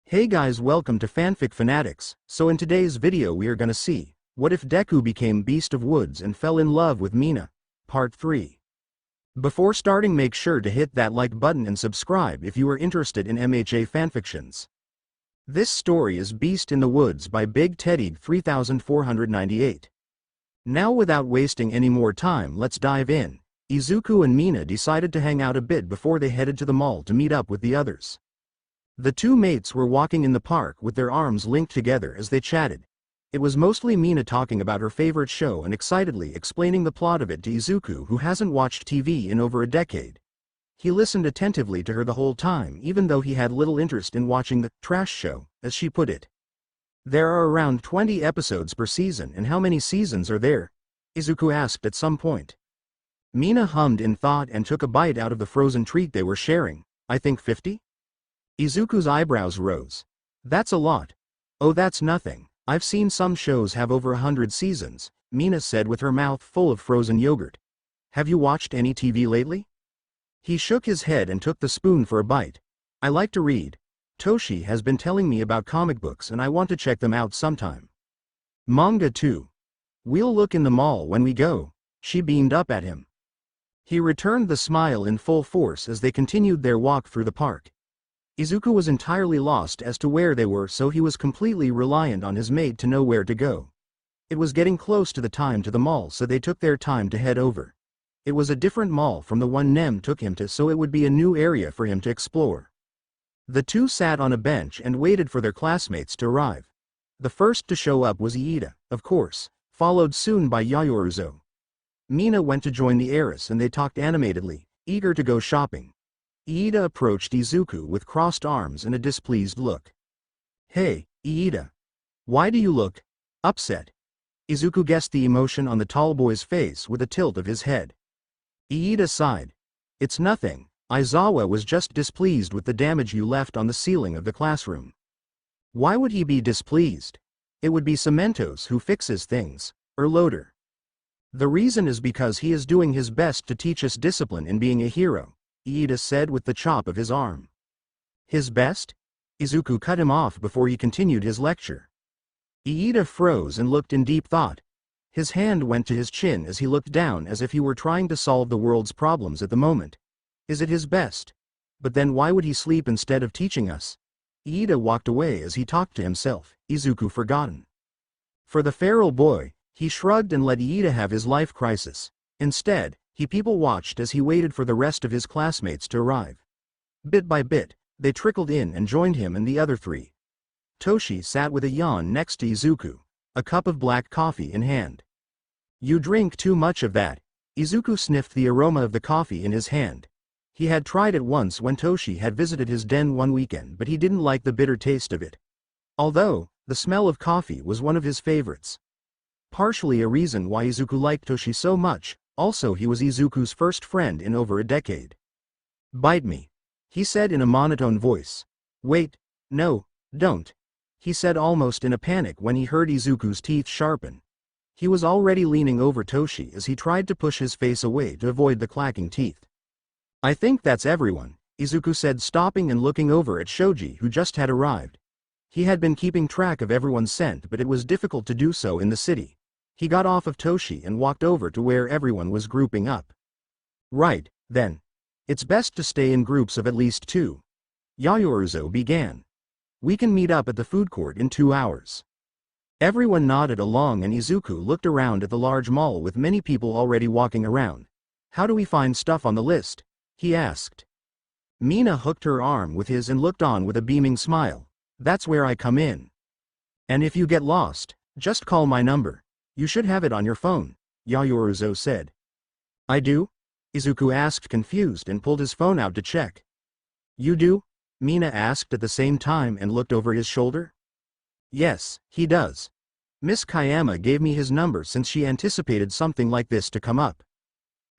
Hey guys, welcome to Fanfic Fanatics. So in today's video we are gonna see, what if Deku became Beast of Woods and fell in love with Mina? Part 3. Before starting, make sure to hit that like button and subscribe if you are interested in MHA fanfictions. This story is Beast in the Woods by Big Teddy 3498. Now without wasting any more time, let's dive in. Izuku and Mina decided to hang out a bit before they headed to the mall to meet up with the others. The two mates were walking in the park with their arms linked together as they chatted. It was mostly Mina talking about her favorite show and excitedly explaining the plot of it to Izuku, who hasn't watched TV in over a decade. He listened attentively to her the whole time, even though he had little interest in watching the trash show, as she put it. There are around 20 episodes per season, and how many seasons are there? Izuku asked at some point. Mina hummed in thought and took a bite out of the frozen treat they were sharing. I think 50? Izuku's eyebrows rose. That's a lot. Oh, that's nothing. I've seen some shows have over 100 seasons, Mina said with her mouth full of frozen yogurt. Have you watched any TV lately? He shook his head and took the spoon for a bite. I like to read. Toshi has been telling me about comic books and I want to check them out sometime. Manga too. We'll look in the mall when we go. She beamed up at him. He returned the smile in full force as they continued their walk through the park. Izuku was entirely lost as to where they were, so he was completely reliant on his maid to know where to go. It was getting close to the time to the mall, so they took their time to head over. It was a different mall from the one Nem took him to, so it would be a new area for him to explore. The two sat on a bench and waited for their classmates to arrive. The first to show up was Iida, of course, followed soon by Yaoyorozu. Mina went to join the heiress and they talked animatedly, eager to go shopping. Iida approached Izuku with crossed arms and a displeased look. Hey, Iida. Why do you look upset? Izuku guessed the emotion on the tall boy's face with a tilt of his head. Iida sighed. It's nothing. Aizawa was just displeased with the damage you left on the ceiling of the classroom. Why would he be displeased? It would be Cementos who fixes things, or Loader. The reason is because he is doing his best to teach us discipline in being a hero, Iida said with the chop of his arm. His best? Izuku cut him off before he continued his lecture. Iida froze and looked in deep thought. His hand went to his chin as he looked down as if he were trying to solve the world's problems at the moment. Is it his best? But then why would he sleep instead of teaching us? Iida walked away as he talked to himself, Izuku forgotten. For the feral boy, he shrugged and let Iida have his life crisis. Instead, he people-watched as he waited for the rest of his classmates to arrive. Bit by bit, they trickled in and joined him and the other three. Toshi sat with a yawn next to Izuku, a cup of black coffee in hand. You drink too much of that. Izuku sniffed the aroma of the coffee in his hand. He had tried it once when Toshi had visited his den one weekend, but he didn't like the bitter taste of it. Although, the smell of coffee was one of his favorites. Partially a reason why Izuku liked Toshi so much. Also, he was Izuku's first friend in over a decade. Bite me, he said in a monotone voice. Wait, no, don't, he said almost in a panic when he heard Izuku's teeth sharpen. He was already leaning over Toshi as he tried to push his face away to avoid the clacking teeth. I think that's everyone, Izuku said, stopping and looking over at Shoji, who just had arrived. He had been keeping track of everyone's scent, but it was difficult to do so in the city. He got off of Toshi and walked over to where everyone was grouping up. Right, then. It's best to stay in groups of at least 2. Yaoyorozu began. We can meet up at the food court in 2 hours. Everyone nodded along and Izuku looked around at the large mall with many people already walking around. How do we find stuff on the list? He asked. Mina hooked her arm with his and looked on with a beaming smile. That's where I come in. And if you get lost, just call my number. You should have it on your phone, Yaoyorozu said. I do? Izuku asked, confused, and pulled his phone out to check. You do? Mina asked at the same time and looked over his shoulder. Yes, he does. Miss Kayama gave me his number since she anticipated something like this to come up.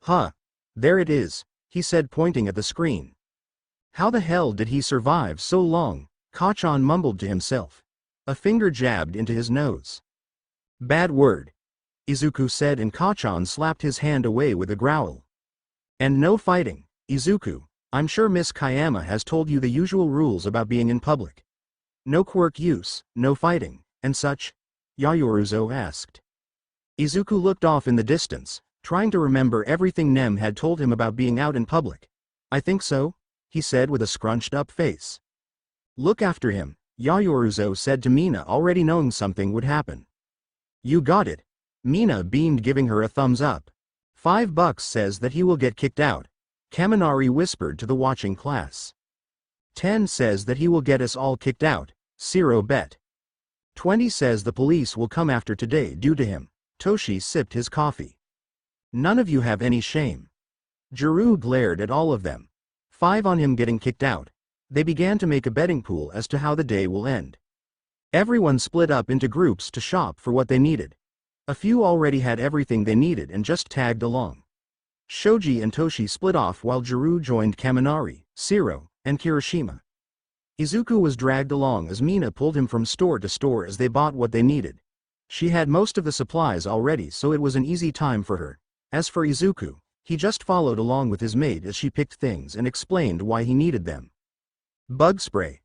Huh. There it is, he said, pointing at the screen. How the hell did he survive so long? Kachan mumbled to himself. A finger jabbed into his nose. Bad word, Izuku said, and Kachan slapped his hand away with a growl. And no fighting, Izuku. I'm sure Miss Kayama has told you the usual rules about being in public. No quirk use, no fighting, and such? Yaoyorozu asked. Izuku looked off in the distance, trying to remember everything Nem had told him about being out in public. I think so, he said with a scrunched-up face. Look after him, Yaoyorozu said to Mina, already knowing something would happen. You got it. Mina beamed, giving her a thumbs up. $5 says that he will get kicked out, Kaminari whispered to the watching class. 10 says that he will get us all kicked out, Siro bet. 20 says the police will come after today due to him. Toshi sipped his coffee. None of you have any shame. Jiru glared at all of them. 5 on him getting kicked out. They began to make a betting pool as to how the day will end. Everyone split up into groups to shop for what they needed. A few already had everything they needed and just tagged along. Shoji and Toshi split off while Jiru joined Kaminari, Siro, and Kirishima. Izuku was dragged along as Mina pulled him from store to store as they bought what they needed. She had most of the supplies already, so it was an easy time for her. As for Izuku, he just followed along with his maid as she picked things and explained why he needed them. Bug spray.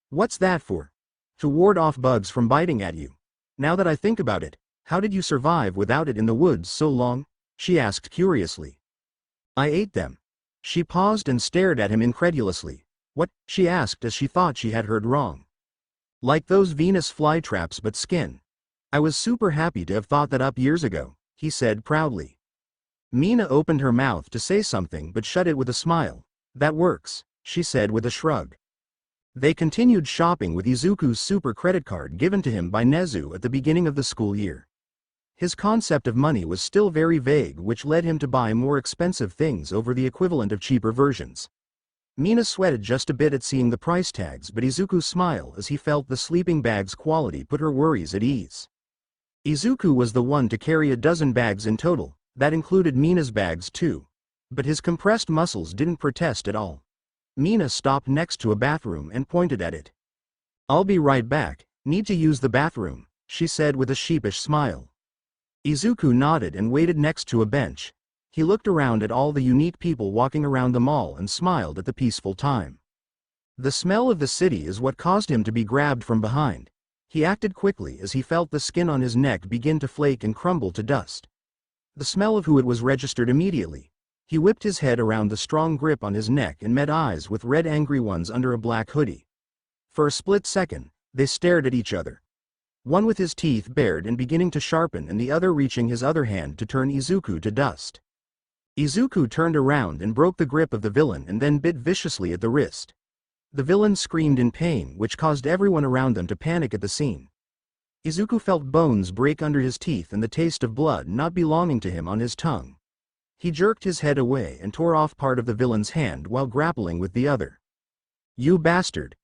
What's that for? To ward off bugs from biting at you. Now that I think about it, how did you survive without it in the woods so long? She asked curiously. I ate them. She paused and stared at him incredulously. What? She asked as she thought she had heard wrong. Like those Venus flytraps but skin. I was super happy to have thought that up years ago, he said proudly. Mina opened her mouth to say something but shut it with a smile. That works, she said with a shrug. They continued shopping with Izuku's super credit card given to him by Nezu at the beginning of the school year. His concept of money was still very vague, which led him to buy more expensive things over the equivalent of cheaper versions. Mina sweated just a bit at seeing the price tags, but Izuku smiled as he felt the sleeping bag's quality put her worries at ease. Izuku was the one to carry a dozen bags in total, that included Mina's bags too. But his compressed muscles didn't protest at all. Mina stopped next to a bathroom and pointed at it. I'll be right back, need to use the bathroom, she said with a sheepish smile. Izuku nodded and waited next to a bench. He looked around at all the unique people walking around the mall and smiled at the peaceful time. The smell of the city is what caused him to be grabbed from behind. He acted quickly as he felt the skin on his neck begin to flake and crumble to dust. The smell of who it was registered immediately. He whipped his head around the strong grip on his neck and met eyes with red angry ones under a black hoodie. For a split second, they stared at each other. One with his teeth bared and beginning to sharpen and the other reaching his other hand to turn Izuku to dust. Izuku turned around and broke the grip of the villain and then bit viciously at the wrist. The villain screamed in pain, which caused everyone around them to panic at the scene. Izuku felt bones break under his teeth and the taste of blood not belonging to him on his tongue. He jerked his head away and tore off part of the villain's hand while grappling with the other. You bastard!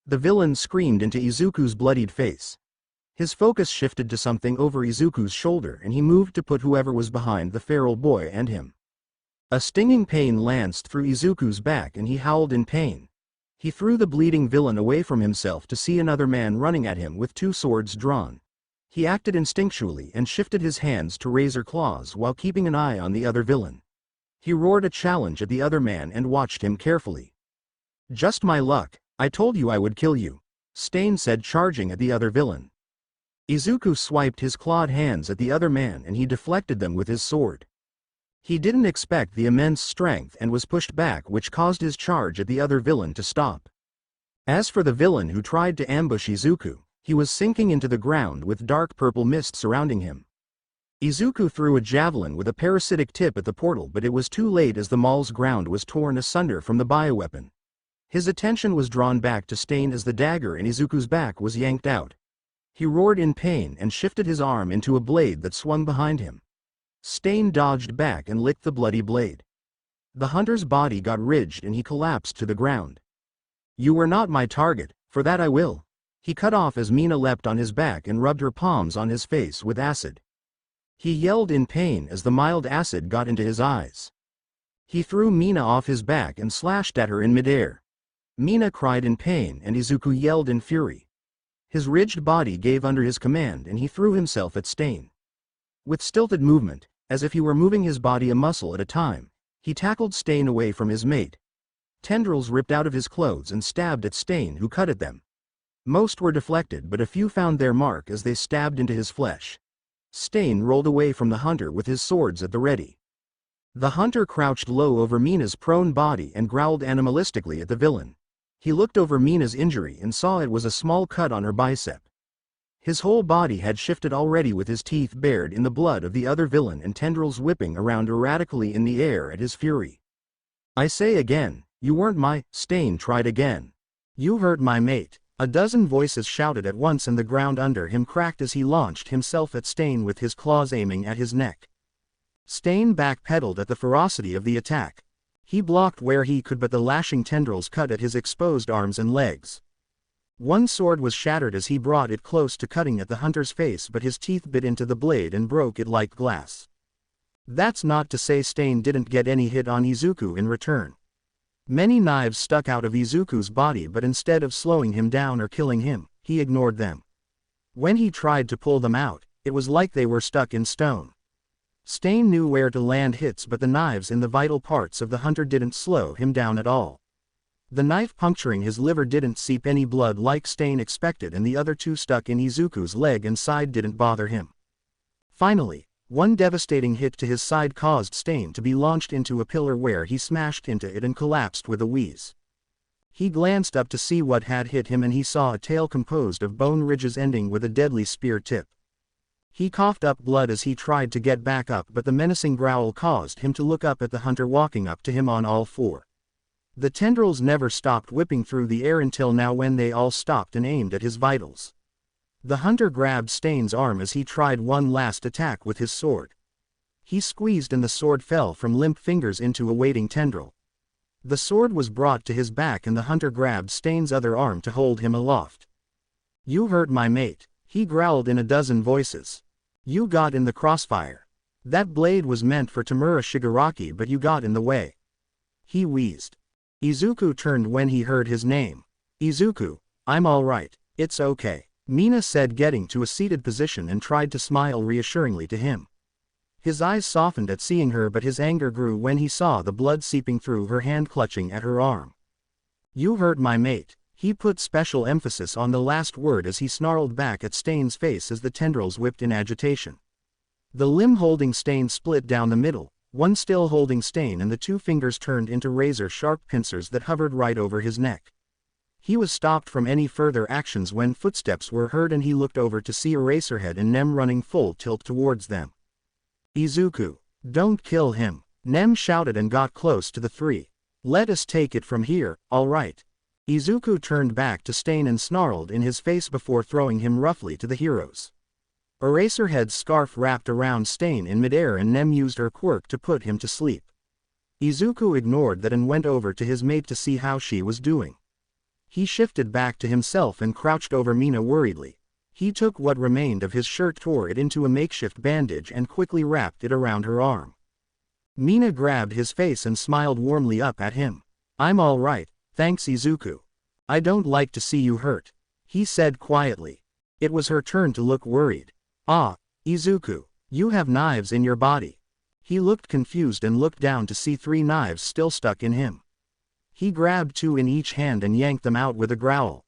The villain screamed into Izuku's bloodied face. His focus shifted to something over Izuku's shoulder and he moved to put whoever was behind the feral boy and him. A stinging pain lanced through Izuku's back and he howled in pain. He threw the bleeding villain away from himself to see another man running at him with 2 swords drawn. He acted instinctually and shifted his hands to razor claws while keeping an eye on the other villain. He roared a challenge at the other man and watched him carefully. Just my luck, I told you I would kill you, Stain said, charging at the other villain. Izuku swiped his clawed hands at the other man and he deflected them with his sword. He didn't expect the immense strength and was pushed back, which caused his charge at the other villain to stop. As for the villain who tried to ambush Izuku, he was sinking into the ground with dark purple mist surrounding him. Izuku threw a javelin with a parasitic tip at the portal, but it was too late as the mall's ground was torn asunder from the bioweapon. His attention was drawn back to Stain as the dagger in Izuku's back was yanked out. He roared in pain and shifted his arm into a blade that swung behind him. Stain dodged back and licked the bloody blade. The hunter's body got ridged and he collapsed to the ground. You were not my target, for that I will. He cut off as Mina leapt on his back and rubbed her palms on his face with acid. He yelled in pain as the mild acid got into his eyes. He threw Mina off his back and slashed at her in midair. Mina cried in pain and Izuku yelled in fury. His ridged body gave under his command and he threw himself at Stain. With stilted movement, as if he were moving his body a muscle at a time, he tackled Stain away from his mate. Tendrils ripped out of his clothes and stabbed at Stain, who cut at them. Most were deflected, but a few found their mark as they stabbed into his flesh. Stain rolled away from the hunter with his swords at the ready. The hunter crouched low over Mina's prone body and growled animalistically at the villain. He looked over Mina's injury and saw it was a small cut on her bicep. His whole body had shifted already, with his teeth bared in the blood of the other villain and tendrils whipping around erratically in the air at his fury. "I say again, you weren't my..." Stain tried again. "You hurt my mate." A dozen voices shouted at once, and the ground under him cracked as he launched himself at Stain with his claws aiming at his neck. Stain backpedaled at the ferocity of the attack. He blocked where he could, but the lashing tendrils cut at his exposed arms and legs. One sword was shattered as he brought it close to cutting at the hunter's face, but his teeth bit into the blade and broke it like glass. That's not to say Stain didn't get any hit on Izuku in return. Many knives stuck out of Izuku's body, but instead of slowing him down or killing him, he ignored them. When he tried to pull them out, it was like they were stuck in stone. Stain knew where to land hits, but the knives in the vital parts of the hunter didn't slow him down at all. The knife puncturing his liver didn't seep any blood like Stain expected, and the other two stuck in Izuku's leg and side didn't bother him. Finally, one devastating hit to his side caused Stain to be launched into a pillar, where he smashed into it and collapsed with a wheeze. He glanced up to see what had hit him, and he saw a tail composed of bone ridges ending with a deadly spear tip. He coughed up blood as he tried to get back up, but the menacing growl caused him to look up at the hunter walking up to him on all four. The tendrils never stopped whipping through the air until now, when they all stopped and aimed at his vitals. The hunter grabbed Stain's arm as he tried one last attack with his sword. He squeezed and the sword fell from limp fingers into a waiting tendril. The sword was brought to his back and the hunter grabbed Stain's other arm to hold him aloft. "You hurt my mate," he growled in a dozen voices. "You got in the crossfire. That blade was meant for Tamura Shigaraki, but you got in the way." He wheezed. Izuku turned when he heard his name. "Izuku, I'm all right, it's okay," Mina said, getting to a seated position, and tried to smile reassuringly to him. His eyes softened at seeing her, but his anger grew when he saw the blood seeping through her hand clutching at her arm. "You hurt my mate." He put special emphasis on the last word as he snarled back at Stain's face as the tendrils whipped in agitation. The limb holding Stain split down the middle, one still holding Stain, and the two fingers turned into razor-sharp pincers that hovered right over his neck. He was stopped from any further actions when footsteps were heard, and he looked over to see Eraserhead and Nem running full tilt towards them. "Izuku, don't kill him," Nem shouted and got close to the three. "Let us take it from here, all right?" Izuku turned back to Stain and snarled in his face before throwing him roughly to the heroes. Eraserhead's scarf wrapped around Stain in midair, and Nem used her quirk to put him to sleep. Izuku ignored that and went over to his mate to see how she was doing. He shifted back to himself and crouched over Mina worriedly. He took what remained of his shirt, tore it into a makeshift bandage, and quickly wrapped it around her arm. Mina grabbed his face and smiled warmly up at him. "I'm all right, thanks Izuku. I don't like to see you hurt," he said quietly. It was her turn to look worried. "Ah, Izuku, you have knives in your body." He looked confused and looked down to see 3 knives still stuck in him. He grabbed 2 in each hand and yanked them out with a growl.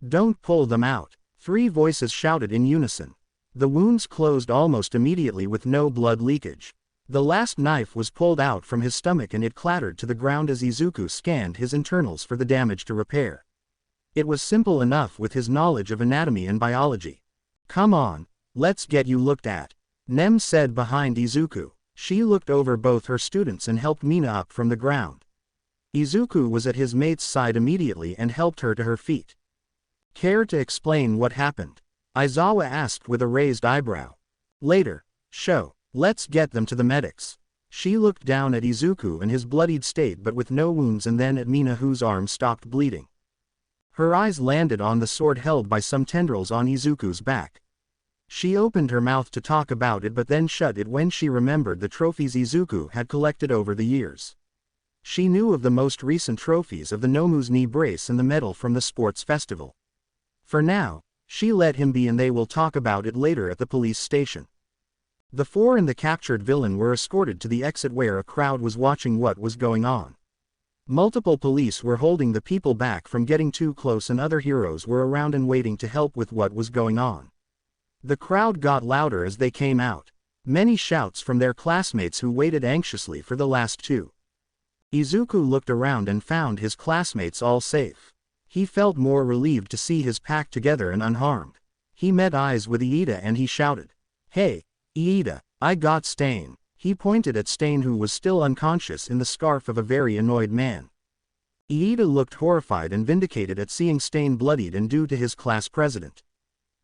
"Don't pull them out," 3 voices shouted in unison. The wounds closed almost immediately with no blood leakage. The last knife was pulled out from his stomach and it clattered to the ground as Izuku scanned his internals for the damage to repair. It was simple enough with his knowledge of anatomy and biology. "Come on, let's get you looked at," Nem said behind Izuku. She looked over both her students and helped Mina up from the ground. Izuku was at his mate's side immediately and helped her to her feet. "Care to explain what happened?" Aizawa asked with a raised eyebrow. "Later, Sho. Let's get them to the medics." She looked down at Izuku in his bloodied state but with no wounds, and then at Mina, whose arm stopped bleeding. Her eyes landed on the sword held by some tendrils on Izuku's back. She opened her mouth to talk about it but then shut it when she remembered the trophies Izuku had collected over the years. She knew of the most recent trophies of the Nomu's knee brace and the medal from the sports festival. For now, she let him be, and they will talk about it later at the police station. The 4 and the captured villain were escorted to the exit where a crowd was watching what was going on. Multiple police were holding the people back from getting too close and other heroes were around and waiting to help with what was going on. The crowd got louder as they came out. Many shouts from their classmates who waited anxiously for the last two. Izuku looked around and found his classmates all safe. He felt more relieved to see his pack together and unharmed. He met eyes with Iida and he shouted, "Hey, Iida, I got Stain." He pointed at Stain who was still unconscious in the scarf of a very annoyed man. Iida looked horrified and vindicated at seeing Stain bloodied and due to his class president.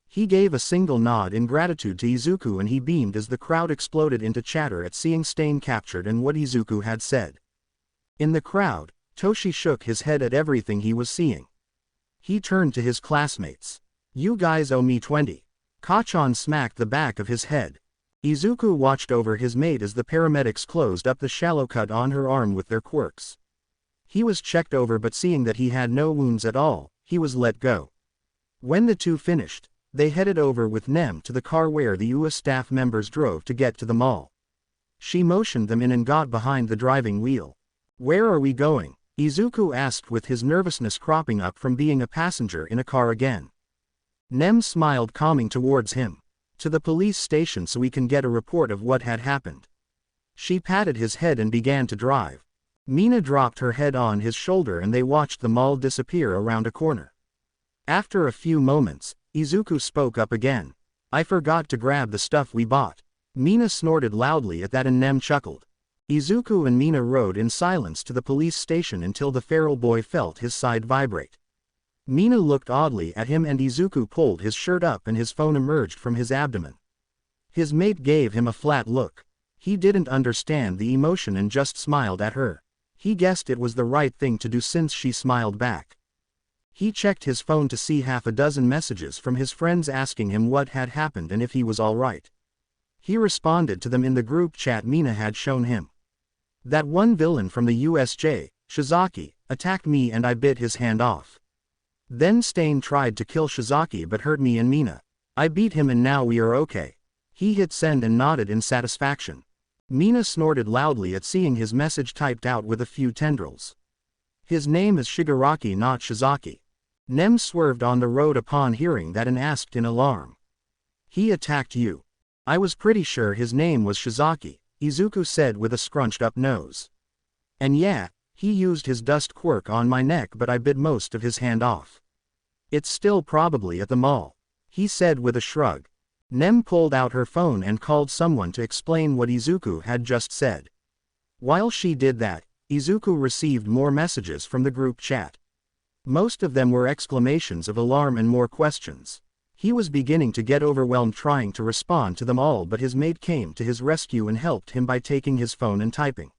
He gave a single nod in gratitude to Izuku and he beamed as the crowd exploded into chatter at seeing Stain captured and what Izuku had said. In the crowd, Toshi shook his head at everything he was seeing. He turned to his classmates. "You guys owe me 20. Kachan smacked the back of his head. Izuku watched over his mate as the paramedics closed up the shallow cut on her arm with their quirks. He was checked over but seeing that he had no wounds at all, he was let go. When the two finished, they headed over with Nem to the car where the UA staff members drove to get to the mall. She motioned them in and got behind the driving wheel. "Where are we going?" Izuku asked with his nervousness cropping up from being a passenger in a car again. Nem smiled calming towards him. "To the police station so we can get a report of what had happened." She patted his head and began to drive. Mina dropped her head on his shoulder and they watched the mall disappear around a corner. After a few moments, Izuku spoke up again. "I forgot to grab the stuff we bought." Mina snorted loudly at that and Nem chuckled. Izuku and Mina rode in silence to the police station until the feral boy felt his side vibrate. Mina looked oddly at him and Izuku pulled his shirt up and his phone emerged from his abdomen. His mate gave him a flat look. He didn't understand the emotion and just smiled at her. He guessed it was the right thing to do since she smiled back. He checked his phone to see half a dozen messages from his friends asking him what had happened and if he was alright. He responded to them in the group chat Mina had shown him. "That one villain from the USJ, Shizaki, attacked me and I bit his hand off. Then Stain tried to kill Shizaki but hurt me and Mina. I beat him and now we are okay." He hit send and nodded in satisfaction. Mina snorted loudly at seeing his message typed out with a few tendrils. "His name is Shigaraki not Shizaki." Nem swerved on the road upon hearing that and asked in alarm. "He attacked you?" "I was pretty sure his name was Shizaki," Izuku said with a scrunched up nose. "And yeah, he used his dust quirk on my neck but I bit most of his hand off. It's still probably at the mall," he said with a shrug. Nem pulled out her phone and called someone to explain what Izuku had just said. While she did that, Izuku received more messages from the group chat. Most of them were exclamations of alarm and more questions. He was beginning to get overwhelmed trying to respond to them all but his mate came to his rescue and helped him by taking his phone and typing.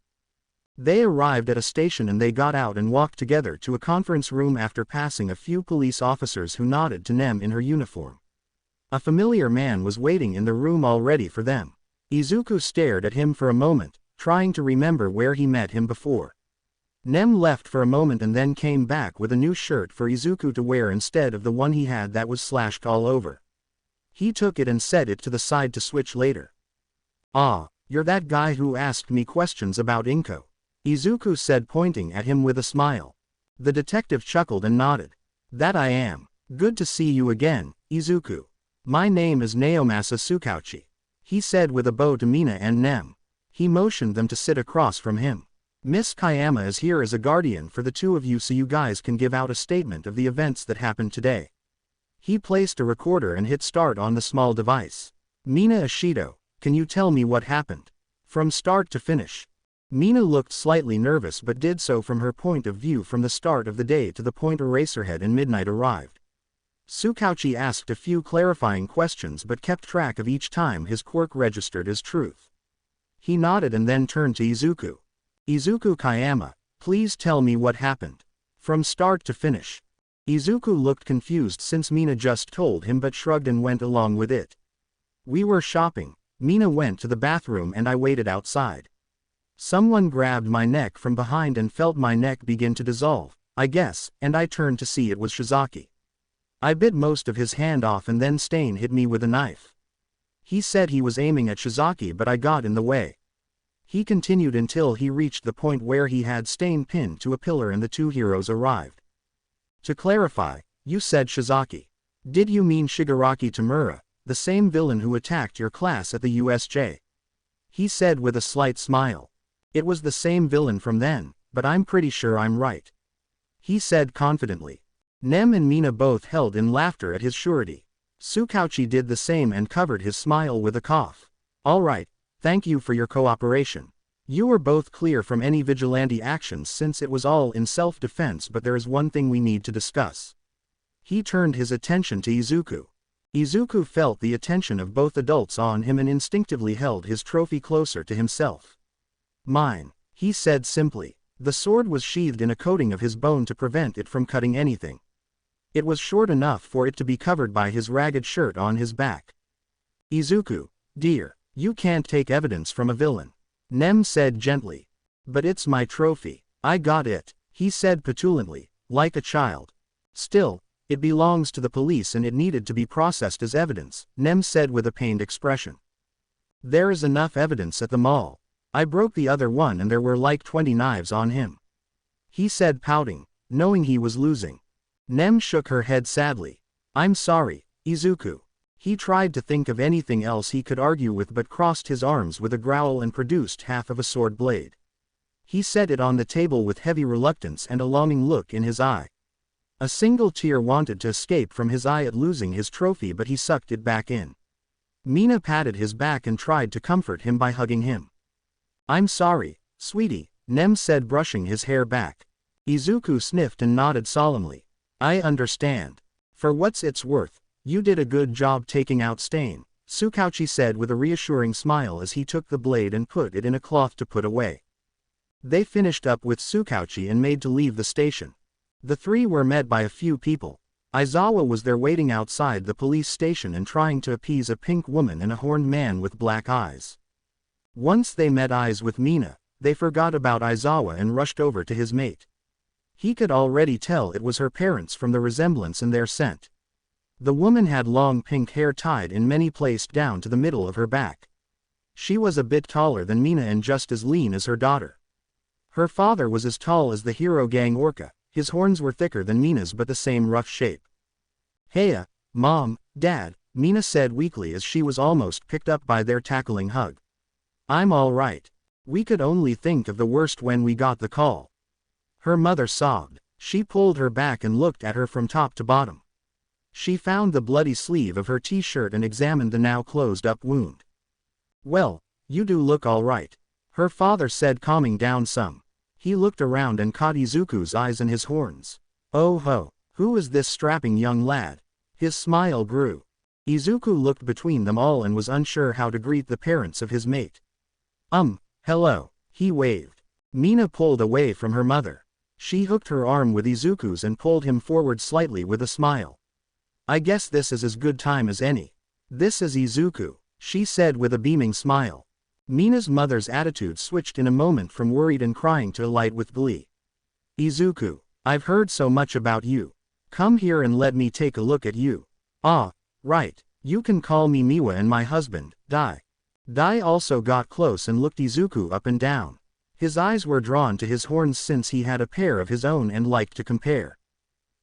They arrived at a station and they got out and walked together to a conference room after passing a few police officers who nodded to Nem in her uniform. A familiar man was waiting in the room already for them. Izuku stared at him for a moment, trying to remember where he met him before. Nem left for a moment and then came back with a new shirt for Izuku to wear instead of the one he had that was slashed all over. He took it and set it to the side to switch later. "Ah, you're that guy who asked me questions about Inko," Izuku said pointing at him with a smile. The detective chuckled and nodded. "That I am. Good to see you again, Izuku. My name is Naomasa Tsukauchi," he said with a bow to Mina and Nem. He motioned them to sit across from him. "Miss Kayama is here as a guardian for the two of you so you guys can give out a statement of the events that happened today." He placed a recorder and hit start on the small device. "Mina Ishido, can you tell me what happened? From start to finish?" Mina looked slightly nervous but did so from her point of view from the start of the day to the point Eraserhead and Midnight arrived. Tsukauchi asked a few clarifying questions but kept track of each time his quirk registered as truth. He nodded and then turned to Izuku. "Izuku Kayama, please tell me what happened. From start to finish." Izuku looked confused since Mina just told him but shrugged and went along with it. "We were shopping. Mina went to the bathroom and I waited outside. Someone grabbed my neck from behind and felt my neck begin to dissolve, I guess, and I turned to see it was Shizaki. I bit most of his hand off and then Stain hit me with a knife. He said he was aiming at Shizaki but I got in the way." He continued until he reached the point where he had Stain pinned to a pillar and the two heroes arrived. To clarify, you said Shizaki. Did you mean Shigaraki Tamura, the same villain who attacked your class at the USJ? He said with a slight smile. It was the same villain from then, but I'm pretty sure I'm right. He said confidently. Nem and Mina both held in laughter at his surety. Tsukauchi did the same and covered his smile with a cough. All right, thank you for your cooperation. You were both clear from any vigilante actions since it was all in self-defense, but there is one thing we need to discuss. He turned his attention to Izuku. Izuku felt the attention of both adults on him and instinctively held his trophy closer to himself. Mine, he said simply. The sword was sheathed in a coating of his bone to prevent it from cutting anything. It was short enough for it to be covered by his ragged shirt on his back. Izuku, dear, you can't take evidence from a villain. Nem said gently. But it's my trophy. I got it, he said petulantly, like a child. Still, it belongs to the police and it needed to be processed as evidence, Nem said with a pained expression. There is enough evidence at the mall. I broke the other one and there were like 20 knives on him. He said pouting, knowing he was losing. Nem shook her head sadly. I'm sorry, Izuku. He tried to think of anything else he could argue with but crossed his arms with a growl and produced half of a sword blade. He set it on the table with heavy reluctance and a longing look in his eye. A single tear wanted to escape from his eye at losing his trophy, but he sucked it back in. Mina patted his back and tried to comfort him by hugging him. I'm sorry, sweetie, Nem said, brushing his hair back. Izuku sniffed and nodded solemnly. I understand. For what's it's worth, you did a good job taking out Stain, Tsukauchi said with a reassuring smile as he took the blade and put it in a cloth to put away. They finished up with Tsukauchi and made to leave the station. The three were met by a few people. Aizawa was there waiting outside the police station and trying to appease a pink woman and a horned man with black eyes. Once they met eyes with Mina, they forgot about Aizawa and rushed over to his mate. He could already tell it was her parents from the resemblance in their scent. The woman had long pink hair tied in many placed down to the middle of her back. She was a bit taller than Mina and just as lean as her daughter. Her father was as tall as the hero gang Orca. His horns were thicker than Mina's but the same rough shape. Heya, Mom, Dad, Mina said weakly as she was almost picked up by their tackling hug. I'm all right. We could only think of the worst when we got the call. Her mother sobbed. She pulled her back and looked at her from top to bottom. She found the bloody sleeve of her t-shirt and examined the now closed-up wound. Well, you do look all right, her father said, calming down some. He looked around and caught Izuku's eyes and his horns. Oh ho, who is this strapping young lad? His smile grew. Izuku looked between them all and was unsure how to greet the parents of his mate. Hello, he waved. Mina pulled away from her mother. She hooked her arm with Izuku's and pulled him forward slightly with a smile. I guess this is as good time as any. This is Izuku, she said with a beaming smile. Mina's mother's attitude switched in a moment from worried and crying to alight with glee. Izuku, I've heard so much about you. Come here and let me take a look at you. Ah, right, you can call me Miwa and my husband, Dai. Dai also got close and looked Izuku up and down. His eyes were drawn to his horns since he had a pair of his own and liked to compare.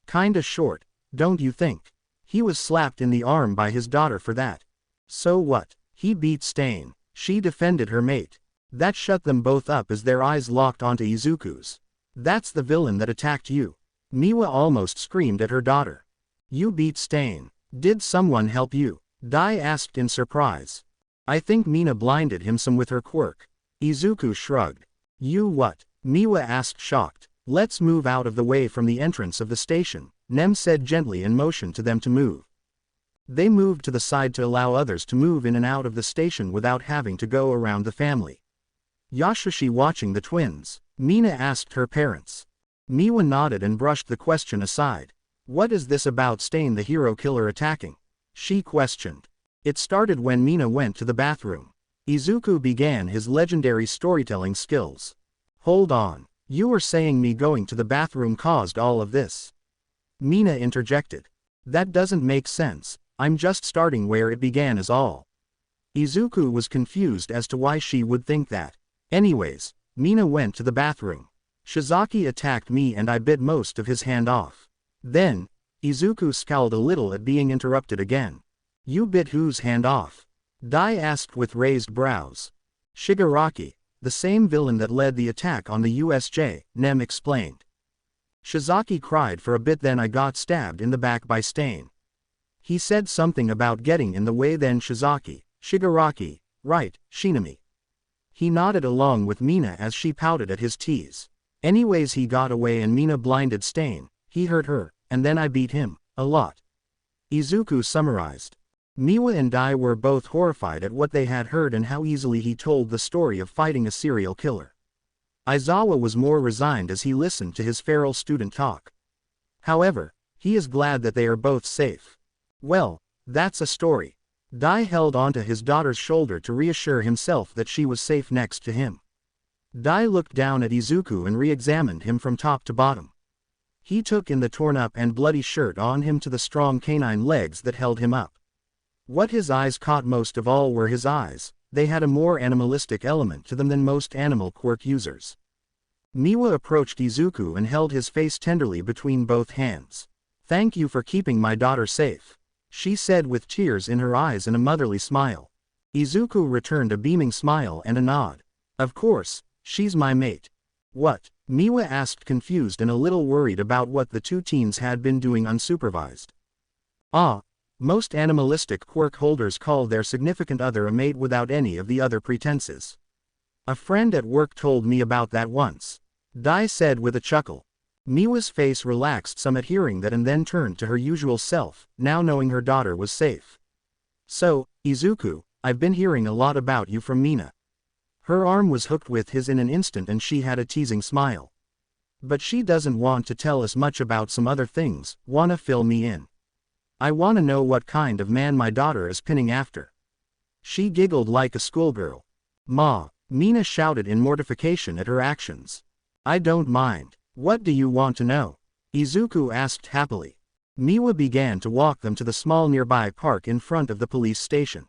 Kinda short, don't you think? He was slapped in the arm by his daughter for that. So what? He beat Stain. She defended her mate. That shut them both up as their eyes locked onto Izuku's. That's the villain that attacked you. Miwa almost screamed at her daughter. You beat Stain. Did someone help you? Dai asked in surprise. I think Mina blinded him some with her quirk. Izuku shrugged. You what? Miwa asked, shocked. Let's move out of the way from the entrance of the station, Nem said gently and motioned to them to move. They moved to the side to allow others to move in and out of the station without having to go around the family. Yashishi watching the twins, Mina asked her parents. Miwa nodded and brushed the question aside. What is this about Stain the hero killer attacking? She questioned. It started when Mina went to the bathroom. Izuku began his legendary storytelling skills. Hold on, you were saying me going to the bathroom caused all of this? Mina interjected. That doesn't make sense. I'm just starting where it began is all. Izuku was confused as to why she would think that. Anyways, Mina went to the bathroom. Shizaki attacked me and I bit most of his hand off. Then, Izuku scowled a little at being interrupted again. You bit whose hand off? Dai asked with raised brows. Shigaraki, the same villain that led the attack on the USJ, Nem explained. Shizaki cried for a bit, then I got stabbed in the back by Stain. He said something about getting in the way, then Shigaraki, right, Shinami. He nodded along with Mina as she pouted at his tease. Anyways, he got away and Mina blinded Stain, he hurt her, and then I beat him, a lot. Izuku summarized. Miwa and Dai were both horrified at what they had heard and how easily he told the story of fighting a serial killer. Aizawa was more resigned as he listened to his feral student talk. However, he is glad that they are both safe. Well, that's a story. Dai held onto his daughter's shoulder to reassure himself that she was safe next to him. Dai looked down at Izuku and re-examined him from top to bottom. He took in the torn-up and bloody shirt on him to the strong canine legs that held him up. What his eyes caught most of all were his eyes. They had a more animalistic element to them than most animal quirk users. Miwa approached Izuku and held his face tenderly between both hands. Thank you for keeping my daughter safe, she said with tears in her eyes and a motherly smile. Izuku returned a beaming smile and a nod. Of course, she's my mate. What? Miwa asked, confused and a little worried about what the two teens had been doing unsupervised. Ah. Most animalistic quirk holders call their significant other a mate without any of the other pretenses. A friend at work told me about that once, Dai said with a chuckle. Miwa's face relaxed some at hearing that and then turned to her usual self, now knowing her daughter was safe. So, Izuku, I've been hearing a lot about you from Mina. Her arm was hooked with his in an instant and she had a teasing smile. But she doesn't want to tell us much about some other things. Wanna fill me in? I wanna know what kind of man my daughter is pinning after. She giggled like a schoolgirl. Ma, Mina shouted in mortification at her actions. I don't mind. What do you want to know? Izuku asked happily. Miwa began to walk them to the small nearby park in front of the police station.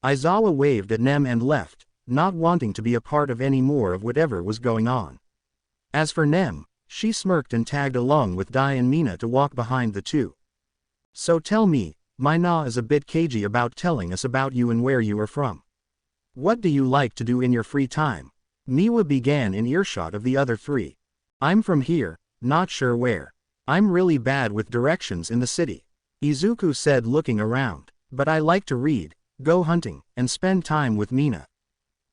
Aizawa waved at Nem and left, not wanting to be a part of any more of whatever was going on. As for Nem, she smirked and tagged along with Dai and Mina to walk behind the two. So tell me, Mina is a bit cagey about telling us about you and where you are from. What do you like to do in your free time? Miwa began in earshot of the other three. I'm from here, not sure where. I'm really bad with directions in the city, Izuku said looking around. But I like to read, go hunting, and spend time with Mina,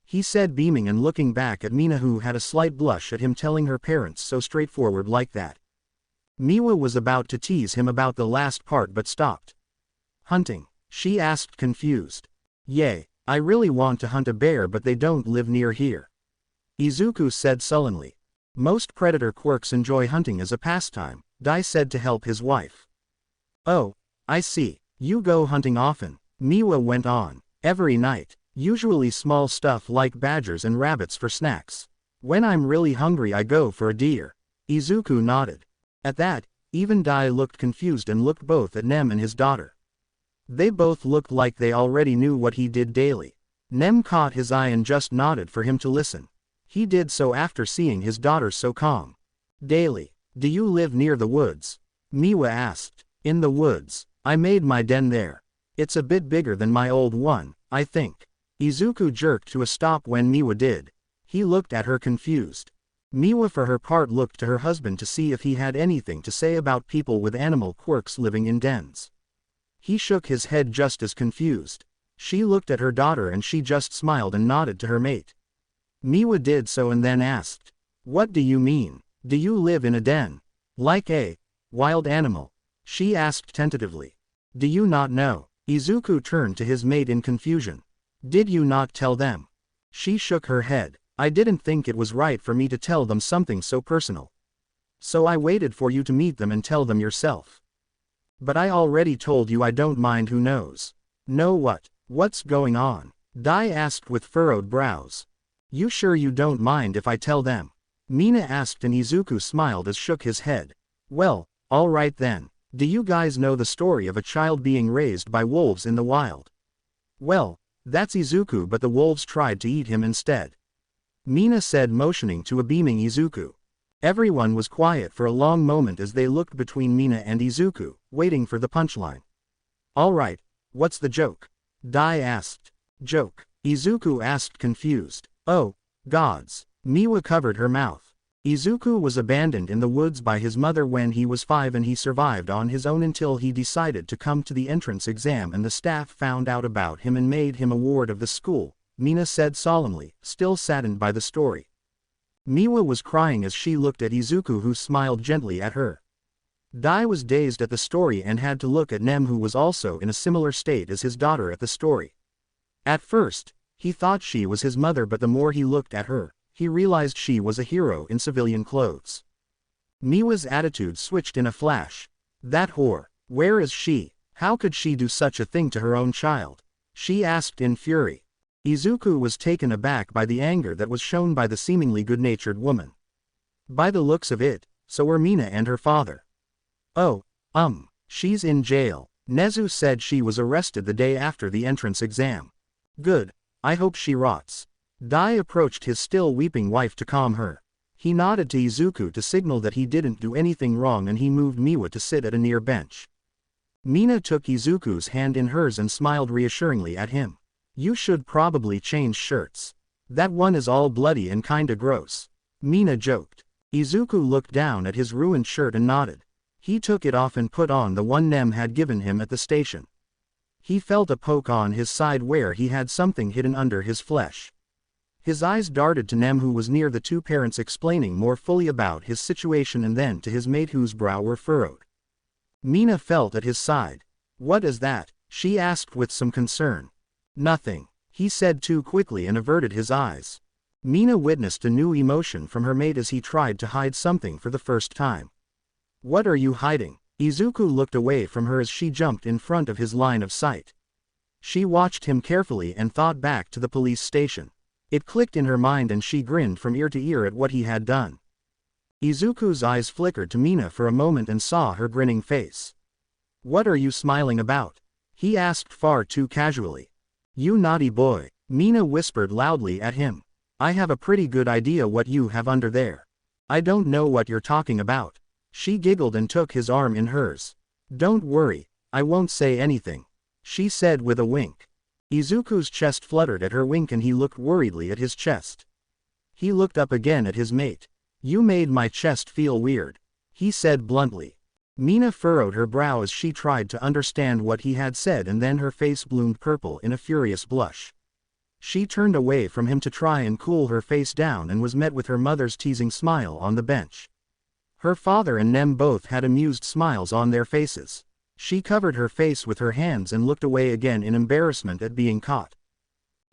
he said beaming and looking back at Mina, who had a slight blush at him telling her parents so straightforward like that. Miwa was about to tease him about the last part but stopped. Hunting? She asked confused. Yay, I really want to hunt a bear but they don't live near here, Izuku said sullenly. Most predator quirks enjoy hunting as a pastime, Dai said to help his wife. Oh, I see, you go hunting often, Miwa went on. Every night, usually small stuff like badgers and rabbits for snacks. When I'm really hungry I go for a deer, Izuku nodded. At that, even Dai looked confused and looked both at Nem and his daughter. They both looked like they already knew what he did daily. Nem caught his eye and just nodded for him to listen. He did so after seeing his daughter so calm. Daily. Do you live near the woods? Miwa asked. In the woods. I made my den there. It's a bit bigger than my old one, I think. Izuku jerked to a stop when Miwa did. He looked at her confused. Miwa for her part looked to her husband to see if he had anything to say about people with animal quirks living in dens. He shook his head just as confused. She looked at her daughter and she just smiled and nodded to her mate. Miwa did so and then asked, what do you mean? Do you live in a den? Like a wild animal? She asked tentatively. Do you not know? Izuku turned to his mate in confusion. Did you not tell them? She shook her head. I didn't think it was right for me to tell them something so personal. So I waited for you to meet them and tell them yourself. But I already told you I don't mind. Who knows? Know what? What's going on? Dai asked with furrowed brows. You sure you don't mind if I tell them? Mina asked and Izuku smiled as shook his head. Well, all right then. Do you guys know the story of a child being raised by wolves in the wild? Well, that's Izuku, but the wolves tried to eat him instead. Mina said, motioning to a beaming Izuku. Everyone was quiet for a long moment as they looked between Mina and Izuku, waiting for the punchline. Alright, what's the joke? Dai asked. Joke? Izuku asked, confused. Oh, gods. Miwa covered her mouth. Izuku was abandoned in the woods by his mother when he was 5 and he survived on his own until he decided to come to the entrance exam and the staff found out about him and made him a ward of the school, Mina said solemnly, still saddened by the story. Miwa was crying as she looked at Izuku, who smiled gently at her. Dai was dazed at the story and had to look at Nem, who was also in a similar state as his daughter at the story. At first, he thought she was his mother, but the more he looked at her, he realized she was a hero in civilian clothes. Miwa's attitude switched in a flash. That whore, where is she? How could she do such a thing to her own child? She asked in fury. Izuku was taken aback by the anger that was shown by the seemingly good-natured woman. By the looks of it, so were Mina and her father. Oh, she's in jail. Nezu said she was arrested the day after the entrance exam. Good, I hope she rots. Dai approached his still weeping wife to calm her. He nodded to Izuku to signal that he didn't do anything wrong, and he moved Miwa to sit at a near bench. Mina took Izuku's hand in hers and smiled reassuringly at him. You should probably change shirts. That one is all bloody and kinda gross. Mina joked. Izuku looked down at his ruined shirt and nodded. He took it off and put on the one Nem had given him at the station. He felt a poke on his side where he had something hidden under his flesh. His eyes darted to Nem, who was near the two parents, explaining more fully about his situation, and then to his mate, whose brow were furrowed. Mina felt at his side. What is that? She asked with some concern. Nothing, he said too quickly and averted his eyes. Mina witnessed a new emotion from her mate as he tried to hide something for the first time. What are you hiding? Izuku looked away from her as she jumped in front of his line of sight. She watched him carefully and thought back to the police station. It clicked in her mind and she grinned from ear to ear at what he had done. Izuku's eyes flickered to Mina for a moment and saw her grinning face. What are you smiling about? He asked far too casually. You naughty boy, Mina whispered loudly at him. I have a pretty good idea what you have under there. I don't know what you're talking about. She giggled and took his arm in hers. Don't worry, I won't say anything, she said with a wink. Izuku's chest fluttered at her wink and he looked worriedly at his chest. He looked up again at his mate. You made my chest feel weird, he said bluntly. Mina furrowed her brow as she tried to understand what he had said, and then her face bloomed purple in a furious blush. She turned away from him to try and cool her face down and was met with her mother's teasing smile on the bench. Her father and Nem both had amused smiles on their faces. She covered her face with her hands and looked away again in embarrassment at being caught.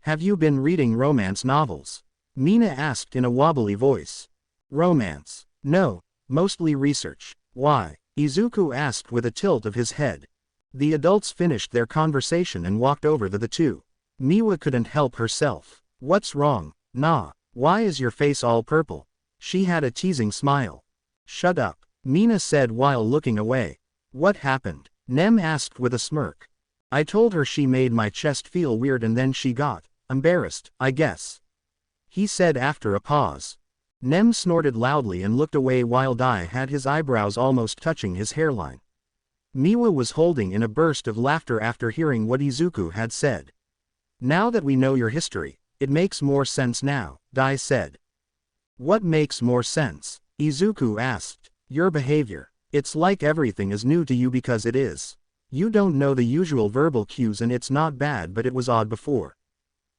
Have you been reading romance novels? Mina asked in a wobbly voice. Romance? No, mostly research. Why? Izuku asked with a tilt of his head. The adults finished their conversation and walked over to the two. Miwa couldn't help herself. What's wrong? Nah, why is your face all purple? She had a teasing smile. Shut up, Mina said while looking away. What happened? Nem asked with a smirk. I told her she made my chest feel weird and then she got embarrassed, I guess, he said after a pause. Nem snorted loudly and looked away while Dai had his eyebrows almost touching his hairline. Miwa was holding in a burst of laughter after hearing what Izuku had said. Now that we know your history, it makes more sense now, Dai said. What makes more sense? Izuku asked. Your behavior. It's like everything is new to you because it is. You don't know the usual verbal cues and it's not bad, but it was odd before.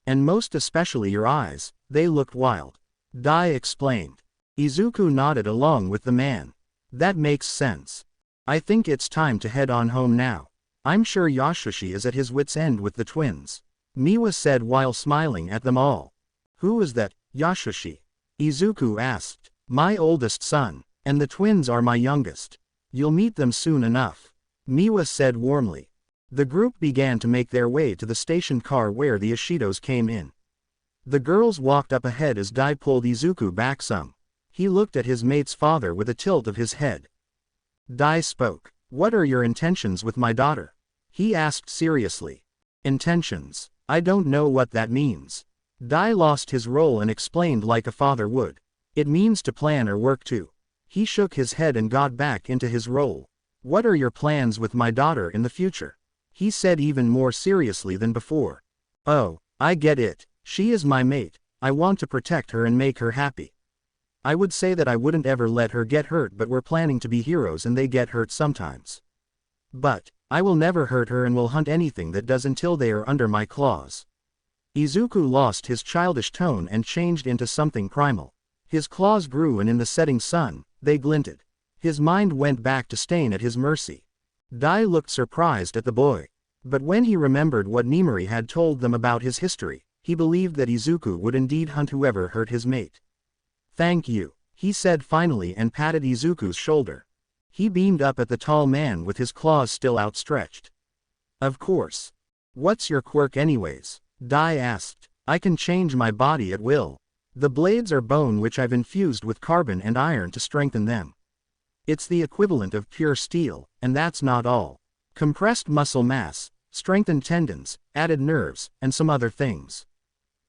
And most especially your eyes, they looked wild. Dai explained. Izuku nodded along with the man. That makes sense. I think it's time to head on home now. I'm sure Yasushi is at his wit's end with the twins, Miwa said while smiling at them all. Who is that, Yasushi? Izuku asked. My oldest son, and the twins are my youngest. You'll meet them soon enough, Miwa said warmly. The group began to make their way to the station car where the Ishidos came in. The girls walked up ahead as Dai pulled Izuku back some. He looked at his mate's father with a tilt of his head. Dai spoke. What are your intentions with my daughter? He asked seriously. Intentions? I don't know what that means. Dai lost his role and explained like a father would. It means to plan or work to. He shook his head and got back into his role. What are your plans with my daughter in the future? He said even more seriously than before. Oh, I get it. She is my mate. I want to protect her and make her happy. I would say that I wouldn't ever let her get hurt, but we're planning to be heroes and they get hurt sometimes. But I will never hurt her and will hunt anything that does until they are under my claws. Izuku lost his childish tone and changed into something primal. His claws grew and in the setting sun, they glinted. His mind went back to Stain at his mercy. Dai looked surprised at the boy. But when he remembered what Nimari had told them about his history, he believed that Izuku would indeed hunt whoever hurt his mate. Thank you, he said finally and patted Izuku's shoulder. He beamed up at the tall man with his claws still outstretched. Of course. What's your quirk anyways? Dai asked. I can change my body at will. The blades are bone which I've infused with carbon and iron to strengthen them. It's the equivalent of pure steel, and that's not all. Compressed muscle mass, strengthened tendons, added nerves, and some other things.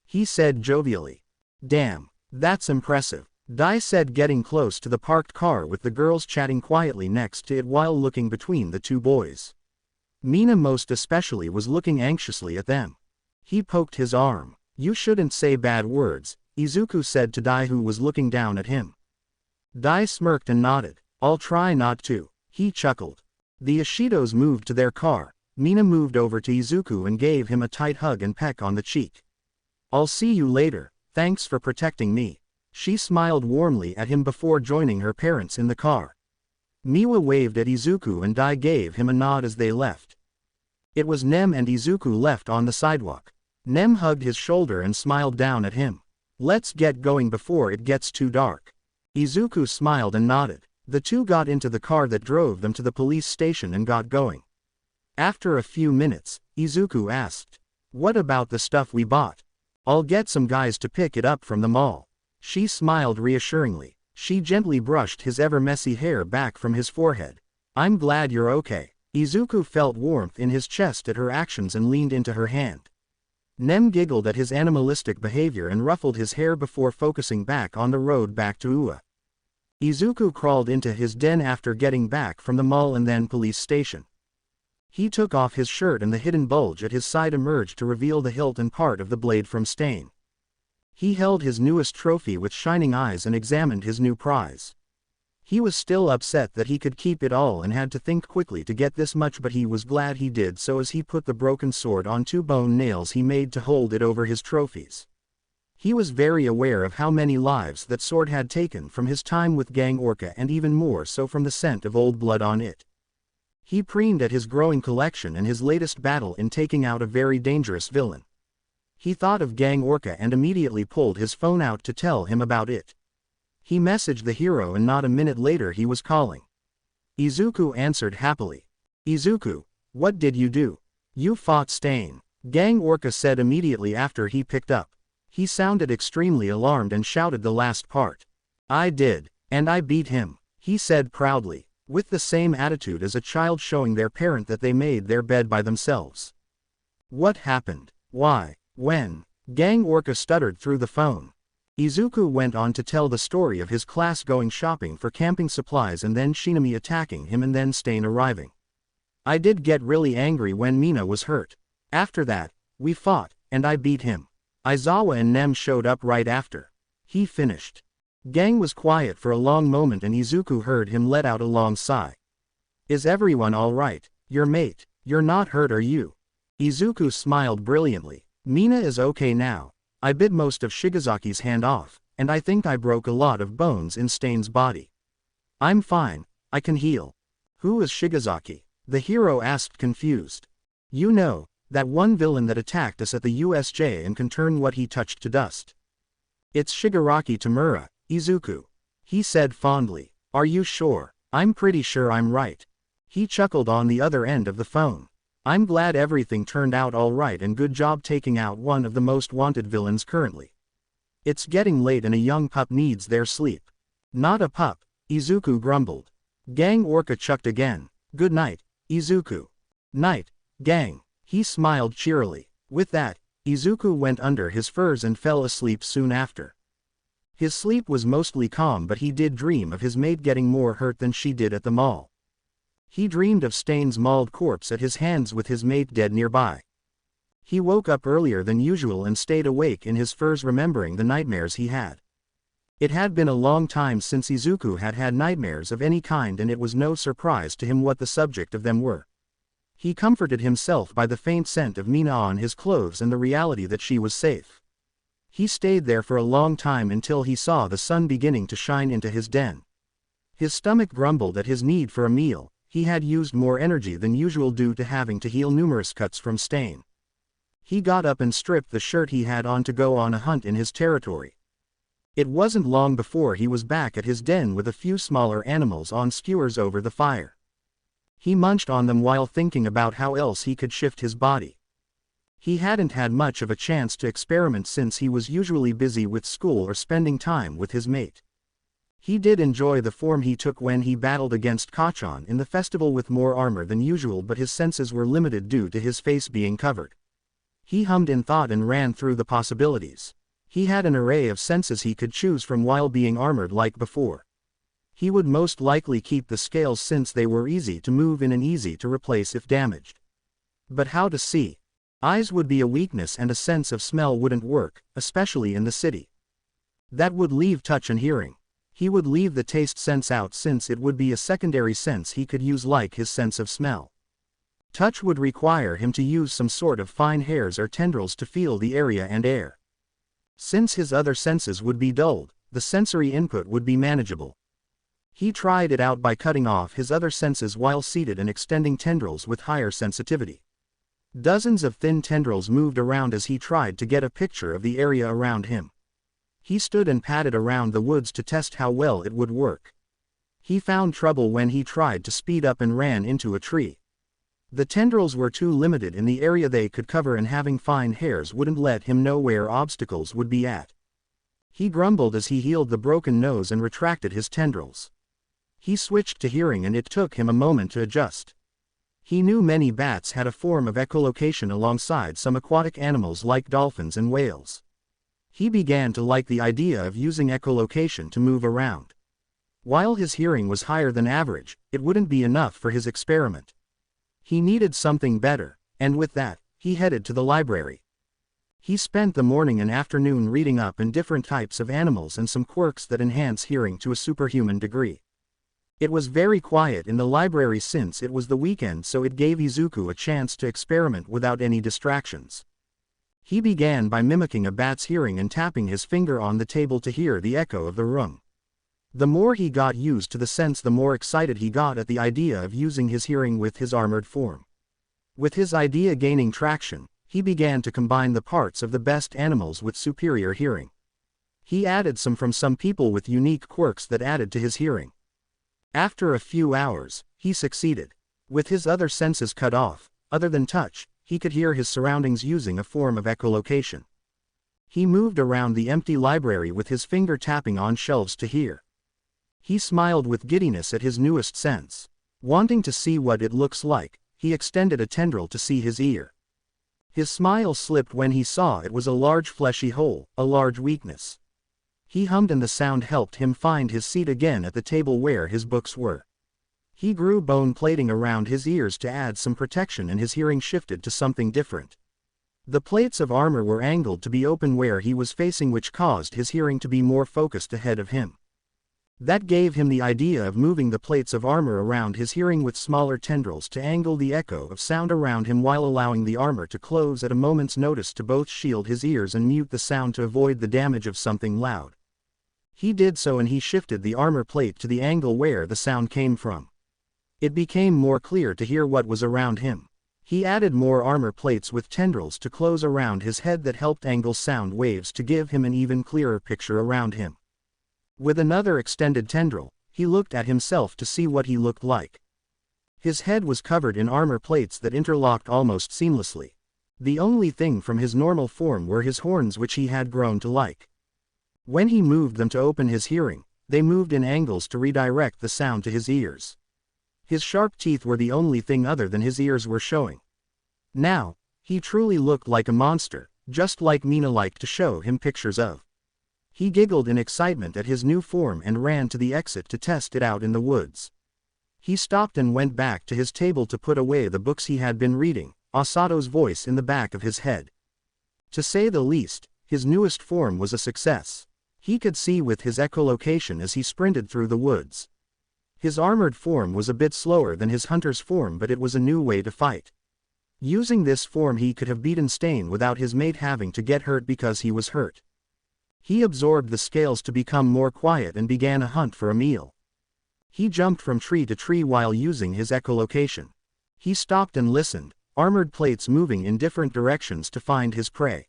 He said jovially. Damn, that's impressive, Dai said, getting close to the parked car with the girls chatting quietly next to it while looking between the two boys. Mina most especially was looking anxiously at them. He poked his arm. You shouldn't say bad words, Izuku said to Dai, who was looking down at him. Dai smirked and nodded. I'll try not to, he chuckled. The Ishidos moved to their car. Mina moved over to Izuku and gave him a tight hug and peck on the cheek. I'll see you later, thanks for protecting me. She smiled warmly at him before joining her parents in the car. Miwa waved at Izuku and Dai gave him a nod as they left. It was Nem and Izuku left on the sidewalk. Nem hugged his shoulder and smiled down at him. Let's get going before it gets too dark. Izuku smiled and nodded. The two got into the car that drove them to the police station and got going. After a few minutes, Izuku asked, what about the stuff we bought? I'll get some guys to pick it up from the mall. She smiled reassuringly. She gently brushed his ever-messy hair back from his forehead. I'm glad you're okay. Izuku felt warmth in his chest at her actions and leaned into her hand. Nem giggled at his animalistic behavior and ruffled his hair before focusing back on the road back to Ua. Izuku crawled into his den after getting back from the mall and then police station. He took off his shirt and the hidden bulge at his side emerged to reveal the hilt and part of the blade from Stain. He held his newest trophy with shining eyes and examined his new prize. He was still upset that he could keep it all and had to think quickly to get this much, but he was glad he did so as he put the broken sword on 2 bone nails he made to hold it over his trophies. He was very aware of how many lives that sword had taken from his time with Gang Orca, and even more so from the scent of old blood on it. He preened at his growing collection and his latest battle in taking out a very dangerous villain. He thought of Gang Orca and immediately pulled his phone out to tell him about it. He messaged the hero and not a minute later he was calling. Izuku answered happily. Izuku, what did you do? You fought Stain, Gang Orca said immediately after he picked up. He sounded extremely alarmed and shouted the last part. I did, and I beat him, he said proudly, with the same attitude as a child showing their parent that they made their bed by themselves. What happened? Why? When? Gang Orca stuttered through the phone. Izuku went on to tell the story of his class going shopping for camping supplies and then Shinami attacking him and then Stain arriving. I did get really angry when Mina was hurt. After that, we fought, and I beat him. Aizawa and Nem showed up right after. He finished. Gang was quiet for a long moment and Izuku heard him let out a long sigh. Is everyone alright? Your mate, you're not hurt, are you? Izuku smiled brilliantly. Mina is okay now. I bit most of Shigezaki's hand off, and I think I broke a lot of bones in Stain's body. I'm fine, I can heal. Who is Shigezaki? The hero asked, confused. You know, that one villain that attacked us at the USJ and can turn what he touched to dust. It's Shigaraki Tamura, Izuku. He said fondly. Are you sure? I'm pretty sure I'm right. He chuckled on the other end of the phone. I'm glad everything turned out all right and good job taking out one of the most wanted villains currently. It's getting late and a young pup needs their sleep. Not a pup, Izuku grumbled. Gang Orca chucked again. Good night, Izuku. Night, Gang. He smiled cheerily. With that, Izuku went under his furs and fell asleep soon after. His sleep was mostly calm, but he did dream of his mate getting more hurt than she did at the mall. He dreamed of Stain's mauled corpse at his hands with his mate dead nearby. He woke up earlier than usual and stayed awake in his furs, remembering the nightmares he had. It had been a long time since Izuku had had nightmares of any kind, and it was no surprise to him what the subject of them were. He comforted himself by the faint scent of Mina on his clothes and the reality that she was safe. He stayed there for a long time until he saw the sun beginning to shine into his den. His stomach grumbled at his need for a meal. He had used more energy than usual due to having to heal numerous cuts from Stain. He got up and stripped the shirt he had on to go on a hunt in his territory. It wasn't long before he was back at his den with a few smaller animals on skewers over the fire. He munched on them while thinking about how else he could shift his body. He hadn't had much of a chance to experiment since he was usually busy with school or spending time with his mate. He did enjoy the form he took when he battled against Kachan in the festival with more armor than usual, but his senses were limited due to his face being covered. He hummed in thought and ran through the possibilities. He had an array of senses he could choose from while being armored like before. He would most likely keep the scales since they were easy to move in and easy to replace if damaged. But how to see? Eyes would be a weakness, and a sense of smell wouldn't work, especially in the city. That would leave touch and hearing. He would leave the taste sense out since it would be a secondary sense he could use like his sense of smell. Touch would require him to use some sort of fine hairs or tendrils to feel the area and air. Since his other senses would be dulled, the sensory input would be manageable. He tried it out by cutting off his other senses while seated and extending tendrils with higher sensitivity. Dozens of thin tendrils moved around as he tried to get a picture of the area around him. He stood and padded around the woods to test how well it would work. He found trouble when he tried to speed up and ran into a tree. The tendrils were too limited in the area they could cover, and having fine hairs wouldn't let him know where obstacles would be at. He grumbled as he healed the broken nose and retracted his tendrils. He switched to hearing, and it took him a moment to adjust. He knew many bats had a form of echolocation alongside some aquatic animals like dolphins and whales. He began to like the idea of using echolocation to move around. While his hearing was higher than average, it wouldn't be enough for his experiment. He needed something better, and with that, he headed to the library. He spent the morning and afternoon reading up on different types of animals and some quirks that enhance hearing to a superhuman degree. It was very quiet in the library since it was the weekend, so it gave Izuku a chance to experiment without any distractions. He began by mimicking a bat's hearing and tapping his finger on the table to hear the echo of the room. The more he got used to the sense, the more excited he got at the idea of using his hearing with his armored form. With his idea gaining traction, he began to combine the parts of the best animals with superior hearing. He added some from some people with unique quirks that added to his hearing. After a few hours, he succeeded. With his other senses cut off, other than touch, he could hear his surroundings using a form of echolocation. He moved around the empty library with his finger tapping on shelves to hear. He smiled with giddiness at his newest sense. Wanting to see what it looks like, he extended a tendril to see his ear. His smile slipped when he saw it was a large fleshy hole, a large weakness. He hummed and the sound helped him find his seat again at the table where his books were. He grew bone plating around his ears to add some protection, and his hearing shifted to something different. The plates of armor were angled to be open where he was facing, which caused his hearing to be more focused ahead of him. That gave him the idea of moving the plates of armor around his hearing with smaller tendrils to angle the echo of sound around him while allowing the armor to close at a moment's notice to both shield his ears and mute the sound to avoid the damage of something loud. He did so, and he shifted the armor plate to the angle where the sound came from. It became more clear to hear what was around him. He added more armor plates with tendrils to close around his head that helped angle sound waves to give him an even clearer picture around him. With another extended tendril, he looked at himself to see what he looked like. His head was covered in armor plates that interlocked almost seamlessly. The only thing from his normal form were his horns, which he had grown to like. When he moved them to open his hearing, they moved in angles to redirect the sound to his ears. His sharp teeth were the only thing other than his ears were showing. Now, he truly looked like a monster, just like Mina liked to show him pictures of. He giggled in excitement at his new form and ran to the exit to test it out in the woods. He stopped and went back to his table to put away the books he had been reading, Asato's voice in the back of his head. To say the least, his newest form was a success. He could see with his echolocation as he sprinted through the woods. His armored form was a bit slower than his hunter's form, but it was a new way to fight. Using this form he could have beaten Stain without his mate having to get hurt because he was hurt. He absorbed the scales to become more quiet and began a hunt for a meal. He jumped from tree to tree while using his echolocation. He stopped and listened, armored plates moving in different directions to find his prey.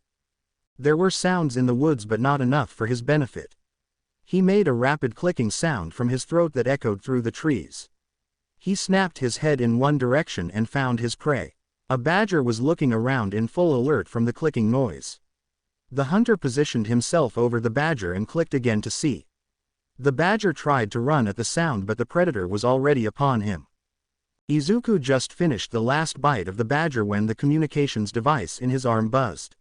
There were sounds in the woods but not enough for his benefit. He made a rapid clicking sound from his throat that echoed through the trees. He snapped his head in one direction and found his prey. A badger was looking around in full alert from the clicking noise. The hunter positioned himself over the badger and clicked again to see. The badger tried to run at the sound but the predator was already upon him. Izuku just finished the last bite of the badger when the communications device in his arm buzzed.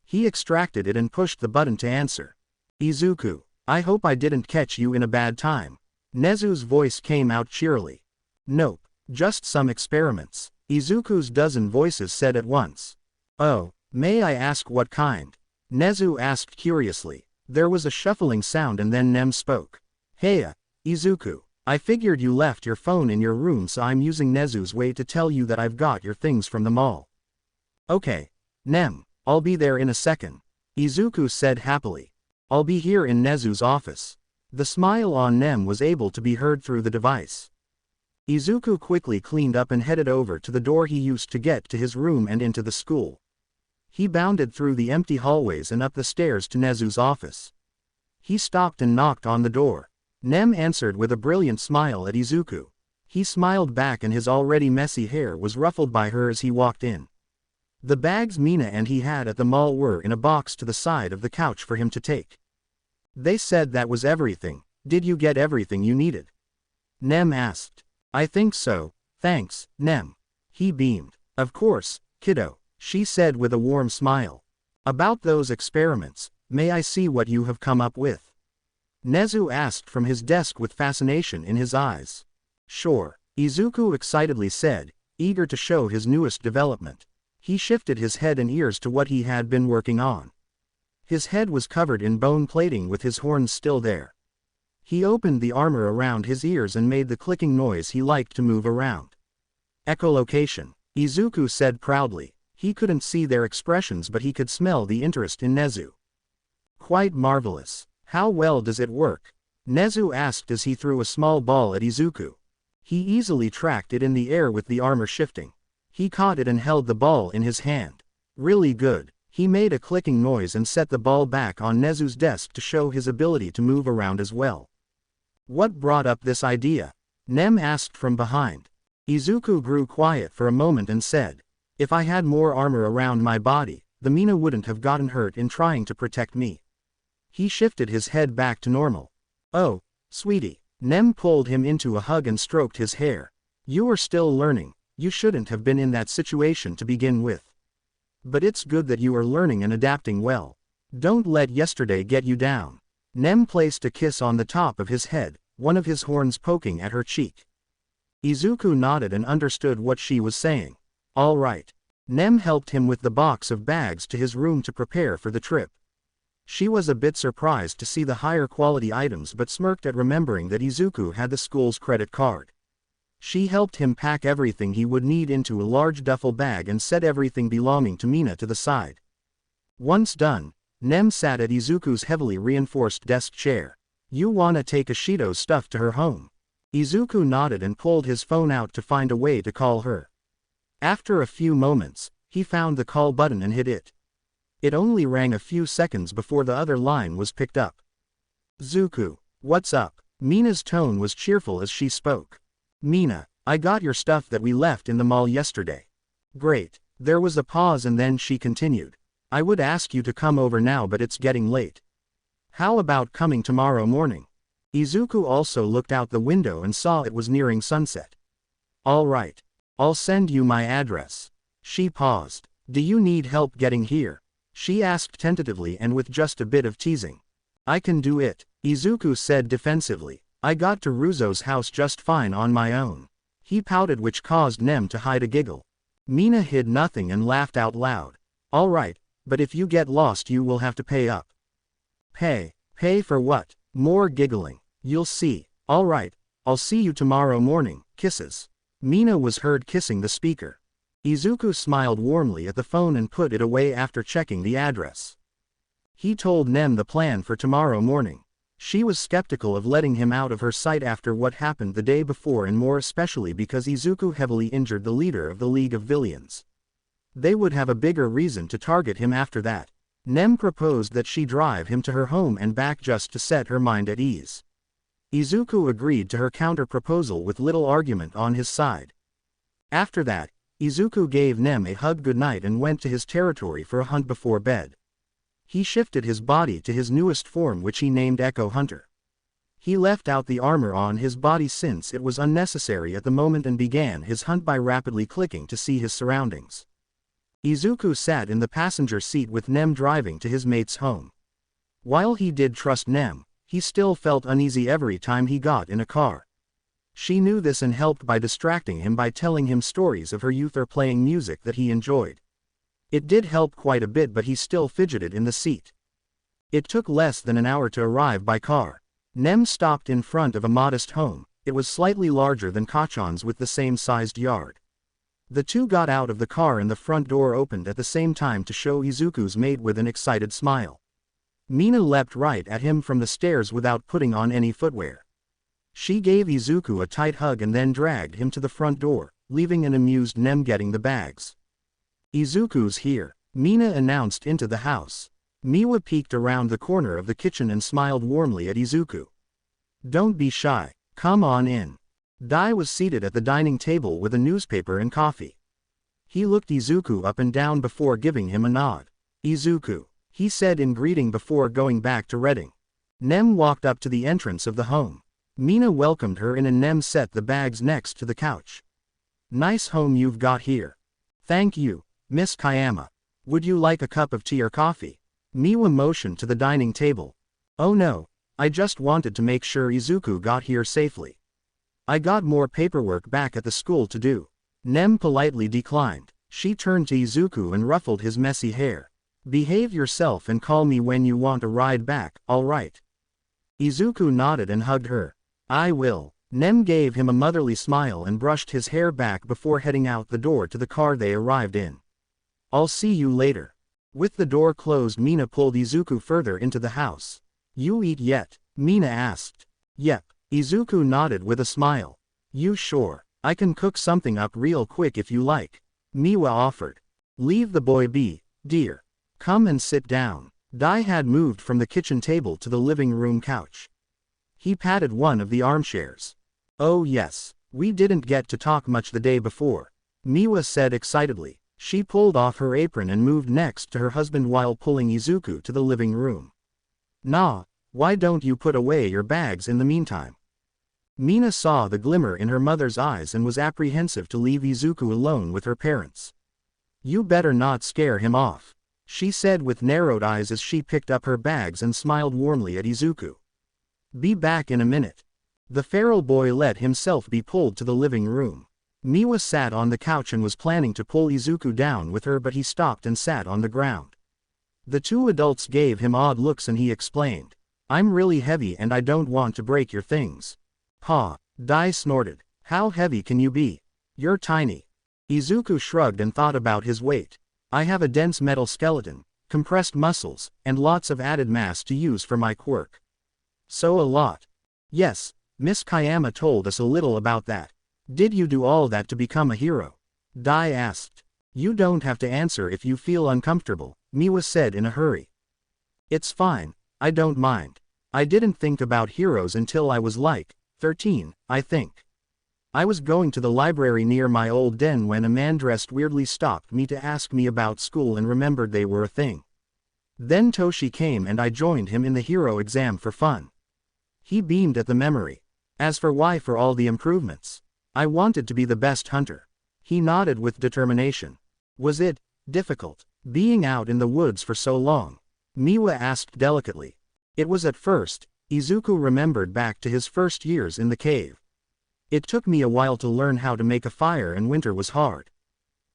He extracted it and pushed the button to answer. "Izuku, I hope I didn't catch you in a bad time." Nezu's voice came out cheerily. "Nope, just some experiments," Izuku's dozen voices said at once. "Oh, may I ask what kind?" Nezu asked curiously. There was a shuffling sound and then Nem spoke. "Heya, Izuku, I figured you left your phone in your room, so I'm using Nezu's way to tell you that I've got your things from the mall." "Okay, Nem, I'll be there in a second," Izuku said happily. "I'll be here in Nezu's office." The smile on Nem was able to be heard through the device. Izuku quickly cleaned up and headed over to the door he used to get to his room and into the school. He bounded through the empty hallways and up the stairs to Nezu's office. He stopped and knocked on the door. Nem answered with a brilliant smile at Izuku. He smiled back and his already messy hair was ruffled by her as he walked in. The bags Mina and he had at the mall were in a box to the side of the couch for him to take. "They said that was everything. Did you get everything you needed?" Nem asked. "I think so, thanks, Nem." He beamed. "Of course, kiddo," she said with a warm smile. "About those experiments, may I see what you have come up with?" Nezu asked from his desk with fascination in his eyes. "Sure," Izuku excitedly said, eager to show his newest development. He shifted his head and ears to what he had been working on. His head was covered in bone plating with his horns still there. He opened the armor around his ears and made the clicking noise he liked to move around. "Echolocation," Izuku said proudly. He couldn't see their expressions but he could smell the interest in Nezu. "Quite marvelous. How well does it work?" Nezu asked as he threw a small ball at Izuku. He easily tracked it in the air with the armor shifting. He caught it and held the ball in his hand. "Really good." He made a clicking noise and set the ball back on Nezu's desk to show his ability to move around as well. "What brought up this idea?" Nem asked from behind. Izuku grew quiet for a moment and said, "If I had more armor around my body, the Mina wouldn't have gotten hurt in trying to protect me." He shifted his head back to normal. "Oh, sweetie." Nem pulled him into a hug and stroked his hair. "You are still learning. You shouldn't have been in that situation to begin with. But it's good that you are learning and adapting well. Don't let yesterday get you down." Nem placed a kiss on the top of his head, one of his horns poking at her cheek. Izuku nodded and understood what she was saying. "All right." Nem helped him with the box of bags to his room to prepare for the trip. She was a bit surprised to see the higher quality items but smirked at remembering that Izuku had the school's credit card. She helped him pack everything he would need into a large duffel bag and set everything belonging to Mina to the side. Once done, Nem sat at Izuku's heavily reinforced desk chair. "You wanna take Ashido's stuff to her home?" Izuku nodded and pulled his phone out to find a way to call her. After a few moments, he found the call button and hit it. It only rang a few seconds before the other line was picked up. "Zuku, what's up?" Mina's tone was cheerful as she spoke. "Mina, I got your stuff that we left in the mall yesterday." "Great." There was a pause and then she continued. "I would ask you to come over now but it's getting late. How about coming tomorrow morning?" Izuku also looked out the window and saw it was nearing sunset. "All right. I'll send you my address." She paused. "Do you need help getting here?" she asked tentatively and with just a bit of teasing. I can do it, Izuku said defensively. I got to Ruzo's house just fine on my own. He pouted, which caused Nem to hide a giggle. Mina hid nothing and laughed out loud. All right, but if you get lost you will have to pay up. Pay? Pay for what? More giggling. You'll see. All right, I'll see you tomorrow morning, kisses. Mina was heard kissing the speaker. Izuku smiled warmly at the phone and put it away after checking the address. He told Nem the plan for tomorrow morning. She was skeptical of letting him out of her sight after what happened the day before, and more especially because Izuku heavily injured the leader of the League of Villains. They would have a bigger reason to target him after that. Nem proposed that she drive him to her home and back just to set her mind at ease. Izuku agreed to her counter-proposal with little argument on his side. After that, Izuku gave Nem a hug goodnight and went to his territory for a hunt before bed. He shifted his body to his newest form, which he named Echo Hunter. He left out the armor on his body since it was unnecessary at the moment and began his hunt by rapidly clicking to see his surroundings. Izuku sat in the passenger seat with Nem driving to his mate's home. While he did trust Nem, he still felt uneasy every time he got in a car. She knew this and helped by distracting him by telling him stories of her youth or playing music that he enjoyed. It did help quite a bit, but he still fidgeted in the seat. It took less than an hour to arrive by car. Nem stopped in front of a modest home. It was slightly larger than Kachan's with the same sized yard. The two got out of the car and the front door opened at the same time to show Izuku's mate with an excited smile. Mina leapt right at him from the stairs without putting on any footwear. She gave Izuku a tight hug and then dragged him to the front door, leaving an amused Nem getting the bags. Izuku's here, Mina announced into the house. Miwa peeked around the corner of the kitchen and smiled warmly at Izuku. Don't be shy, come on in. Dai was seated at the dining table with a newspaper and coffee. He looked Izuku up and down before giving him a nod. Izuku, he said in greeting before going back to reading. Nem walked up to the entrance of the home. Mina welcomed her in and Nem set the bags next to the couch. Nice home you've got here. Thank you, Miss Kayama. Would you like a cup of tea or coffee? Miwa motioned to the dining table. Oh no, I just wanted to make sure Izuku got here safely. I got more paperwork back at the school to do. Nem politely declined. She turned to Izuku and ruffled his messy hair. Behave yourself and call me when you want a ride back, all right? Izuku nodded and hugged her. I will. Nem gave him a motherly smile and brushed his hair back before heading out the door to the car they arrived in. I'll see you later. With the door closed, Mina pulled Izuku further into the house. You eat yet? Mina asked. Yep. Izuku nodded with a smile. You sure? I can cook something up real quick if you like. Miwa offered. Leave the boy be, dear. Come and sit down. Dai had moved from the kitchen table to the living room couch. He patted one of the armchairs. Oh yes, we didn't get to talk much the day before, Miwa said excitedly. She pulled off her apron and moved next to her husband while pulling Izuku to the living room. Nah, why don't you put away your bags in the meantime? Mina saw the glimmer in her mother's eyes and was apprehensive to leave Izuku alone with her parents. You better not scare him off, she said with narrowed eyes as she picked up her bags and smiled warmly at Izuku. Be back in a minute. The feral boy let himself be pulled to the living room. Miwa sat on the couch and was planning to pull Izuku down with her, but he stopped and sat on the ground. The two adults gave him odd looks and he explained. I'm really heavy and I don't want to break your things. Pa, Dai snorted. How heavy can you be? You're tiny. Izuku shrugged and thought about his weight. I have a dense metal skeleton, compressed muscles, and lots of added mass to use for my quirk. So a lot. Yes, Miss Kayama told us a little about that. Did you do all that to become a hero? Dai asked. You don't have to answer if you feel uncomfortable, Miwa said in a hurry. It's fine, I don't mind. I didn't think about heroes until I was like 13, I think. I was going to the library near my old den when a man dressed weirdly stopped me to ask me about school and remembered they were a thing. Then Toshi came and I joined him in the hero exam for fun. He beamed at the memory. As for why, for all the improvements. I wanted to be the best hunter. He nodded with determination. Was it difficult? Being out in the woods for so long? Miwa asked delicately. It was at first. Izuku remembered back to his first years in the cave. It took me a while to learn how to make a fire and winter was hard.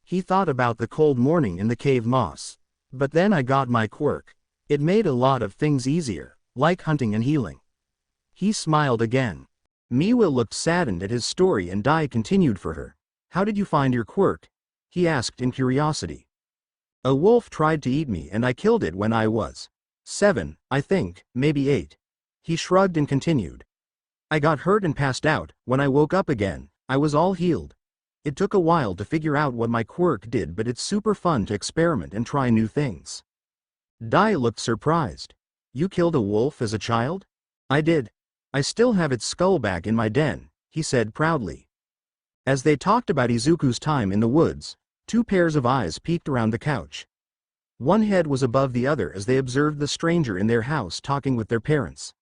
He thought about the cold morning in the cave moss. But then I got my quirk. It made a lot of things easier, like hunting and healing. He smiled again. Miwa looked saddened at his story and Dai continued for her. How did you find your quirk? He asked in curiosity. A wolf tried to eat me and I killed it when I was 7, I think, maybe 8. He shrugged and continued. I got hurt and passed out. When I woke up again, I was all healed. It took a while to figure out what my quirk did, but it's super fun to experiment and try new things. Dai looked surprised. You killed a wolf as a child? I did. I still have its skull back in my den, he said proudly. As they talked about Izuku's time in the woods, 2 pairs of eyes peeked around the couch. One head was above the other as they observed the stranger in their house talking with their parents.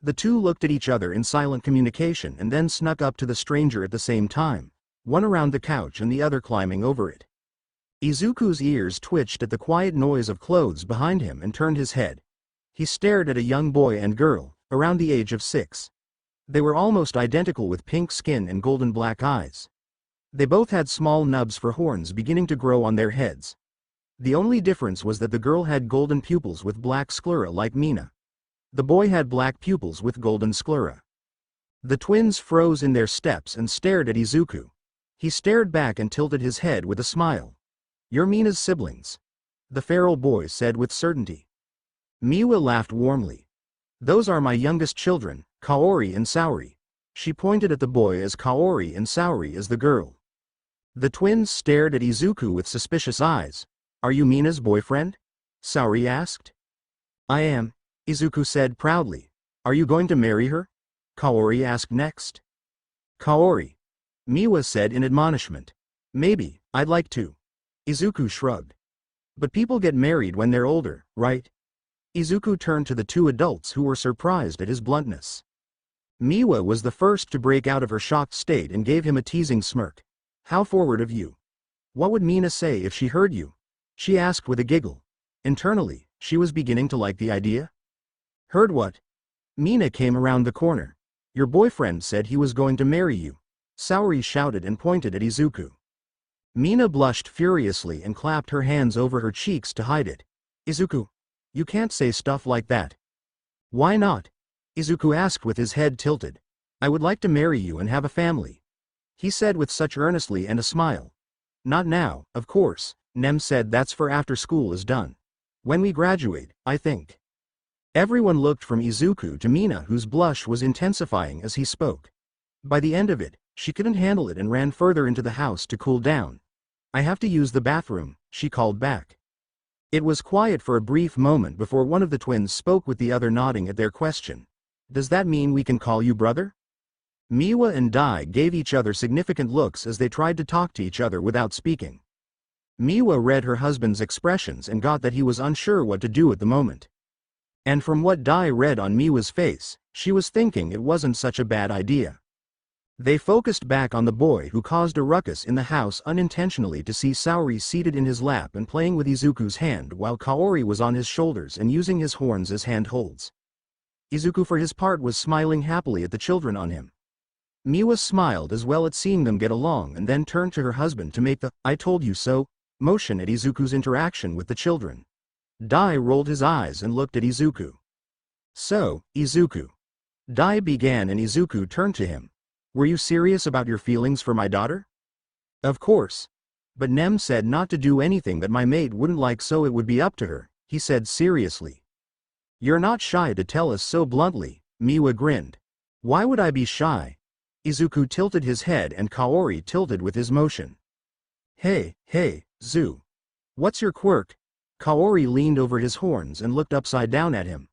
The 2 looked at each other in silent communication and then snuck up to the stranger at the same time, one around the couch and the other climbing over it. Izuku's ears twitched at the quiet noise of clothes behind him and turned his head. He stared at a young boy and girl, around the age of 6. They were almost identical with pink skin and golden black eyes. They both had small nubs for horns beginning to grow on their heads. The only difference was that the girl had golden pupils with black sclera like Mina. The boy had black pupils with golden sclera. The twins froze in their steps and stared at Izuku. He stared back and tilted his head with a smile. You're Mina's siblings, the feral boy said with certainty. Miwa laughed warmly. Those are my youngest children, Kaori and Saori. She pointed at the boy as Kaori and Saori as the girl. The twins stared at Izuku with suspicious eyes. Are you Mina's boyfriend? Saori asked. I am, Izuku said proudly. Are you going to marry her? Kaori asked next. Kaori, Miwa said in admonishment. Maybe, I'd like to. Izuku shrugged. But people get married when they're older, right? Izuku turned to the 2 adults who were surprised at his bluntness. Miwa was the first to break out of her shocked state and gave him a teasing smirk. How forward of you. What would Mina say if she heard you? She asked with a giggle. Internally, she was beginning to like the idea. Heard what? Mina came around the corner. Your boyfriend said he was going to marry you. Saori shouted and pointed at Izuku. Mina blushed furiously and clapped her hands over her cheeks to hide it. Izuku, you can't say stuff like that. Why not? Izuku asked with his head tilted. I would like to marry you and have a family. He said with such earnestly and a smile. Not now, of course, Nem said that's for after school is done. When we graduate, I think. Everyone looked from Izuku to Mina whose blush was intensifying as he spoke. By the end of it, she couldn't handle it and ran further into the house to cool down. I have to use the bathroom, she called back. It was quiet for a brief moment before one of the twins spoke with the other nodding at their question. Does that mean we can call you brother? Miwa and Dai gave each other significant looks as they tried to talk to each other without speaking. Miwa read her husband's expressions and got that he was unsure what to do at the moment. And from what Dai read on Miwa's face, she was thinking it wasn't such a bad idea. They focused back on the boy who caused a ruckus in the house unintentionally to see Saori seated in his lap and playing with Izuku's hand while Kaori was on his shoulders and using his horns as handholds. Izuku for his part was smiling happily at the children on him. Miwa smiled as well at seeing them get along and then turned to her husband to make the "I told you so" motion at Izuku's interaction with the children. Dai rolled his eyes and looked at Izuku. So, Izuku. Dai began and Izuku turned to him. Were you serious about your feelings for my daughter? Of course. But Nem said not to do anything that my mate wouldn't like, so it would be up to her, he said seriously. You're not shy to tell us so bluntly, Miwa grinned. Why would I be shy? Izuku tilted his head and Kaori tilted with his motion. Hey, Zu. What's your quirk? Kaori leaned over his horns and looked upside down at him.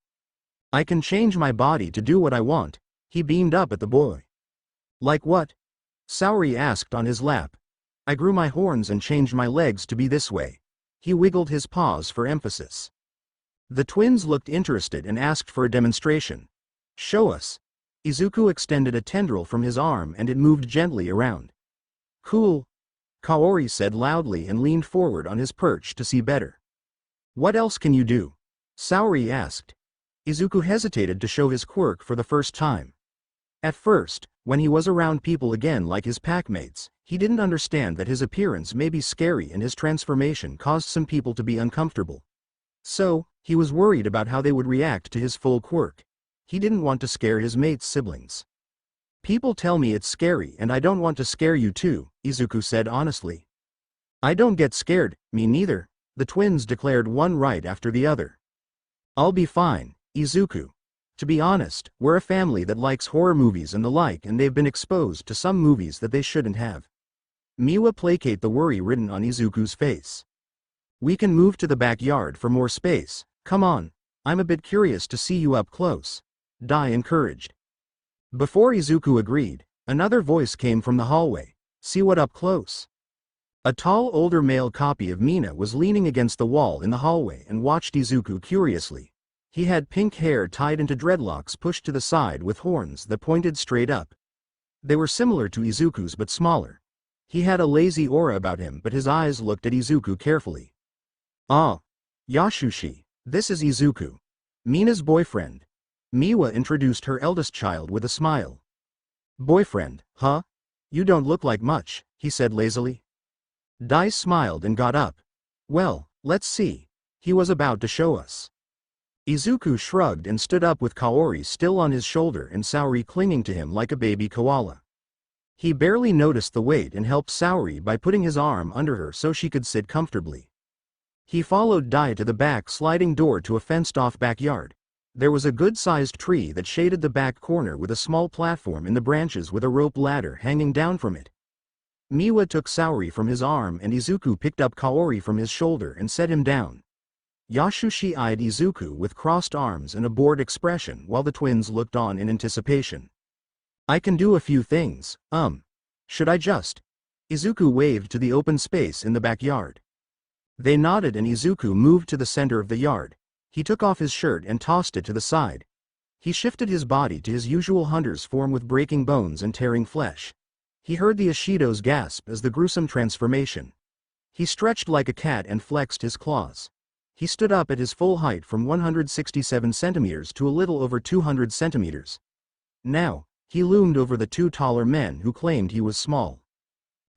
I can change my body to do what I want, he beamed up at the boy. Like what? Saori asked on his lap. I grew my horns and changed my legs to be this way. He wiggled his paws for emphasis. The twins looked interested and asked for a demonstration. Show us. Izuku extended a tendril from his arm and it moved gently around. Cool. Kaori said loudly and leaned forward on his perch to see better. What else can you do? Saori asked. Izuku hesitated to show his quirk for the first time. At first, when he was around people again like his packmates, he didn't understand that his appearance may be scary and his transformation caused some people to be uncomfortable. So, he was worried about how they would react to his full quirk. He didn't want to scare his mate's siblings. People tell me it's scary and I don't want to scare you too, Izuku said honestly. I don't get scared, me neither, the twins declared one right after the other. I'll be fine, Izuku. To be honest, we're a family that likes horror movies and the like, and they've been exposed to some movies that they shouldn't have. Miwa placate the worry written on Izuku's face. We can move to the backyard for more space, come on, I'm a bit curious to see you up close, Dai encouraged. Before Izuku agreed, another voice came from the hallway, see what up close? A tall older male copy of Mina was leaning against the wall in the hallway and watched Izuku curiously. He had pink hair tied into dreadlocks pushed to the side with horns that pointed straight up. They were similar to Izuku's but smaller. He had a lazy aura about him, but his eyes looked at Izuku carefully. Ah. Yashushi, this is Izuku. Mina's boyfriend. Miwa introduced her eldest child with a smile. Boyfriend, huh? You don't look like much, he said lazily. Dai smiled and got up. Well, let's see. He was about to show us. Izuku shrugged and stood up with Kaori still on his shoulder and Saori clinging to him like a baby koala. He barely noticed the weight and helped Saori by putting his arm under her so she could sit comfortably. He followed Dai to the back sliding door to a fenced-off backyard. There was a good-sized tree that shaded the back corner with a small platform in the branches with a rope ladder hanging down from it. Miwa took Saori from his arm and Izuku picked up Kaori from his shoulder and set him down. Yashushi eyed Izuku with crossed arms and a bored expression while the twins looked on in anticipation. I can do a few things, should I just? Izuku waved to the open space in the backyard. They nodded and Izuku moved to the center of the yard. He took off his shirt and tossed it to the side. He shifted his body to his usual hunter's form with breaking bones and tearing flesh. He heard the Ashido's gasp as the gruesome transformation. He stretched like a cat and flexed his claws. He stood up at his full height from 167 centimeters to a little over 200 centimeters. Now, he loomed over the two taller men who claimed he was small.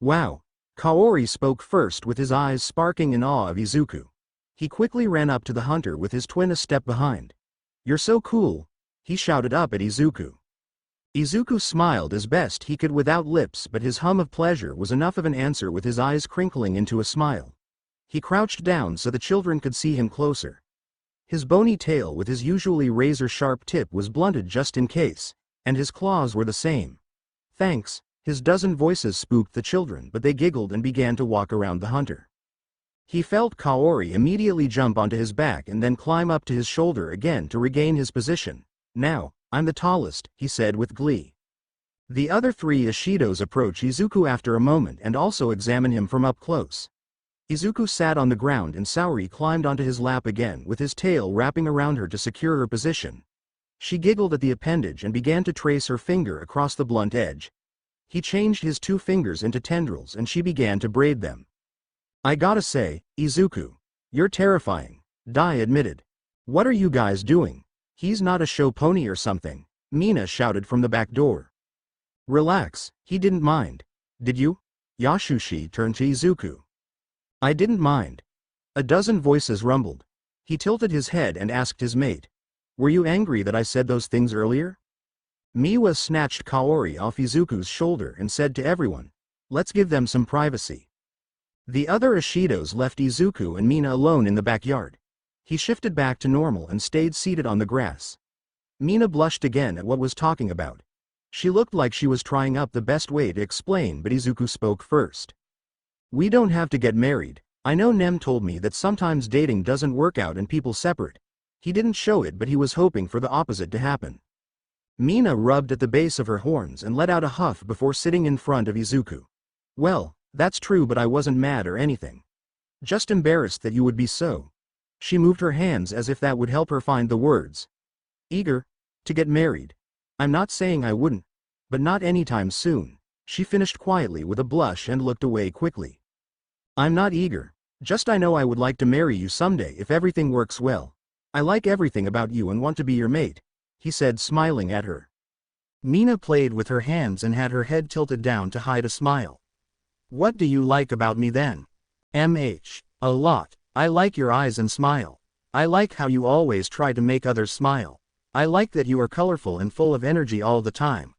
Wow! Kaori spoke first with his eyes sparking in awe of Izuku. He quickly ran up to the hunter with his twin a step behind. You're so cool, he shouted up at Izuku. Izuku smiled as best he could without lips, but his hum of pleasure was enough of an answer with his eyes crinkling into a smile. He crouched down so the children could see him closer. His bony tail with his usually razor-sharp tip was blunted just in case, and his claws were the same. Thanks, his dozen voices spooked the children, but they giggled and began to walk around the hunter. He felt Kaori immediately jump onto his back and then climb up to his shoulder again to regain his position. Now, I'm the tallest, he said with glee. The other three Ashidos approach Izuku after a moment and also examine him from up close. Izuku sat on the ground and Saori climbed onto his lap again with his tail wrapping around her to secure her position. She giggled at the appendage and began to trace her finger across the blunt edge. He changed his two fingers into tendrils and she began to braid them. I gotta say, Izuku, you're terrifying, Dai admitted. What are you guys doing? He's not a show pony or something, Mina shouted from the back door. Relax, he didn't mind. Did you? Yashushi turned to Izuku. I didn't mind. A dozen voices rumbled. He tilted his head and asked his mate. Were you angry that I said those things earlier? Miwa snatched Kaori off Izuku's shoulder and said to everyone, let's give them some privacy. The other Ashidos left Izuku and Mina alone in the backyard. He shifted back to normal and stayed seated on the grass. Mina blushed again at what was talking about. She looked like she was trying up the best way to explain, but Izuku spoke first. We don't have to get married. I know Nem told me that sometimes dating doesn't work out and people separate. He didn't show it, but he was hoping for the opposite to happen. Mina rubbed at the base of her horns and let out a huff before sitting in front of Izuku. Well, that's true, but I wasn't mad or anything. Just embarrassed that you would be so. She moved her hands as if that would help her find the words. Eager to get married. I'm not saying I wouldn't, but not anytime soon. She finished quietly with a blush and looked away quickly. I'm not eager. Just I know I would like to marry you someday if everything works well. I like everything about you and want to be your mate," he said, smiling at her. Mina played with her hands and had her head tilted down to hide a smile. "What do you like about me then?" A lot. I like your eyes and smile. I like how you always try to make others smile. I like that you are colorful and full of energy all the time.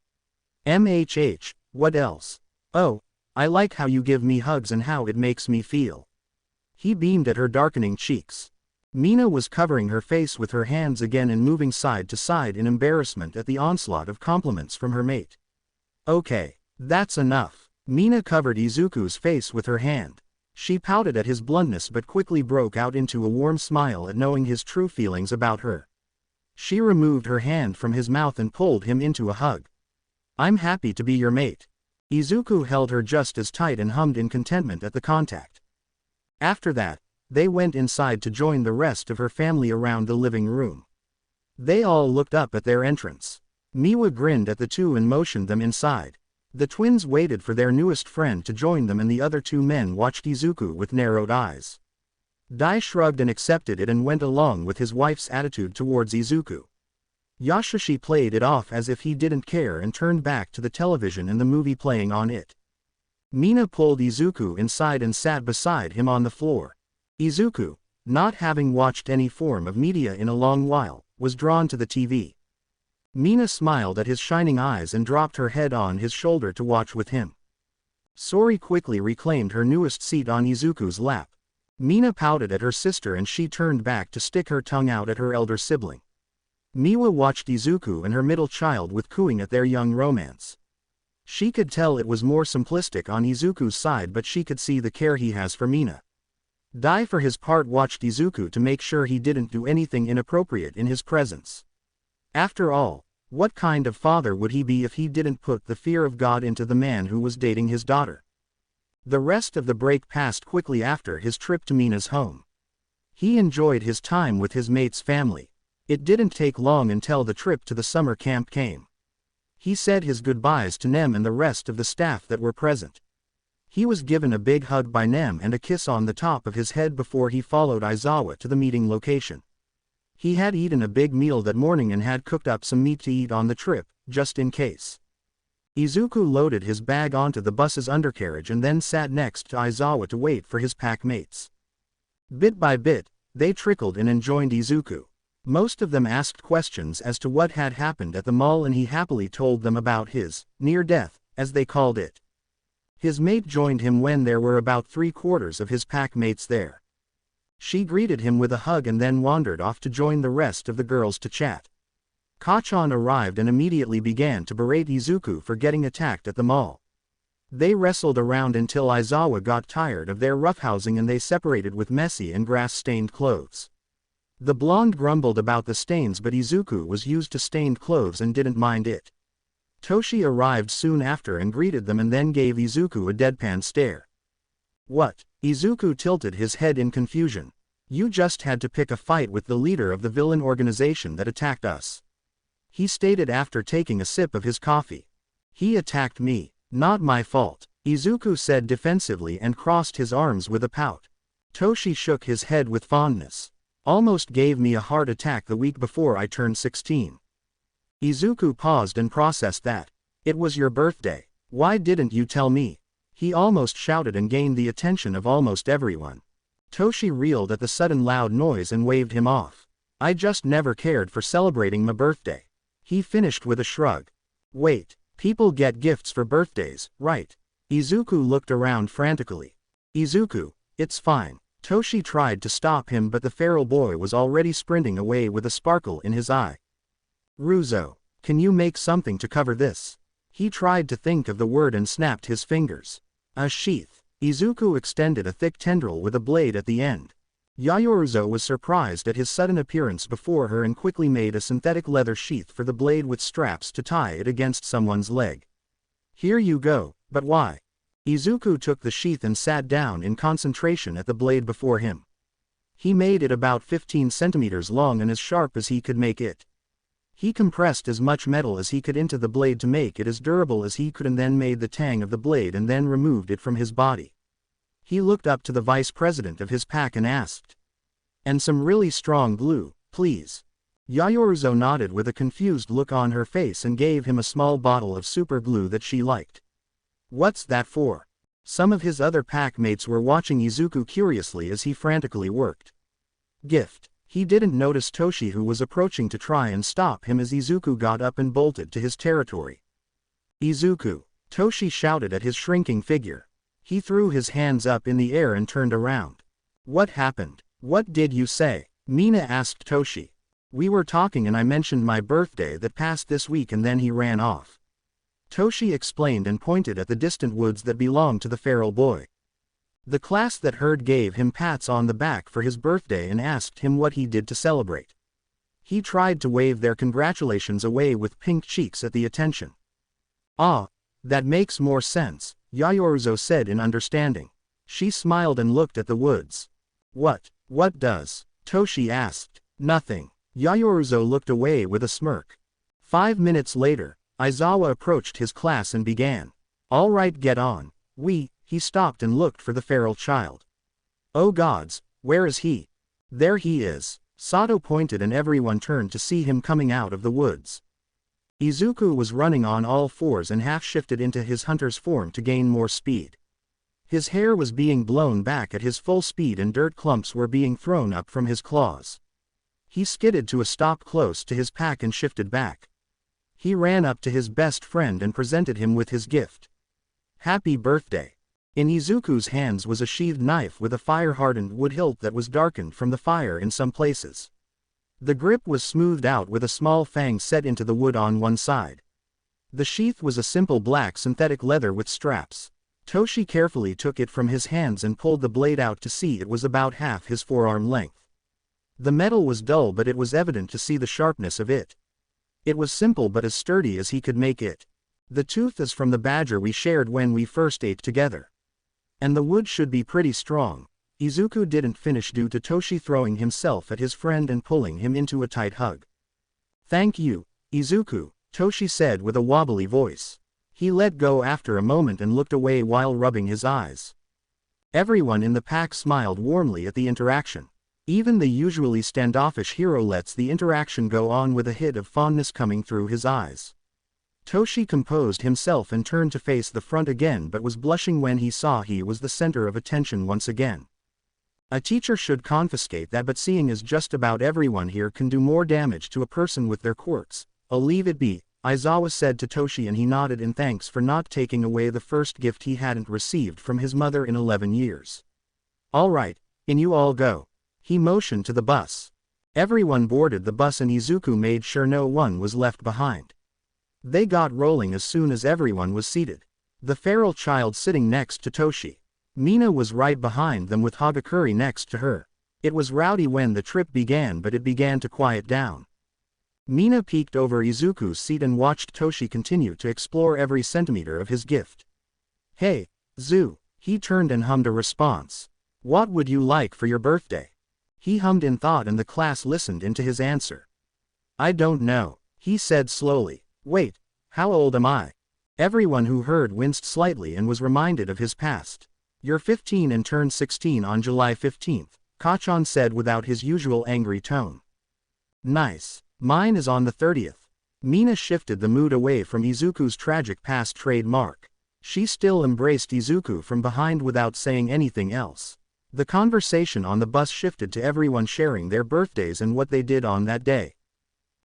What else? Oh, I like how you give me hugs and how it makes me feel." He beamed at her darkening cheeks. Mina was covering her face with her hands again and moving side to side in embarrassment at the onslaught of compliments from her mate. "Okay, that's enough." Mina covered Izuku's face with her hand. She pouted at his bluntness but quickly broke out into a warm smile at knowing his true feelings about her. She removed her hand from his mouth and pulled him into a hug. "I'm happy to be your mate." Izuku held her just as tight and hummed in contentment at the contact. After that, they went inside to join the rest of her family around the living room. They all looked up at their entrance. Miwa grinned at the two and motioned them inside. The twins waited for their newest friend to join them and the other two men watched Izuku with narrowed eyes. Dai shrugged and accepted it and went along with his wife's attitude towards Izuku. Yashashi played it off as if he didn't care and turned back to the television and the movie playing on it. Mina pulled Izuku inside and sat beside him on the floor. Izuku, not having watched any form of media in a long while, was drawn to the TV. Mina smiled at his shining eyes and dropped her head on his shoulder to watch with him. Sori quickly reclaimed her newest seat on Izuku's lap. Mina pouted at her sister and she turned back to stick her tongue out at her elder sibling. Miwa watched Izuku and her middle child with cooing at their young romance. She could tell it was more simplistic on Izuku's side but she could see the care he has for Mina. Dai for his part watched Izuku to make sure he didn't do anything inappropriate in his presence. After all, what kind of father would he be if he didn't put the fear of God into the man who was dating his daughter? The rest of the break passed quickly after his trip to Mina's home. He enjoyed his time with his mate's family. It didn't take long until the trip to the summer camp came. He said his goodbyes to Nem and the rest of the staff that were present. He was given a big hug by Nem and a kiss on the top of his head before he followed Aizawa to the meeting location. He had eaten a big meal that morning and had cooked up some meat to eat on the trip, just in case. Izuku loaded his bag onto the bus's undercarriage and then sat next to Aizawa to wait for his pack mates. Bit by bit, they trickled in and joined Izuku. Most of them asked questions as to what had happened at the mall and he happily told them about his near death, as they called it. His mate joined him when there were about 3/4 of his pack mates there. She greeted him with a hug and then wandered off to join the rest of the girls to chat. Kachan arrived and immediately began to berate Izuku for getting attacked at the mall. They wrestled around until Aizawa got tired of their roughhousing and they separated with messy and grass-stained clothes. The blonde grumbled about the stains but Izuku was used to stained clothes and didn't mind it. Toshi arrived soon after and greeted them and then gave Izuku a deadpan stare. "What?" Izuku tilted his head in confusion. "You just had to pick a fight with the leader of the villain organization that attacked us," he stated after taking a sip of his coffee. "He attacked me. Not my fault," Izuku said defensively and crossed his arms with a pout. Toshi shook his head with fondness. "Almost gave me a heart attack the week before I turned 16. Izuku paused and processed that. "It was your birthday. Why didn't you tell me?" He almost shouted and gained the attention of almost everyone. Toshi reeled at the sudden loud noise and waved him off. "I just never cared for celebrating my birthday," he finished with a shrug. "Wait, people get gifts for birthdays, right?" Izuku looked around frantically. "Izuku, it's fine." Toshi tried to stop him but the feral boy was already sprinting away with a sparkle in his eye. "Ruzo, can you make something to cover this?" He tried to think of the word and snapped his fingers. "A sheath." Izuku extended a thick tendril with a blade at the end. Yaoruzo was surprised at his sudden appearance before her and quickly made a synthetic leather sheath for the blade with straps to tie it against someone's leg. "Here you go, but why?" Izuku took the sheath and sat down in concentration at the blade before him. He made it about 15 centimeters long and as sharp as he could make it. He compressed as much metal as he could into the blade to make it as durable as he could and then made the tang of the blade and then removed it from his body. He looked up to the vice president of his pack and asked. And some really strong glue, please. Yaoyorozu nodded with a confused look on her face and gave him a small bottle of super glue that she liked. What's that for? Some of his other pack mates were watching Izuku curiously as he frantically worked. Gift. He didn't notice Toshi, who was approaching to try and stop him as Izuku got up and bolted to his territory. Izuku! Toshi shouted at his shrinking figure. He threw his hands up in the air and turned around. What happened? What did you say? Mina asked Toshi. We were talking and I mentioned my birthday that passed this week and then he ran off. Toshi explained and pointed at the distant woods that belonged to the feral boy. The class that heard gave him pats on the back for his birthday and asked him what he did to celebrate. He tried to wave their congratulations away with pink cheeks at the attention. Ah, that makes more sense, Yaoyorozu said in understanding. She smiled and looked at the woods. What does? Toshi asked. Nothing. Yaoyorozu looked away with a smirk. 5 minutes later, Aizawa approached his class and began. All right, get on. He stopped and looked for the feral child. Oh gods, where is he? There he is. Sato pointed and everyone turned to see him coming out of the woods. Izuku was running on all fours and half-shifted into his hunter's form to gain more speed. His hair was being blown back at his full speed and dirt clumps were being thrown up from his claws. He skidded to a stop close to his pack and shifted back. He ran up to his best friend and presented him with his gift. Happy birthday! In Izuku's hands was a sheathed knife with a fire-hardened wood hilt that was darkened from the fire in some places. The grip was smoothed out with a small fang set into the wood on one side. The sheath was a simple black synthetic leather with straps. Toshi carefully took it from his hands and pulled the blade out to see it was about half his forearm length. The metal was dull, but it was evident to see the sharpness of it. It was simple but as sturdy as he could make it. The tooth is from the badger we shared when we first ate together. And the wood should be pretty strong. Izuku didn't finish due to Toshi throwing himself at his friend and pulling him into a tight hug. Thank you, Izuku, Toshi said with a wobbly voice. He let go after a moment and looked away while rubbing his eyes. Everyone in the pack smiled warmly at the interaction. Even the usually standoffish hero lets the interaction go on with a hint of fondness coming through his eyes. Toshi composed himself and turned to face the front again but was blushing when he saw he was the center of attention once again. A teacher should confiscate that, but seeing as just about everyone here can do more damage to a person with their quirks, I'll leave it be, Aizawa said to Toshi, and he nodded in thanks for not taking away the first gift he hadn't received from his mother in 11 years. All right, in you all go. He motioned to the bus. Everyone boarded the bus and Izuku made sure no one was left behind. They got rolling as soon as everyone was seated. The feral child sitting next to Toshi. Mina was right behind them with Hagakure next to her. It was rowdy when the trip began, but it began to quiet down. Mina peeked over Izuku's seat and watched Toshi continue to explore every centimeter of his gift. Hey, Zu, he turned and hummed a response. What would you like for your birthday? He hummed in thought and the class listened into his answer. I don't know, he said slowly. Wait, how old am I? Everyone who heard winced slightly and was reminded of his past. You're 15 and turned 16 on July 15th, Kachan said without his usual angry tone. Nice. Mine is on the 30th. Mina shifted the mood away from Izuku's tragic past trademark. She still embraced Izuku from behind without saying anything else. The conversation on the bus shifted to everyone sharing their birthdays and what they did on that day.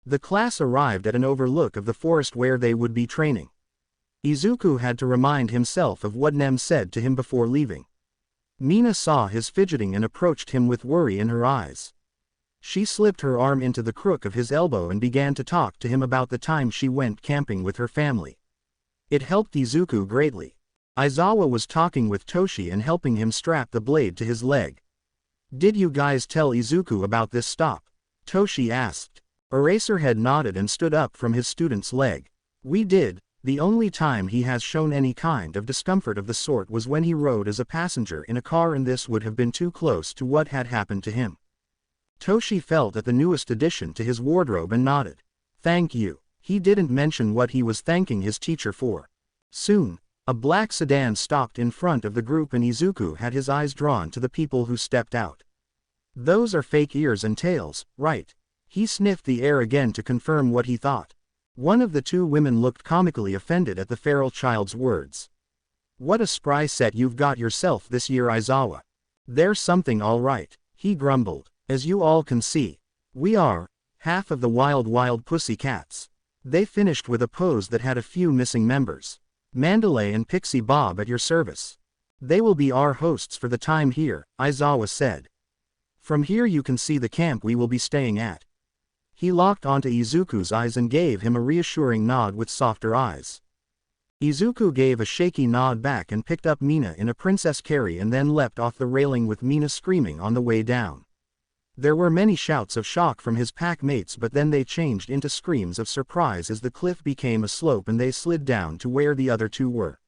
The class arrived at an overlook of the forest where they would be training. Izuku had to remind himself of what Nem said to him before leaving. Mina saw his fidgeting and approached him with worry in her eyes. She slipped her arm into the crook of his elbow and began to talk to him about the time she went camping with her family. It helped Izuku greatly. Aizawa was talking with Toshi and helping him strap the blade to his leg. Did you guys tell Izuku about this stop? Toshi asked. Eraserhead nodded and stood up from his student's leg. We did. The only time he has shown any kind of discomfort of the sort was when he rode as a passenger in a car, and this would have been too close to what had happened to him. Toshi felt at the newest addition to his wardrobe and nodded. Thank you. He didn't mention what he was thanking his teacher for. Soon, A black sedan stopped in front of the group and Izuku had his eyes drawn to the people who stepped out. Those are fake ears and tails, right? He sniffed the air again to confirm what he thought. One of the two women looked comically offended at the feral child's words. What a spry set you've got yourself this year, Aizawa. There's something all right, he grumbled. As you all can see, we are half of the wild pussy cats. They finished with a pose that had a few missing members. Mandalay and Pixie Bob at your service. They will be our hosts for the time here, Aizawa said. From here you can see the camp we will be staying at. He locked onto Izuku's eyes and gave him a reassuring nod with softer eyes. Izuku gave a shaky nod back and picked up Mina in a princess carry and then leapt off the railing with Mina screaming on the way down. There were many shouts of shock from his pack mates, but then they changed into screams of surprise as the cliff became a slope and they slid down to where the other two were.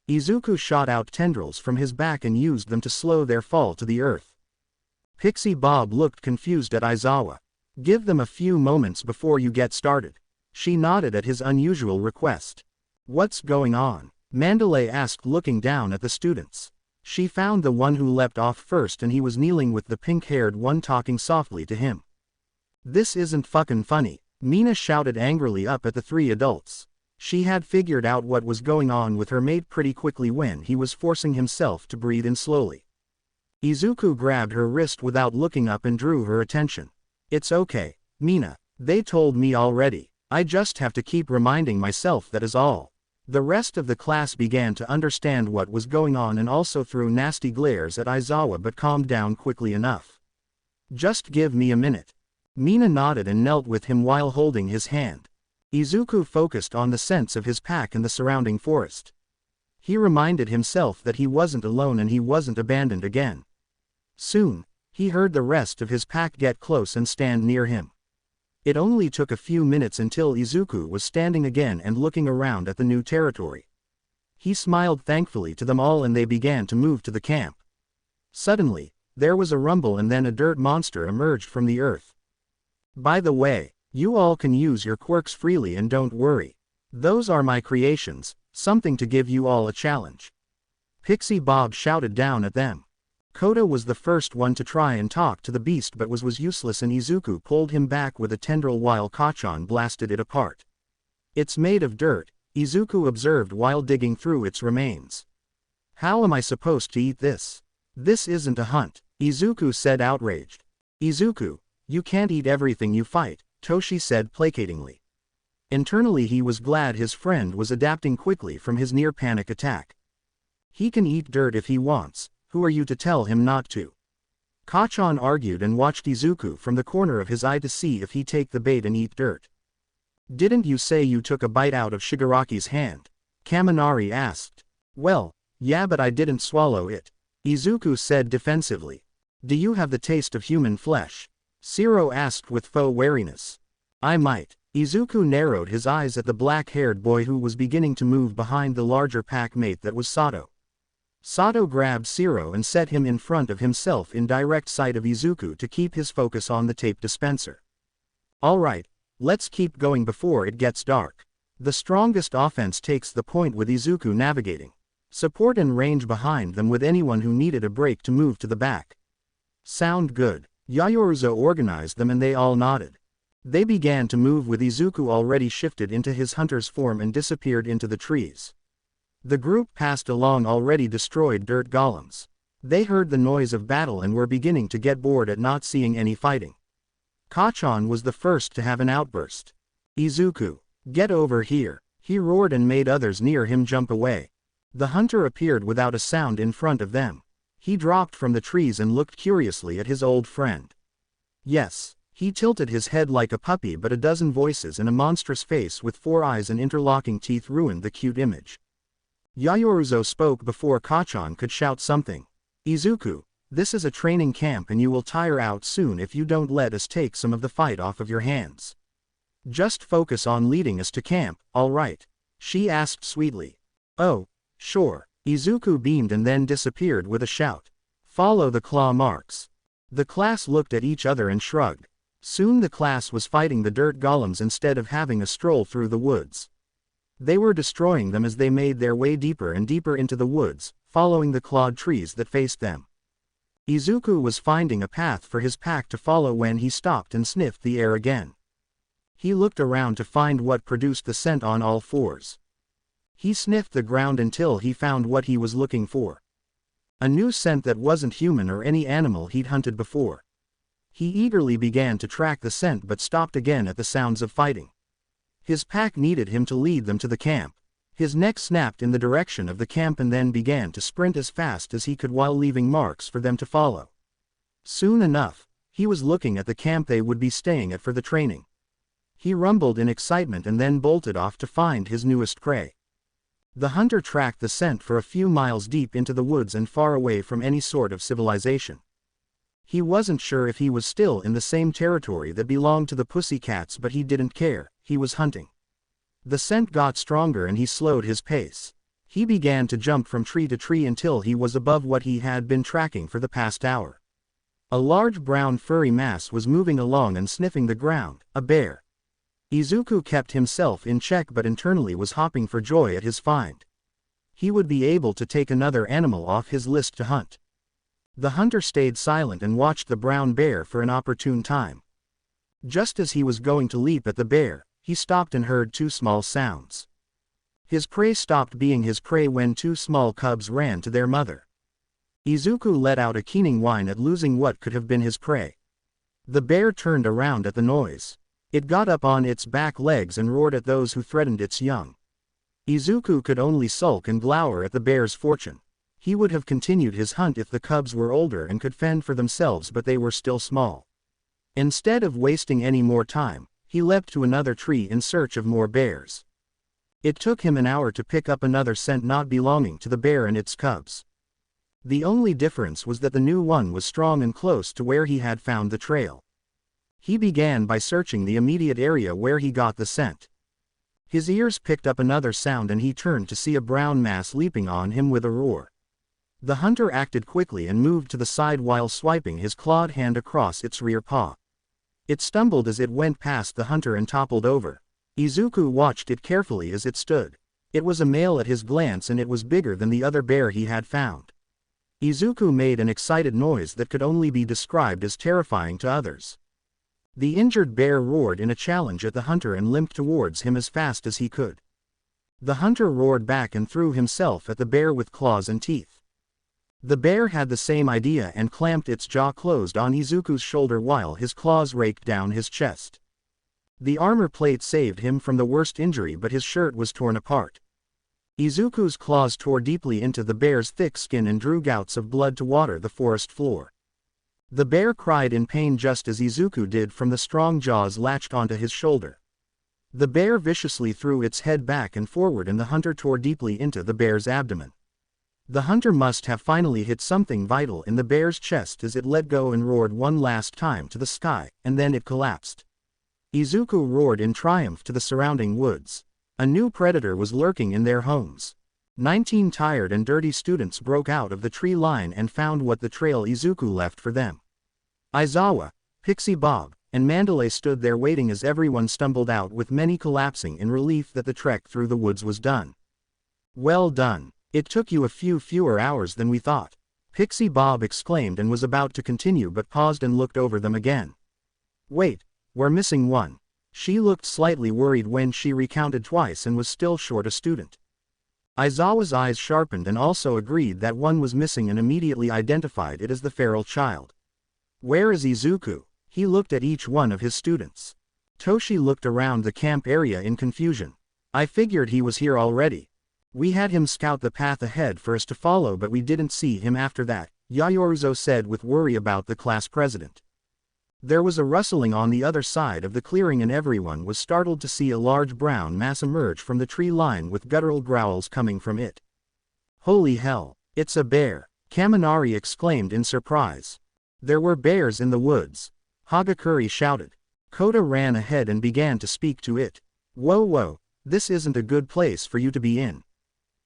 Izuku shot out tendrils from his back and used them to slow their fall to the earth. Pixie Bob looked confused at Aizawa. Give them a few moments before you get started. She nodded at his unusual request. What's going on? Mandalay asked, looking down at the students. She found the one who leapt off first and he was kneeling with the pink-haired one talking softly to him. This isn't fucking funny, Mina shouted angrily up at the three adults. She had figured out what was going on with her mate pretty quickly when he was forcing himself to breathe in slowly. Izuku grabbed her wrist without looking up and drew her attention. It's okay, Mina, they told me already. I just have to keep reminding myself, that is all. The rest of the class began to understand what was going on and also threw nasty glares at Aizawa but calmed down quickly enough. Just give me a minute. Mina nodded and knelt with him while holding his hand. Izuku focused on the sense of his pack and the surrounding forest. He reminded himself that he wasn't alone and he wasn't abandoned again. Soon, he heard the rest of his pack get close and stand near him. It only took a few minutes until Izuku was standing again and looking around at the new territory. He smiled thankfully to them all and they began to move to the camp. Suddenly, there was a rumble and then a dirt monster emerged from the earth. By the way, you all can use your quirks freely and don't worry. Those are my creations, something to give you all a challenge. Pixie Bob shouted down at them. Koda was the first one to try and talk to the beast but was useless and Izuku pulled him back with a tendril while Kacchan blasted it apart. It's made of dirt, Izuku observed while digging through its remains. How am I supposed to eat this? This isn't a hunt, Izuku said outraged. Izuku, you can't eat everything you fight, Toshi said placatingly. Internally he was glad his friend was adapting quickly from his near panic attack. He can eat dirt if he wants. Who are you to tell him not to? Kacchan argued and watched Izuku from the corner of his eye to see if he'd take the bait and eat dirt. Didn't you say you took a bite out of Shigaraki's hand? Kaminari asked. Well, yeah, but I didn't swallow it, Izuku said defensively. Do you have the taste of human flesh? Shiro asked with faux wariness. I might. Izuku narrowed his eyes at the black-haired boy who was beginning to move behind the larger pack mate that was Sato. Sato grabbed Shiro and set him in front of himself in direct sight of Izuku to keep his focus on the tape dispenser. Alright, let's keep going before it gets dark. The strongest offense takes the point with Izuku navigating. Support and range behind them with anyone who needed a break to move to the back. Sound good. Yaoruzo organized them and they all nodded. They began to move with Izuku already shifted into his hunter's form and disappeared into the trees. The group passed along already destroyed dirt golems. They heard the noise of battle and were beginning to get bored at not seeing any fighting. Kacchan was the first to have an outburst. Izuku, get over here, he roared and made others near him jump away. The hunter appeared without a sound in front of them. He dropped from the trees and looked curiously at his old friend. Yes, he tilted his head like a puppy, but a dozen voices and a monstrous face with 4 eyes and interlocking teeth ruined the cute image. Yaoruzo spoke before Kacchan could shout something. Izuku, this is a training camp and you will tire out soon if you don't let us take some of the fight off of your hands. Just focus on leading us to camp, alright? She asked sweetly. Oh, sure, Izuku beamed and then disappeared with a shout. Follow the claw marks. The class looked at each other and shrugged. Soon the class was fighting the dirt golems instead of having a stroll through the woods. They were destroying them as they made their way deeper and deeper into the woods, following the clawed trees that faced them. Izuku was finding a path for his pack to follow when he stopped and sniffed the air again. He looked around to find what produced the scent on all fours. He sniffed the ground until he found what he was looking for. A new scent that wasn't human or any animal he'd hunted before. He eagerly began to track the scent but stopped again at the sounds of fighting. His pack needed him to lead them to the camp. His neck snapped in the direction of the camp and then began to sprint as fast as he could while leaving marks for them to follow. Soon enough, he was looking at the camp they would be staying at for the training. He rumbled in excitement and then bolted off to find his newest prey. The hunter tracked the scent for a few miles deep into the woods and far away from any sort of civilization. He wasn't sure if he was still in the same territory that belonged to the pussycats, but he didn't care. He was hunting. The scent got stronger and he slowed his pace. He began to jump from tree to tree until he was above what he had been tracking for the past hour. A large brown furry mass was moving along and sniffing the ground, a bear. Izuku kept himself in check but internally was hopping for joy at his find. He would be able to take another animal off his list to hunt. The hunter stayed silent and watched the brown bear for an opportune time. Just as he was going to leap at the bear, he stopped and heard two small sounds. His prey stopped being his prey when two small cubs ran to their mother. Izuku let out a keening whine at losing what could have been his prey. The bear turned around at the noise. It got up on its back legs and roared at those who threatened its young. Izuku could only sulk and glower at the bear's fortune. He would have continued his hunt if the cubs were older and could fend for themselves, but they were still small. Instead of wasting any more time, he leapt to another tree in search of more bears. It took him an hour to pick up another scent not belonging to the bear and its cubs. The only difference was that the new one was strong and close to where he had found the trail. He began by searching the immediate area where he got the scent. His ears picked up another sound and he turned to see a brown mass leaping on him with a roar. The hunter acted quickly and moved to the side while swiping his clawed hand across its rear paw. It stumbled as it went past the hunter and toppled over. Izuku watched it carefully as it stood. It was a male at his glance and it was bigger than the other bear he had found. Izuku made an excited noise that could only be described as terrifying to others. The injured bear roared in a challenge at the hunter and limped towards him as fast as he could. The hunter roared back and threw himself at the bear with claws and teeth. The bear had the same idea and clamped its jaw closed on Izuku's shoulder while his claws raked down his chest. The armor plate saved him from the worst injury, but his shirt was torn apart. Izuku's claws tore deeply into the bear's thick skin and drew gouts of blood to water the forest floor. The bear cried in pain just as Izuku did from the strong jaws latched onto his shoulder. The bear viciously threw its head back and forward and the hunter tore deeply into the bear's abdomen. The hunter must have finally hit something vital in the bear's chest as it let go and roared one last time to the sky, and then it collapsed. Izuku roared in triumph to the surrounding woods. A new predator was lurking in their homes. 19 tired and dirty students broke out of the tree line and found what the trail Izuku left for them. Aizawa, Pixie Bob, and Mandalay stood there waiting as everyone stumbled out, with many collapsing in relief that the trek through the woods was done. "Well done. It took you a few fewer hours than we thought," Pixie Bob exclaimed and was about to continue but paused and looked over them again. "Wait, we're missing one." She looked slightly worried when she recounted twice and was still short a student. Aizawa's eyes sharpened and also agreed that one was missing and immediately identified it as the feral child. "Where is Izuku?" He looked at each one of his students. Toshi looked around the camp area in confusion. "I figured he was here already. We had him scout the path ahead for us to follow, but we didn't see him after that," Yaoruzo said with worry about the class president. There was a rustling on the other side of the clearing and everyone was startled to see a large brown mass emerge from the tree line with guttural growls coming from it. "Holy hell, it's a bear!" Kaminari exclaimed in surprise. There were bears in the woods. Hagakure shouted. Kota ran ahead and began to speak to it. Whoa, this isn't a good place for you to be in.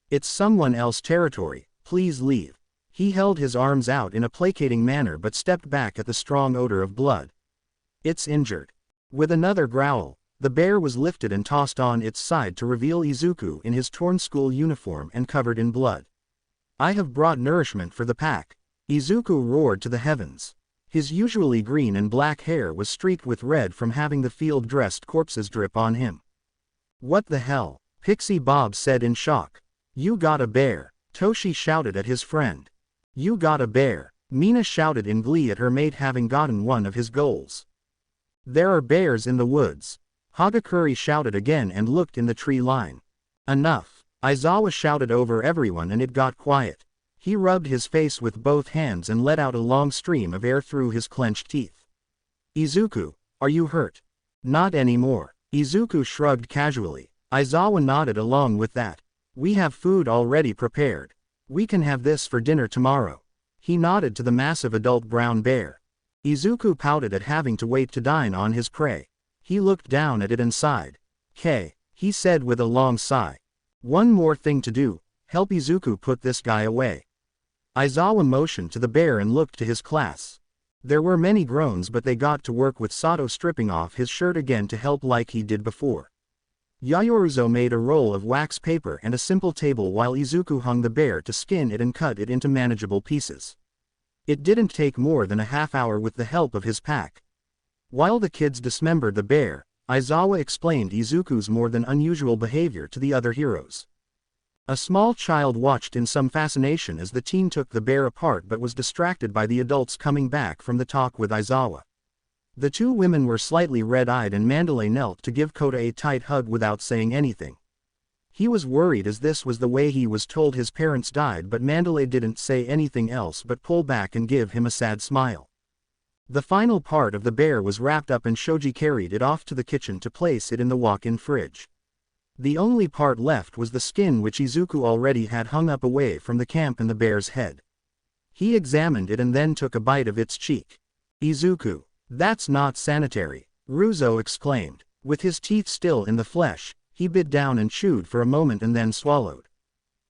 It's someone else's territory, please leave." He held his arms out in a placating manner but stepped back at the strong odor of blood. "It's injured." With another growl, The bear was lifted and tossed on its side to reveal Izuku in his torn school uniform and covered in blood. "I have brought nourishment for the pack," Izuku roared to the heavens. His usually green and black hair was streaked with red from having the field-dressed corpses drip on him. "What the hell?" Pixie Bob said in shock. "You got a bear," Toshi shouted at his friend. "You got a bear," Mina shouted in glee at her mate having gotten one of his goals. "There are bears in the woods," Hagakure shouted again and looked in the tree line. "Enough," Aizawa shouted over everyone and it got quiet. He rubbed his face with both hands and let out a long stream of air through his clenched teeth. "Izuku, are you hurt?" "Not anymore." Izuku shrugged casually. Aizawa nodded along with that. "We have food already prepared. We can have this for dinner tomorrow." He nodded to the massive adult brown bear. Izuku pouted at having to wait to dine on his prey. He looked down at it and sighed. "K," he said with a long sigh. "One more thing to do, help Izuku put this guy away." Aizawa motioned to the bear and looked to his class. There were many groans but they got to work with Sato stripping off his shirt again to help like he did before. Yaoruzo made a roll of wax paper and a simple table while Izuku hung the bear to skin it and cut it into manageable pieces. It didn't take more than a half hour with the help of his pack. While the kids dismembered the bear, Aizawa explained Izuku's more than unusual behavior to the other heroes. A small child watched in some fascination as the teen took the bear apart but was distracted by the adults coming back from the talk with Aizawa. The two women were slightly red-eyed and Mandalay knelt to give Kota a tight hug without saying anything. He was worried as this was the way he was told his parents died but Mandalay didn't say anything else but pull back and give him a sad smile. The final part of the bear was wrapped up and Shoji carried it off to the kitchen to place it in the walk-in fridge. The only part left was the skin which Izuku already had hung up away from the camp in the bear's head. He examined it and then took a bite of its cheek. "Izuku, that's not sanitary," Ruzo exclaimed. With his teeth still in the flesh, he bit down and chewed for a moment and then swallowed.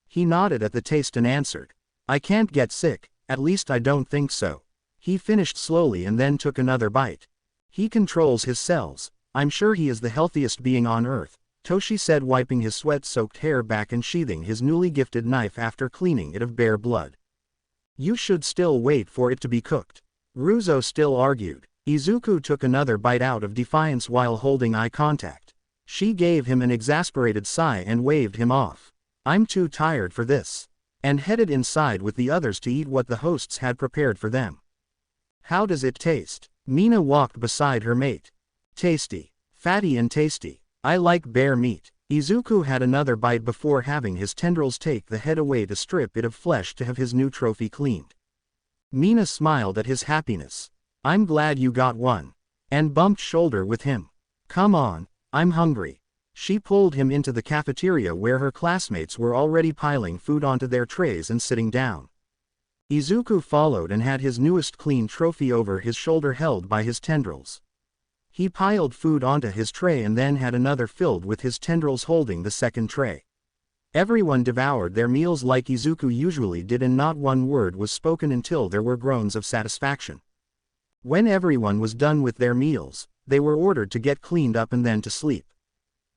He nodded at the taste and answered, "I can't get sick, at least I don't think so." He finished slowly and then took another bite. "He controls his cells, I'm sure he is the healthiest being on Earth," Toshi said wiping his sweat-soaked hair back and sheathing his newly gifted knife after cleaning it of bear blood. "You should still wait for it to be cooked," Ruzo still argued. Izuku took another bite out of defiance while holding eye contact. She gave him an exasperated sigh and waved him off. "I'm too tired for this," and headed inside with the others to eat what the hosts had prepared for them. "How does it taste?" Mina walked beside her mate. "Tasty. Fatty and tasty. I like bear meat." Izuku had another bite before having his tendrils take the head away to strip it of flesh to have his new trophy cleaned. Mina smiled at his happiness. "I'm glad you got one," and bumped shoulder with him. "Come on, I'm hungry." She pulled him into the cafeteria where her classmates were already piling food onto their trays and sitting down. Izuku followed and had his newest clean trophy over his shoulder held by his tendrils. He piled food onto his tray and then had another filled with his tendrils holding the second tray. Everyone devoured their meals like Izuku usually did and not one word was spoken until there were groans of satisfaction. When everyone was done with their meals, they were ordered to get cleaned up and then to sleep.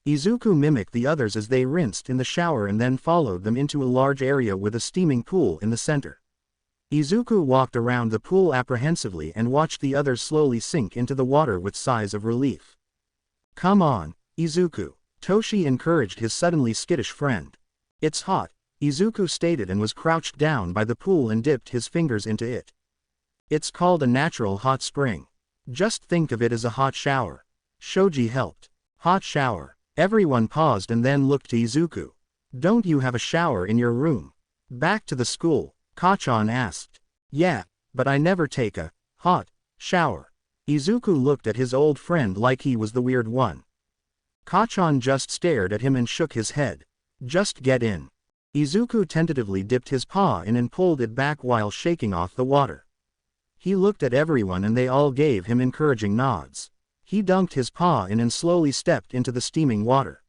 Izuku mimicked the others as they rinsed in the shower and then followed them into a large area with a steaming pool in the center. Izuku walked around the pool apprehensively and watched the others slowly sink into the water with sighs of relief. "Come on, Izuku," Toshi encouraged his suddenly skittish friend. "It's hot," Izuku stated and was crouched down by the pool and dipped his fingers into it. "It's called a natural hot spring. Just think of it as a hot shower." Shoji helped. "Hot shower." Everyone paused and then looked to Izuku. "Don't you have a shower in your room?" "Back to the school?" Kachan asked. "Yeah, but I never take a hot shower." Izuku looked at his old friend like he was the weird one. Kachan just stared at him and shook his head. "Just get in." Izuku tentatively dipped his paw in and pulled it back while shaking off the water. He looked at everyone and they all gave him encouraging nods. He dunked his paw in and slowly stepped into the steaming water.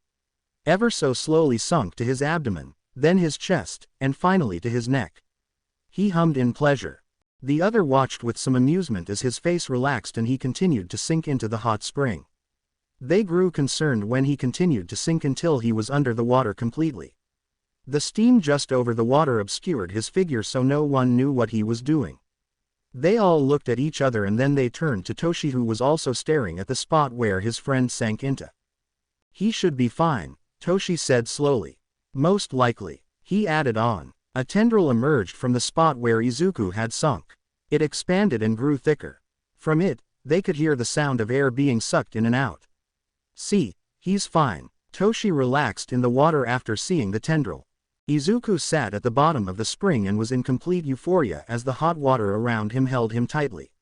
Ever so slowly sunk to his abdomen, then his chest, and finally to his neck. He hummed in pleasure. The other watched with some amusement as his face relaxed and he continued to sink into the hot spring. They grew concerned when he continued to sink until he was under the water completely. The steam just over the water obscured his figure so no one knew what he was doing. They all looked at each other and then they turned to Toshi, who was also staring at the spot where his friend sank into. "He should be fine," Toshi said slowly. "Most likely," he added on. A tendril emerged from the spot where Izuku had sunk. It expanded and grew thicker. From it, they could hear the sound of air being sucked in and out. "See, he's fine." Toshi relaxed in the water after seeing the tendril. Izuku sat at the bottom of the spring and was in complete euphoria as the hot water around him held him tightly.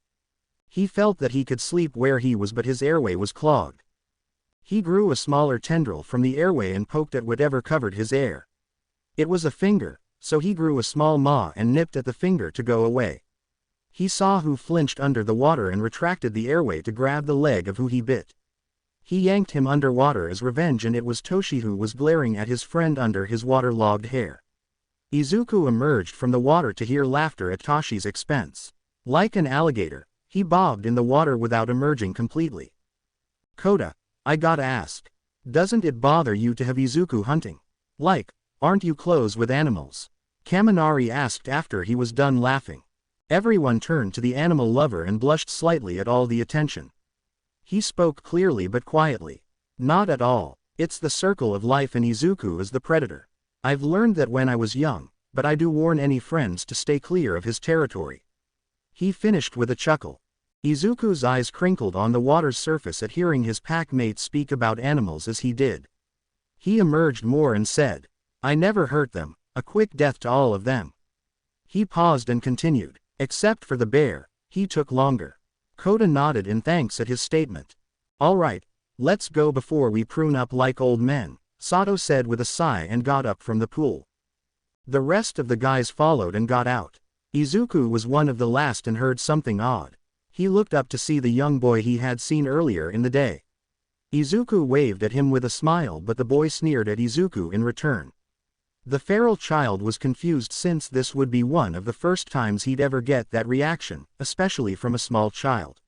He felt that he could sleep where he was, but his airway was clogged. He grew a smaller tendril from the airway and poked at whatever covered his air. It was a finger, so he grew a small maw and nipped at the finger to go away. He saw who flinched under the water and retracted the airway to grab the leg of who he bit. He yanked him underwater as revenge, and it was Toshi who was glaring at his friend under his waterlogged hair. Izuku emerged from the water to hear laughter at Toshi's expense. Like an alligator, he bobbed in the water without emerging completely. "Kota, I gotta ask. Doesn't it bother you to have Izuku hunting? Like, aren't you close with animals?" Kaminari asked after he was done laughing. Everyone turned to the animal lover and blushed slightly at all the attention. He spoke clearly but quietly. "Not at all. It's the circle of life and Izuku is the predator. I've learned that when I was young, but I do warn any friends to stay clear of his territory." He finished with a chuckle. Izuku's eyes crinkled on the water's surface at hearing his pack mate speak about animals as he did. He emerged more and said, "I never hurt them, a quick death to all of them." He paused and continued, "Except for the bear, he took longer." Kota nodded in thanks at his statement. "All right, let's go before we prune up like old men," Sato said with a sigh and got up from the pool. The rest of the guys followed and got out. Izuku was one of the last and heard something odd. He looked up to see the young boy he had seen earlier in the day. Izuku waved at him with a smile, but the boy sneered at Izuku in return. The feral child was confused since this would be one of the first times he'd ever get that reaction, especially from a small child.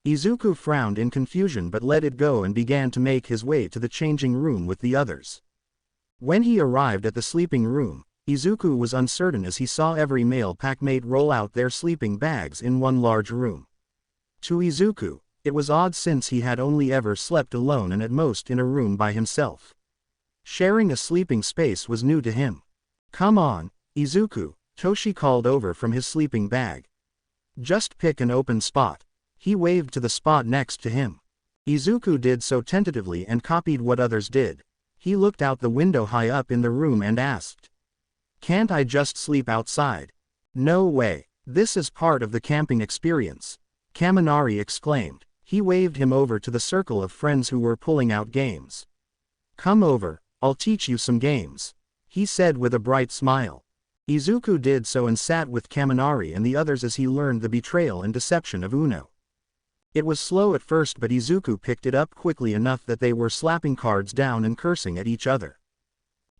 Izuku frowned in confusion but let it go and began to make his way to the changing room with the others. When he arrived at the sleeping room, Izuku was uncertain as he saw every male packmate roll out their sleeping bags in one large room. To Izuku, it was odd since he had only ever slept alone and at most in a room by himself. Sharing a sleeping space was new to him. "Come on, Izuku," Toshi called over from his sleeping bag. "Just pick an open spot." He waved to the spot next to him. Izuku did so tentatively and copied what others did. He looked out the window high up in the room and asked, "Can't I just sleep outside?" "No way. This is part of the camping experience," Kaminari exclaimed. He waved him over to the circle of friends who were pulling out games. "Come over, I'll teach you some games," he said with a bright smile. Izuku did so and sat with Kaminari and the others as he learned the betrayal and deception of Uno. It was slow at first, but Izuku picked it up quickly enough that they were slapping cards down and cursing at each other.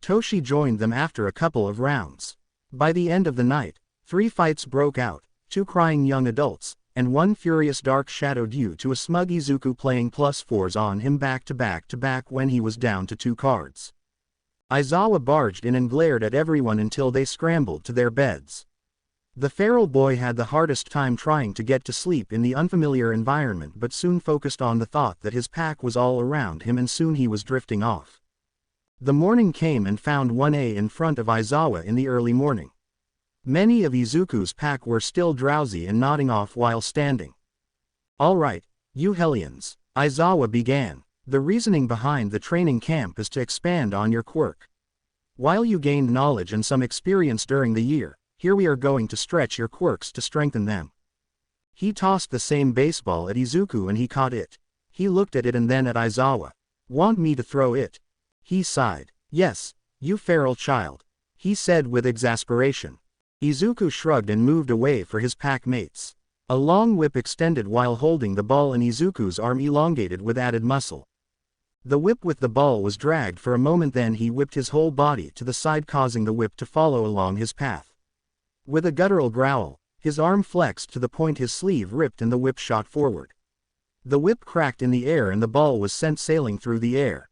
Toshi joined them after a couple of rounds. By the end of the night, 3 fights broke out, 2 crying young adults, and 1 furious dark shadow due to a smug Izuku playing +4s on him back to back when he was down to 2 cards. Aizawa barged in and glared at everyone until they scrambled to their beds. The feral boy had the hardest time trying to get to sleep in the unfamiliar environment but soon focused on the thought that his pack was all around him and soon he was drifting off. The morning came and found 1A in front of Aizawa in the early morning. Many of Izuku's pack were still drowsy and nodding off while standing. "All right, you hellions," Aizawa began. "The reasoning behind the training camp is to expand on your quirk. While you gained knowledge and some experience during the year, here we are going to stretch your quirks to strengthen them." He tossed the same baseball at Izuku and he caught it. He looked at it and then at Aizawa. "Want me to throw it?" He sighed. "Yes, you feral child," he said with exasperation. Izuku shrugged and moved away for his pack mates. A long whip extended while holding the ball and Izuku's arm elongated with added muscle. The whip with the ball was dragged for a moment, then he whipped his whole body to the side, causing the whip to follow along his path. With a guttural growl, his arm flexed to the point his sleeve ripped and the whip shot forward. The whip cracked in the air and the ball was sent sailing through the air.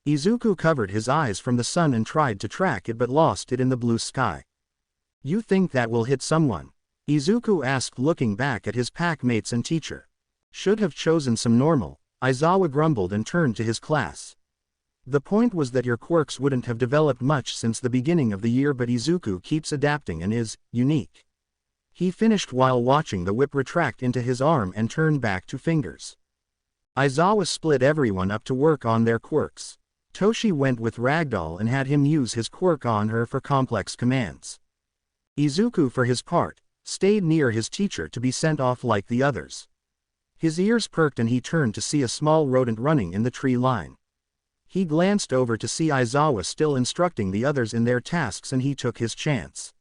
Izuku covered his eyes from the sun and tried to track it but lost it in the blue sky. "You think that will hit someone?" Izuku asked, looking back at his pack mates and teacher. "Should have chosen some normal," Aizawa grumbled and turned to his class. "The point was that your quirks wouldn't have developed much since the beginning of the year, but Izuku keeps adapting and is unique." He finished while watching the whip retract into his arm and turn back to fingers. Aizawa split everyone up to work on their quirks. Toshi went with Ragdoll and had him use his quirk on her for complex commands. Izuku, for his part, stayed near his teacher to be sent off like the others. His ears perked and he turned to see a small rodent running in the tree line. He glanced over to see Aizawa still instructing the others in their tasks and he took his chance.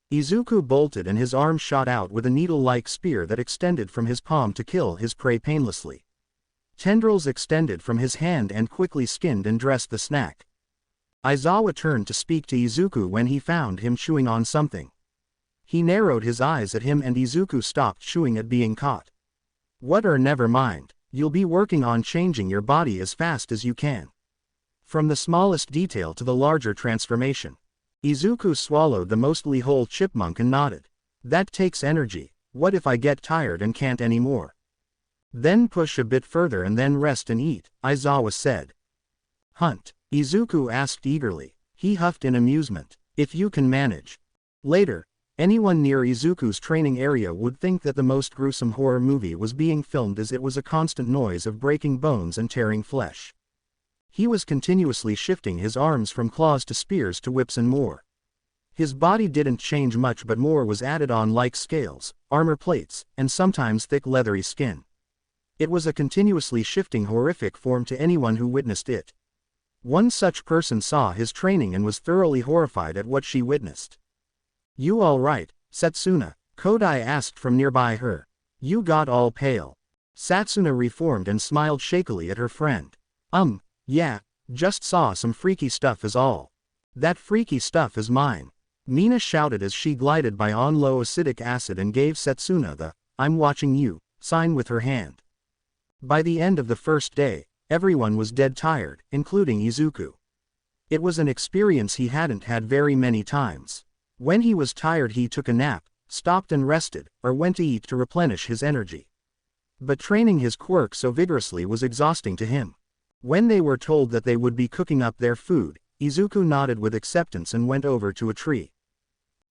Izuku bolted and his arm shot out with a needle-like spear that extended from his palm to kill his prey painlessly. Tendrils extended from his hand and quickly skinned and dressed the snack. Aizawa turned to speak to Izuku when he found him chewing on something. He narrowed his eyes at him and Izuku stopped chewing at being caught. "What, or never mind, you'll be working on changing your body as fast as you can. From the smallest detail to the larger transformation." Izuku swallowed the mostly whole chipmunk and nodded. "That takes energy. What if I get tired and can't anymore?" "Then push a bit further and then rest and eat," Aizawa said. "Hunt?" Izuku asked eagerly. He huffed in amusement. "If you can manage." Later, anyone near Izuku's training area would think that the most gruesome horror movie was being filmed, as it was a constant noise of breaking bones and tearing flesh. He was continuously shifting his arms from claws to spears to whips and more. His body didn't change much, but more was added on, like scales, armor plates, and sometimes thick leathery skin. It was a continuously shifting horrific form to anyone who witnessed it. One such person saw his training and was thoroughly horrified at what she witnessed. "You all right, Setsuna?" Kodai asked from nearby her. "You got all pale." Satsuna reformed and smiled shakily at her friend. Yeah, just saw some freaky stuff is all." "That freaky stuff is mine," Mina shouted as she glided by on low acidic acid and gave Setsuna the "I'm watching you" sign with her hand. By the end of the first day, everyone was dead tired, including Izuku. It was an experience he hadn't had very many times. When he was tired he took a nap, stopped and rested, or went to eat to replenish his energy. But training his quirk so vigorously was exhausting to him. When they were told that they would be cooking up their food, Izuku nodded with acceptance and went over to a tree.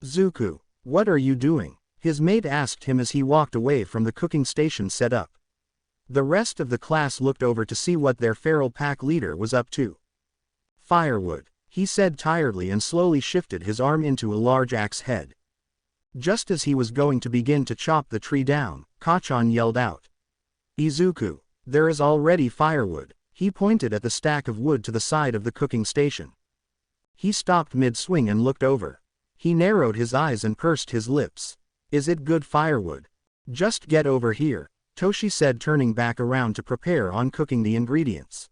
"Zuku, what are you doing?" his mate asked him as he walked away from the cooking station set up. The rest of the class looked over to see what their feral pack leader was up to. "Firewood," he said tiredly and slowly shifted his arm into a large axe head. Just as he was going to begin to chop the tree down, Kachan yelled out. "Izuku, there is already firewood." He pointed at the stack of wood to the side of the cooking station. He stopped mid-swing and looked over. He narrowed his eyes and pursed his lips. "Is it good firewood?" "Just get over here," Toshi said, turning back around to prepare on cooking the ingredients.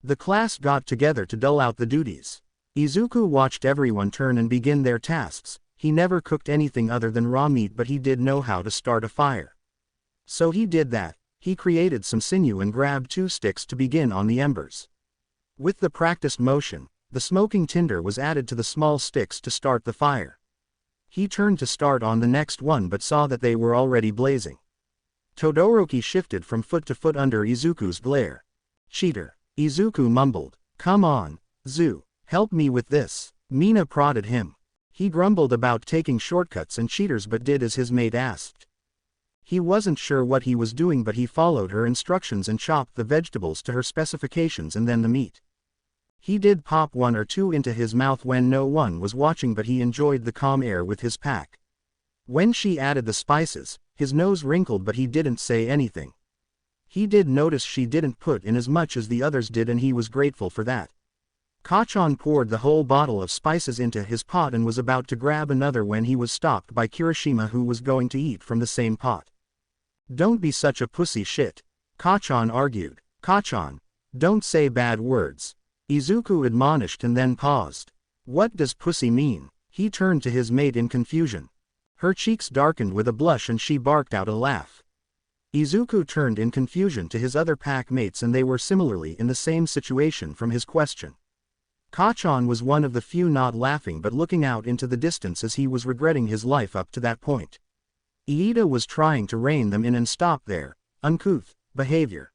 The class got together to dull out the duties. Izuku watched everyone turn and begin their tasks. He never cooked anything other than raw meat, but he did know how to start a fire. So he did that. He created some sinew and grabbed 2 sticks to begin on the embers. With the practiced motion, the smoking tinder was added to the small sticks to start the fire. He turned to start on the next one but saw that they were already blazing. Todoroki shifted from foot to foot under Izuku's glare. "Cheater," Izuku mumbled. "Come on, Zu, help me with this." Mina prodded him. He grumbled about taking shortcuts and cheaters but did as his mate asked. He wasn't sure what he was doing, but he followed her instructions and chopped the vegetables to her specifications and then the meat. He did pop 1 or 2 into his mouth when no one was watching, but he enjoyed the calm air with his pack. When she added the spices, his nose wrinkled but he didn't say anything. He did notice she didn't put in as much as the others did and he was grateful for that. Kachan poured the whole bottle of spices into his pot and was about to grab another when he was stopped by Kirishima, who was going to eat from the same pot. "Don't be such a pussy shit," Kachan argued. "Kachan, don't say bad words," Izuku admonished and then paused. "What does pussy mean?" He turned to his mate in confusion. Her cheeks darkened with a blush and she barked out a laugh. Izuku turned in confusion to his other pack mates, and they were similarly in the same situation from his question. Kachan was one of the few not laughing but looking out into the distance as he was regretting his life up to that point. Iida was trying to rein them in and stop their uncouth behavior.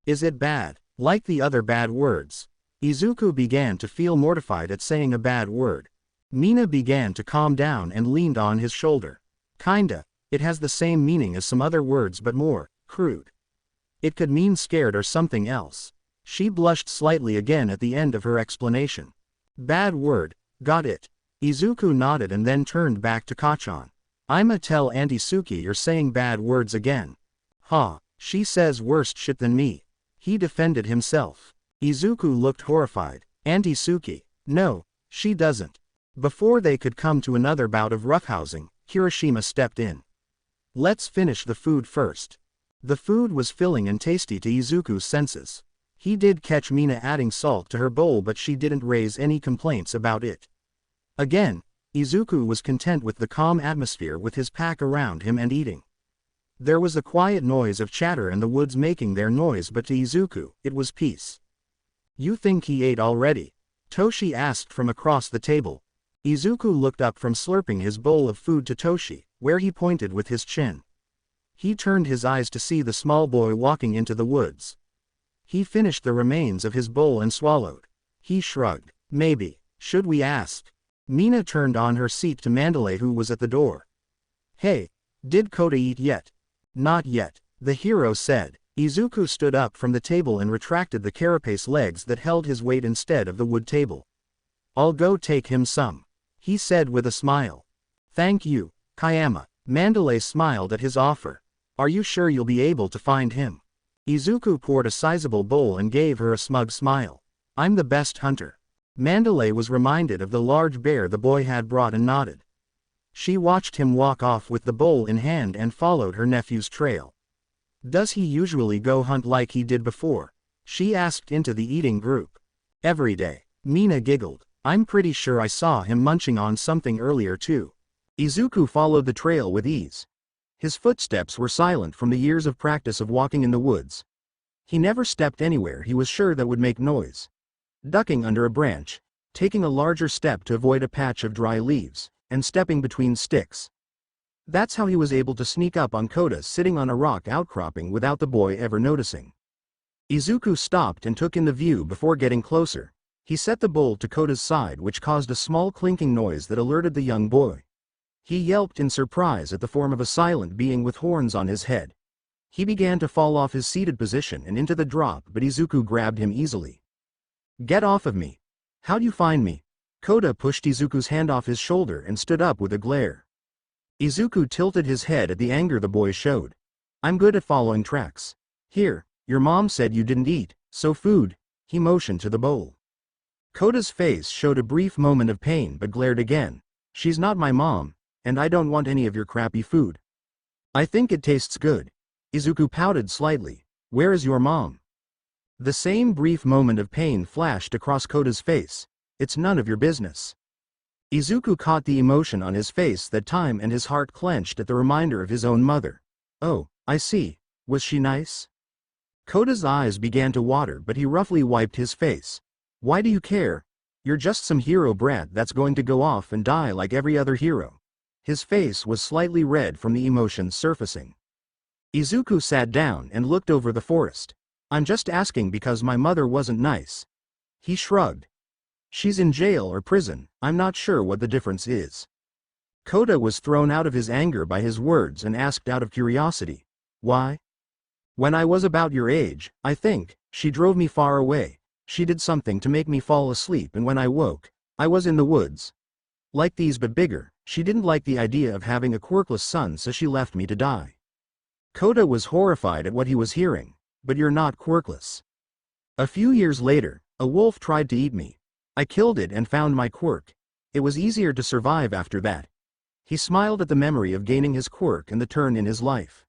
Is it bad? Like the other bad words? Izuku began to feel mortified at saying a bad word. Mina began to calm down and leaned on his shoulder. Kinda, it has the same meaning as some other words but more crude. It could mean scared or something else. She blushed slightly again at the end of her explanation. Bad word, got it. Izuku nodded and then turned back to Kachan. I'ma tell Auntie Suki you're saying bad words again. Ha, she says worst shit than me. He defended himself. Izuku looked horrified. Auntie Suki. No, she doesn't. Before they could come to another bout of roughhousing, Kirishima stepped in. Let's finish the food first. The food was filling and tasty to Izuku's senses. He did catch Mina adding salt to her bowl, but she didn't raise any complaints about it. Again, Izuku was content with the calm atmosphere with his pack around him and eating. There was a quiet noise of chatter and the woods making their noise, but to Izuku, it was peace. You think he ate already? Toshi asked from across the table. Izuku looked up from slurping his bowl of food to Toshi, where he pointed with his chin. He turned his eyes to see the small boy walking into the woods. He finished the remains of his bowl and swallowed. He shrugged. Maybe. Should we ask? Mina turned on her seat to Mandalay, who was at the door. Hey, did Kota eat yet? Not yet, the hero said. Izuku stood up from the table and retracted the carapace legs that held his weight instead of the wood table. I'll go take him some, he said with a smile. Thank you, Kayama. Mandalay smiled at his offer. Are you sure you'll be able to find him? Izuku poured a sizable bowl and gave her a smug smile. I'm the best hunter. Mandalay was reminded of the large bear the boy had brought and nodded. She watched him walk off with the bowl in hand and followed her nephew's trail. Does he usually go hunt like he did before? She asked into the eating group. Every day. Mina giggled. I'm pretty sure I saw him munching on something earlier too. Izuku followed the trail with ease. His footsteps were silent from the years of practice of walking in the woods. He never stepped anywhere he was sure that would make noise. Ducking under a branch, taking a larger step to avoid a patch of dry leaves, and stepping between sticks. That's how he was able to sneak up on Kota sitting on a rock outcropping without the boy ever noticing. Izuku stopped and took in the view before getting closer. He set the bowl to Kota's side, which caused a small clinking noise that alerted the young boy. He yelped in surprise at the form of a silent being with horns on his head. He began to fall off his seated position and into the drop, but Izuku grabbed him easily. Get off of me. How'd you find me? Kota pushed Izuku's hand off his shoulder and stood up with a glare. Izuku tilted his head at the anger the boy showed. I'm good at following tracks. Here, your mom said you didn't eat, so food. He motioned to the bowl. Kota's face showed a brief moment of pain but glared again. She's not my mom, and I don't want any of your crappy food. I think it tastes good. Izuku pouted slightly. Where is your mom? The same brief moment of pain flashed across Kota's face. It's none of your business. Izuku caught the emotion on his face that time and his heart clenched at the reminder of his own mother. Oh, I see. Was she nice? Kota's eyes began to water, but he roughly wiped his face. Why do you care? You're just some hero brat that's going to go off and die like every other hero. His face was slightly red from the emotions surfacing. Izuku sat down and looked over the forest. I'm just asking because my mother wasn't nice. He shrugged. She's in jail or prison, I'm not sure what the difference is. Kota was thrown out of his anger by his words and asked out of curiosity. Why? When I was about your age, I think, she drove me far away. She did something to make me fall asleep, and when I woke, I was in the woods. Like these but bigger. She didn't like the idea of having a quirkless son, so she left me to die. Kota was horrified at what he was hearing. But you're not quirkless. A few years later, a wolf tried to eat me. I killed it and found my quirk. It was easier to survive after that. He smiled at the memory of gaining his quirk and the turn in his life.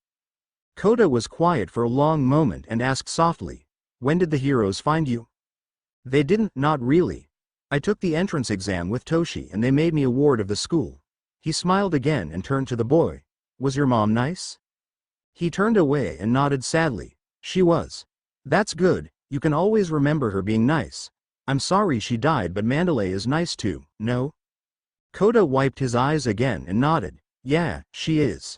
Kota was quiet for a long moment and asked softly, when did the heroes find you? They didn't, not really. I took the entrance exam with Toshi and they made me a ward of the school. He smiled again and turned to the boy. Was your mom nice? He turned away and nodded sadly. She was. That's good, you can always remember her being nice. I'm sorry she died, but Mandalay is nice too, no? Kota wiped his eyes again and nodded. Yeah, she is.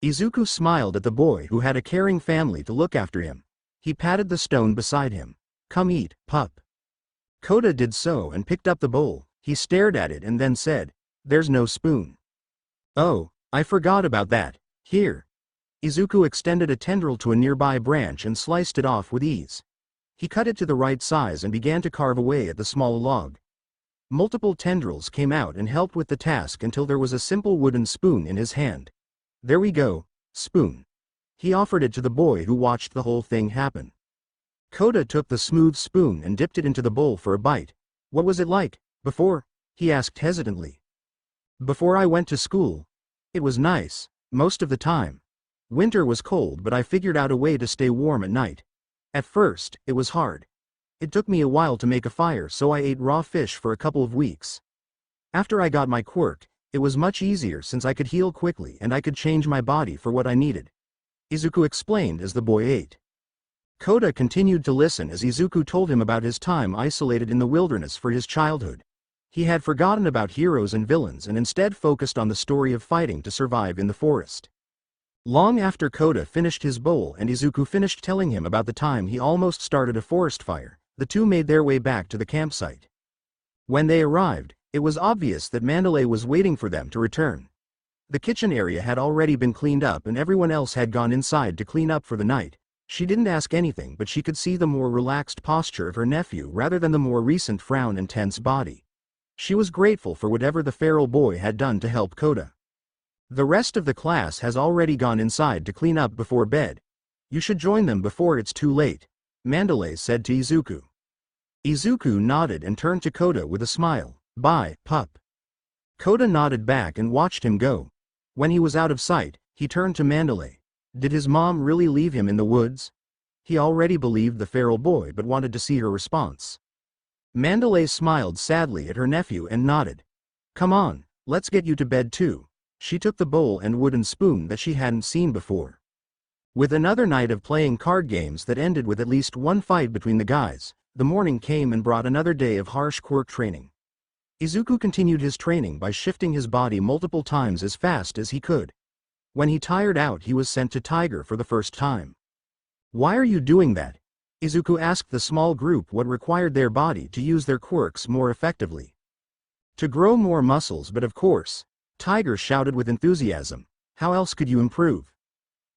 Izuku smiled at the boy who had a caring family to look after him. He patted the stone beside him. Come eat, pup. Kota did so and picked up the bowl. He stared at it and then said, there's no spoon. Oh, I forgot about that. Here. Izuku extended a tendril to a nearby branch and sliced it off with ease. He cut it to the right size and began to carve away at the small log. Multiple tendrils came out and helped with the task until there was a simple wooden spoon in his hand. There we go, spoon. He offered it to the boy who watched the whole thing happen. Kota took the smooth spoon and dipped it into the bowl for a bite. What was it like, before? He asked hesitantly. Before I went to school. It was nice, most of the time. Winter was cold, but I figured out a way to stay warm at night. At first, it was hard. It took me a while to make a fire, so I ate raw fish for a couple of weeks. After I got my quirk, it was much easier since I could heal quickly and I could change my body for what I needed. Izuku explained as the boy ate. Kota continued to listen as Izuku told him about his time isolated in the wilderness for his childhood. He had forgotten about heroes and villains and instead focused on the story of fighting to survive in the forest. Long after Kota finished his bowl and Izuku finished telling him about the time he almost started a forest fire, the two made their way back to the campsite. When they arrived, it was obvious that Mandalay was waiting for them to return. The kitchen area had already been cleaned up and everyone else had gone inside to clean up for the night. She didn't ask anything, but she could see the more relaxed posture of her nephew rather than the more recent frown and tense body. She was grateful for whatever the feral boy had done to help Kota. The rest of the class has already gone inside to clean up before bed. You should join them before it's too late, Mandalay said to Izuku. Izuku nodded and turned to Kota with a smile. Bye, pup. Kota nodded back and watched him go. When he was out of sight, he turned to Mandalay. Did his mom really leave him in the woods? He already believed the feral boy but wanted to see her response. Mandalay smiled sadly at her nephew and nodded. Come on, let's get you to bed too. She took the bowl and wooden spoon that she hadn't seen before. With another night of playing card games that ended with at least one fight between the guys, the morning came and brought another day of harsh quirk training. Izuku continued his training by shifting his body multiple times as fast as he could. When he tired out, he was sent to Tiger for the first time. Why are you doing that? Izuku asked the small group what required their body to use their quirks more effectively. To grow more muscles, but of course, Tiger shouted with enthusiasm. How else could you improve?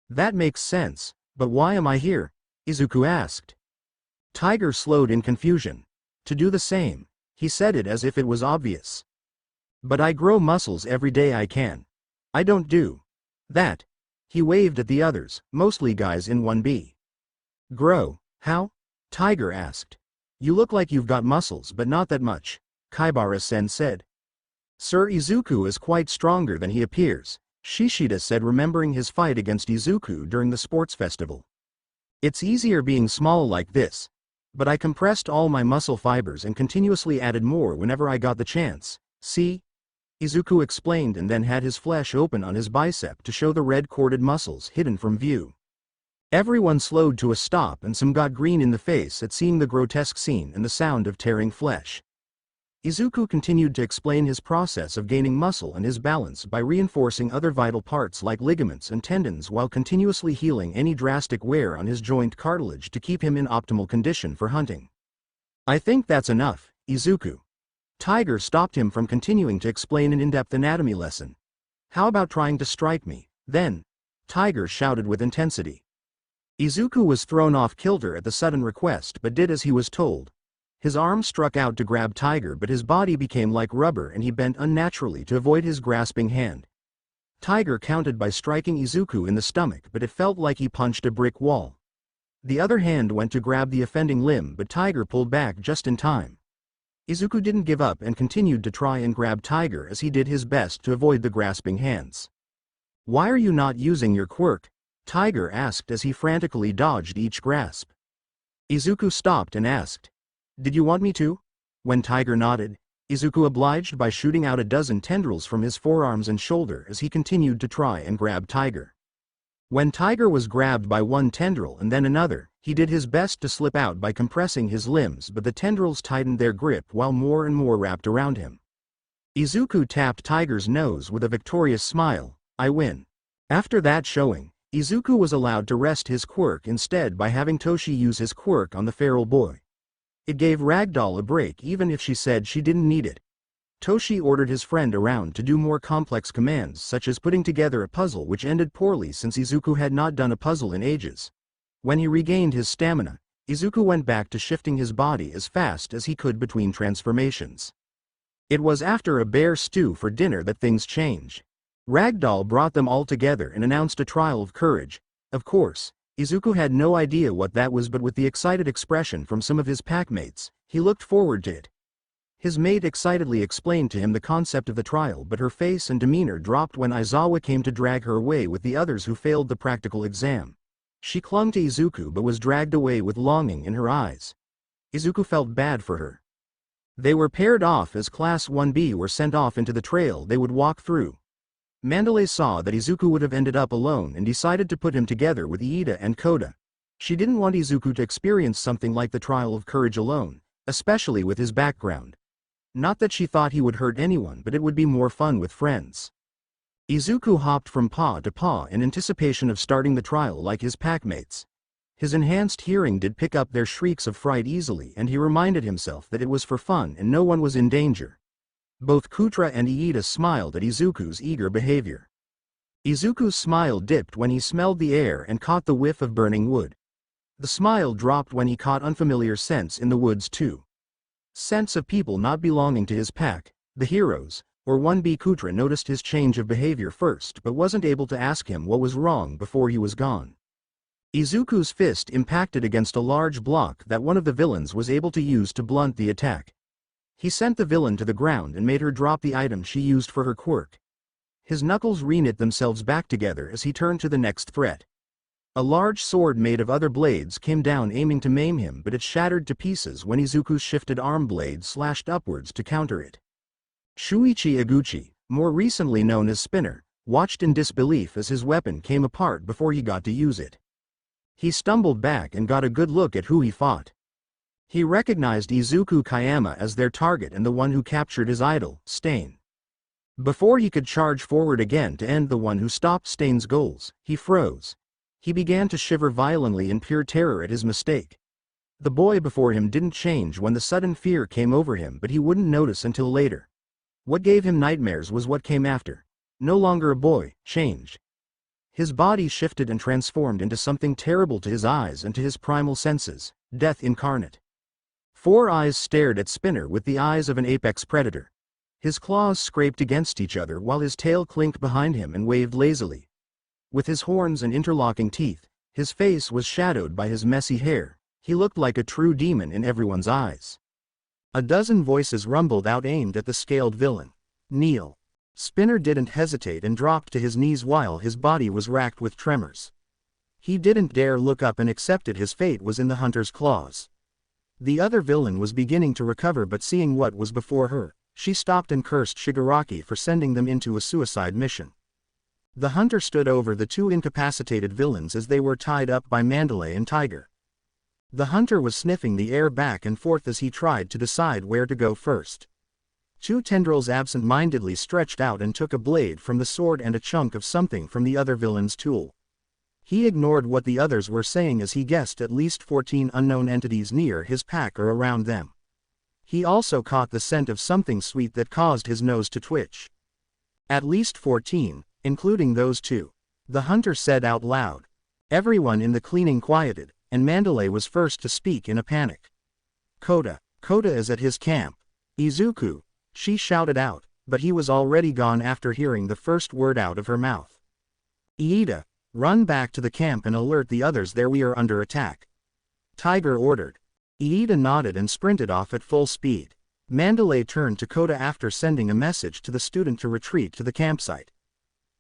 That makes sense, but why am I here? Izuku asked. Tiger slowed in confusion. To do the same. He said it as if it was obvious. But I grow muscles every day I can. I don't do that. He waved at the others, mostly guys in 1B. Grow? How? Tiger asked. You look like you've got muscles but not that much, Kaibara-sen said. Sir, Izuku is quite stronger than he appears, Shishida said, remembering his fight against Izuku during the sports festival. It's easier being small like this. But I compressed all my muscle fibers and continuously added more whenever I got the chance. See? Izuku explained and then had his flesh open on his bicep to show the red corded muscles hidden from view. Everyone slowed to a stop and some got green in the face at seeing the grotesque scene and the sound of tearing flesh. Izuku continued to explain his process of gaining muscle and his balance by reinforcing other vital parts like ligaments and tendons while continuously healing any drastic wear on his joint cartilage to keep him in optimal condition for hunting. I think that's enough, Izuku. Tiger stopped him from continuing to explain an in-depth anatomy lesson. How about trying to strike me, then? Tiger shouted with intensity. Izuku was thrown off kilter at the sudden request but did as he was told. His arm struck out to grab Tiger but his body became like rubber and he bent unnaturally to avoid his grasping hand. Tiger countered by striking Izuku in the stomach but it felt like he punched a brick wall. The other hand went to grab the offending limb but Tiger pulled back just in time. Izuku didn't give up and continued to try and grab Tiger as he did his best to avoid the grasping hands. Why are you not using your quirk? Tiger asked as he frantically dodged each grasp. Izuku stopped and asked, Did you want me to? When Tiger nodded, Izuku obliged by shooting out a dozen tendrils from his forearms and shoulder as he continued to try and grab Tiger. When Tiger was grabbed by one tendril and then another, he did his best to slip out by compressing his limbs, but the tendrils tightened their grip while more and more wrapped around him. Izuku tapped Tiger's nose with a victorious smile. "I win." After that showing, Izuku was allowed to rest his quirk instead by having Toshi use his quirk on the feral boy. It gave Ragdoll a break even if she said she didn't need it. Toshi ordered his friend around to do more complex commands such as putting together a puzzle, which ended poorly since Izuku had not done a puzzle in ages. When he regained his stamina, Izuku went back to shifting his body as fast as he could between transformations. It was after a bear stew for dinner that things changed. Ragdoll brought them all together and announced a trial of courage. Of course, Izuku had no idea what that was, but with the excited expression from some of his packmates, he looked forward to it. His mate excitedly explained to him the concept of the trial, but her face and demeanor dropped when Aizawa came to drag her away with the others who failed the practical exam. She clung to Izuku but was dragged away with longing in her eyes. Izuku felt bad for her. They were paired off as Class 1B were sent off into the trail they would walk through. Mandalay saw that Izuku would have ended up alone and decided to put him together with Iida and Koda. She didn't want Izuku to experience something like the trial of courage alone, especially with his background. Not that she thought he would hurt anyone, but it would be more fun with friends. Izuku hopped from paw to paw in anticipation of starting the trial like his packmates. His enhanced hearing did pick up their shrieks of fright easily, and he reminded himself that it was for fun and no one was in danger. Both Kutra and Iida smiled at Izuku's eager behavior. Izuku's smile dipped when he smelled the air and caught the whiff of burning wood. The smile dropped when he caught unfamiliar scents in the woods too. Scents of people not belonging to his pack, the heroes, or 1B. Kutra noticed his change of behavior first but wasn't able to ask him what was wrong before he was gone. Izuku's fist impacted against a large block that one of the villains was able to use to blunt the attack. He sent the villain to the ground and made her drop the item she used for her quirk. His knuckles reknit themselves back together as he turned to the next threat. A large sword made of other blades came down aiming to maim him, but it shattered to pieces when Izuku's shifted arm blade slashed upwards to counter it. Shuichi Iguchi, more recently known as Spinner, watched in disbelief as his weapon came apart before he got to use it. He stumbled back and got a good look at who he fought. He recognized Izuku Kayama as their target and the one who captured his idol, Stain. Before he could charge forward again to end the one who stopped Stain's goals, he froze. He began to shiver violently in pure terror at his mistake. The boy before him didn't change when the sudden fear came over him, but he wouldn't notice until later. What gave him nightmares was what came after. No longer a boy, changed. His body shifted and transformed into something terrible to his eyes and to his primal senses, death incarnate. Four eyes stared at Spinner with the eyes of an apex predator. His claws scraped against each other while his tail clinked behind him and waved lazily. With his horns and interlocking teeth, his face was shadowed by his messy hair. He looked like a true demon in everyone's eyes. A dozen voices rumbled out aimed at the scaled villain. Kneel. Spinner didn't hesitate and dropped to his knees while his body was racked with tremors. He didn't dare look up and accepted his fate was in the hunter's claws. The other villain was beginning to recover, but seeing what was before her, she stopped and cursed Shigaraki for sending them into a suicide mission. The hunter stood over the two incapacitated villains as they were tied up by Mandalay and Tiger. The hunter was sniffing the air back and forth as he tried to decide where to go first. Two tendrils absent-mindedly stretched out and took a blade from the sword and a chunk of something from the other villain's tool. He ignored what the others were saying as he guessed at least 14 unknown entities near his pack or around them. He also caught the scent of something sweet that caused his nose to twitch. At least 14, including those two. The hunter said out loud. Everyone in the cleaning quieted, and Mandalay was first to speak in a panic. Koda is at his camp. Izuku, she shouted out, but he was already gone after hearing the first word out of her mouth. Iida, run back to the camp and alert the others there, we are under attack. Tiger ordered. Iida nodded and sprinted off at full speed. Mandalay turned to Koda after sending a message to the student to retreat to the campsite.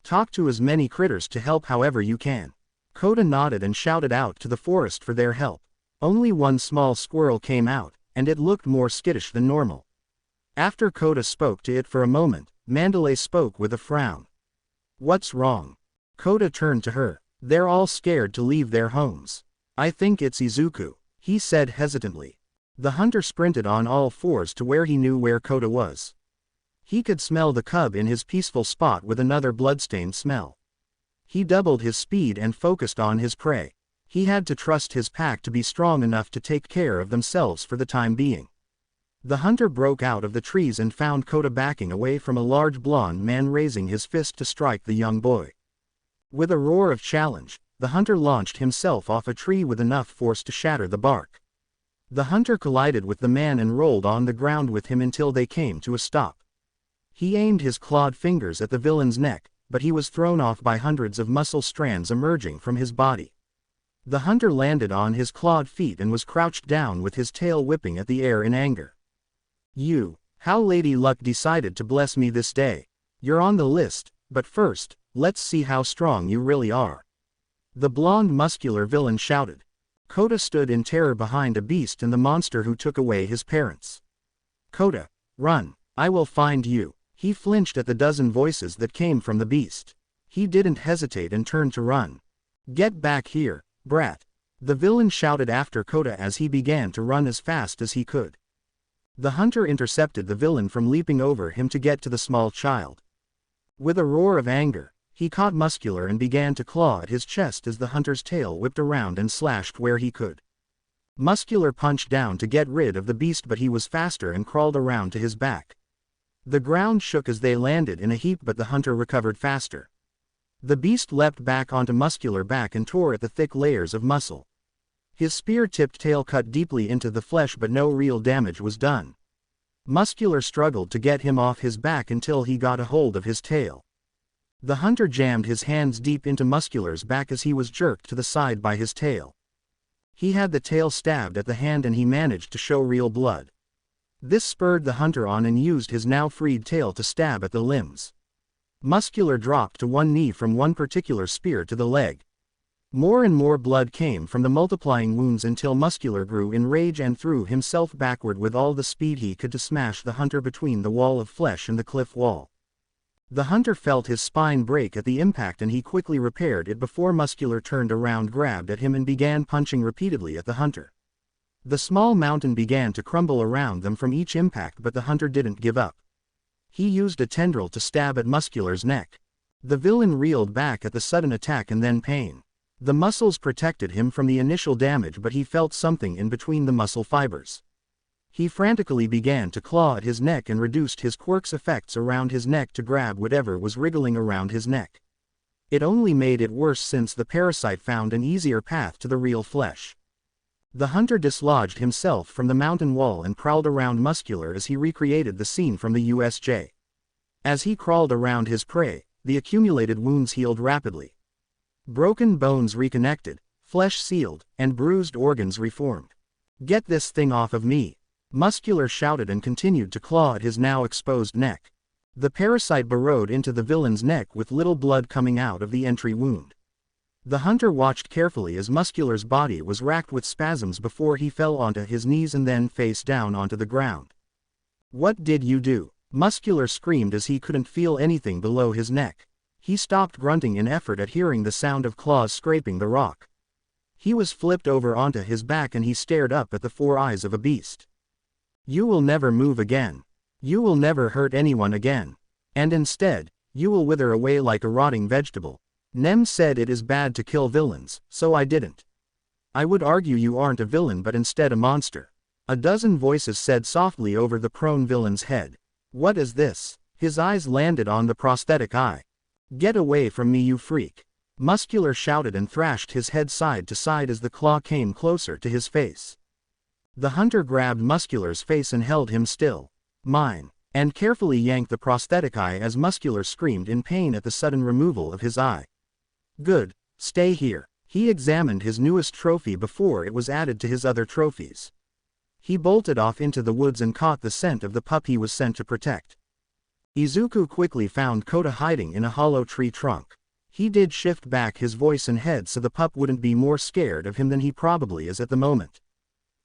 Talk to as many critters to help however you can. Koda nodded and shouted out to the forest for their help. Only one small squirrel came out, and it looked more skittish than normal. After Koda spoke to it for a moment, Mandalay spoke with a frown. What's wrong? Koda turned to her. They're all scared to leave their homes. I think it's Izuku, he said hesitantly. The hunter sprinted on all fours to where he knew where Kota was. He could smell the cub in his peaceful spot with another bloodstained smell. He doubled his speed and focused on his prey. He had to trust his pack to be strong enough to take care of themselves for the time being. The hunter broke out of the trees and found Kota backing away from a large blonde man raising his fist to strike the young boy. With a roar of challenge, the hunter launched himself off a tree with enough force to shatter the bark. The hunter collided with the man and rolled on the ground with him until they came to a stop. He aimed his clawed fingers at the villain's neck, but he was thrown off by hundreds of muscle strands emerging from his body. The hunter landed on his clawed feet and was crouched down with his tail whipping at the air in anger. How Lady Luck decided to bless me this day. You're on the list, but first, let's see how strong you really are. The blonde muscular villain shouted. Kota stood in terror behind a beast and the monster who took away his parents. Kota, run, I will find you. He flinched at the dozen voices that came from the beast. He didn't hesitate and turned to run. Get back here, brat. The villain shouted after Kota as he began to run as fast as he could. The hunter intercepted the villain from leaping over him to get to the small child. With a roar of anger, he caught Muscular and began to claw at his chest as the hunter's tail whipped around and slashed where he could. Muscular punched down to get rid of the beast, but he was faster and crawled around to his back. The ground shook as they landed in a heap, but the hunter recovered faster. The beast leapt back onto Muscular back and tore at the thick layers of muscle. His spear-tipped tail cut deeply into the flesh, but no real damage was done. Muscular struggled to get him off his back until he got a hold of his tail. The hunter jammed his hands deep into Muscular's back as he was jerked to the side by his tail. He had the tail stabbed at the hand and he managed to show real blood. This spurred the hunter on and used his now freed tail to stab at the limbs. Muscular dropped to one knee from one particular spear to the leg. More and more blood came from the multiplying wounds until Muscular grew in rage and threw himself backward with all the speed he could to smash the hunter between the wall of flesh and the cliff wall. The hunter felt his spine break at the impact and he quickly repaired it before Muscular turned around, grabbed at him and began punching repeatedly at the hunter. The small mountain began to crumble around them from each impact, but the hunter didn't give up. He used a tendril to stab at Muscular's neck. The villain reeled back at the sudden attack and then pain. The muscles protected him from the initial damage, but he felt something in between the muscle fibers. He frantically began to claw at his neck and reduced his quirk's effects around his neck to grab whatever was wriggling around his neck. It only made it worse since the parasite found an easier path to the real flesh. The hunter dislodged himself from the mountain wall and prowled around Muscular as he recreated the scene from the USJ. As he crawled around his prey, the accumulated wounds healed rapidly. Broken bones reconnected, flesh sealed, and bruised organs reformed. Get this thing off of me! Muscular shouted and continued to claw at his now exposed neck. The parasite burrowed into the villain's neck with little blood coming out of the entry wound. The hunter watched carefully as Muscular's body was racked with spasms before he fell onto his knees and then face down onto the ground. What did you do? Muscular screamed as he couldn't feel anything below his neck. He stopped grunting in effort at hearing the sound of claws scraping the rock. He was flipped over onto his back and he stared up at the four eyes of a beast. You will never move again. You will never hurt anyone again. And instead, you will wither away like a rotting vegetable. Nem said it is bad to kill villains, so I didn't. I would argue you aren't a villain but instead a monster. A dozen voices said softly over the prone villain's head. What is this? His eyes landed on the prosthetic eye. Get away from me, you freak! Muscular shouted and thrashed his head side to side as the claw came closer to his face. The hunter grabbed Muscular's face and held him still. Mine! And carefully yanked the prosthetic eye as Muscular screamed in pain at the sudden removal of his eye. Good, stay here. He examined his newest trophy before it was added to his other trophies. He bolted off into the woods and caught the scent of the pup he was sent to protect. Izuku quickly found Kota hiding in a hollow tree trunk. He did shift back his voice and head so the pup wouldn't be more scared of him than he probably is at the moment.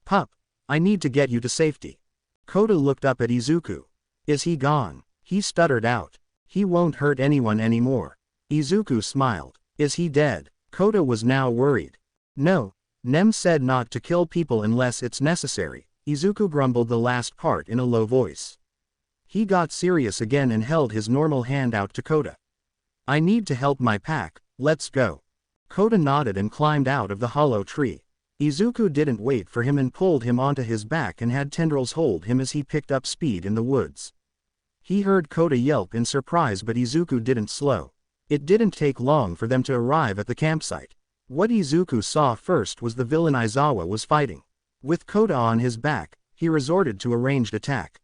Pup, I need to get you to safety. Kota looked up at Izuku. Is he gone? He stuttered out. He won't hurt anyone anymore. Izuku smiled. Is he dead? Kota was now worried. No, Nem said not to kill people unless it's necessary. Izuku grumbled the last part in a low voice. He got serious again and held his normal hand out to Kota. I need to help my pack, let's go. Kota nodded and climbed out of the hollow tree. Izuku didn't wait for him and pulled him onto his back and had tendrils hold him as he picked up speed in the woods. He heard Kota yelp in surprise, but Izuku didn't slow. It didn't take long for them to arrive at the campsite. What Izuku saw first was the villain Aizawa was fighting. With Kota on his back, he resorted to a ranged attack.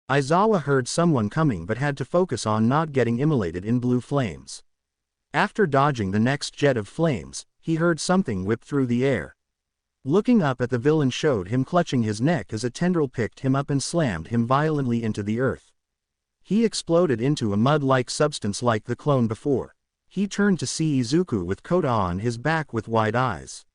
Aizawa heard someone coming but had to focus on not getting immolated in blue flames. After dodging the next jet of flames, he heard something whip through the air. Looking up at the villain showed him clutching his neck as a tendril picked him up and slammed him violently into the earth. He exploded into a mud-like substance like the clone before. He turned to see Izuku with Kota on his back with wide eyes.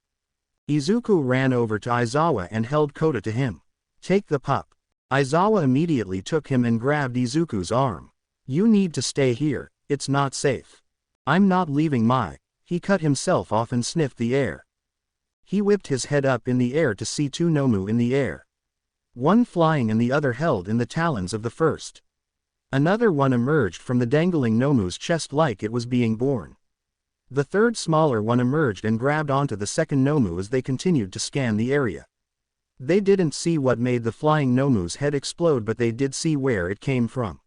Izuku ran over to Aizawa and held Kota to him. Take the pup. Aizawa immediately took him and grabbed Izuku's arm. You need to stay here, it's not safe. I'm not leaving He cut himself off and sniffed the air. He whipped his head up in the air to see two Nomu in the air. One flying and the other held in the talons of the first. Another one emerged from the dangling Nomu's chest like it was being born. The third smaller one emerged and grabbed onto the second Nomu as they continued to scan the area. They didn't see what made the flying Nomu's head explode, but they did see where it came from.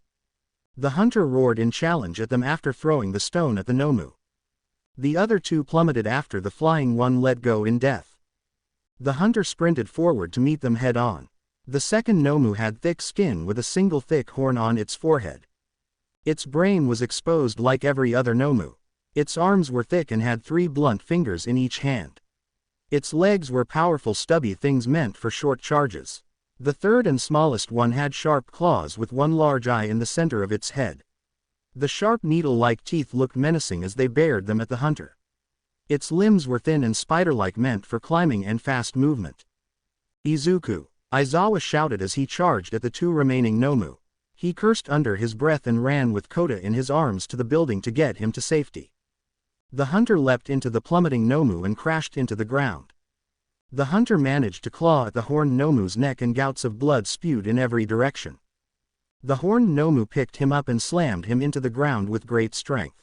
The hunter roared in challenge at them after throwing the stone at the Nomu. The other two plummeted after the flying one let go in death. The hunter sprinted forward to meet them head-on. The second Nomu had thick skin with a single thick horn on its forehead. Its brain was exposed like every other Nomu. Its arms were thick and had 3 blunt fingers in each hand. Its legs were powerful stubby things meant for short charges. The third and smallest one had sharp claws with one large eye in the center of its head. The sharp needle-like teeth looked menacing as they bared them at the hunter. Its limbs were thin and spider-like, meant for climbing and fast movement. Izuku! Aizawa shouted as he charged at the 2 remaining Nomu. He cursed under his breath and ran with Kota in his arms to the building to get him to safety. The hunter leapt into the plummeting Nomu and crashed into the ground. The hunter managed to claw at the horned Nomu's neck and gouts of blood spewed in every direction. The horned Nomu picked him up and slammed him into the ground with great strength.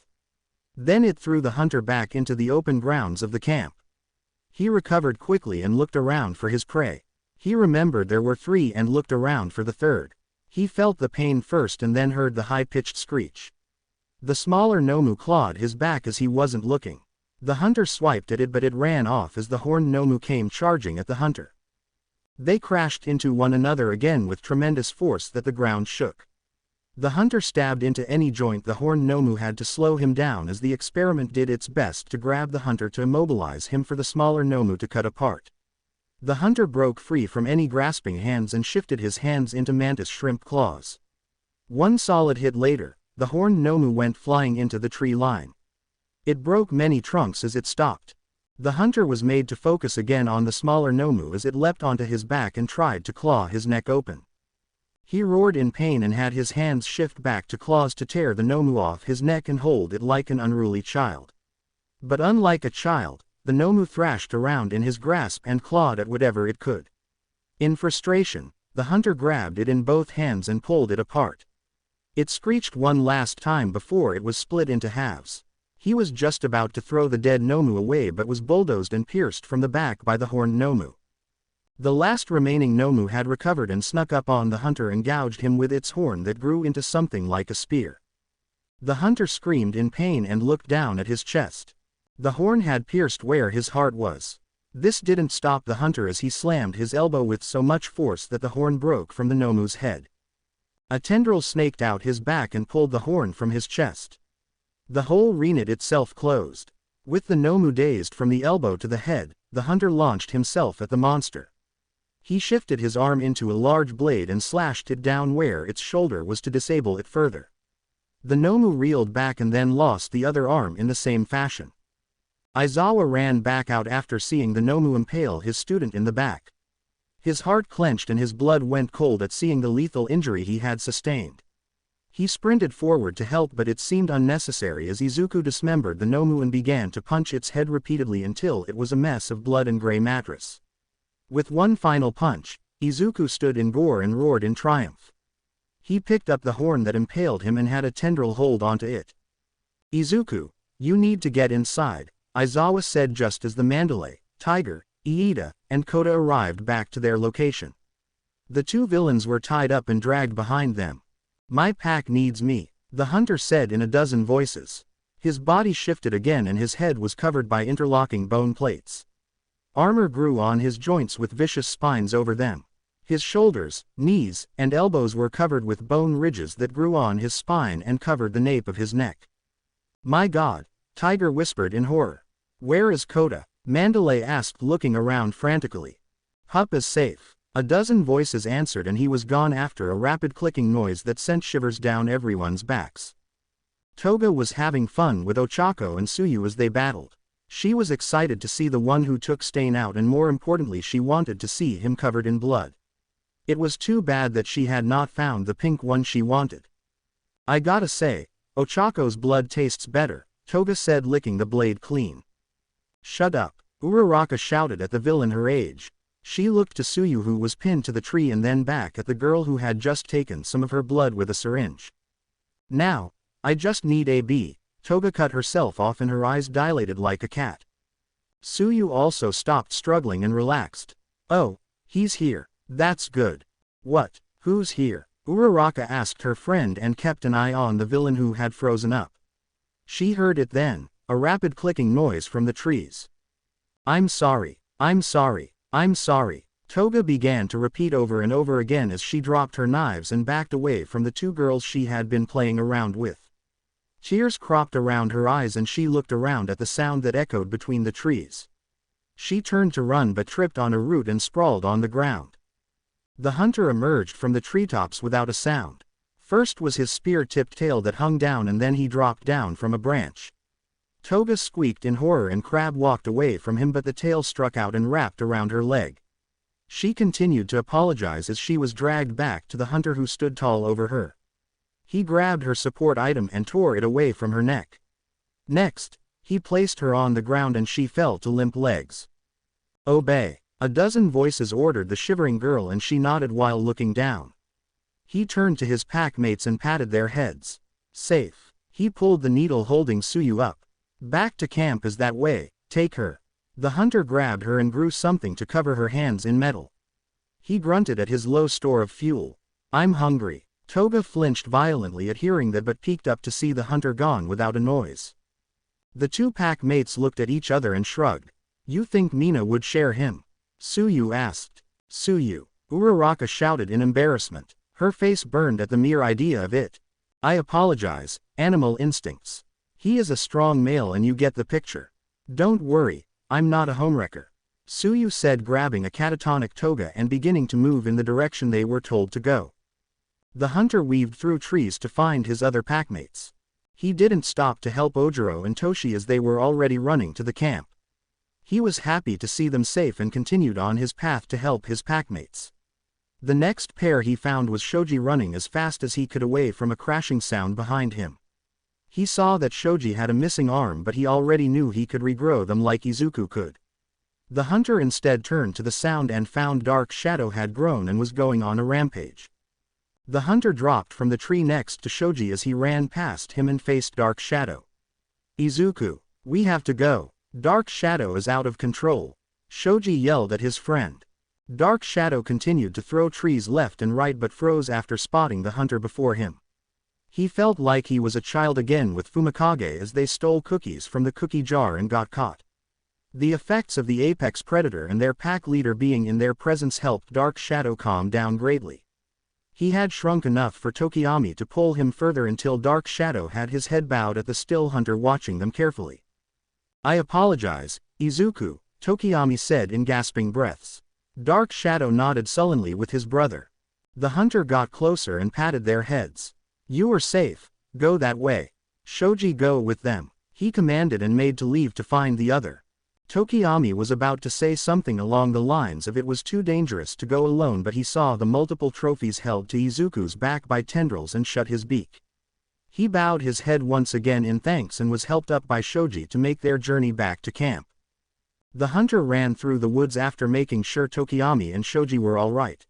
Then it threw the hunter back into the open grounds of the camp. He recovered quickly and looked around for his prey. He remembered there were 3 and looked around for the third. He felt the pain first and then heard the high-pitched screech. The smaller Nomu clawed his back as he wasn't looking. The hunter swiped at it, but it ran off as the horned Nomu came charging at the hunter. They crashed into one another again with tremendous force that the ground shook. The hunter stabbed into any joint the horned Nomu had to slow him down as the experiment did its best to grab the hunter to immobilize him for the smaller Nomu to cut apart. The hunter broke free from any grasping hands and shifted his hands into mantis shrimp claws. One solid hit later, the horned Nomu went flying into the tree line. It broke many trunks as it stopped. The hunter was made to focus again on the smaller Nomu as it leapt onto his back and tried to claw his neck open. He roared in pain and had his hands shift back to claws to tear the Nomu off his neck and hold it like an unruly child. But unlike a child, the Nomu thrashed around in his grasp and clawed at whatever it could. In frustration, the hunter grabbed it in both hands and pulled it apart. It screeched one last time before it was split into halves. He was just about to throw the dead Nomu away but was bulldozed and pierced from the back by the horned Nomu. The last remaining Nomu had recovered and snuck up on the hunter and gouged him with its horn that grew into something like a spear. The hunter screamed in pain and looked down at his chest. The horn had pierced where his heart was. This didn't stop the hunter as he slammed his elbow with so much force that the horn broke from the Nomu's head. A tendril snaked out his back and pulled the horn from his chest. The hole reknit itself closed. With the Nomu dazed from the elbow to the head, the hunter launched himself at the monster. He shifted his arm into a large blade and slashed it down where its shoulder was to disable it further. The Nomu reeled back and then lost the other arm in the same fashion. Aizawa ran back out after seeing the Nomu impale his student in the back. His heart clenched and his blood went cold at seeing the lethal injury he had sustained. He sprinted forward to help, but it seemed unnecessary as Izuku dismembered the Nomu and began to punch its head repeatedly until it was a mess of blood and gray mattress. With one final punch, Izuku stood in gore and roared in triumph. He picked up the horn that impaled him and had a tendril hold onto it. "Izuku, you need to get inside," Aizawa said just as the Mandalay, Tiger, Iida, and Kota arrived back to their location. The two villains were tied up and dragged behind them. "My pack needs me," the hunter said in a dozen voices. His body shifted again and his head was covered by interlocking bone plates. Armor grew on his joints with vicious spines over them. His shoulders, knees, and elbows were covered with bone ridges that grew on his spine and covered the nape of his neck. "My God," Tiger whispered in horror. "Where is Kota?" Mandalay asked, looking around frantically. "Hup is safe," a dozen voices answered, and he was gone after a rapid clicking noise that sent shivers down everyone's backs. Toga was having fun with Ochako and Tsuyu as they battled. She was excited to see the one who took Stain out, and more importantly she wanted to see him covered in blood. It was too bad that she had not found the pink one she wanted. "I gotta say, Ochako's blood tastes better," Toga said, licking the blade clean. "Shut up," Uraraka shouted at the villain her age. She looked to Tsuyu, who was pinned to the tree, and then back at the girl who had just taken some of her blood with a syringe. "Now, I just need a B." Toga cut herself off and her eyes dilated like a cat. Tsuyu also stopped struggling and relaxed. "Oh, he's here. That's good." "What? Who's here?" Uraraka asked her friend and kept an eye on the villain who had frozen up. She heard it then, a rapid clicking noise from the trees. "I'm sorry, I'm sorry, I'm sorry," Toga began to repeat over and over again as she dropped her knives and backed away from the two girls she had been playing around with. Tears cropped around her eyes and she looked around at the sound that echoed between the trees. She turned to run but tripped on a root and sprawled on the ground. The hunter emerged from the treetops without a sound. First was his spear-tipped tail that hung down, and then he dropped down from a branch. Toga squeaked in horror and Crab walked away from him, but the tail struck out and wrapped around her leg. She continued to apologize as she was dragged back to the hunter, who stood tall over her. He grabbed her support item and tore it away from her neck. Next, he placed her on the ground and she fell to limp legs. "Obey," a dozen voices ordered the shivering girl, and she nodded while looking down. He turned to his pack mates and patted their heads. "Safe." He pulled the needle, holding Tsuyu up. "Back to camp is that way, take her." The hunter grabbed her and grew something to cover her hands in metal. He grunted at his low store of fuel. "I'm hungry." Toga flinched violently at hearing that, but peeked up to see the hunter gone without a noise. The two pack mates looked at each other and shrugged. "You think Mina would share him?" Tsuyu asked. "Tsuyu," Uraraka shouted in embarrassment. Her face burned at the mere idea of it. "I apologize, animal instincts. He is a strong male and you get the picture. Don't worry, I'm not a homewrecker," Tsuyu said, grabbing a catatonic Toga and beginning to move in the direction they were told to go. The hunter weaved through trees to find his other packmates. He didn't stop to help Ojiro and Toshi as they were already running to the camp. He was happy to see them safe and continued on his path to help his packmates. The next pair he found was Shoji running as fast as he could away from a crashing sound behind him. He saw that Shoji had a missing arm, but he already knew he could regrow them like Izuku could. The hunter instead turned to the sound and found Dark Shadow had grown and was going on a rampage. The hunter dropped from the tree next to Shoji as he ran past him and faced Dark Shadow. "Izuku, we have to go. Dark Shadow is out of control," Shoji yelled at his friend. Dark Shadow continued to throw trees left and right but froze after spotting the hunter before him. He felt like he was a child again with Fumikage as they stole cookies from the cookie jar and got caught. The effects of the apex predator and their pack leader being in their presence helped Dark Shadow calm down greatly. He had shrunk enough for Tokiyami to pull him further until Dark Shadow had his head bowed at the still hunter watching them carefully. "I apologize, Izuku," Tokiyami said in gasping breaths. Dark Shadow nodded sullenly with his brother. The hunter got closer and patted their heads. "You are safe, go that way. Shoji, go with them," he commanded and made to leave to find the other. Tokiyami was about to say something along the lines of it was too dangerous to go alone, but he saw the multiple trophies held to Izuku's back by tendrils and shut his beak. He bowed his head once again in thanks and was helped up by Shoji to make their journey back to camp. The hunter ran through the woods after making sure Tokiyami and Shoji were all right.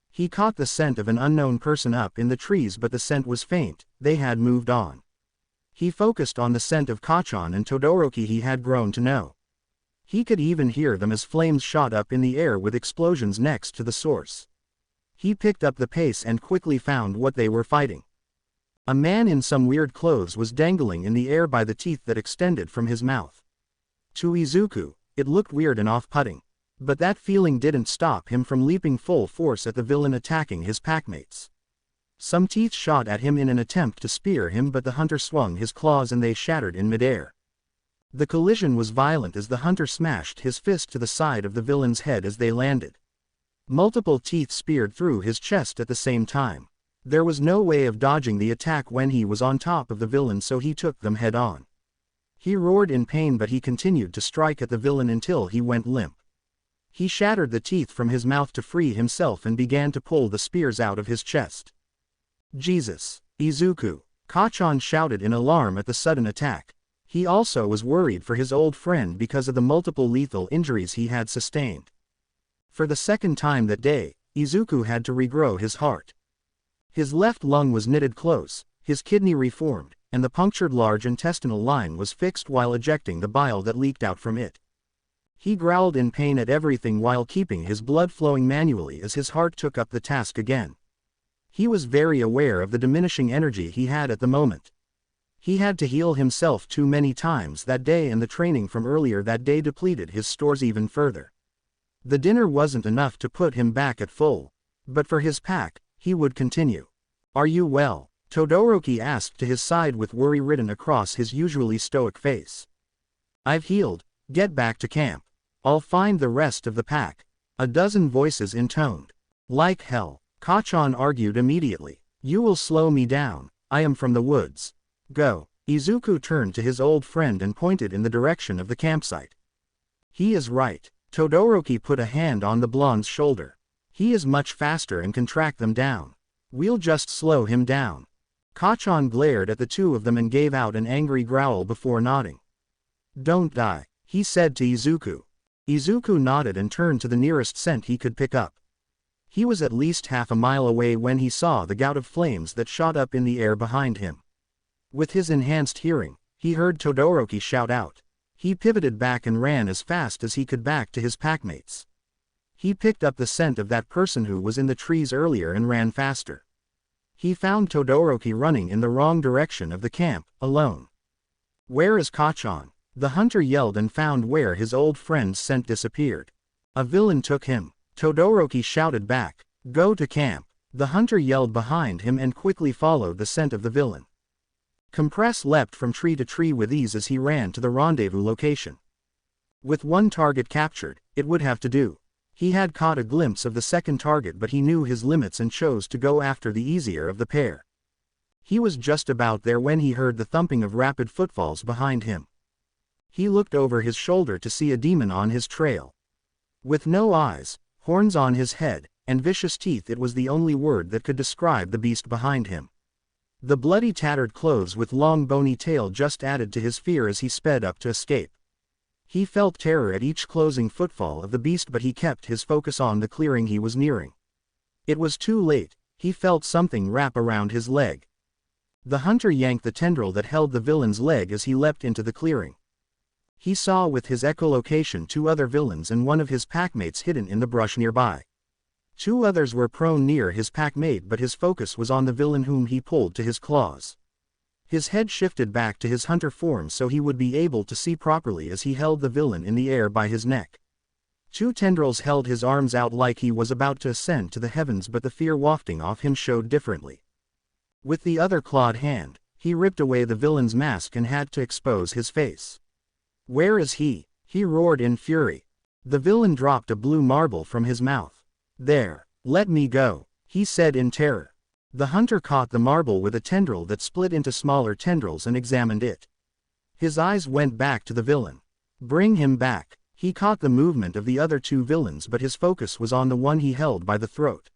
He caught the scent of an unknown person up in the trees, but the scent was faint. They had moved on. He focused on the scent of Kachan and Todoroki he had grown to know. He could even hear them as flames shot up in the air with explosions next to the source. He picked up the pace and quickly found what they were fighting. A man in some weird clothes was dangling in the air by the teeth that extended from his mouth. To Izuku, it looked weird and off-putting. But that feeling didn't stop him from leaping full force at the villain attacking his packmates. Some teeth shot at him in an attempt to spear him, but the hunter swung his claws and they shattered in midair. The collision was violent as the hunter smashed his fist to the side of the villain's head as they landed. Multiple teeth speared through his chest at the same time. There was no way of dodging the attack when he was on top of the villain, so he took them head on. He roared in pain, but he continued to strike at the villain until he went limp. He shattered the teeth from his mouth to free himself and began to pull the spears out of his chest. Jesus! Izuku! Kachan shouted in alarm at the sudden attack. He also was worried for his old friend because of the multiple lethal injuries he had sustained. For the second time that day, Izuku had to regrow his heart. His left lung was knitted close, his kidney reformed, and the punctured large intestinal line was fixed while ejecting the bile that leaked out from it. He growled in pain at everything while keeping his blood flowing manually as his heart took up the task again. He was very aware of the diminishing energy he had at the moment. He had to heal himself too many times that day, and the training from earlier that day depleted his stores even further. The dinner wasn't enough to put him back at full. But for his pack, he would continue. "Are you well?" Todoroki asked to his side with worry written across his usually stoic face. "I've healed. Get back to camp. I'll find the rest of the pack," a dozen voices intoned. "Like hell," Kachan argued immediately. "You will slow me down. I am from the woods. Go." Izuku turned to his old friend and pointed in the direction of the campsite. "He is right." Todoroki put a hand on the blonde's shoulder. "He is much faster and can track them down. We'll just slow him down." Kachan glared at the two of them and gave out an angry growl before nodding. "Don't die," he said to Izuku. Izuku nodded and turned to the nearest scent he could pick up. He was at least half a mile away when he saw the gout of flames that shot up in the air behind him. With his enhanced hearing, he heard Todoroki shout out. He pivoted back and ran as fast as he could back to his packmates. He picked up the scent of that person who was in the trees earlier and ran faster. He found Todoroki running in the wrong direction of the camp, alone. "Where is Kachan?" The hunter yelled and found where his old friend's scent disappeared. "A villain took him," Todoroki shouted back. "Go to camp." The hunter yelled behind him and quickly followed the scent of the villain. Compress leapt from tree to tree with ease as he ran to the rendezvous location. With one target captured, it would have to do. He had caught a glimpse of the second target, but he knew his limits and chose to go after the easier of the pair. He was just about there when he heard the thumping of rapid footfalls behind him. He looked over his shoulder to see a demon on his trail. With no eyes, horns on his head, and vicious teeth, it was the only word that could describe the beast behind him. The bloody tattered clothes with long bony tail just added to his fear as he sped up to escape. He felt terror at each closing footfall of the beast, but he kept his focus on the clearing he was nearing. It was too late. He felt something wrap around his leg. The hunter yanked the tendril that held the villain's leg as he leapt into the clearing. He saw with his echolocation two other villains and one of his packmates hidden in the brush nearby. Two others were prone near his packmate, but his focus was on the villain whom he pulled to his claws. His head shifted back to his hunter form so he would be able to see properly as he held the villain in the air by his neck. Two tendrils held his arms out like he was about to ascend to the heavens, but the fear wafting off him showed differently. With the other clawed hand, he ripped away the villain's mask and had to expose his face. "Where is he?" he roared in fury. The villain dropped a blue marble from his mouth. "There, let me go," he said in terror. The hunter caught the marble with a tendril that split into smaller tendrils and examined it. His eyes went back to the villain. "Bring him back." He caught the movement of the other two villains, but his focus was on the one he held by the throat.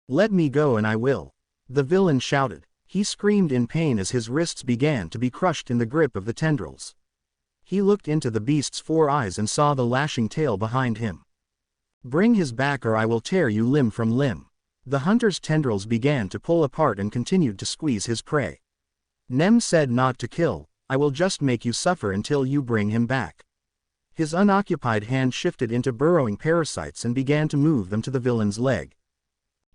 "Let me go and I will," the villain shouted. He screamed in pain as his wrists began to be crushed in the grip of the tendrils. He looked into the beast's 4 eyes and saw the lashing tail behind him. "Bring his back or I will tear you limb from limb." The hunter's tendrils began to pull apart and continued to squeeze his prey. Nem said not to kill, "I will just make you suffer until you bring him back." His unoccupied hand shifted into burrowing parasites and began to move them to the villain's leg.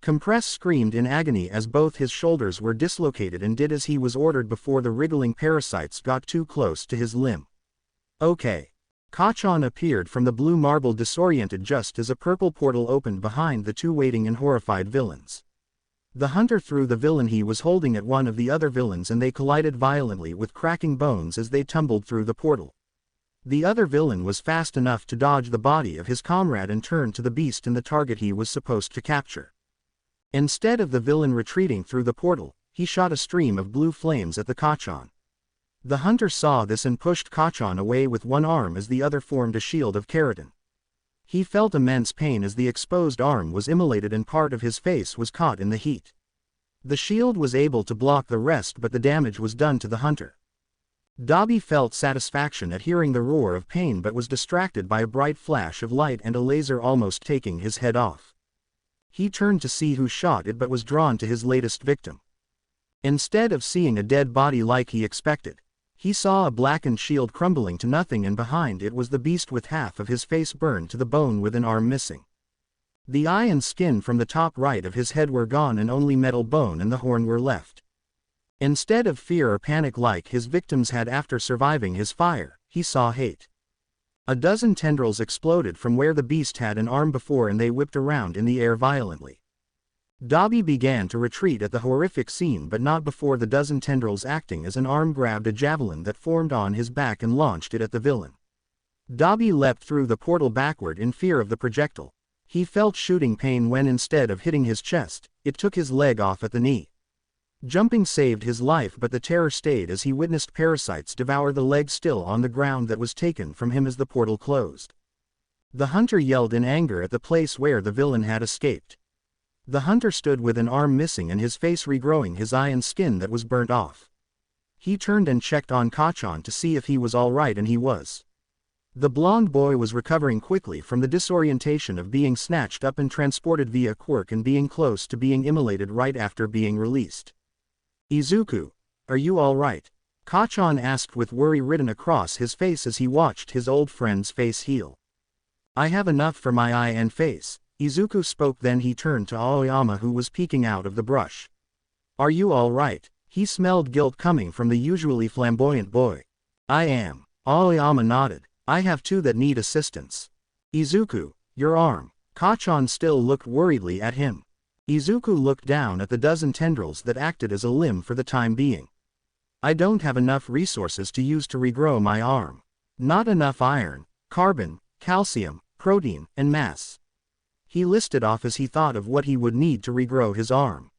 Compress screamed in agony as both his shoulders were dislocated and did as he was ordered before the wriggling parasites got too close to his limb. Okay. Kachan appeared from the blue marble disoriented just as a purple portal opened behind the 2 waiting and horrified villains. The hunter threw the villain he was holding at one of the other villains and they collided violently with cracking bones as they tumbled through the portal. The other villain was fast enough to dodge the body of his comrade and turn to the beast and the target he was supposed to capture. Instead of the villain retreating through the portal, he shot a stream of blue flames at the Kachan. The hunter saw this and pushed Kachan away with one arm as the other formed a shield of keratin. He felt immense pain as the exposed arm was immolated and part of his face was caught in the heat. The shield was able to block the rest but the damage was done to the hunter. Dobby felt satisfaction at hearing the roar of pain but was distracted by a bright flash of light and a laser almost taking his head off. He turned to see who shot it but was drawn to his latest victim. Instead of seeing a dead body like he expected, he saw a blackened shield crumbling to nothing and behind it was the beast with half of his face burned to the bone with an arm missing. The eye and skin from the top right of his head were gone and only metal bone and the horn were left. Instead of fear or panic like his victims had after surviving his fire, he saw hate. A dozen tendrils exploded from where the beast had an arm before and they whipped around in the air violently. Dobby began to retreat at the horrific scene but not before the dozen tendrils acting as an arm grabbed a javelin that formed on his back and launched it at the villain. Dobby leapt through the portal backward in fear of the projectile. He felt shooting pain when instead of hitting his chest, it took his leg off at the knee. Jumping saved his life but the terror stayed as he witnessed parasites devour the leg still on the ground that was taken from him as the portal closed. The hunter yelled in anger at the place where the villain had escaped. The hunter stood with an arm missing and his face regrowing his eye and skin that was burnt off. He turned and checked on Kachan to see if he was all right and he was. The blonde boy was recovering quickly from the disorientation of being snatched up and transported via quirk and being close to being immolated right after being released. "Izuku, are you all right?" Kachan asked with worry written across his face as he watched his old friend's face heal. "I have enough for my eye and face," Izuku spoke. Then he turned to Aoyama who was peeking out of the brush. "Are you all right?" He smelled guilt coming from the usually flamboyant boy. "I am." Aoyama nodded. "I have 2 that need assistance." "Izuku, your arm." Kachan still looked worriedly at him. Izuku looked down at the dozen tendrils that acted as a limb for the time being. "I don't have enough resources to use to regrow my arm. Not enough iron, carbon, calcium, protein, and mass." He listed off as he thought of what he would need to regrow his arm.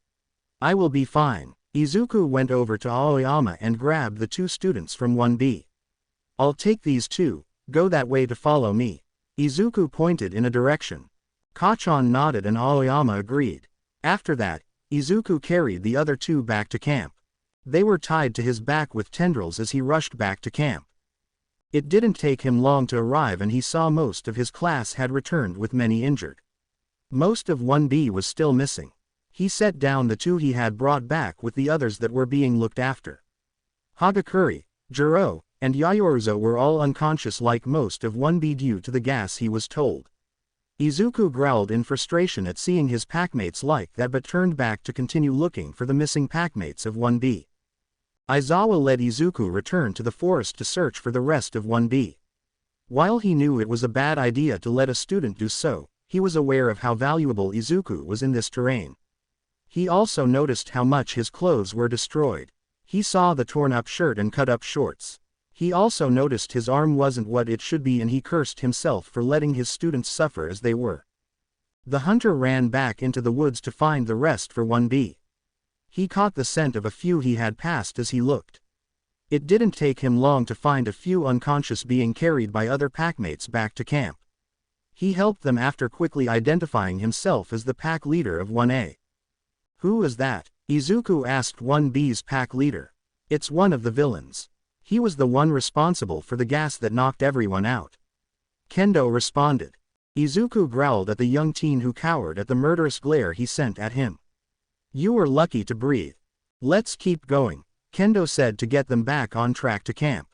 "I will be fine." Izuku went over to Aoyama and grabbed the 2 students from 1B. "I'll take these 2, go that way to follow me." Izuku pointed in a direction. Kachan nodded and Aoyama agreed. After that, Izuku carried the other 2 back to camp. They were tied to his back with tendrils as he rushed back to camp. It didn't take him long to arrive and he saw most of his class had returned with many injured. Most of 1B was still missing. He set down the 2 he had brought back with the others that were being looked after. Hagakure, Jiro, and Yaoruzo were all unconscious like most of 1B due to the gas he was told. Izuku growled in frustration at seeing his packmates like that but turned back to continue looking for the missing packmates of 1B. Aizawa led Izuku return to the forest to search for the rest of 1B. While he knew it was a bad idea to let a student do so, he was aware of how valuable Izuku was in this terrain. He also noticed how much his clothes were destroyed. He saw the torn-up shirt and cut-up shorts. He also noticed his arm wasn't what it should be and he cursed himself for letting his students suffer as they were. The hunter ran back into the woods to find the rest for 1B. He caught the scent of a few he had passed as he looked. It didn't take him long to find a few unconscious being carried by other packmates back to camp. He helped them after quickly identifying himself as the pack leader of 1A. "Who is that?" Izuku asked 1B's pack leader. It's one of the villains. He was the one responsible for the gas that knocked everyone out. Kendo responded. Izuku growled at the young teen who cowered at the murderous glare he sent at him. You were lucky to breathe. Let's keep going, Kendo said to get them back on track to camp.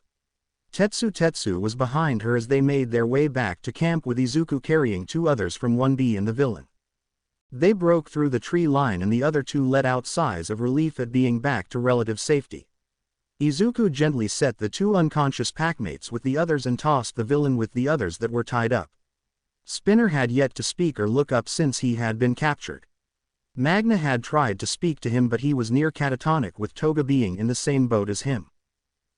Tetsu was behind her as they made their way back to camp with Izuku carrying 2 others from 1B and the villain. They broke through the tree line and the other 2 let out sighs of relief at being back to relative safety. Izuku gently set the 2 unconscious packmates with the others and tossed the villain with the others that were tied up. Spinner had yet to speak or look up since he had been captured. Magna had tried to speak to him but he was near catatonic with Toga being in the same boat as him.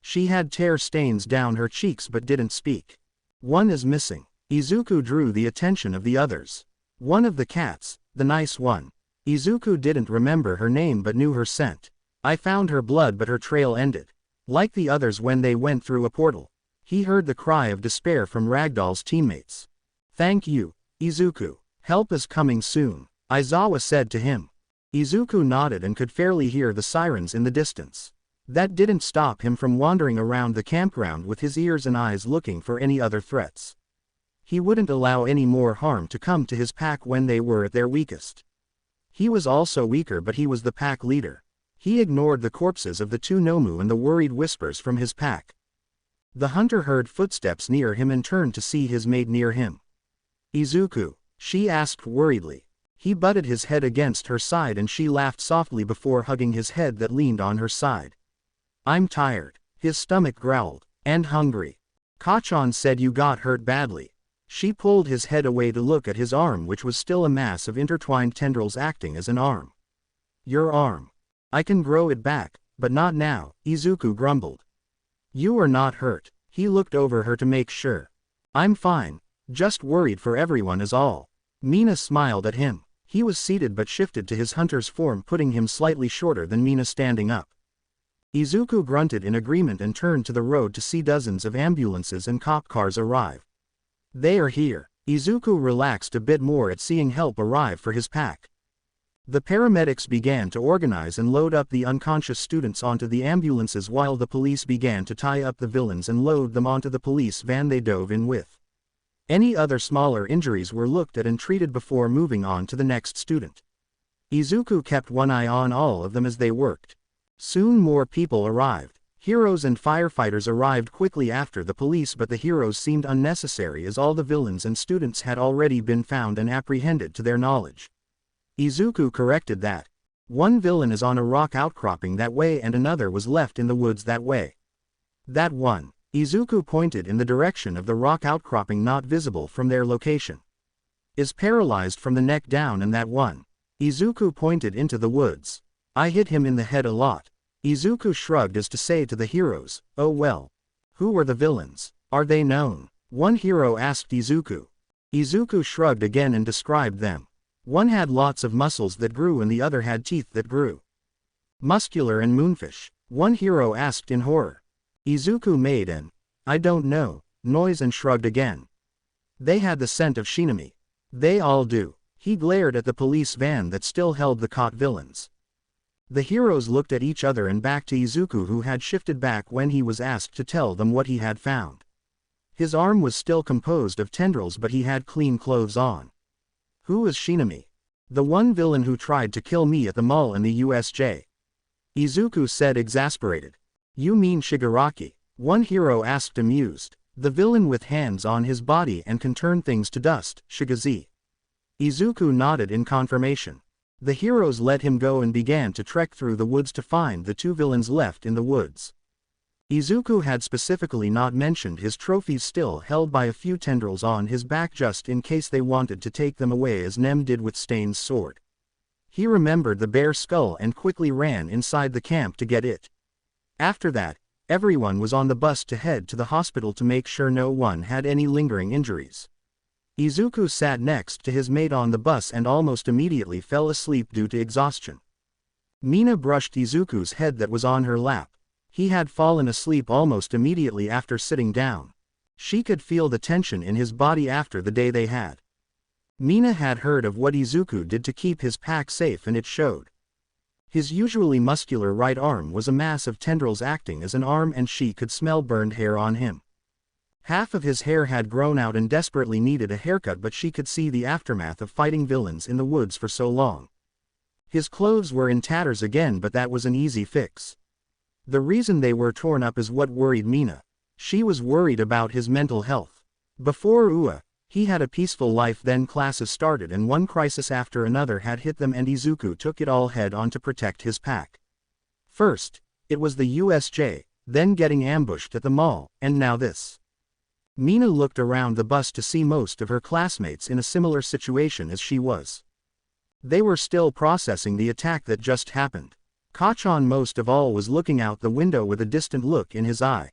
She had tear stains down her cheeks but didn't speak. One is missing. Izuku drew the attention of the others. One of the cats, the nice one. Izuku didn't remember her name but knew her scent. I found her blood but her trail ended. Like the others when they went through a portal. He heard the cry of despair from Ragdoll's teammates. Thank you, Izuku. Help is coming soon, Aizawa said to him. Izuku nodded and could fairly hear the sirens in the distance. That didn't stop him from wandering around the campground with his ears and eyes looking for any other threats. He wouldn't allow any more harm to come to his pack when they were at their weakest. He was also weaker but he was the pack leader. He ignored the corpses of the 2 Nomu and the worried whispers from his pack. The hunter heard footsteps near him and turned to see his mate near him. Izuku, she asked worriedly. He butted his head against her side and she laughed softly before hugging his head that leaned on her side. I'm tired, his stomach growled, and hungry. Kachan said you got hurt badly. She pulled his head away to look at his arm which was still a mass of intertwined tendrils acting as an arm. Your arm. I can grow it back, but not now, Izuku grumbled. You are not hurt. He looked over her to make sure. I'm fine, just worried for everyone is all. Mina smiled at him. He was seated but shifted to his hunter's form putting him slightly shorter than Mina standing up. Izuku grunted in agreement and turned to the road to see dozens of ambulances and cop cars arrive. They are here. Izuku relaxed a bit more at seeing help arrive for his pack. The paramedics began to organize and load up the unconscious students onto the ambulances while the police began to tie up the villains and load them onto the police van they dove in with. Any other smaller injuries were looked at and treated before moving on to the next student. Izuku kept one eye on all of them as they worked. Soon more people arrived. Heroes and firefighters arrived quickly after the police but the heroes seemed unnecessary as all the villains and students had already been found and apprehended to their knowledge. Izuku corrected that. One villain is on a rock outcropping that way and another was left in the woods that way. That one. Izuku pointed in the direction of the rock outcropping not visible from their location. Is paralyzed from the neck down and that one. Izuku pointed into the woods. I hit him in the head a lot. Izuku shrugged as to say to the heroes, oh well. Who are the villains? Are they known? One hero asked Izuku. Izuku shrugged again and described them. One had lots of muscles that grew and the other had teeth that grew. Muscular and moonfish. One hero asked in horror. Izuku made an, I don't know, noise and shrugged again. They had the scent of Shinami. They all do. He glared at the police van that still held the caught villains. The heroes looked at each other and back to Izuku who had shifted back when he was asked to tell them what he had found. His arm was still composed of tendrils but he had clean clothes on. Who is Shinami? The one villain who tried to kill me at the mall in the USJ. Izuku said exasperated. You mean Shigaraki? One hero asked amused. The villain with hands on his body and can turn things to dust, Shigazi. Izuku nodded in confirmation. The heroes let him go and began to trek through the woods to find the 2 villains left in the woods. Izuku had specifically not mentioned his trophies still held by a few tendrils on his back just in case they wanted to take them away as Nem did with Stain's sword. He remembered the bear skull and quickly ran inside the camp to get it. After that, everyone was on the bus to head to the hospital to make sure no one had any lingering injuries. Izuku sat next to his mate on the bus and almost immediately fell asleep due to exhaustion. Mina brushed Izuku's head that was on her lap. He had fallen asleep almost immediately after sitting down. She could feel the tension in his body after the day they had. Mina had heard of what Izuku did to keep his pack safe and it showed. His usually muscular right arm was a mass of tendrils acting as an arm, and she could smell burned hair on him. Half of his hair had grown out and desperately needed a haircut, but she could see the aftermath of fighting villains in the woods for so long. His clothes were in tatters again, but that was an easy fix. The reason they were torn up is what worried Mina. She was worried about his mental health. Before Ua, he had a peaceful life, then classes started and one crisis after another had hit them, and Izuku took it all head on to protect his pack. First, it was the USJ, then getting ambushed at the mall, and now this. Mina looked around the bus to see most of her classmates in a similar situation as she was. They were still processing the attack that just happened. Kachan most of all was looking out the window with a distant look in his eye.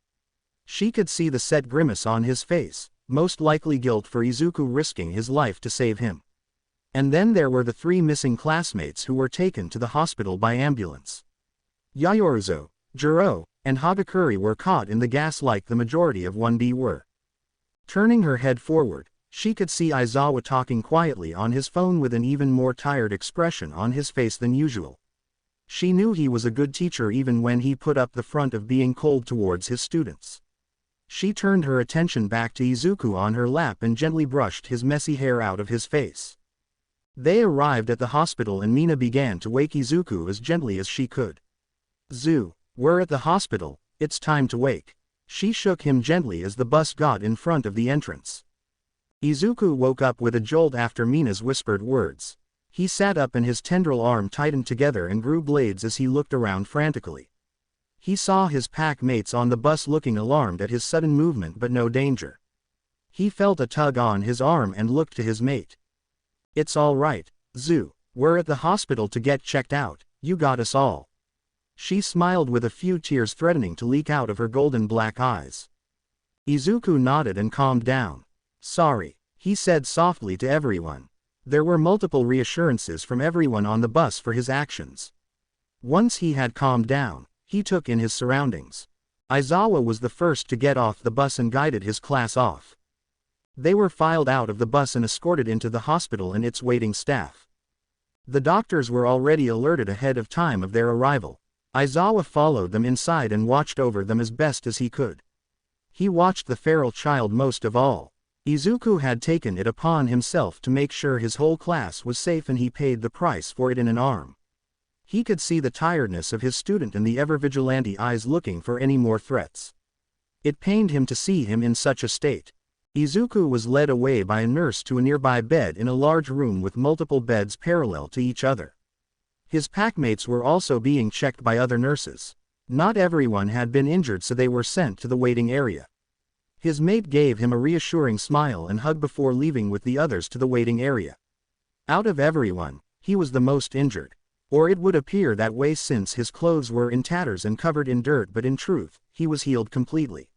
She could see the set grimace on his face, most likely guilt for Izuku risking his life to save him. And then there were the 3 missing classmates who were taken to the hospital by ambulance. Yaoruzo, Jiro, and Hagakure were caught in the gas like the majority of 1D were. Turning her head forward, she could see Aizawa talking quietly on his phone with an even more tired expression on his face than usual. She knew he was a good teacher even when he put up the front of being cold towards his students. She turned her attention back to Izuku on her lap and gently brushed his messy hair out of his face. They arrived at the hospital and Mina began to wake Izuku as gently as she could. "Zu, we're at the hospital, it's time to wake." She shook him gently as the bus got in front of the entrance. Izuku woke up with a jolt after Mina's whispered words. He sat up and his tendril arm tightened together and grew blades as he looked around frantically. He saw his pack mates on the bus looking alarmed at his sudden movement but no danger. He felt a tug on his arm and looked to his mate. "It's all right, Zu, we're at the hospital to get checked out, you got us all." She smiled with a few tears threatening to leak out of her golden black eyes. Izuku nodded and calmed down. "Sorry," he said softly to everyone. There were multiple reassurances from everyone on the bus for his actions. Once he had calmed down, he took in his surroundings. Aizawa was the first to get off the bus and guided his class off. They were filed out of the bus and escorted into the hospital and its waiting staff. The doctors were already alerted ahead of time of their arrival. Aizawa followed them inside and watched over them as best as he could. He watched the feral child most of all. Izuku had taken it upon himself to make sure his whole class was safe, and he paid the price for it in an arm. He could see the tiredness of his student and the ever-vigilante eyes looking for any more threats. It pained him to see him in such a state. Izuku was led away by a nurse to a nearby bed in a large room with multiple beds parallel to each other. His packmates were also being checked by other nurses. Not everyone had been injured, so they were sent to the waiting area. His mate gave him a reassuring smile and hug before leaving with the others to the waiting area. Out of everyone, he was the most injured. Or it would appear that way since his clothes were in tatters and covered in dirt, but in truth, he was healed completely.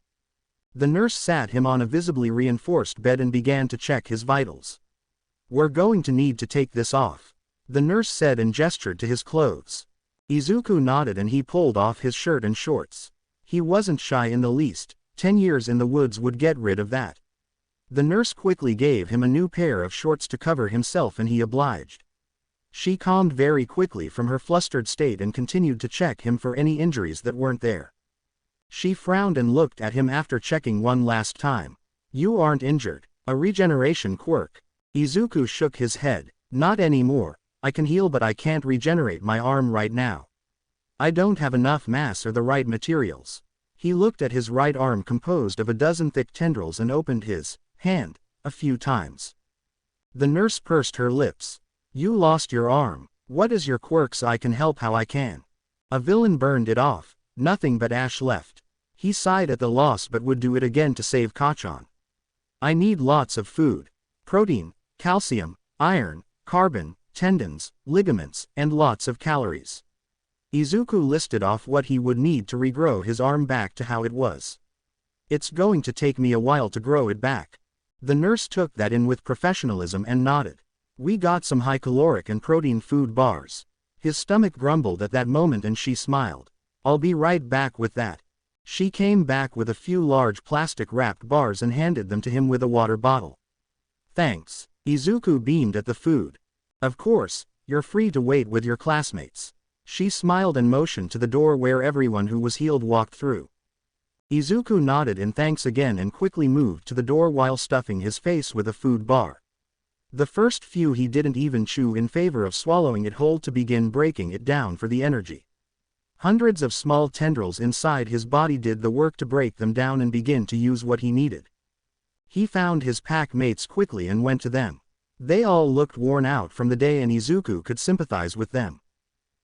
The nurse sat him on a visibly reinforced bed and began to check his vitals. "We're going to need to take this off," the nurse said and gestured to his clothes. Izuku nodded and he pulled off his shirt and shorts. He wasn't shy in the least. 10 years in the woods would get rid of that. The nurse quickly gave him a new pair of shorts to cover himself and he obliged. She calmed very quickly from her flustered state and continued to check him for any injuries that weren't there. She frowned and looked at him after checking one last time. "You aren't injured. A regeneration quirk." Izuku shook his head. "Not anymore. I can heal, but I can't regenerate my arm right now. I don't have enough mass or the right materials." He looked at his right arm composed of a dozen thick tendrils and opened his hand a few times. The nurse pursed her lips. "You lost your arm. What is your quirks? I can help how I can." A villain burned it off. Nothing but ash left. He sighed at the loss but would do it again to save Kachan. "I need lots of food. Protein, calcium, iron, carbon, tendons, ligaments, and lots of calories." Izuku listed off what he would need to regrow his arm back to how it was. "It's going to take me a while to grow it back." The nurse took that in with professionalism and nodded. "We got some high-caloric and protein food bars." His stomach grumbled at that moment and she smiled. "I'll be right back with that." She came back with a few large plastic-wrapped bars and handed them to him with a water bottle. "Thanks." Izuku beamed at the food. "Of course, you're free to wait with your classmates." She smiled and motioned to the door where everyone who was healed walked through. Izuku nodded in thanks again and quickly moved to the door while stuffing his face with a food bar. The first few he didn't even chew in favor of swallowing it whole to begin breaking it down for the energy. Hundreds of small tendrils inside his body did the work to break them down and begin to use what he needed. He found his pack mates quickly and went to them. They all looked worn out from the day and Izuku could sympathize with them.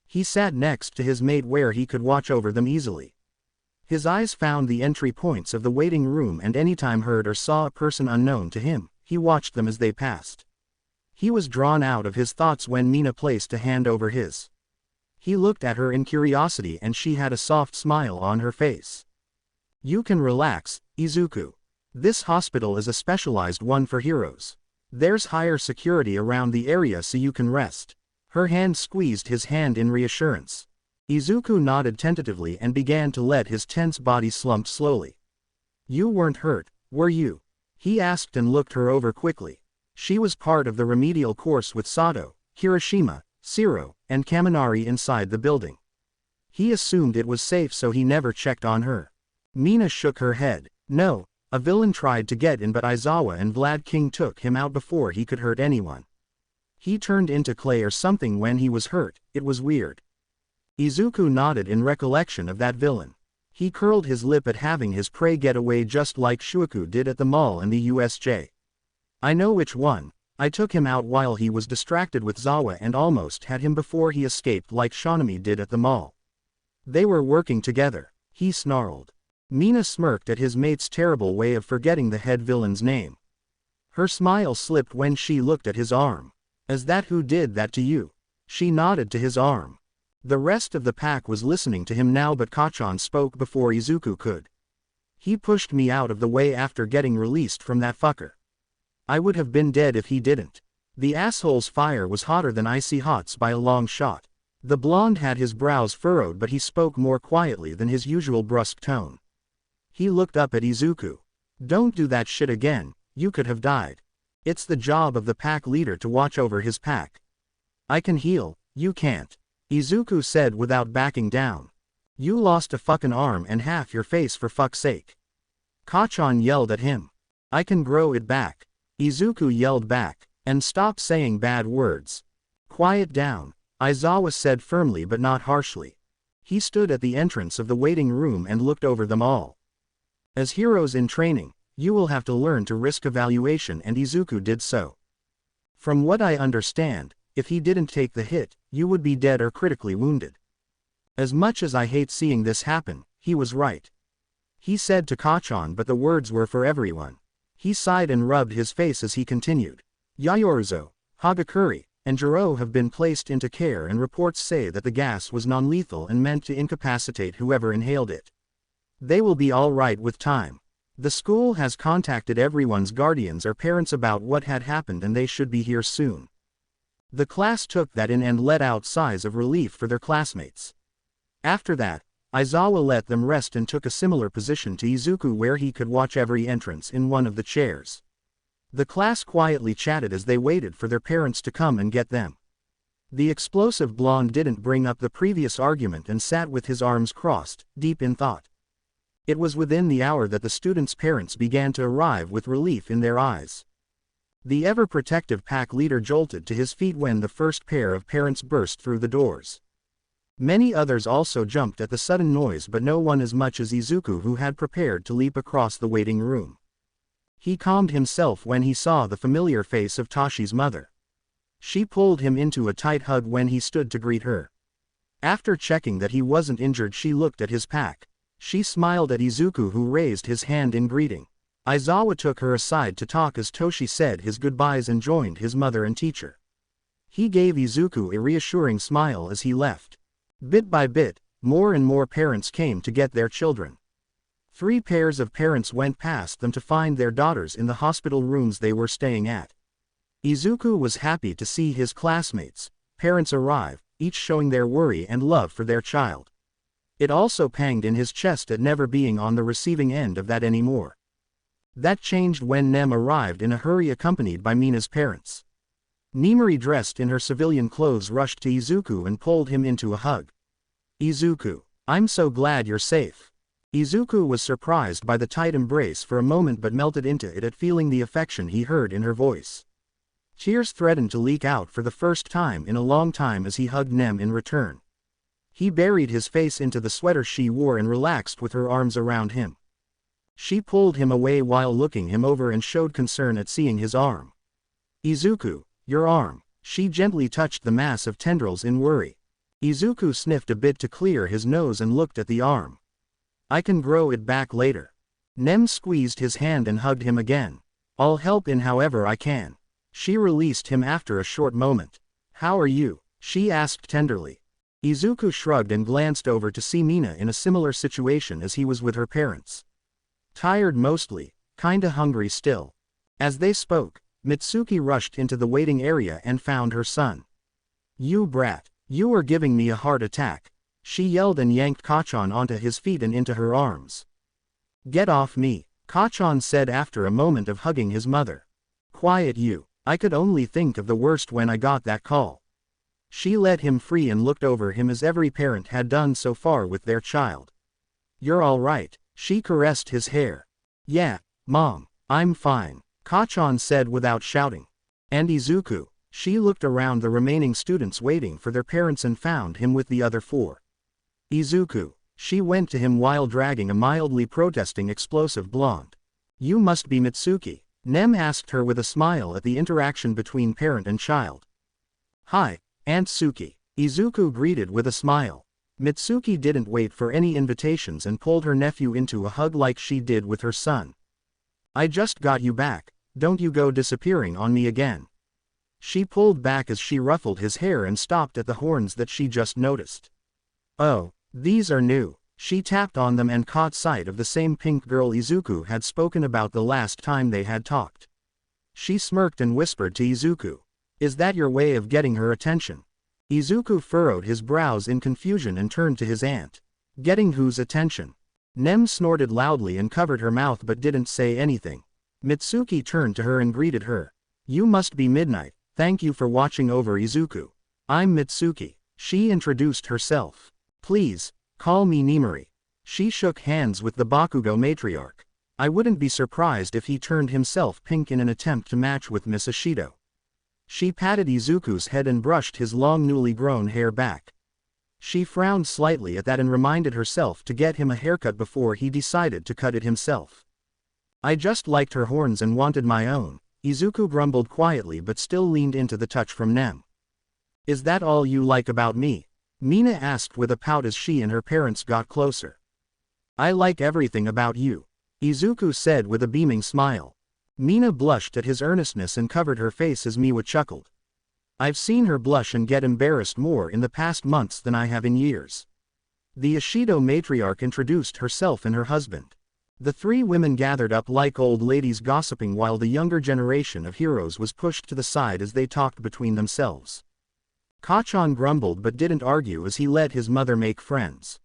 He sat next to his mate where he could watch over them easily. His eyes found the entry points of the waiting room and anytime heard or saw a person unknown to him, he watched them as they passed. He was drawn out of his thoughts when Mina placed a hand over his. He looked at her in curiosity and she had a soft smile on her face. You can relax, Izuku. This hospital is a specialized one for heroes. There's higher security around the area so you can rest. Her hand squeezed his hand in reassurance. Izuku nodded tentatively and began to let his tense body slump slowly. You weren't hurt, were you? He asked and looked her over quickly. She was part of the remedial course with Sato, Kirishima, Shiro, and Kaminari inside the building. He assumed it was safe so he never checked on her. Mina shook her head. No, a villain tried to get in but Aizawa and Vlad King took him out before he could hurt anyone. He turned into clay or something when he was hurt, it was weird. Izuku nodded in recollection of that villain. He curled his lip at having his prey get away just like Shueku did at the mall in the USJ. I know which one. I took him out while he was distracted with Zawa and almost had him before he escaped like Shanami did at the mall. They were working together, he snarled. Mina smirked at his mate's terrible way of forgetting the head villain's name. Her smile slipped when she looked at his arm. Is that who did that to you? She nodded to his arm. The rest of the pack was listening to him now but Kachan spoke before Izuku could. He pushed me out of the way after getting released from that fucker. I would have been dead if he didn't. The asshole's fire was hotter than icy hots by a long shot. The blonde had his brows furrowed but he spoke more quietly than his usual brusque tone. He looked up at Izuku. Don't do that shit again, you could have died. It's the job of the pack leader to watch over his pack. I can heal, you can't. Izuku said without backing down. You lost a fucking arm and half your face for fuck's sake. Kachan yelled at him. I can grow it back. Izuku yelled back. And stop saying bad words. Quiet down, Aizawa said firmly but not harshly. He stood at the entrance of the waiting room and looked over them all. As heroes in training, you will have to learn to risk evaluation and Izuku did so. From what I understand, if he didn't take the hit, you would be dead or critically wounded. As much as I hate seeing this happen, he was right. He said to Kachan but the words were for everyone. He sighed and rubbed his face as he continued. Yaoruzo, Hagakure, and Jiro have been placed into care and reports say that the gas was non-lethal and meant to incapacitate whoever inhaled it. They will be all right with time. The school has contacted everyone's guardians or parents about what had happened and they should be here soon. The class took that in and let out sighs of relief for their classmates. After that, Aizawa let them rest and took a similar position to Izuku where he could watch every entrance in one of the chairs. The class quietly chatted as they waited for their parents to come and get them. The explosive blonde didn't bring up the previous argument and sat with his arms crossed, deep in thought. It was within the hour that the students' parents began to arrive with relief in their eyes. The ever-protective pack leader jolted to his feet when the first pair of parents burst through the doors. Many others also jumped at the sudden noise but no one as much as Izuku who had prepared to leap across the waiting room. He calmed himself when he saw the familiar face of Tashi's mother. She pulled him into a tight hug when he stood to greet her. After checking that he wasn't injured she looked at his pack. She smiled at Izuku who raised his hand in greeting. Aizawa took her aside to talk as Toshi said his goodbyes and joined his mother and teacher. He gave Izuku a reassuring smile as he left. Bit by bit, more and more parents came to get their children. 3 pairs of parents went past them to find their daughters in the hospital rooms they were staying at. Izuku was happy to see his classmates, parents arrive, each showing their worry and love for their child. It also panged in his chest at never being on the receiving end of that anymore. That changed when Nem arrived in a hurry accompanied by Mina's parents. Nimari dressed in her civilian clothes rushed to Izuku and pulled him into a hug. Izuku, I'm so glad you're safe. Izuku was surprised by the tight embrace for a moment but melted into it at feeling the affection he heard in her voice. Tears threatened to leak out for the first time in a long time as he hugged Nem in return. He buried his face into the sweater she wore and relaxed with her arms around him. She pulled him away while looking him over and showed concern at seeing his arm. Izuku, your arm. She gently touched the mass of tendrils in worry. Izuku sniffed a bit to clear his nose and looked at the arm. I can grow it back later. Nem squeezed his hand and hugged him again. I'll help in however I can. She released him after a short moment. How are you? She asked tenderly. Izuku shrugged and glanced over to see Mina in a similar situation as he was with her parents. Tired mostly, kinda hungry still. As they spoke, Mitsuki rushed into the waiting area and found her son. You brat, you are giving me a heart attack. She yelled and yanked Kachan onto his feet and into her arms. Get off me, Kachan said after a moment of hugging his mother. Quiet you, I could only think of the worst when I got that call. She let him free and looked over him as every parent had done so far with their child. You're all right, she caressed his hair. Yeah, Mom, I'm fine, Kachan said without shouting. And Izuku, she looked around the remaining students waiting for their parents and found him with the other four. Izuku, she went to him while dragging a mildly protesting explosive blonde. You must be Mitsuki, Nem asked her with a smile at the interaction between parent and child. Hi, Aunt Suki, Izuku greeted with a smile. Mitsuki didn't wait for any invitations and pulled her nephew into a hug like she did with her son. I just got you back, don't you go disappearing on me again. She pulled back as she ruffled his hair and stopped at the horns that she just noticed. Oh, these are new. She tapped on them and caught sight of the same pink girl Izuku had spoken about the last time they had talked. She smirked and whispered to Izuku. Is that your way of getting her attention? Izuku furrowed his brows in confusion and turned to his aunt. Getting whose attention? Nem snorted loudly and covered her mouth but didn't say anything. Mitsuki turned to her and greeted her. You must be Midnight, thank you for watching over Izuku. I'm Mitsuki. She introduced herself. Please, call me Nimari. She shook hands with the Bakugo matriarch. I wouldn't be surprised if he turned himself pink in an attempt to match with Miss Ashido. She patted Izuku's head and brushed his long newly grown hair back. She frowned slightly at that and reminded herself to get him a haircut before he decided to cut it himself. I just liked her horns and wanted my own, Izuku grumbled quietly but still leaned into the touch from Nem. Is that all you like about me? Mina asked with a pout as she and her parents got closer. I like everything about you, Izuku said with a beaming smile. Mina blushed at his earnestness and covered her face as Miwa chuckled. I've seen her blush and get embarrassed more in the past months than I have in years. The Ashido matriarch introduced herself and her husband. The three women gathered up like old ladies gossiping while the younger generation of heroes was pushed to the side as they talked between themselves. Kachan grumbled but didn't argue as he let his mother make friends.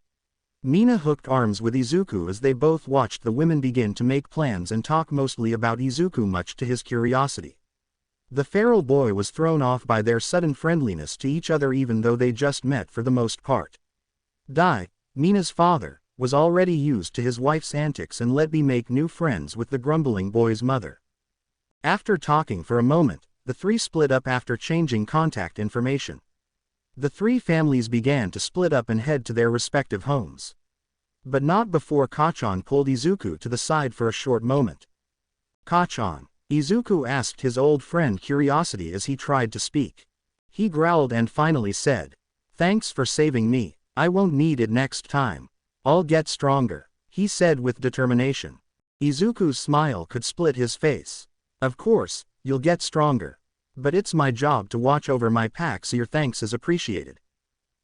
Mina hooked arms with Izuku as they both watched the women begin to make plans and talk mostly about Izuku much to his curiosity. The feral boy was thrown off by their sudden friendliness to each other even though they just met for the most part. Dai, Mina's father, was already used to his wife's antics and let me make new friends with the grumbling boy's mother. After talking for a moment, the three split up after changing contact information. The three families began to split up and head to their respective homes. But not before Kachan pulled Izuku to the side for a short moment. Kachan, Izuku asked his old friend curiosity as he tried to speak. He growled and finally said, Thanks for saving me, I won't need it next time. I'll get stronger, he said with determination. Izuku's smile could split his face. Of course, you'll get stronger. But it's my job to watch over my pack so your thanks is appreciated.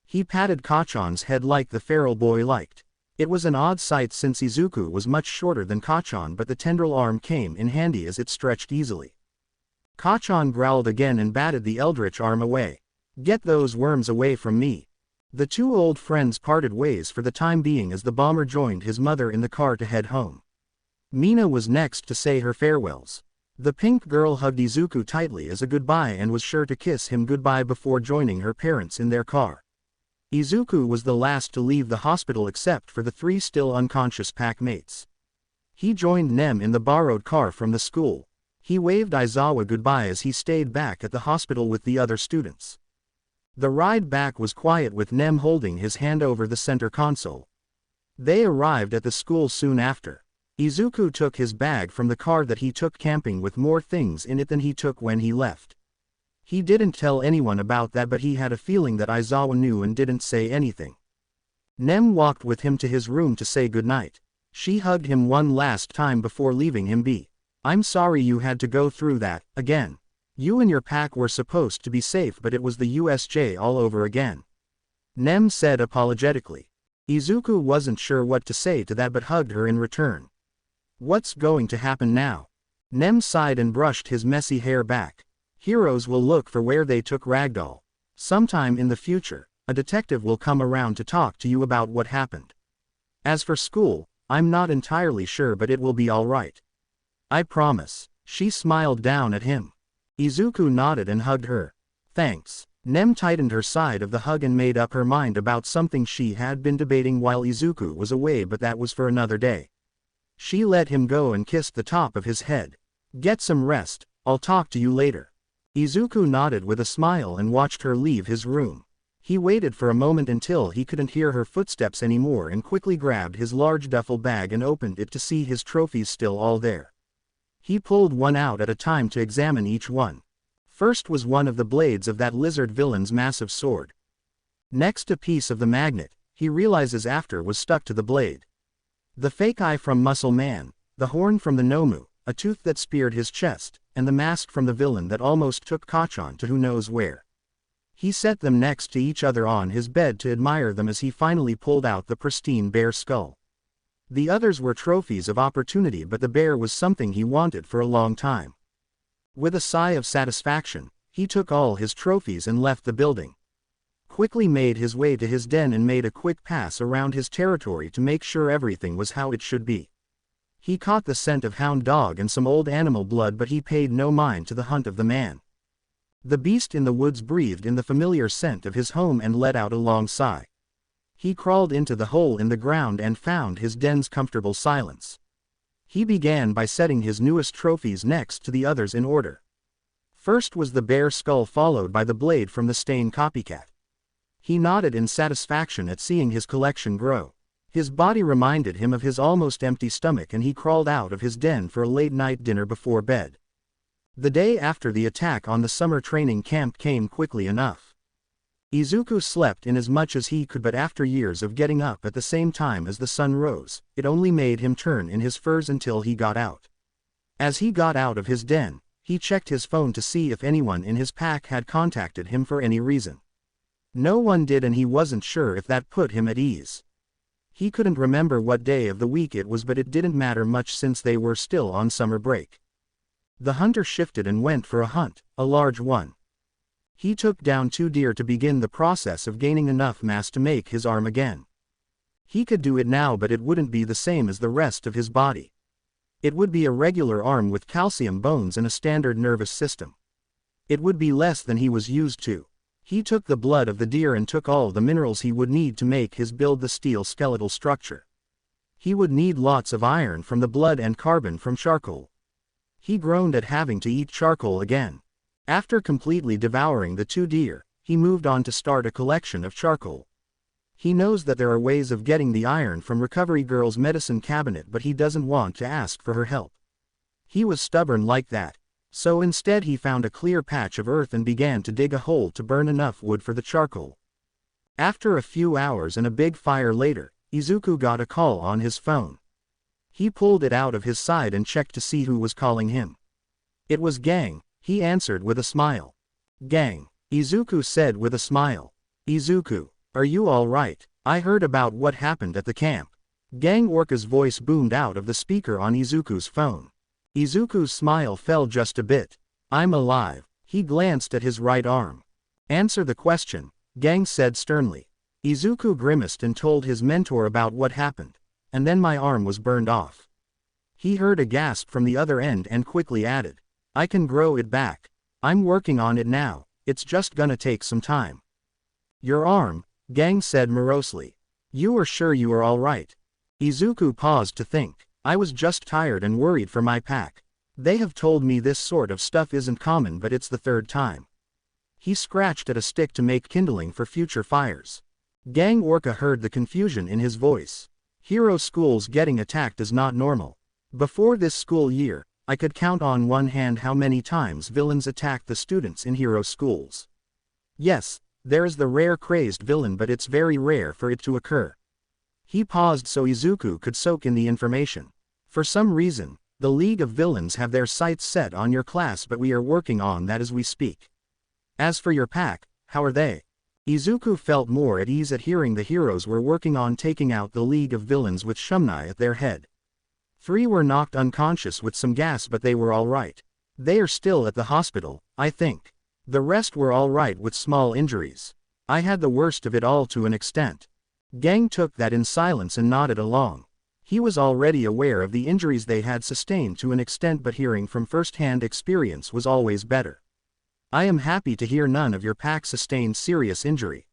He patted Kachan's head like the feral boy liked. It was an odd sight since Izuku was much shorter than Kachan but the tendril arm came in handy as it stretched easily. Kachan growled again and batted the eldritch arm away. Get those worms away from me. The two old friends parted ways for the time being as the bomber joined his mother in the car to head home. Mina was next to say her farewells. The pink girl hugged Izuku tightly as a goodbye and was sure to kiss him goodbye before joining her parents in their car. Izuku was the last to leave the hospital except for the 3 still unconscious pack mates. He joined Nem in the borrowed car from the school. He waved Aizawa goodbye as he stayed back at the hospital with the other students. The ride back was quiet with Nem holding his hand over the center console. They arrived at the school soon after. Izuku took his bag from the car that he took camping with more things in it than he took when he left. He didn't tell anyone about that, but he had a feeling that Aizawa knew and didn't say anything. Nem walked with him to his room to say goodnight. She hugged him one last time before leaving him be. "I'm sorry you had to go through that, again. You and your pack were supposed to be safe, but it was the USJ all over again," Nem said apologetically. Izuku wasn't sure what to say to that but hugged her in return. "What's going to happen now?" Nem sighed and brushed his messy hair back. "Heroes will look for where they took Ragdoll. Sometime in the future, a detective will come around to talk to you about what happened. As for school, I'm not entirely sure, but it will be all right. I promise." She smiled down at him. Izuku nodded and hugged her. "Thanks." Nem tightened her side of the hug and made up her mind about something she had been debating while Izuku was away, but that was for another day. She let him go and kissed the top of his head. "Get some rest, I'll talk to you later." Izuku nodded with a smile and watched her leave his room. He waited for a moment until he couldn't hear her footsteps anymore and quickly grabbed his large duffel bag and opened it to see his trophies still all there. He pulled one out at a time to examine each one. First was one of the blades of that lizard villain's massive sword. Next a piece of the magnet, he realizes after, was stuck to the blade. The fake eye from Muscle Man, the horn from the Nomu, a tooth that speared his chest, and the mask from the villain that almost took Kachan to who knows where. He set them next to each other on his bed to admire them as he finally pulled out the pristine bear skull. The others were trophies of opportunity, but the bear was something he wanted for a long time. With a sigh of satisfaction, he took all his trophies and left the building. Quickly made his way to his den and made a quick pass around his territory to make sure everything was how it should be. He caught the scent of hound dog and some old animal blood, but he paid no mind to the hunt of the man. The beast in the woods breathed in the familiar scent of his home and let out a long sigh. He crawled into the hole in the ground and found his den's comfortable silence. He began by setting his newest trophies next to the others in order. First was the bear skull, followed by the blade from the Stain copycat. He nodded in satisfaction at seeing his collection grow. His body reminded him of his almost empty stomach, and he crawled out of his den for a late-night dinner before bed. The day after the attack on the summer training camp came quickly enough. Izuku slept in as much as he could, but after years of getting up at the same time as the sun rose, it only made him turn in his furs until he got out. As he got out of his den, he checked his phone to see if anyone in his pack had contacted him for any reason. No one did, and he wasn't sure if that put him at ease. He couldn't remember what day of the week it was, but it didn't matter much since they were still on summer break. The hunter shifted and went for a hunt, a large one. He took down 2 deer to begin the process of gaining enough mass to make his arm again. He could do it now, but it wouldn't be the same as the rest of his body. It would be a regular arm with calcium bones and a standard nervous system. It would be less than he was used to. He took the blood of the deer and took all the minerals he would need to make his build, the steel skeletal structure. He would need lots of iron from the blood and carbon from charcoal. He groaned at having to eat charcoal again. After completely devouring the 2 deer, he moved on to start a collection of charcoal. He knows that there are ways of getting the iron from Recovery Girl's medicine cabinet, but he doesn't want to ask for her help. He was stubborn like that. So instead he found a clear patch of earth and began to dig a hole to burn enough wood for the charcoal. After a few hours and a big fire later, Izuku got a call on his phone. He pulled it out of his side and checked to see who was calling him. It was Gang, he answered with a smile. Gang, Izuku said with a smile. Izuku, are you all right? I heard about what happened at the camp. Gang Orca's voice boomed out of the speaker on Izuku's phone. Izuku's smile fell just a bit. I'm alive. He glanced at his right arm. Answer the question, Gang said sternly. Izuku grimaced and told his mentor about what happened, and then my arm was burned off. He heard a gasp from the other end and quickly added, I can grow it back. I'm working on it now, it's just gonna take some time. Your arm, Gang said morosely. You are sure you are alright? Izuku paused to think. I was just tired and worried for my pack. They have told me this sort of stuff isn't common, but it's the third time. He scratched at a stick to make kindling for future fires. Gang Orca heard the confusion in his voice. Hero schools getting attacked is not normal. Before this school year, I could count on one hand how many times villains attacked the students in hero schools. Yes, there is the rare crazed villain, but it's very rare for it to occur. He paused so Izuku could soak in the information. For some reason, the League of Villains have their sights set on your class, but we are working on that as we speak. As for your pack, how are they? Izuku felt more at ease at hearing the heroes were working on taking out the League of Villains with Shumnai at their head. 3 were knocked unconscious with some gas, but they were alright. They are still at the hospital, I think. The rest were alright with small injuries. I had the worst of it all to an extent. Gang took that in silence and nodded along. He was already aware of the injuries they had sustained to an extent, but hearing from first-hand experience was always better. I am happy to hear none of your pack sustained serious injury.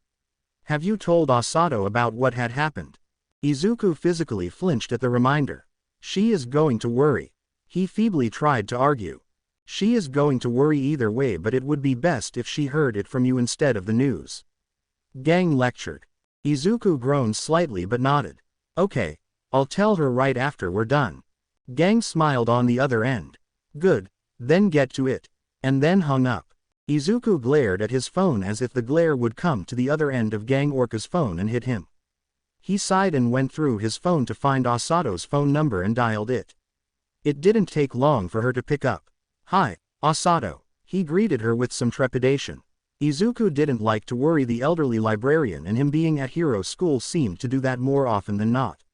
Have you told Asato about what had happened? Izuku physically flinched at the reminder. She is going to worry. He feebly tried to argue. She is going to worry either way, but it would be best if she heard it from you instead of the news. Gang lectured. Izuku groaned slightly but nodded. Okay, I'll tell her right after we're done. Gang smiled on the other end. Good, then get to it. And then hung up. Izuku glared at his phone as if the glare would come to the other end of Gang Orca's phone and hit him. He sighed and went through his phone to find Asato's phone number and dialed it. It didn't take long for her to pick up. Hi, Asato. He greeted her with some trepidation. Izuku didn't like to worry the elderly librarian, and him being at hero school seemed to do that more often than not.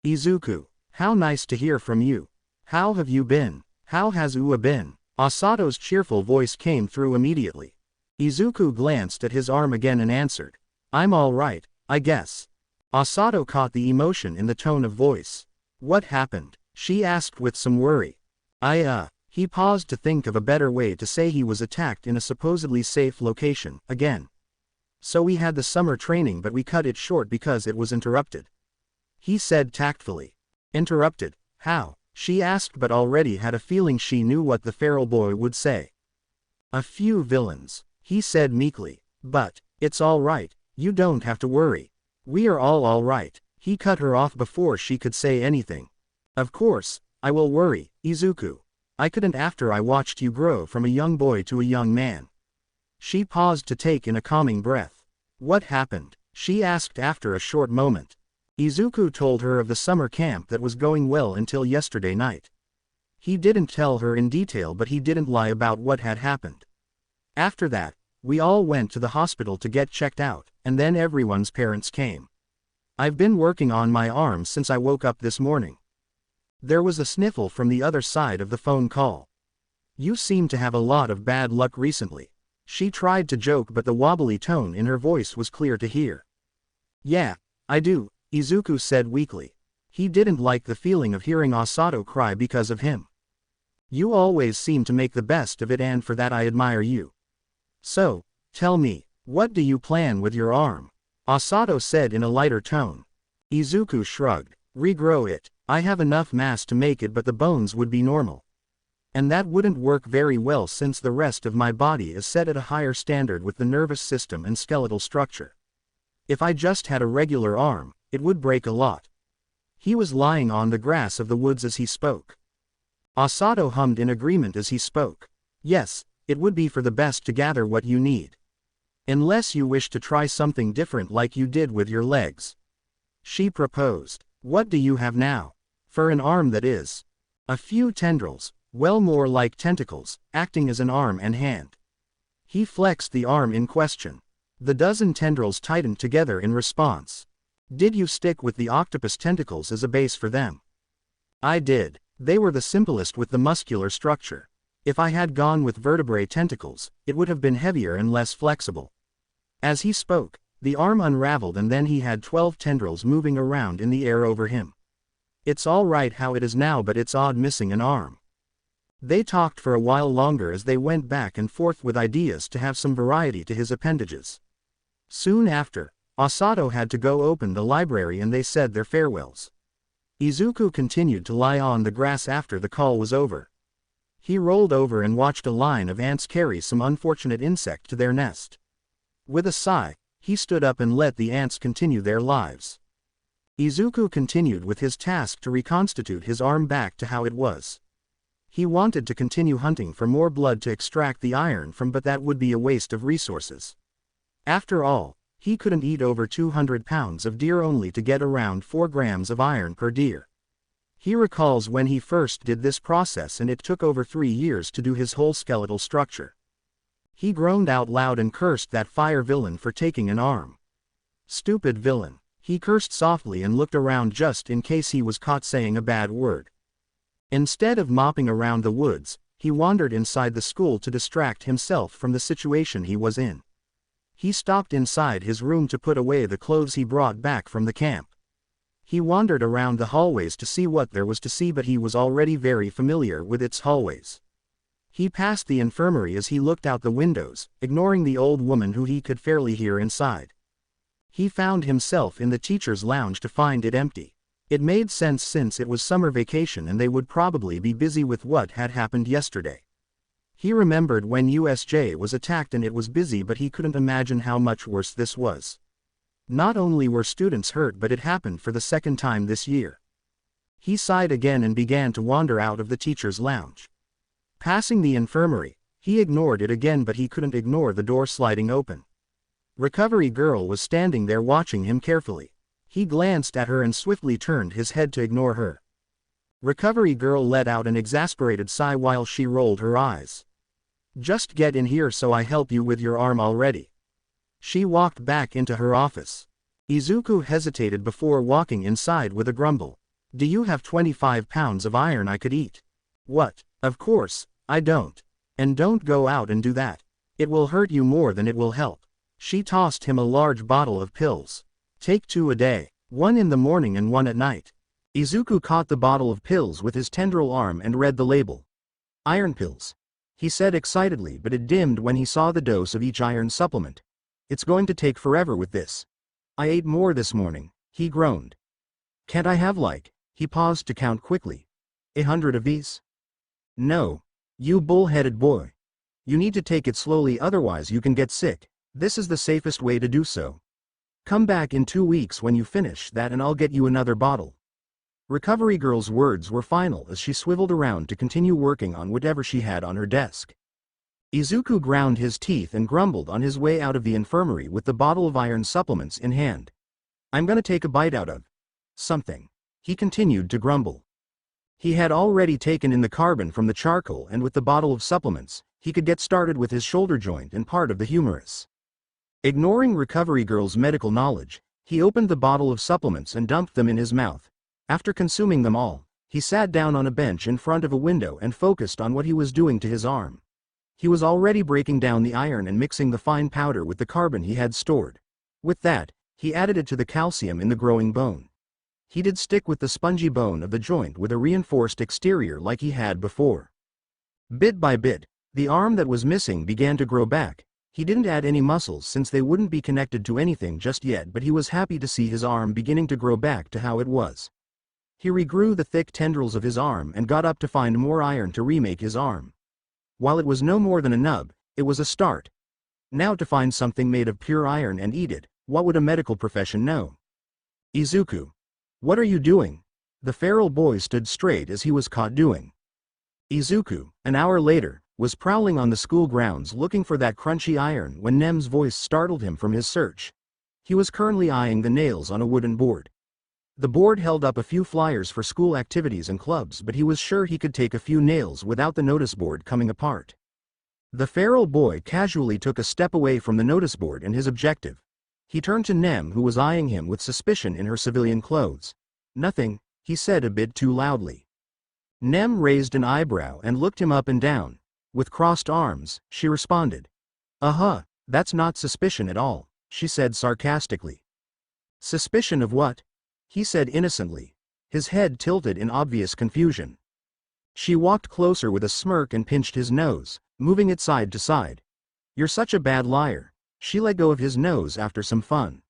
Izuku, how nice to hear from you. How have you been? How has Ua been? Asato's cheerful voice came through immediately. Izuku glanced at his arm again and answered. I'm all right, I guess. Asato caught the emotion in the tone of voice. What happened? She asked with some worry. He paused to think of a better way to say he was attacked in a supposedly safe location, again. So we had the summer training, but we cut it short because it was interrupted. He said tactfully. Interrupted? How? She asked, but already had a feeling she knew what the feral boy would say. A few villains, he said meekly. But, it's all right, you don't have to worry. We are all right. He cut her off before she could say anything. Of course, I will worry, Izuku. I couldn't after I watched you grow from a young boy to a young man. She paused to take in a calming breath. What happened? She asked after a short moment. Izuku told her of the summer camp that was going well until yesterday night. He didn't tell her in detail, but he didn't lie about what had happened. After that, we all went to the hospital to get checked out, and then everyone's parents came. I've been working on my arm since I woke up this morning. There was a sniffle from the other side of the phone call. You seem to have a lot of bad luck recently. She tried to joke, but the wobbly tone in her voice was clear to hear. Yeah, I do, Izuku said weakly. He didn't like the feeling of hearing Asato cry because of him. You always seem to make the best of it, and for that I admire you. So, tell me, what do you plan with your arm? Asato said in a lighter tone. Izuku shrugged. Regrow it. I have enough mass to make it, but the bones would be normal. And that wouldn't work very well since the rest of my body is set at a higher standard with the nervous system and skeletal structure. If I just had a regular arm, it would break a lot. He was lying on the grass of the woods as he spoke. Asato hummed in agreement as he spoke. Yes, it would be for the best to gather what you need. Unless you wish to try something different like you did with your legs. She proposed. What do you have now? For an arm, that is. A few tendrils, well more like tentacles, acting as an arm and hand. He flexed the arm in question. The dozen tendrils tightened together in response. Did you stick with the octopus tentacles as a base for them? I did. They were the simplest with the muscular structure. If I had gone with vertebrae tentacles, it would have been heavier and less flexible. As he spoke, the arm unraveled, and then he had 12 tendrils moving around in the air over him. It's all right how it is now, but it's odd missing an arm. They talked for a while longer as they went back and forth with ideas to have some variety to his appendages. Soon after, Osato had to go open the library and they said their farewells. Izuku continued to lie on the grass after the call was over. He rolled over and watched a line of ants carry some unfortunate insect to their nest. With a sigh, he stood up and let the ants continue their lives. Izuku continued with his task to reconstitute his arm back to how it was. He wanted to continue hunting for more blood to extract the iron from, but that would be a waste of resources. After all, he couldn't eat over 200 pounds of deer only to get around 4 grams of iron per deer. He recalls when he first did this process and it took over 3 years to do his whole skeletal structure. He groaned out loud and cursed that fire villain for taking an arm. Stupid villain. He cursed softly and looked around just in case he was caught saying a bad word. Instead of mopping around the woods, he wandered inside the school to distract himself from the situation he was in. He stopped inside his room to put away the clothes he brought back from the camp. He wandered around the hallways to see what there was to see, but he was already very familiar with its hallways. He passed the infirmary as he looked out the windows, ignoring the old woman who he could fairly hear inside. He found himself in the teacher's lounge to find it empty. It made sense since it was summer vacation and they would probably be busy with what had happened yesterday. He remembered when USJ was attacked and it was busy, but he couldn't imagine how much worse this was. Not only were students hurt, but it happened for the second time this year. He sighed again and began to wander out of the teacher's lounge. Passing the infirmary, he ignored it again, but he couldn't ignore the door sliding open. Recovery Girl was standing there watching him carefully. He glanced at her and swiftly turned his head to ignore her. Recovery Girl let out an exasperated sigh while she rolled her eyes. "Just get in here so I help you with your arm already." She walked back into her office. Izuku hesitated before walking inside with a grumble. "Do you have 25 pounds of iron I could eat?" "What? Of course, I don't. And don't go out and do that. It will hurt you more than it will help." She tossed him a large bottle of pills. "Take 2 a day, 1 in the morning and 1 at night." Izuku caught the bottle of pills with his tendril arm and read the label. "Iron pills," he said excitedly, but it dimmed when he saw the dose of each iron supplement. "It's going to take forever with this. I ate more this morning," he groaned. "Can't I have he paused to count quickly. 100 of these?" "No. You bull-headed boy. You need to take it slowly, otherwise you can get sick. This is the safest way to do so. Come back in 2 weeks when you finish that and I'll get you another bottle." Recovery Girl's words were final as she swiveled around to continue working on whatever she had on her desk. Izuku ground his teeth and grumbled on his way out of the infirmary with the bottle of iron supplements in hand. "I'm gonna take a bite out of something," he continued to grumble. He had already taken in the carbon from the charcoal, and with the bottle of supplements, he could get started with his shoulder joint and part of the humerus. Ignoring Recovery Girl's medical knowledge, he opened the bottle of supplements and dumped them in his mouth. After consuming them all, he sat down on a bench in front of a window and focused on what he was doing to his arm. He was already breaking down the iron and mixing the fine powder with the carbon he had stored. With that, he added it to the calcium in the growing bone. He did stick with the spongy bone of the joint with a reinforced exterior like he had before. Bit by bit, the arm that was missing began to grow back. He didn't add any muscles since they wouldn't be connected to anything just yet, but he was happy to see his arm beginning to grow back to how it was. He regrew the thick tendrils of his arm and got up to find more iron to remake his arm. While it was no more than a nub, it was a start. Now to find something made of pure iron and eat it, what would a medical profession know? "Izuku. What are you doing?" The feral boy stood straight as he was caught doing. Izuku, an hour later, was prowling on the school grounds looking for that crunchy iron when Nem's voice startled him from his search. He was currently eyeing the nails on a wooden board. The board held up a few flyers for school activities and clubs, but he was sure he could take a few nails without the notice board coming apart. The feral boy casually took a step away from the notice board and his objective. He turned to Nem, who was eyeing him with suspicion in her civilian clothes. "Nothing," he said a bit too loudly. Nem raised an eyebrow and looked him up and down. With crossed arms, she responded. That's not suspicion at all," she said sarcastically. "Suspicion of what?" he said innocently, his head tilted in obvious confusion. She walked closer with a smirk and pinched his nose, moving it side to side. "You're such a bad liar." She let go of his nose after some fun.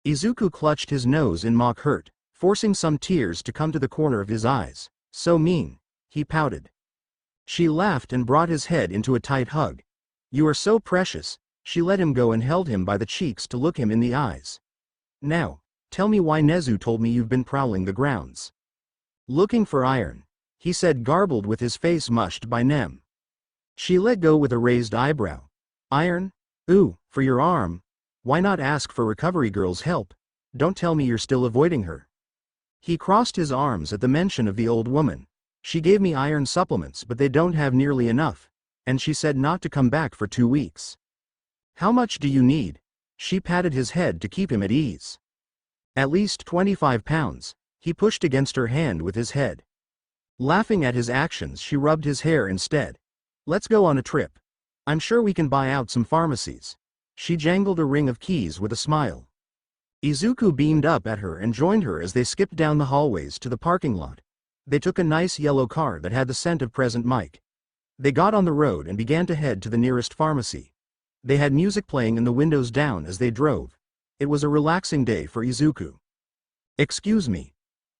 Izuku clutched his nose in mock hurt, forcing some tears to come to the corner of his eyes. So mean, he pouted. She laughed and brought his head into a tight hug. You are so precious. She let him go and held him by the cheeks to look him in the eyes. Now, tell me why Nezu told me you've been prowling the grounds. Looking for iron, he said, garbled with his face mushed by Nem. She let go with a raised eyebrow. Iron? Ooh, for your arm. Why not ask for recovery girl's help? Don't tell me you're still avoiding her. He crossed his arms at the mention of the old woman. She gave me iron supplements, but they don't have nearly enough, and she said not to come back for 2 weeks. How much do you need? She patted his head to keep him at ease. At least 25 pounds, he pushed against her hand with his head. Laughing at his actions, she rubbed his hair instead. Let's go on a trip. I'm sure we can buy out some pharmacies. She jangled a ring of keys with a smile. Izuku beamed up at her and joined her as they skipped down the hallways to the parking lot. They took a nice yellow car that had the scent of present Mike. They got on the road and began to head to the nearest pharmacy. They had music playing and the windows down as they drove. It was a relaxing day for Izuku. Excuse me.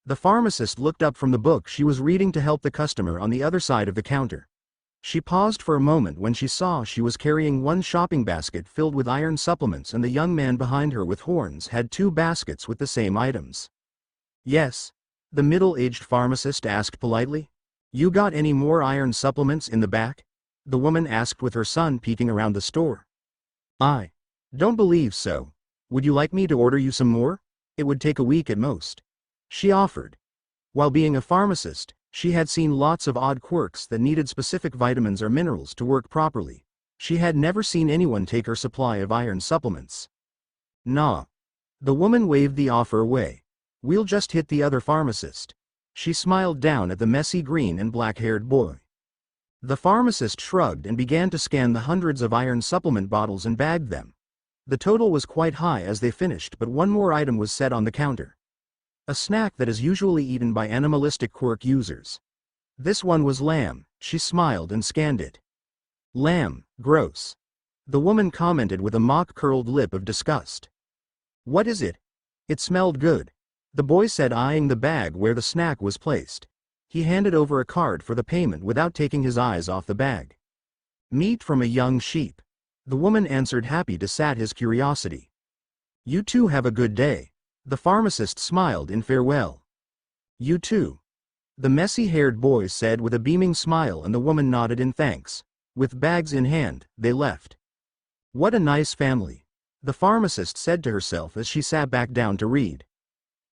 The pharmacist looked up from the book she was reading to help the customer on the other side of the counter. She paused for a moment when she saw she was carrying one shopping basket filled with iron supplements and the young man behind her with horns had 2 baskets with the same items. Yes? The middle-aged pharmacist asked politely. You got any more iron supplements in the back? The woman asked with her son peeking around the store. I don't believe so. Would you like me to order you some more? It would take a week at most. She offered. While being a pharmacist, she had seen lots of odd quirks that needed specific vitamins or minerals to work properly. She had never seen anyone take her supply of iron supplements. Nah. The woman waved the offer away. We'll just hit the other pharmacist. She smiled down at the messy green and black-haired boy. The pharmacist shrugged and began to scan the hundreds of iron supplement bottles and bagged them. The total was quite high as they finished, but one more item was set on the counter. A snack that is usually eaten by animalistic quirk users. This one was lamb. She smiled and scanned it. Lamb, gross. The woman commented with a mock curled lip of disgust. What is it? It smelled good. The boy said, eyeing the bag where the snack was placed. He handed over a card for the payment without taking his eyes off the bag. Meat from a young sheep. The woman answered, happy to sat his curiosity. You too have a good day. The pharmacist smiled in farewell. You too. The messy-haired boy said with a beaming smile, and the woman nodded in thanks. With bags in hand, they left. What a nice family, the pharmacist said to herself as she sat back down to read.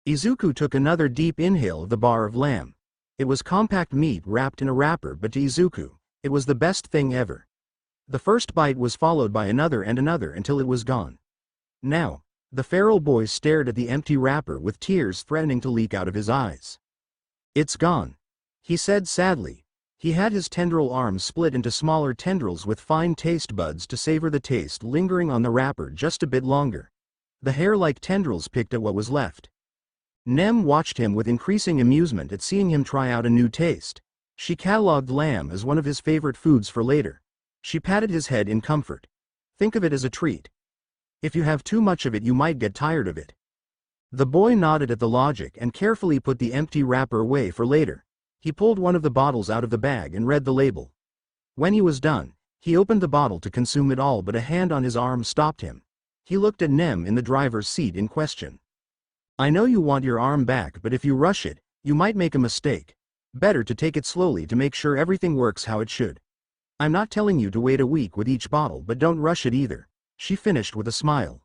Izuku took another deep inhale of the bar of lamb. It was compact meat wrapped in a wrapper, but to Izuku, it was the best thing ever. The first bite was followed by another and another until it was gone. Now, the feral boy stared at the empty wrapper with tears threatening to leak out of his eyes. It's gone, he said sadly. He had his tendril arms split into smaller tendrils with fine taste buds to savor the taste lingering on the wrapper just a bit longer. The hair-like tendrils picked at what was left. Nem watched him with increasing amusement at seeing him try out a new taste. She cataloged lamb as one of his favorite foods for later. She patted his head in comfort. Think of it as a treat. If you have too much of it, you might get tired of it. The boy nodded at the logic and carefully put the empty wrapper away for later. He pulled one of the bottles out of the bag and read the label. When he was done, he opened the bottle to consume it all, but a hand on his arm stopped him. He looked at Nem in the driver's seat in question. I know you want your arm back, but if you rush it, you might make a mistake. Better to take it slowly to make sure everything works how it should. I'm not telling you to wait a week with each bottle, but don't rush it either, she finished with a smile.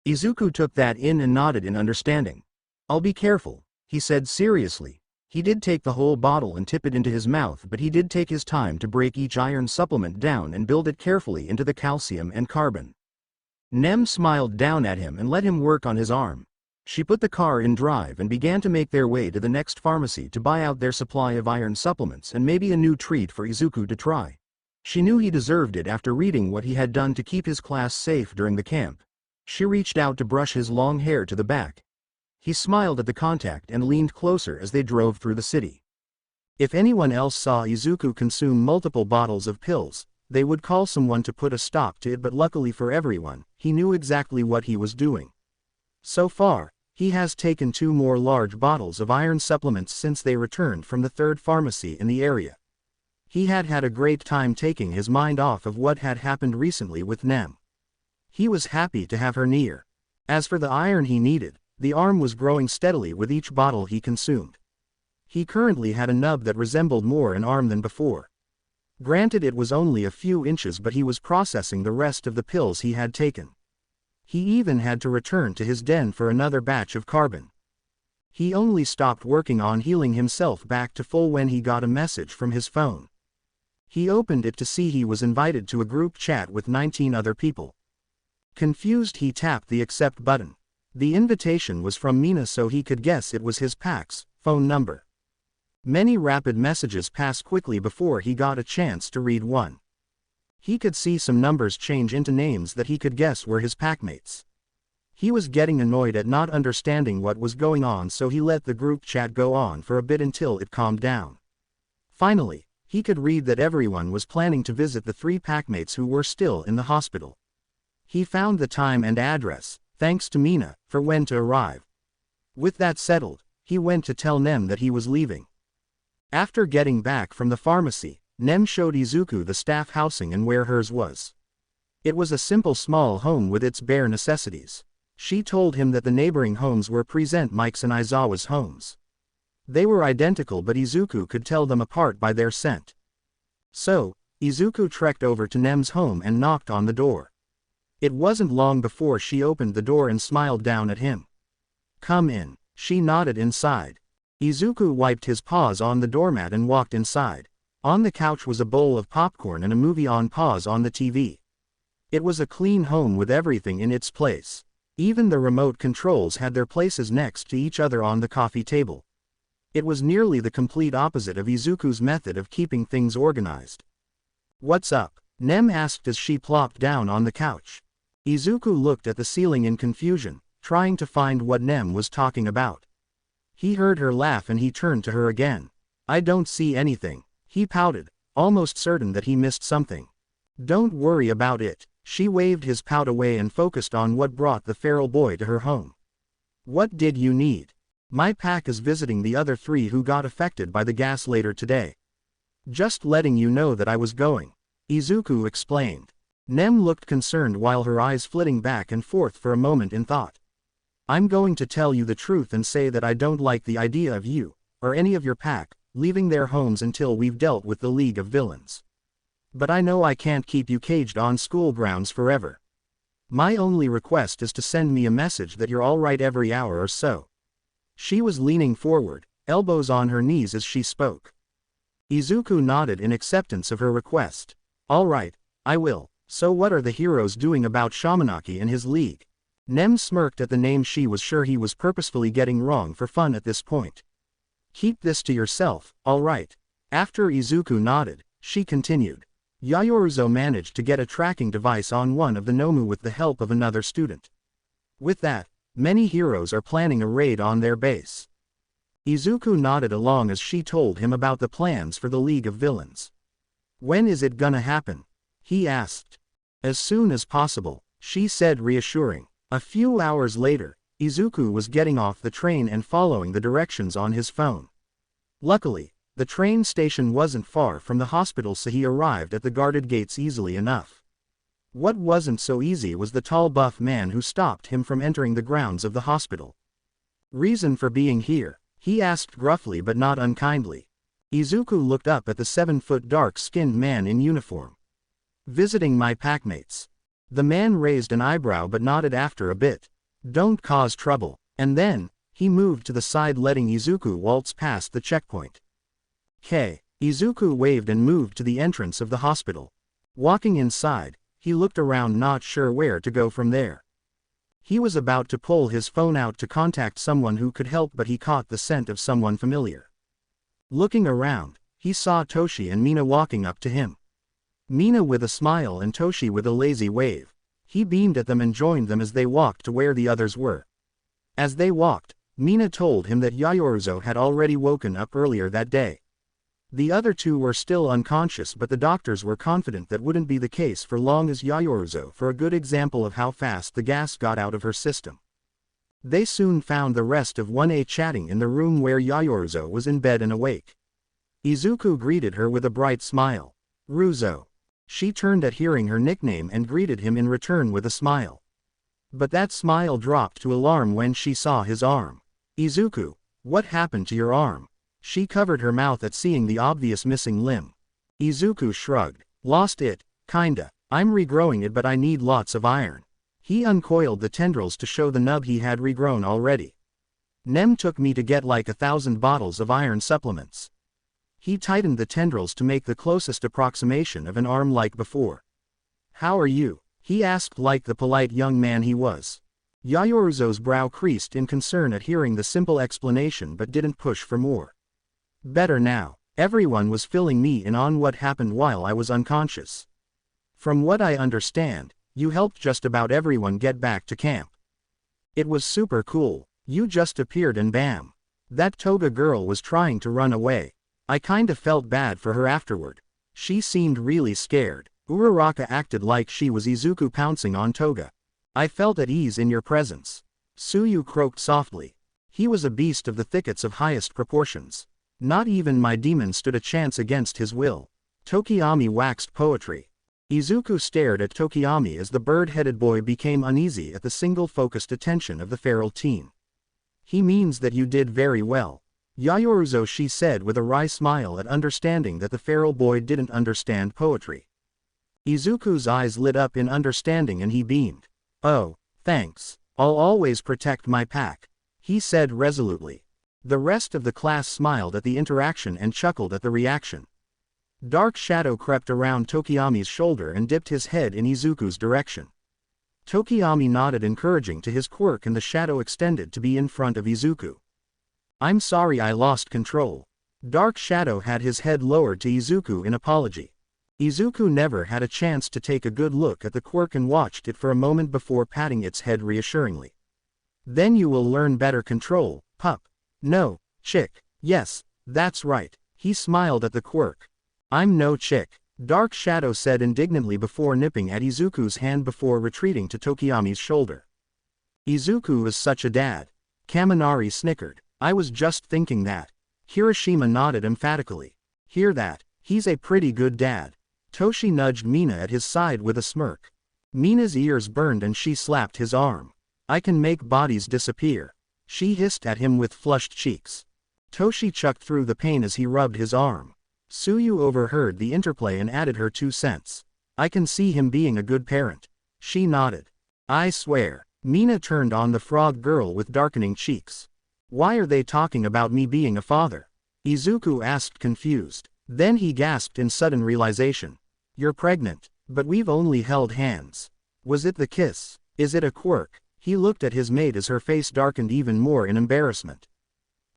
Izuku took that in and nodded in understanding. I'll be careful, he said seriously. He did take the whole bottle and tip it into his mouth, but he did take his time to break each iron supplement down and build it carefully into the calcium and carbon. Nem smiled down at him and let him work on his arm. She put the car in drive and began to make their way to the next pharmacy to buy out their supply of iron supplements and maybe a new treat for Izuku to try. She knew he deserved it after reading what he had done to keep his class safe during the camp. She reached out to brush his long hair to the back. He smiled at the contact and leaned closer as they drove through the city. If anyone else saw Izuku consume multiple bottles of pills, they would call someone to put a stop to it, but luckily for everyone, he knew exactly what he was doing. So far, he has taken 2 more large bottles of iron supplements since they returned from the third pharmacy in the area. He had had a great time taking his mind off of what had happened recently with Nem. He was happy to have her near. As for the iron he needed, the arm was growing steadily with each bottle he consumed. He currently had a nub that resembled more an arm than before. Granted, it was only a few inches, but he was processing the rest of the pills he had taken. He even had to return to his den for another batch of carbon. He only stopped working on healing himself back to full when he got a message from his phone. He opened it to see he was invited to a group chat with 19 other people. Confused, he tapped the accept button. The invitation was from Mina, so he could guess it was his pack's phone number. Many rapid messages passed quickly before he got a chance to read one. He could see some numbers change into names that he could guess were his packmates. He was getting annoyed at not understanding what was going on, so he let the group chat go on for a bit until it calmed down. Finally, he could read that everyone was planning to visit the 3 packmates who were still in the hospital. He found the time and address, thanks to Mina, for when to arrive. With that settled, he went to tell Nem that he was leaving. After getting back from the pharmacy, Nem showed Izuku the staff housing and where hers was. It was a simple small home with its bare necessities. She told him that the neighboring homes were present Mike's and Aizawa's homes. They were identical, but Izuku could tell them apart by their scent. So, Izuku trekked over to Nem's home and knocked on the door. It wasn't long before she opened the door and smiled down at him. "Come in." She nodded inside. Izuku wiped his paws on the doormat and walked inside. On the couch was a bowl of popcorn and a movie on pause on the TV. It was a clean home with everything in its place. Even the remote controls had their places next to each other on the coffee table. It was nearly the complete opposite of Izuku's method of keeping things organized. "What's up?" Nem asked as she plopped down on the couch. Izuku looked at the ceiling in confusion, trying to find what Nem was talking about. He heard her laugh and he turned to her again. "I don't see anything," he pouted, almost certain that he missed something. "Don't worry about it." She waved his pout away and focused on what brought the feral boy to her home. "What did you need?" "My pack is visiting the other 3 who got affected by the gas later today. Just letting you know that I was going," Izuku explained. Nem looked concerned while her eyes flitting back and forth for a moment in thought. "I'm going to tell you the truth and say that I don't like the idea of you, or any of your pack, leaving their homes until we've dealt with the League of Villains. But I know I can't keep you caged on school grounds forever. My only request is to send me a message that you're alright every hour or so." She was leaning forward, elbows on her knees as she spoke. Izuku nodded in acceptance of her request. "Alright, I will. So what are the heroes doing about Shamanaki and his league?" Nem smirked at the name she was sure he was purposefully getting wrong for fun at this point. "Keep this to yourself, alright." After Izuku nodded, she continued. "Yaoruzo managed to get a tracking device on one of the Nomu with the help of another student. With that, many heroes are planning a raid on their base." Izuku nodded along as she told him about the plans for the League of Villains. "When is it gonna happen?" he asked. "As soon as possible," she said, reassuring. A few hours later, Izuku was getting off the train and following the directions on his phone. Luckily, the train station wasn't far from the hospital, so he arrived at the guarded gates easily enough. What wasn't so easy was the tall buff man who stopped him from entering the grounds of the hospital. "Reason for being here?" he asked gruffly but not unkindly. Izuku looked up at the 7-foot dark-skinned man in uniform. "Visiting my packmates." The man raised an eyebrow but nodded after a bit. "Don't cause trouble." And then, he moved to the side, letting Izuku waltz past the checkpoint. Izuku waved and moved to the entrance of the hospital. Walking inside, he looked around, not sure where to go from there. He was about to pull his phone out to contact someone who could help, but he caught the scent of someone familiar. Looking around, he saw Toshi and Mina walking up to him. Mina with a smile and Toshi with a lazy wave. He beamed at them and joined them as they walked to where the others were. As they walked, Mina told him that Yaoruzo had already woken up earlier that day. The other 2 were still unconscious, but the doctors were confident that wouldn't be the case for long, as Yaoruzo for a good example of how fast the gas got out of her system. They soon found the rest of 1A chatting in the room where Yaoruzo was in bed and awake. Izuku greeted her with a bright smile. Ruzo. She turned at hearing her nickname and greeted him in return with a smile. But that smile dropped to alarm when she saw his arm. Izuku, what happened to your arm? She covered her mouth at seeing the obvious missing limb. Izuku shrugged. Lost it, kinda. I'm regrowing it but I need lots of iron. He uncoiled the tendrils to show the nub he had regrown already. Nem took me to get like 1,000 bottles of iron supplements. He tightened the tendrils to make the closest approximation of an arm like before. How are you? He asked like the polite young man he was. Yaoruzo's brow creased in concern at hearing the simple explanation but didn't push for more. Better now. Everyone was filling me in on what happened while I was unconscious. From what I understand, you helped just about everyone get back to camp. It was super cool. You just appeared and bam. That Toga girl was trying to run away. I kinda felt bad for her afterward. She seemed really scared. Uraraka acted like she was Izuku pouncing on Toga. I felt at ease in your presence. Tsuyu croaked softly. He was a beast of the thickets of highest proportions. Not even my demon stood a chance against his will. Tokiyami waxed poetry. Izuku stared at Tokiyami as the bird-headed boy became uneasy at the single-focused attention of the feral teen. He means that you did very well. Yaoruzo, she said with a wry smile at understanding that the feral boy didn't understand poetry. Izuku's eyes lit up in understanding and he beamed. Oh, thanks. I'll always protect my pack, he said resolutely. The rest of the class smiled at the interaction and chuckled at the reaction. Dark shadow crept around Tokiyami's shoulder and dipped his head in Izuku's direction. Tokiyami nodded encouraging to his quirk and the shadow extended to be in front of Izuku. I'm sorry I lost control. Dark shadow had his head lowered to Izuku in apology. Izuku never had a chance to take a good look at the quirk and watched it for a moment before patting its head reassuringly. Then you will learn better control, pup. No, chick. Yes, that's right. He smiled at the quirk. I'm no chick, Dark Shadow said indignantly before nipping at Izuku's hand before retreating to Tokiyami's shoulder. Izuku is such a dad. Kaminari snickered. I was just thinking that. Hiroshima nodded emphatically. Hear that, he's a pretty good dad. Toshi nudged Mina at his side with a smirk. Mina's ears burned and she slapped his arm. I can make bodies disappear. She hissed at him with flushed cheeks. Toshi chucked through the pain as he rubbed his arm. Tsuyu overheard the interplay and added her 2 cents. I can see him being a good parent. She nodded. I swear. Mina turned on the frog girl with darkening cheeks. Why are they talking about me being a father? Izuku asked confused. Then he gasped in sudden realization. You're pregnant, but we've only held hands. Was it the kiss? Is it a quirk? He looked at his mate as her face darkened even more in embarrassment.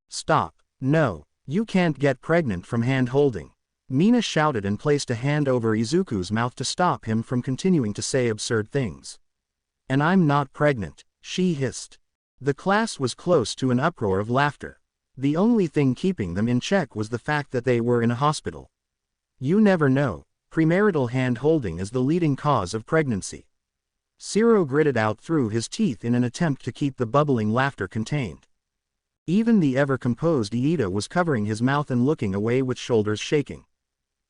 Stop. No, you can't get pregnant from hand-holding. Mina shouted and placed a hand over Izuku's mouth to stop him from continuing to say absurd things. And I'm not pregnant, she hissed. The class was close to an uproar of laughter. The only thing keeping them in check was the fact that they were in a hospital. You never know, premarital hand-holding is the leading cause of pregnancy. Shiro gritted out through his teeth in an attempt to keep the bubbling laughter contained. Even the ever-composed Iida was covering his mouth and looking away with shoulders shaking.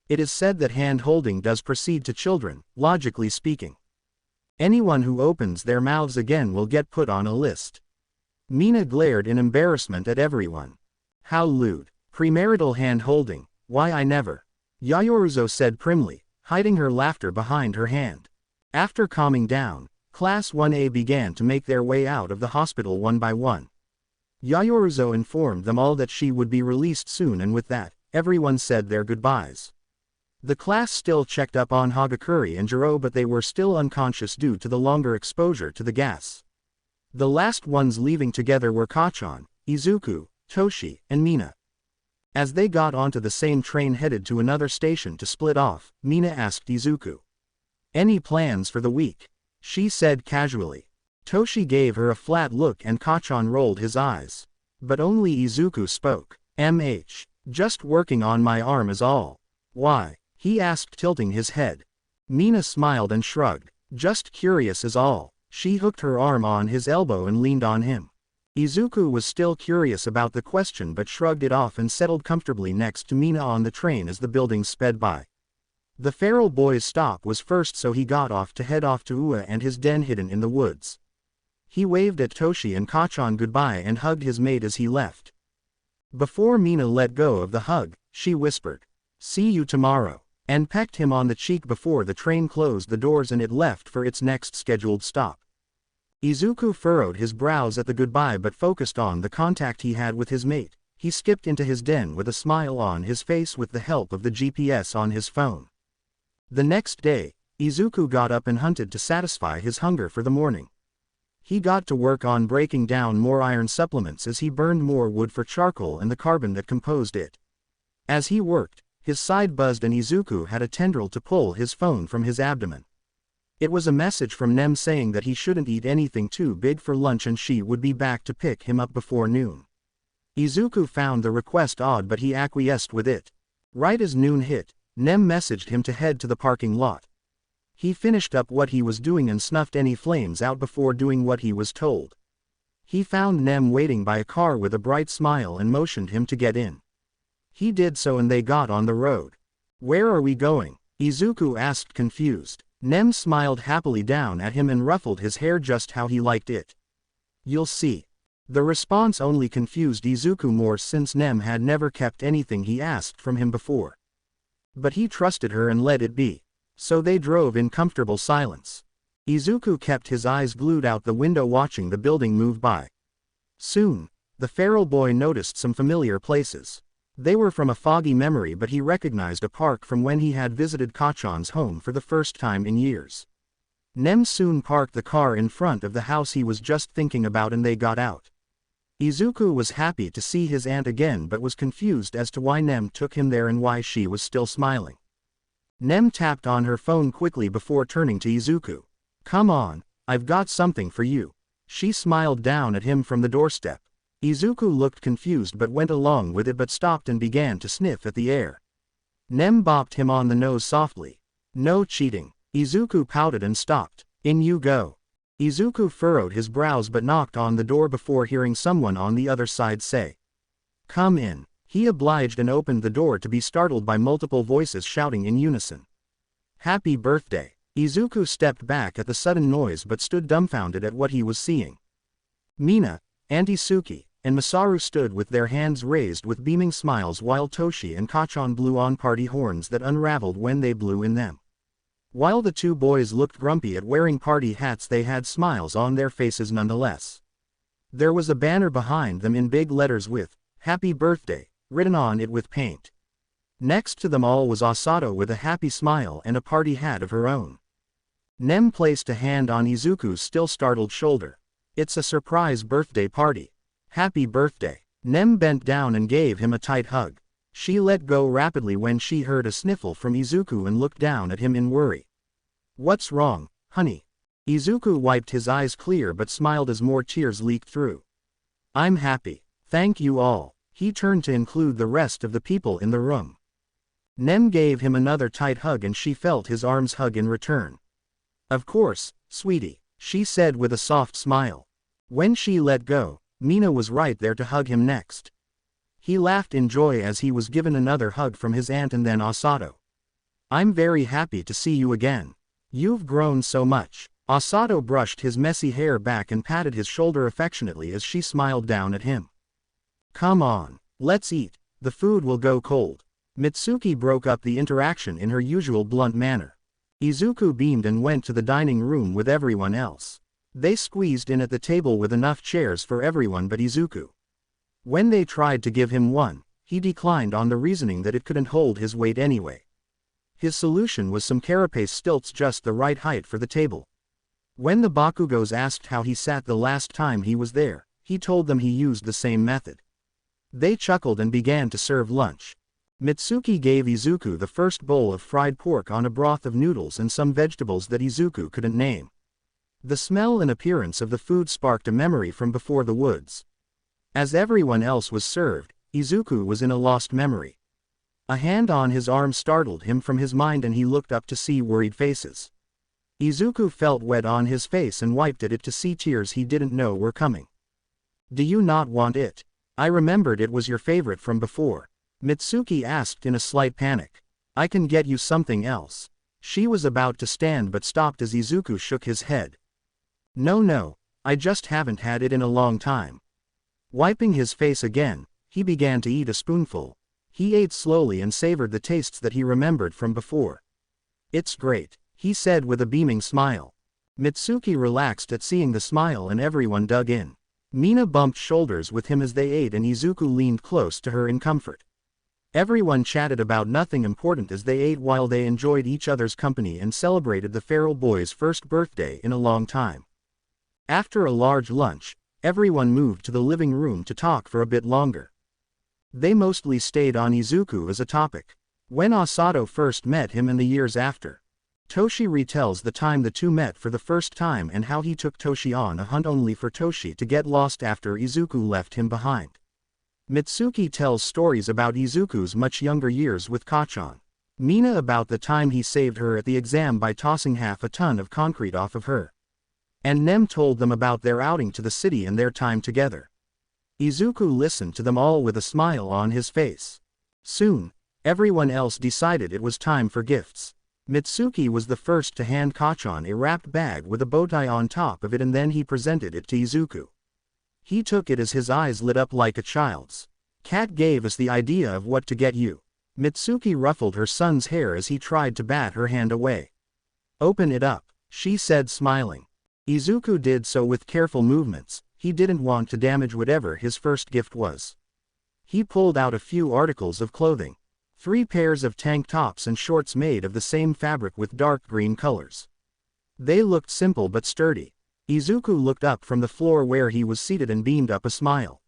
It is said that hand-holding does proceed to children, logically speaking. Anyone who opens their mouths again will get put on a list. Mina glared in embarrassment at everyone. How lewd. Premarital hand-holding, why I never. Yaoruzo said primly, hiding her laughter behind her hand. After calming down, Class 1A began to make their way out of the hospital one by one. Yaoruzo informed them all that she would be released soon, and with that, everyone said their goodbyes. The class still checked up on Hagakure and Jiro, but they were still unconscious due to the longer exposure to the gas. The last ones leaving together were Kachan, Izuku, Toshi, and Mina. As they got onto the same train headed to another station to split off, Mina asked Izuku. Any plans for the week? She said casually. Toshi gave her a flat look and Kachan rolled his eyes. But only Izuku spoke. Just working on my arm is all. Why? He asked, tilting his head. Mina smiled and shrugged. Just curious is all. She hooked her arm on his elbow and leaned on him. Izuku was still curious about the question but shrugged it off and settled comfortably next to Mina on the train as the buildings sped by. The feral boy's stop was first, so he got off to head off to Ua and his den hidden in the woods. He waved at Toshi and Kachan goodbye and hugged his mate as he left. Before Mina let go of the hug, she whispered, "See you tomorrow," and pecked him on the cheek before the train closed the doors and it left for its next scheduled stop. Izuku furrowed his brows at the goodbye but focused on the contact he had with his mate. He skipped into his den with a smile on his face with the help of the GPS on his phone. The next day, Izuku got up and hunted to satisfy his hunger for the morning. He got to work on breaking down more iron supplements as he burned more wood for charcoal and the carbon that composed it. As he worked, his side buzzed and Izuku had a tendril to pull his phone from his abdomen. It was a message from Nem saying that he shouldn't eat anything too big for lunch and she would be back to pick him up before noon. Izuku found the request odd but he acquiesced with it. Right as noon hit, Nem messaged him to head to the parking lot. He finished up what he was doing and snuffed any flames out before doing what he was told. He found Nem waiting by a car with a bright smile and motioned him to get in. He did so and they got on the road. "Where are we going?" Izuku asked, confused. Nem smiled happily down at him and ruffled his hair just how he liked it. "You'll see." The response only confused Izuku more since Nem had never kept anything he asked from him before. But he trusted her and let it be. So they drove in comfortable silence. Izuku kept his eyes glued out the window watching the building move by. Soon, the feral boy noticed some familiar places. They were from a foggy memory but he recognized a park from when he had visited Kachan's home for the first time in years. Nem soon parked the car in front of the house he was just thinking about and they got out. Izuku was happy to see his aunt again but was confused as to why Nem took him there and why she was still smiling. Nem tapped on her phone quickly before turning to Izuku. "Come on, I've got something for you." She smiled down at him from the doorstep. Izuku looked confused but went along with it but stopped and began to sniff at the air. Nem bopped him on the nose softly. "No cheating." Izuku pouted and stopped. "In you go." Izuku furrowed his brows but knocked on the door before hearing someone on the other side say, "Come in." He obliged and opened the door to be startled by multiple voices shouting in unison, "Happy birthday." Izuku stepped back at the sudden noise but stood dumbfounded at what he was seeing. Mina, Auntie Suki, and Masaru stood with their hands raised with beaming smiles while Toshi and Kachan blew on party horns that unraveled when they blew in them. While the two boys looked grumpy at wearing party hats, they had smiles on their faces nonetheless. There was a banner behind them in big letters with, "Happy Birthday," written on it with paint. Next to them all was Asato with a happy smile and a party hat of her own. Nem placed a hand on Izuku's still startled shoulder. "It's a surprise birthday party. Happy birthday." Nem bent down and gave him a tight hug. She let go rapidly when she heard a sniffle from Izuku and looked down at him in worry. "What's wrong, honey?" Izuku wiped his eyes clear but smiled as more tears leaked through. "I'm happy. Thank you all." He turned to include the rest of the people in the room. Nem gave him another tight hug and she felt his arms hug in return. "Of course, sweetie," she said with a soft smile. When she let go, Mina was right there to hug him next. He laughed in joy as he was given another hug from his aunt and then Asato. "I'm very happy to see you again. You've grown so much." Asato brushed his messy hair back and patted his shoulder affectionately as she smiled down at him. "Come on, let's eat, the food will go cold." Mitsuki broke up the interaction in her usual blunt manner. Izuku beamed and went to the dining room with everyone else. They squeezed in at the table with enough chairs for everyone but Izuku. When they tried to give him one, he declined on the reasoning that it couldn't hold his weight anyway. His solution was some carapace stilts just the right height for the table. When the Bakugos asked how he sat the last time he was there, he told them he used the same method. They chuckled and began to serve lunch. Mitsuki gave Izuku the first bowl of fried pork on a broth of noodles and some vegetables that Izuku couldn't name. The smell and appearance of the food sparked a memory from before the woods. As everyone else was served, Izuku was in a lost memory. A hand on his arm startled him from his mind and he looked up to see worried faces. Izuku felt wet on his face and wiped at it to see tears he didn't know were coming. Do you not want it? I remembered it was your favorite from before. Mitsuki asked in a slight panic. I can get you something else. She was about to stand but stopped as Izuku shook his head. No, I just haven't had it in a long time. Wiping his face again, he began to eat a spoonful. He ate slowly and savored the tastes that he remembered from before. It's great, he said with a beaming smile. Mitsuki relaxed at seeing the smile and everyone dug in. Mina bumped shoulders with him as they ate and Izuku leaned close to her in comfort. Everyone chatted about nothing important as they ate while they enjoyed each other's company and celebrated the feral boy's first birthday in a long time. After a large lunch, everyone moved to the living room to talk for a bit longer. They mostly stayed on Izuku as a topic. When Osato first met him and the years after. Toshi retells the time the two met for the first time and how he took Toshi on a hunt only for Toshi to get lost after Izuku left him behind. Mitsuki tells stories about Izuku's much younger years with Kachan. Mina about the time he saved her at the exam by tossing half a ton of concrete off of her. And Nem told them about their outing to the city and their time together. Izuku listened to them all with a smile on his face. Soon, everyone else decided it was time for gifts. Mitsuki was the first to hand Kachan a wrapped bag with a bow tie on top of it and then he presented it to Izuku. He took it as his eyes lit up like a child's. Kat gave us the idea of what to get you. Mitsuki ruffled her son's hair as he tried to bat her hand away. Open it up, she said smiling. Izuku did so with careful movements, he didn't want to damage whatever his first gift was. He pulled out a few articles of clothing. 3 pairs of tank tops and shorts made of the same fabric with dark green colors. They looked simple but sturdy. Izuku looked up from the floor where he was seated and beamed up a smile.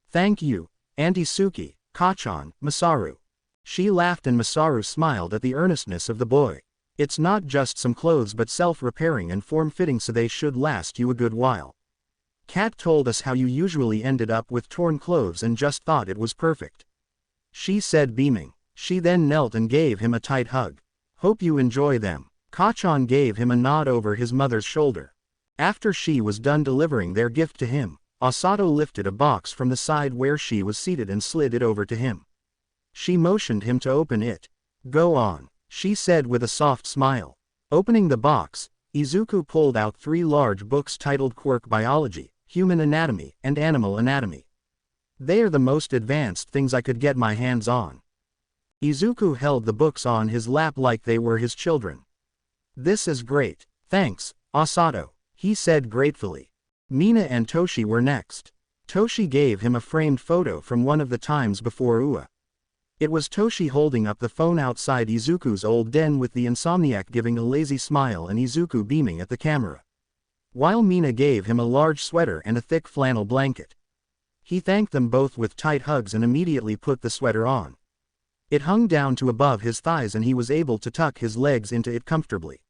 Thank you, Auntie Suki, Kachan, Masaru. She laughed and Masaru smiled at the earnestness of the boy. It's not just some clothes but self-repairing and form-fitting so they should last you a good while. Kat told us how you usually ended up with torn clothes and just thought it was perfect. She said beaming. She then knelt and gave him a tight hug. Hope you enjoy them. Kachan gave him a nod over his mother's shoulder. After she was done delivering their gift to him, Osato lifted a box from the side where she was seated and slid it over to him. She motioned him to open it. Go on, she said with a soft smile. Opening the box, Izuku pulled out 3 large books titled Quirk Biology, Human Anatomy, and Animal Anatomy. They are the most advanced things I could get my hands on. Izuku held the books on his lap like they were his children. This is great, thanks, Osato, he said gratefully. Mina and Toshi were next. Toshi gave him a framed photo from one of the times before UA. It was Toshi holding up the phone outside Izuku's old den with the insomniac giving a lazy smile and Izuku beaming at the camera. While Mina gave him a large sweater and a thick flannel blanket. He thanked them both with tight hugs and immediately put the sweater on. It hung down to above his thighs and he was able to tuck his legs into it comfortably.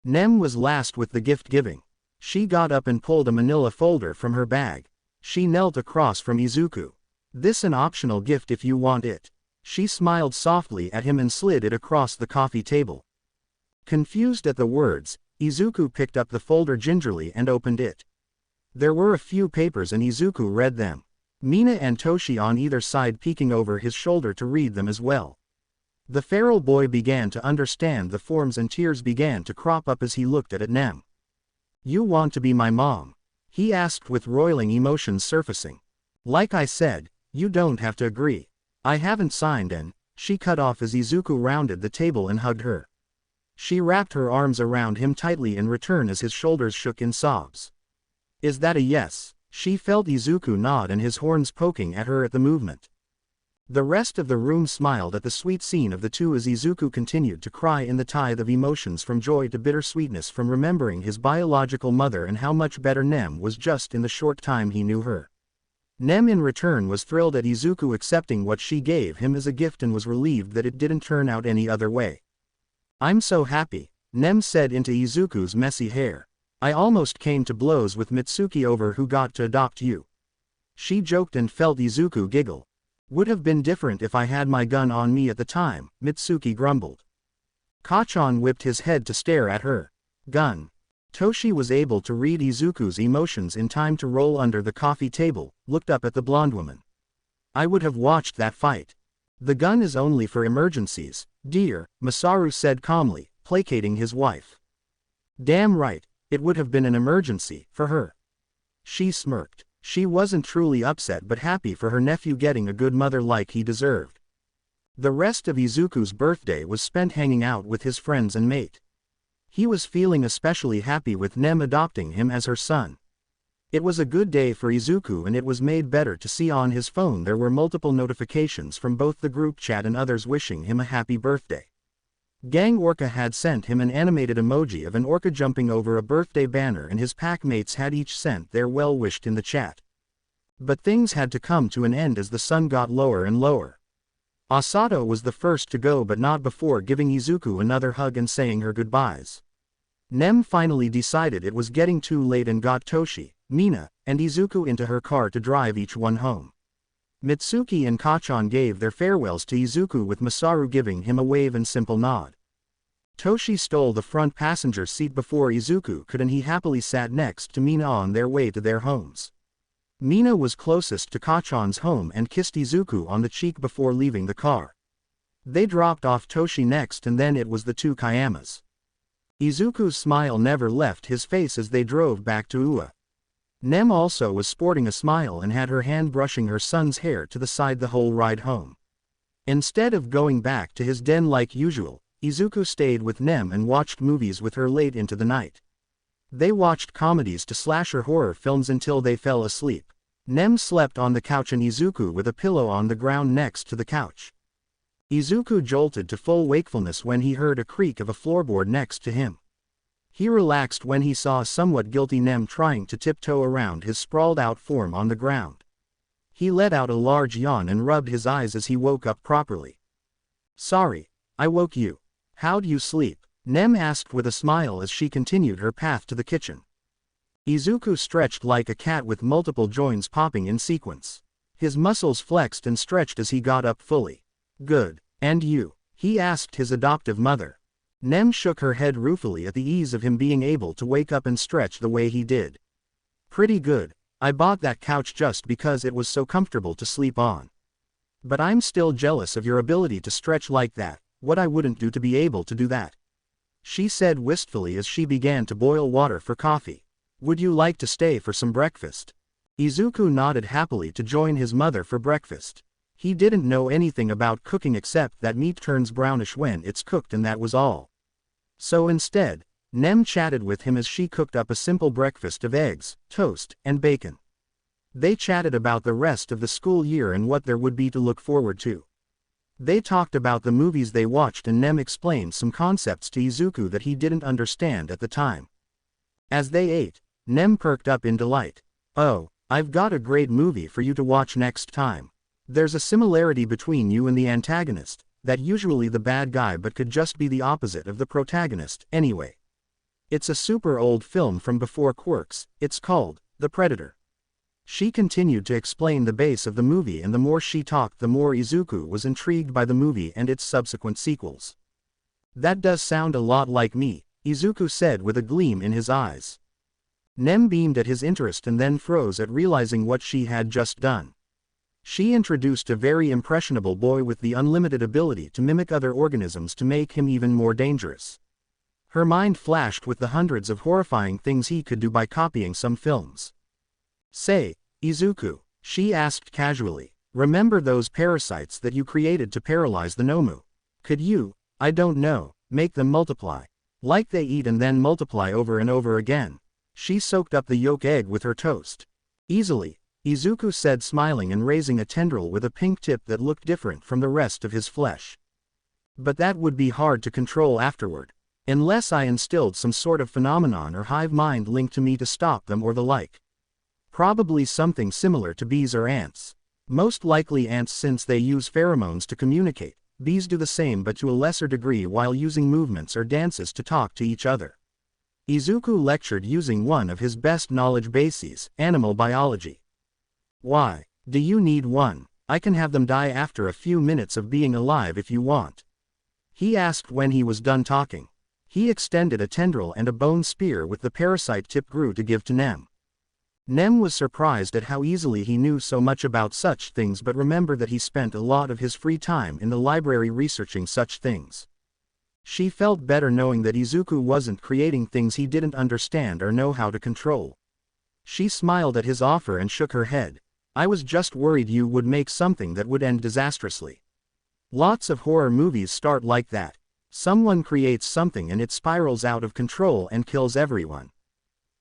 Nem was last with the gift giving. She got up and pulled a manila folder from her bag. She knelt across from Izuku. This an optional gift if you want it. She smiled softly at him and slid it across the coffee table. Confused at the words, Izuku picked up the folder gingerly and opened it. There were a few papers and Izuku read them. Mina and Toshi on either side peeking over his shoulder to read them as well. The feral boy began to understand the forms and tears began to crop up as he looked at Nem. You want to be my mom? He asked with roiling emotions surfacing. Like I said, you don't have to agree. I haven't signed and, she cut off as Izuku rounded the table and hugged her. She wrapped her arms around him tightly in return as his shoulders shook in sobs. Is that a yes? She felt Izuku nod and his horns poking at her at the movement. The rest of the room smiled at the sweet scene of the two as Izuku continued to cry in the tithe of emotions from joy to bittersweetness from remembering his biological mother and how much better Nem was just in the short time he knew her. Nem in return was thrilled at Izuku accepting what she gave him as a gift and was relieved that it didn't turn out any other way. I'm so happy, Nem said into Izuku's messy hair. I almost came to blows with Mitsuki over who got to adopt you. She joked and felt Izuku giggle. Would have been different if I had my gun on me at the time, Mitsuki grumbled. Kachan whipped his head to stare at her. Gun. Toshi was able to read Izuku's emotions in time to roll under the coffee table, looked up at the blonde woman. I would have watched that fight. The gun is only for emergencies, dear, Masaru said calmly, placating his wife. Damn right, it would have been an emergency, for her. She smirked. She wasn't truly upset but happy for her nephew getting a good mother like he deserved. The rest of Izuku's birthday was spent hanging out with his friends and mate. He was feeling especially happy with Nem adopting him as her son. It was a good day for Izuku, and it was made better to see on his phone there were multiple notifications from both the group chat and others wishing him a happy birthday. Gang Orca had sent him an animated emoji of an orca jumping over a birthday banner, and his pack mates had each sent their well-wished in the chat. But things had to come to an end as the sun got lower and lower. Asato was the first to go, but not before giving Izuku another hug and saying her goodbyes. Nem finally decided it was getting too late and got Toshi, Mina, and Izuku into her car to drive each one home. Mitsuki and Kachan gave their farewells to Izuku with Masaru giving him a wave and simple nod. Toshi stole the front passenger seat before Izuku could, and he happily sat next to Mina on their way to their homes. Mina was closest to Kachan's home and kissed Izuku on the cheek before leaving the car. They dropped off Toshi next, and then it was the two Kayamas. Izuku's smile never left his face as they drove back to Ua. Nem also was sporting a smile and had her hand brushing her son's hair to the side the whole ride home. Instead of going back to his den like usual, Izuku stayed with Nem and watched movies with her late into the night. They watched comedies to slasher horror films until they fell asleep. Nem slept on the couch and Izuku with a pillow on the ground next to the couch. Izuku jolted to full wakefulness when he heard a creak of a floorboard next to him. He relaxed when he saw a somewhat guilty Nem trying to tiptoe around his sprawled-out form on the ground. He let out a large yawn and rubbed his eyes as he woke up properly. "Sorry, I woke you. How'd you sleep?" Nem asked with a smile as she continued her path to the kitchen. Izuku stretched like a cat with multiple joints popping in sequence. His muscles flexed and stretched as he got up fully. "Good. And you?" he asked his adoptive mother. Nem shook her head ruefully at the ease of him being able to wake up and stretch the way he did. "Pretty good. I bought that couch just because it was so comfortable to sleep on. But I'm still jealous of your ability to stretch like that. What I wouldn't do to be able to do that," she said wistfully as she began to boil water for coffee. "Would you like to stay for some breakfast?" Izuku nodded happily to join his mother for breakfast. He didn't know anything about cooking except that meat turns brownish when it's cooked, and that was all. So instead, Nem chatted with him as she cooked up a simple breakfast of eggs, toast, and bacon. They chatted about the rest of the school year and what there would be to look forward to. They talked about the movies they watched, and Nem explained some concepts to Izuku that he didn't understand at the time. As they ate, Nem perked up in delight. "Oh, I've got a great movie for you to watch next time. There's a similarity between you and the antagonist, that usually the bad guy but could just be the opposite of the protagonist, anyway. It's a super old film from before Quirks. It's called The Predator." She continued to explain the base of the movie, and the more she talked the more Izuku was intrigued by the movie and its subsequent sequels. "That does sound a lot like me," Izuku said with a gleam in his eyes. Nem beamed at his interest and then froze at realizing what she had just done. She introduced a very impressionable boy with the unlimited ability to mimic other organisms to make him even more dangerous. Her mind flashed with the hundreds of horrifying things he could do by copying some films. "Say, Izuku," she asked casually, "remember those parasites that you created to paralyze the Nomu? Could you, I don't know, make them multiply? Like they eat and then multiply over and over again?" She soaked up the yolk egg with her toast. "Easily," Izuku said, smiling and raising a tendril with a pink tip that looked different from the rest of his flesh. "But that would be hard to control afterward. Unless I instilled some sort of phenomenon or hive mind linked to me to stop them or the like. Probably something similar to bees or ants. Most likely ants, since they use pheromones to communicate. Bees do the same but to a lesser degree while using movements or dances to talk to each other." Izuku lectured using one of his best knowledge bases, animal biology. "Why, do you need one? I can have them die after a few minutes of being alive if you want," he asked when he was done talking. He extended a tendril and a bone spear with the parasite tip grew to give to Nem. Nem was surprised at how easily he knew so much about such things, but remembered that he spent a lot of his free time in the library researching such things. She felt better knowing that Izuku wasn't creating things he didn't understand or know how to control. She smiled at his offer and shook her head. I was just worried you would make something that would end disastrously. Lots of horror movies start like that. Someone creates something and it spirals out of control and kills everyone.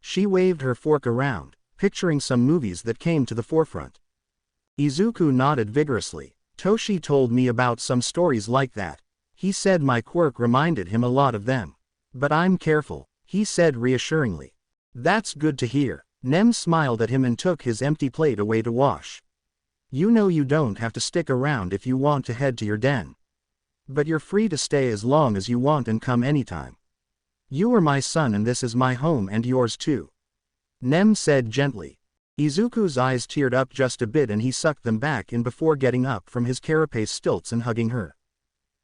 She waved her fork around, picturing some movies that came to the forefront. Izuku nodded vigorously. Toshi told me about some stories like that. He said my quirk reminded him a lot of them. But I'm careful, he said reassuringly. That's good to hear. Nem smiled at him and took his empty plate away to wash. You know you don't have to stick around if you want to head to your den. But you're free to stay as long as you want and come anytime. You are my son and this is my home and yours too. Nem said gently. Izuku's eyes teared up just a bit and he sucked them back in before getting up from his carapace stilts and hugging her.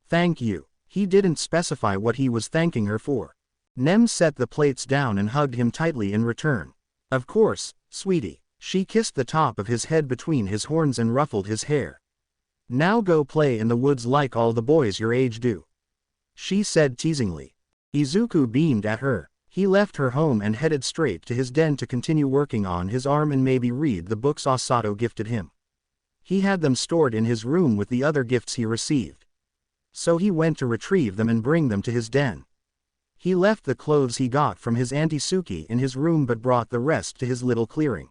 Thank you. He didn't specify what he was thanking her for. Nem set the plates down and hugged him tightly in return. Of course, sweetie. She kissed the top of his head between his horns and ruffled his hair. Now go play in the woods like all the boys your age do. She said teasingly. Izuku beamed at her. He left her home and headed straight to his den to continue working on his arm and maybe read the books Osato gifted him. He had them stored in his room with the other gifts he received. So he went to retrieve them and bring them to his den. He left the clothes he got from his Auntie Suki in his room but brought the rest to his little clearing.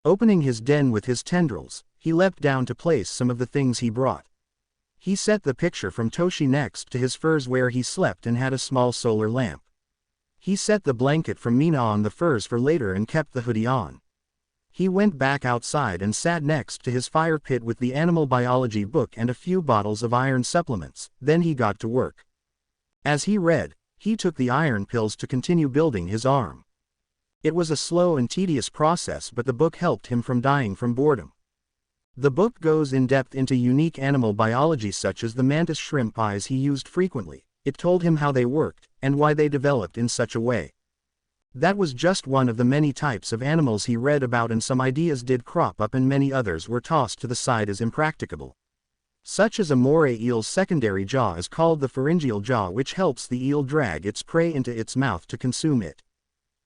Opening his den with his tendrils, he leapt down to place some of the things he brought. He set the picture from Toshi next to his furs where he slept and had a small solar lamp. He set the blanket from Mina on the furs for later and kept the hoodie on. He went back outside and sat next to his fire pit with the animal biology book and a few bottles of iron supplements, then he got to work. As he read, he took the iron pills to continue building his arm. It was a slow and tedious process but the book helped him from dying from boredom. The book goes in depth into unique animal biology such as the mantis shrimp eyes he used frequently. It told him how they worked, and why they developed in such a way. That was just one of the many types of animals he read about and some ideas did crop up and many others were tossed to the side as impracticable. Such as a moray eel's secondary jaw is called the pharyngeal jaw which helps the eel drag its prey into its mouth to consume it.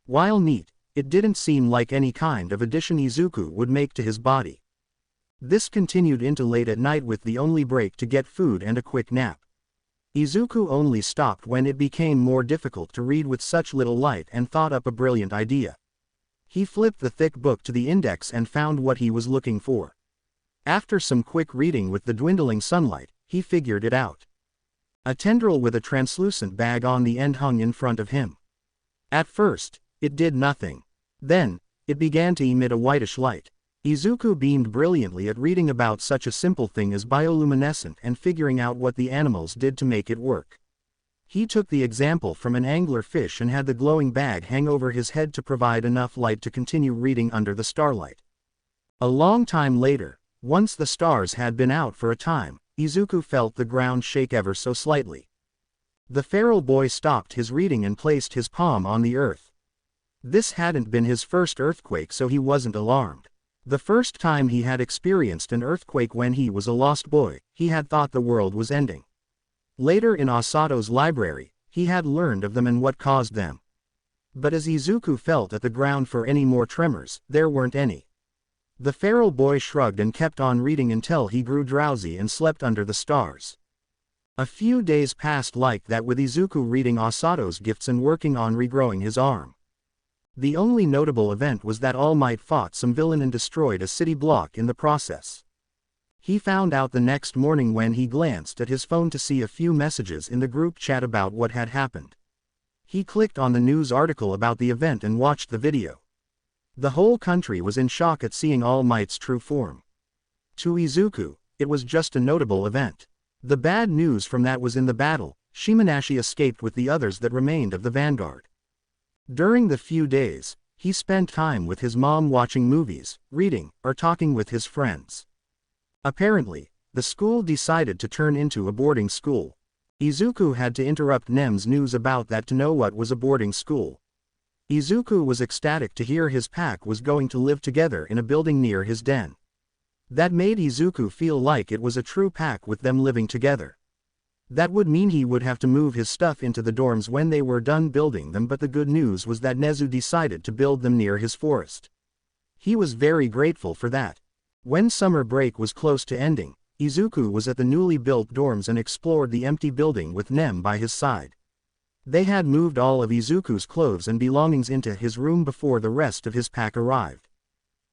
While neat, it didn't seem like any kind of addition Izuku would make to his body. This continued into late at night with the only break to get food and a quick nap. Izuku only stopped when it became more difficult to read with such little light and thought up a brilliant idea. He flipped the thick book to the index and found what he was looking for. After some quick reading with the dwindling sunlight, he figured it out. A tendril with a translucent bag on the end hung in front of him. At first, it did nothing. Then, it began to emit a whitish light. Izuku beamed brilliantly at reading about such a simple thing as bioluminescent and figuring out what the animals did to make it work. He took the example from an angler fish and had the glowing bag hang over his head to provide enough light to continue reading under the starlight. A long time later, once the stars had been out for a time, Izuku felt the ground shake ever so slightly. The feral boy stopped his reading and placed his palm on the earth. This hadn't been his first earthquake so he wasn't alarmed. The first time he had experienced an earthquake when he was a lost boy, he had thought the world was ending. Later in Osato's library, he had learned of them and what caused them. But as Izuku felt at the ground for any more tremors, there weren't any. The feral boy shrugged and kept on reading until he grew drowsy and slept under the stars. A few days passed like that with Izuku reading Osato's gifts and working on regrowing his arm. The only notable event was that All Might fought some villain and destroyed a city block in the process. He found out the next morning when he glanced at his phone to see a few messages in the group chat about what had happened. He clicked on the news article about the event and watched the video. The whole country was in shock at seeing All Might's true form. To Izuku, it was just a notable event. The bad news from that was in the battle, Shimenashi escaped with the others that remained of the vanguard. During the few days, he spent time with his mom watching movies, reading, or talking with his friends. Apparently, the school decided to turn into a boarding school. Izuku had to interrupt Nem's news about that to know what was a boarding school. Izuku was ecstatic to hear his pack was going to live together in a building near his den. That made Izuku feel like it was a true pack with them living together. That would mean he would have to move his stuff into the dorms when they were done building them, but the good news was that Nezu decided to build them near his forest. He was very grateful for that. When summer break was close to ending, Izuku was at the newly built dorms and explored the empty building with Nem by his side. They had moved all of Izuku's clothes and belongings into his room before the rest of his pack arrived.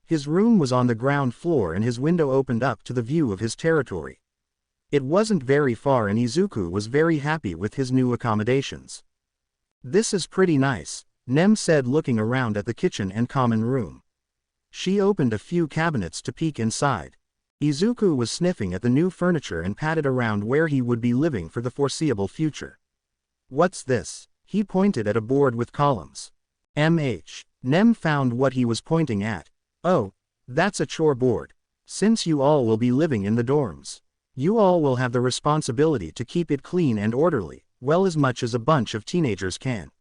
His room was on the ground floor and his window opened up to the view of his territory. It wasn't very far and Izuku was very happy with his new accommodations. "This is pretty nice," Nem said, looking around at the kitchen and common room. She opened a few cabinets to peek inside. Izuku was sniffing at the new furniture and patted around where he would be living for the foreseeable future. "What's this?" He pointed at a board with columns. Nem found what he was pointing at. "Oh, that's a chore board. Since you all will be living in the dorms, you all will have the responsibility to keep it clean and orderly, well, as much as a bunch of teenagers can,"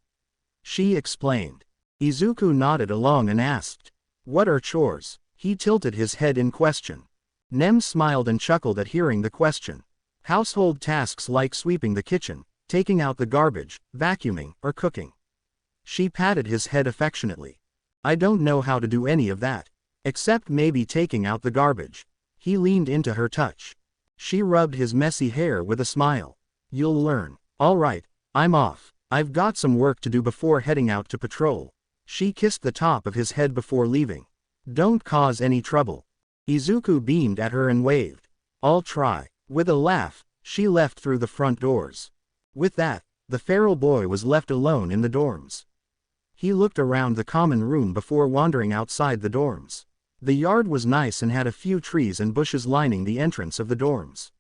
she explained. Izuku nodded along and asked, "What are chores?" He tilted his head in question. Nem smiled and chuckled at hearing the question. "Household tasks like sweeping the kitchen, taking out the garbage, vacuuming, or cooking." She patted his head affectionately. "I don't know how to do any of that. Except maybe taking out the garbage." He leaned into her touch. She rubbed his messy hair with a smile. "You'll learn. All right, I'm off. I've got some work to do before heading out to patrol." She kissed the top of his head before leaving. "Don't cause any trouble." Izuku beamed at her and waved. "I'll try." With a laugh, she left through the front doors. With that, the feral boy was left alone in the dorms. He looked around the common room before wandering outside the dorms. The yard was nice and had a few trees and bushes lining the entrance of the dorms.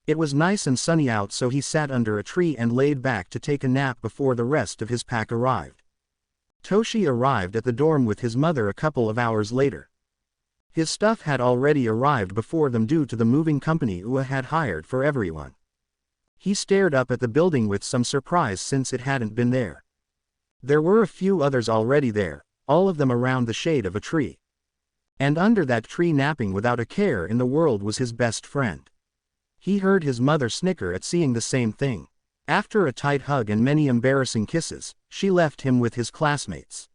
It was nice and sunny out, so he sat under a tree and laid back to take a nap before the rest of his pack arrived. Toshi arrived at the dorm with his mother a couple of hours later. His stuff had already arrived before them due to the moving company Ua had hired for everyone. He stared up at the building with some surprise since it hadn't been there. There were a few others already there, all of them around the shade of a tree. And under that tree, napping without a care in the world, was his best friend. He heard his mother snicker at seeing the same thing. After a tight hug and many embarrassing kisses, she left him with his classmates.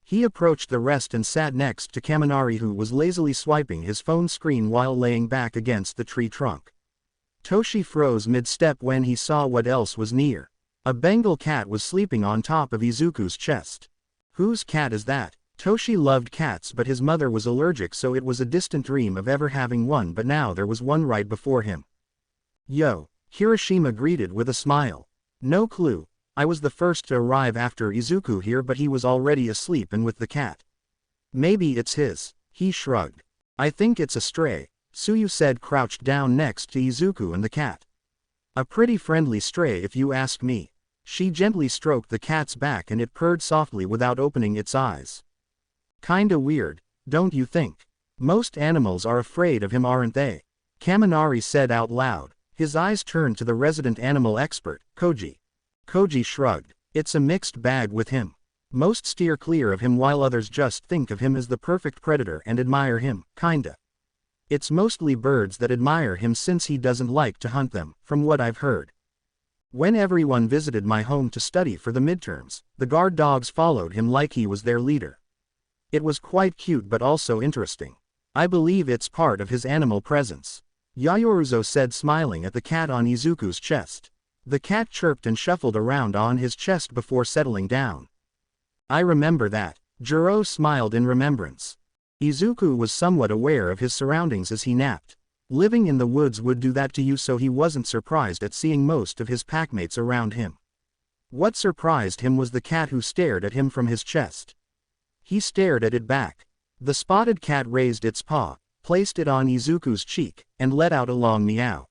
He approached the rest and sat next to Kaminari, who was lazily swiping his phone screen while laying back against the tree trunk. Toshi froze mid-step when he saw what else was near. A Bengal cat was sleeping on top of Izuku's chest. "Whose cat is that?" Toshi loved cats, but his mother was allergic, so it was a distant dream of ever having one, but now there was one right before him. "Yo," Hiroshima greeted with a smile. "No clue. I was the first to arrive after Izuku here, but he was already asleep and with the cat." "Maybe it's his." He shrugged. "I think it's a stray," Tsuyu said, crouched down next to Izuku and the cat. "A pretty friendly stray if you ask me." She gently stroked the cat's back and it purred softly without opening its eyes. "Kinda weird, don't you think? Most animals are afraid of him, aren't they?" Kaminari said out loud. His eyes turned to the resident animal expert, Koji. Koji shrugged. "It's a mixed bag with him. Most steer clear of him while others just think of him as the perfect predator and admire him, kinda. It's mostly birds that admire him since he doesn't like to hunt them, from what I've heard. When everyone visited my home to study for the midterms, the guard dogs followed him like he was their leader. It was quite cute but also interesting. I believe it's part of his animal presence," Yaoruzo said, smiling at the cat on Izuku's chest. The cat chirped and shuffled around on his chest before settling down. "I remember that." Jiro smiled in remembrance. Izuku was somewhat aware of his surroundings as he napped. Living in the woods would do that to you, so he wasn't surprised at seeing most of his packmates around him. What surprised him was the cat who stared at him from his chest. He stared at it back. The spotted cat raised its paw, placed it on Izuku's cheek, and let out a long meow.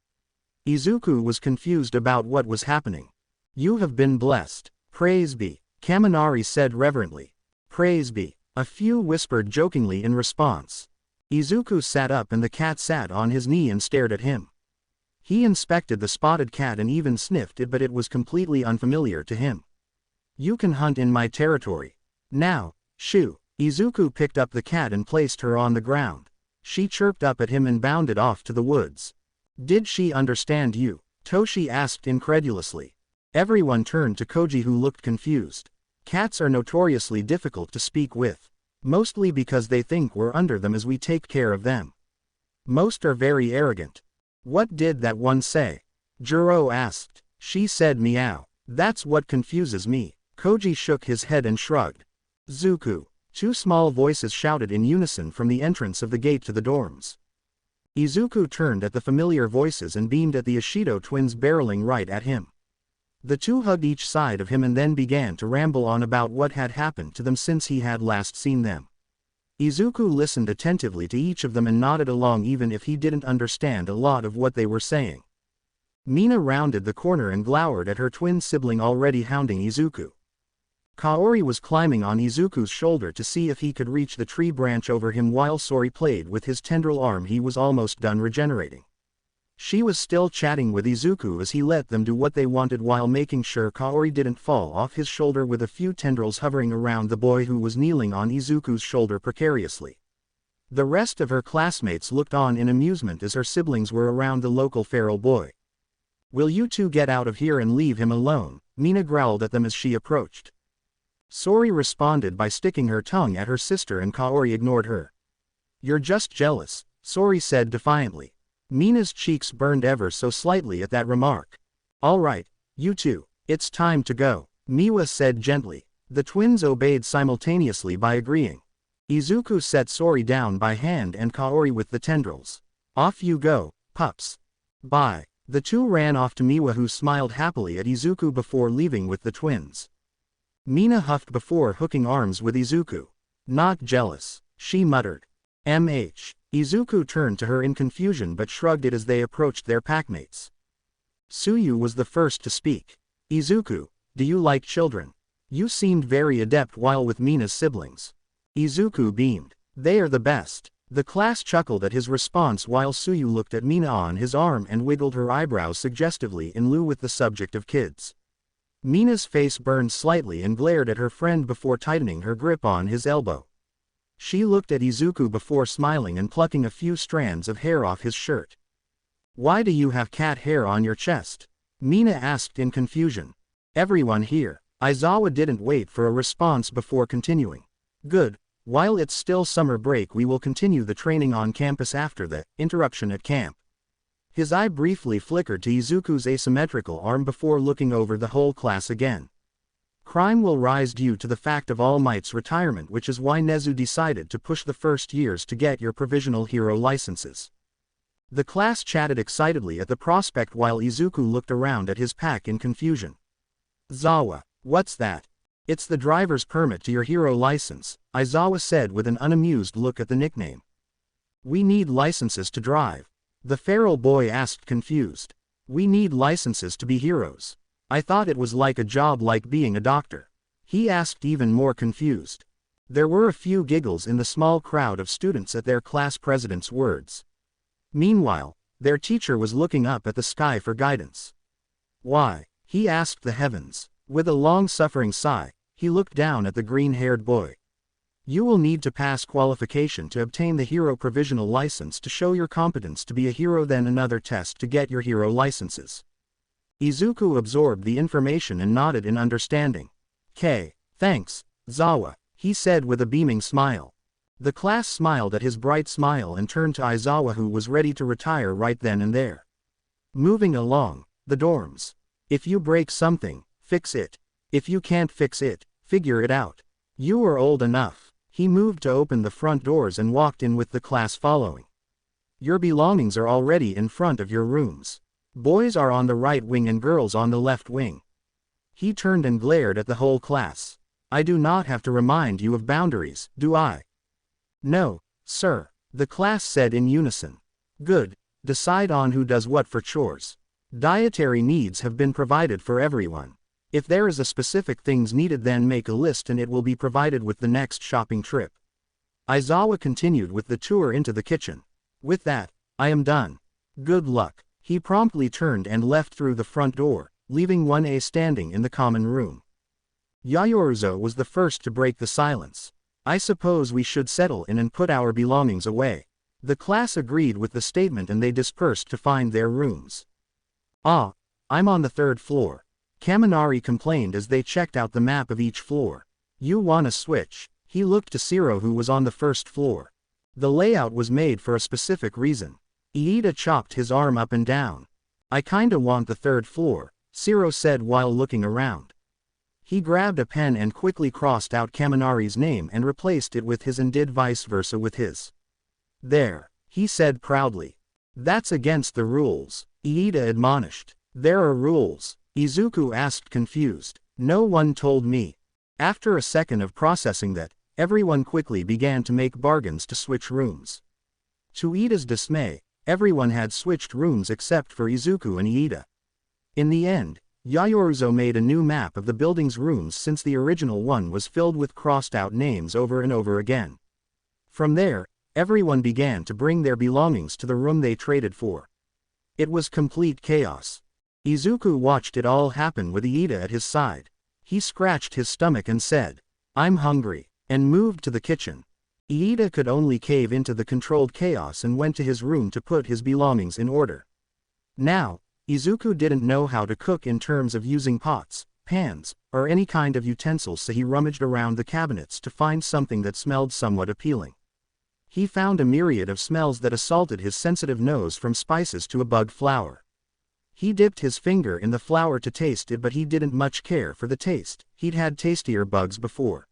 Izuku was confused about what was happening. "You have been blessed. Praise be," Kaminari said reverently. "Praise be," a few whispered jokingly in response. Izuku sat up and the cat sat on his knee and stared at him. He inspected the spotted cat and even sniffed it, but it was completely unfamiliar to him. You can hunt in my territory. Now, shoo. Izuku picked up the cat and placed her on the ground. She chirped up at him and bounded off to the woods. Did she understand you? Toshi asked incredulously. Everyone turned to Koji, who looked confused. Cats are notoriously difficult to speak with. Mostly because they think we're under them as we take care of them. Most are very arrogant. What did that one say? Juro asked. She said meow. That's what confuses me. Koji shook his head and shrugged. Zuku. Two small voices shouted in unison from the entrance of the gate to the dorms. Izuku turned at the familiar voices and beamed at the Ishido twins barreling right at him. The two hugged each side of him and then began to ramble on about what had happened to them since he had last seen them. Izuku listened attentively to each of them and nodded along even if he didn't understand a lot of what they were saying. Mina rounded the corner and glowered at her twin sibling already hounding Izuku. Kaori was climbing on Izuku's shoulder to see if he could reach the tree branch over him while Sori played with his tendril arm. He was almost done regenerating. She was still chatting with Izuku as he let them do what they wanted while making sure Kaori didn't fall off his shoulder, with a few tendrils hovering around the boy who was kneeling on Izuku's shoulder precariously. The rest of her classmates looked on in amusement as her siblings were around the local feral boy. Will you two get out of here and leave him alone? Mina growled at them as she approached. Sori responded by sticking her tongue at her sister and Kaori ignored her. You're just jealous, Sori said defiantly. Mina's cheeks burned ever so slightly at that remark. All right, you two, it's time to go, Miwa said gently. The twins obeyed simultaneously by agreeing. Izuku set Sori down by hand and Kaori with the tendrils. Off you go, pups. Bye. The two ran off to Miwa, who smiled happily at Izuku before leaving with the twins. Mina huffed before hooking arms with Izuku. Not jealous, she muttered. Izuku turned to her in confusion but shrugged it as they approached their packmates. Tsuyu was the first to speak. Izuku, do you like children? You seemed very adept while with Mina's siblings. Izuku beamed. They are the best. The class chuckled at his response while Tsuyu looked at Mina on his arm and wiggled her eyebrows suggestively in lieu with the subject of kids. Mina's face burned slightly and glared at her friend before tightening her grip on his elbow. She looked at Izuku before smiling and plucking a few strands of hair off his shirt. Why do you have cat hair on your chest? Mina asked in confusion. Everyone here. Aizawa didn't wait for a response before continuing. Good. While it's still summer break, we will continue the training on campus after the interruption at camp. His eye briefly flickered to Izuku's asymmetrical arm before looking over the whole class again. Crime will rise due to the fact of All Might's retirement, which is why Nezu decided to push the first years to get your provisional hero licenses. The class chatted excitedly at the prospect while Izuku looked around at his pack in confusion. Zawa, what's that? It's the driver's permit to your hero license, Aizawa said with an unamused look at the nickname. We need licenses to drive. The feral boy asked, confused. We need licenses to be heroes. I thought it was like a job like being a doctor. He asked, even more confused. There were a few giggles in the small crowd of students at their class president's words. Meanwhile, their teacher was looking up at the sky for guidance. Why? He asked the heavens. With a long-suffering sigh, he looked down at the green-haired boy. You will need to pass qualification to obtain the hero provisional license to show your competence to be a hero, then another test to get your hero licenses. Izuku absorbed the information and nodded in understanding. Thanks, Zawa, he said with a beaming smile. The class smiled at his bright smile and turned to Aizawa, who was ready to retire right then and there. Moving along, the dorms. If you break something, fix it. If you can't fix it, figure it out. You are old enough. He moved to open the front doors and walked in with the class following. Your belongings are already in front of your rooms. Boys are on the right wing and girls on the left wing. He turned and glared at the whole class. I do not have to remind you of boundaries, do I? No, sir, the class said in unison. Good. Decide on who does what for chores. Dietary needs have been provided for everyone. If there is a specific things needed, then make a list and it will be provided with the next shopping trip. Aizawa continued with the tour into the kitchen. With that, I am done. Good luck. He promptly turned and left through the front door, leaving 1A standing in the common room. Yaoyorozu was the first to break the silence. "I suppose we should settle in and put our belongings away." The class agreed with the statement and they dispersed to find their rooms. "Ah, I'm on the third floor," Kaminari complained as they checked out the map of each floor. "You wanna switch?" He looked to Shiro who was on the first floor. The layout was made for a specific reason. Iida chopped his arm up and down. "I kinda want the third floor," Shiro said while looking around. He grabbed a pen and quickly crossed out Kaminari's name and replaced it with his and did vice versa with his. "There," he said proudly. "That's against the rules," Iida admonished. "There are rules?" Izuku asked confused. "No one told me." After a second of processing that, everyone quickly began to make bargains to switch rooms. To Iida's dismay, everyone had switched rooms except for Izuku and Iida. In the end, Yaoyorozu made a new map of the building's rooms since the original one was filled with crossed-out names over and over again. From there, everyone began to bring their belongings to the room they traded for. It was complete chaos. Izuku watched it all happen with Iida at his side. He scratched his stomach and said, "I'm hungry," and moved to the kitchen. Iida could only cave into the controlled chaos and went to his room to put his belongings in order. Now, Izuku didn't know how to cook in terms of using pots, pans, or any kind of utensils, so he rummaged around the cabinets to find something that smelled somewhat appealing. He found a myriad of smells that assaulted his sensitive nose, from spices to a bug flower. He dipped his finger in the flour to taste it, but he didn't much care for the taste. He'd had tastier bugs before.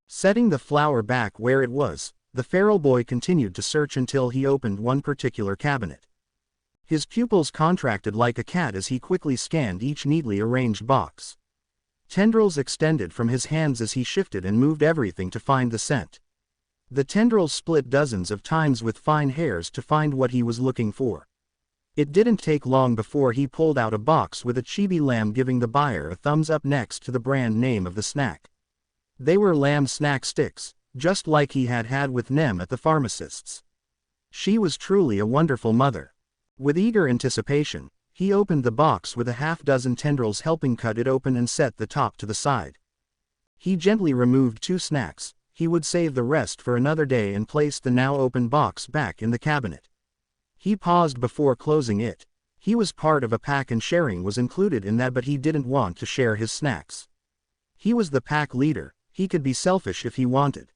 Setting the flour back where it was, the feral boy continued to search until he opened one particular cabinet. His pupils contracted like a cat as he quickly scanned each neatly arranged box. Tendrils extended from his hands as he shifted and moved everything to find the scent. The tendrils split dozens of times with fine hairs to find what he was looking for. It didn't take long before he pulled out a box with a chibi lamb, giving the buyer a thumbs up next to the brand name of the snack. They were lamb snack sticks, just like he had had with Nem at the pharmacist's. She was truly a wonderful mother. With eager anticipation, he opened the box with a half-dozen tendrils helping cut it open and set the top to the side. He gently removed 2 snacks. He would save the rest for another day and placed the now open box back in the cabinet. He paused before closing it. He was part of a pack and sharing was included in that, but he didn't want to share his snacks. He was the pack leader, he could be selfish if he wanted.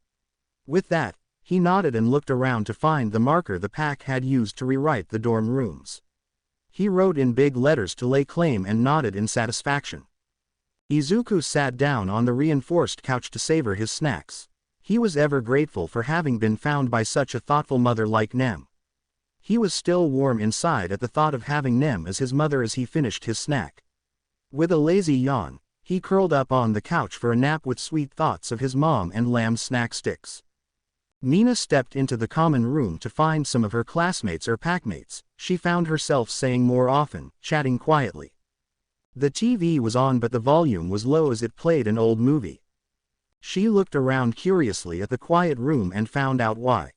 With that, he nodded and looked around to find the marker the pack had used to rewrite the dorm rooms. He wrote in big letters to lay claim and nodded in satisfaction. Izuku sat down on the reinforced couch to savor his snacks. He was ever grateful for having been found by such a thoughtful mother like Nem. He was still warm inside at the thought of having Nem as his mother as he finished his snack. With a lazy yawn, he curled up on the couch for a nap with sweet thoughts of his mom and lamb snack sticks. Mina stepped into the common room to find some of her classmates or packmates. She found herself saying more often, chatting quietly. The TV was on but the volume was low as it played an old movie. She looked around curiously at the quiet room and found out why.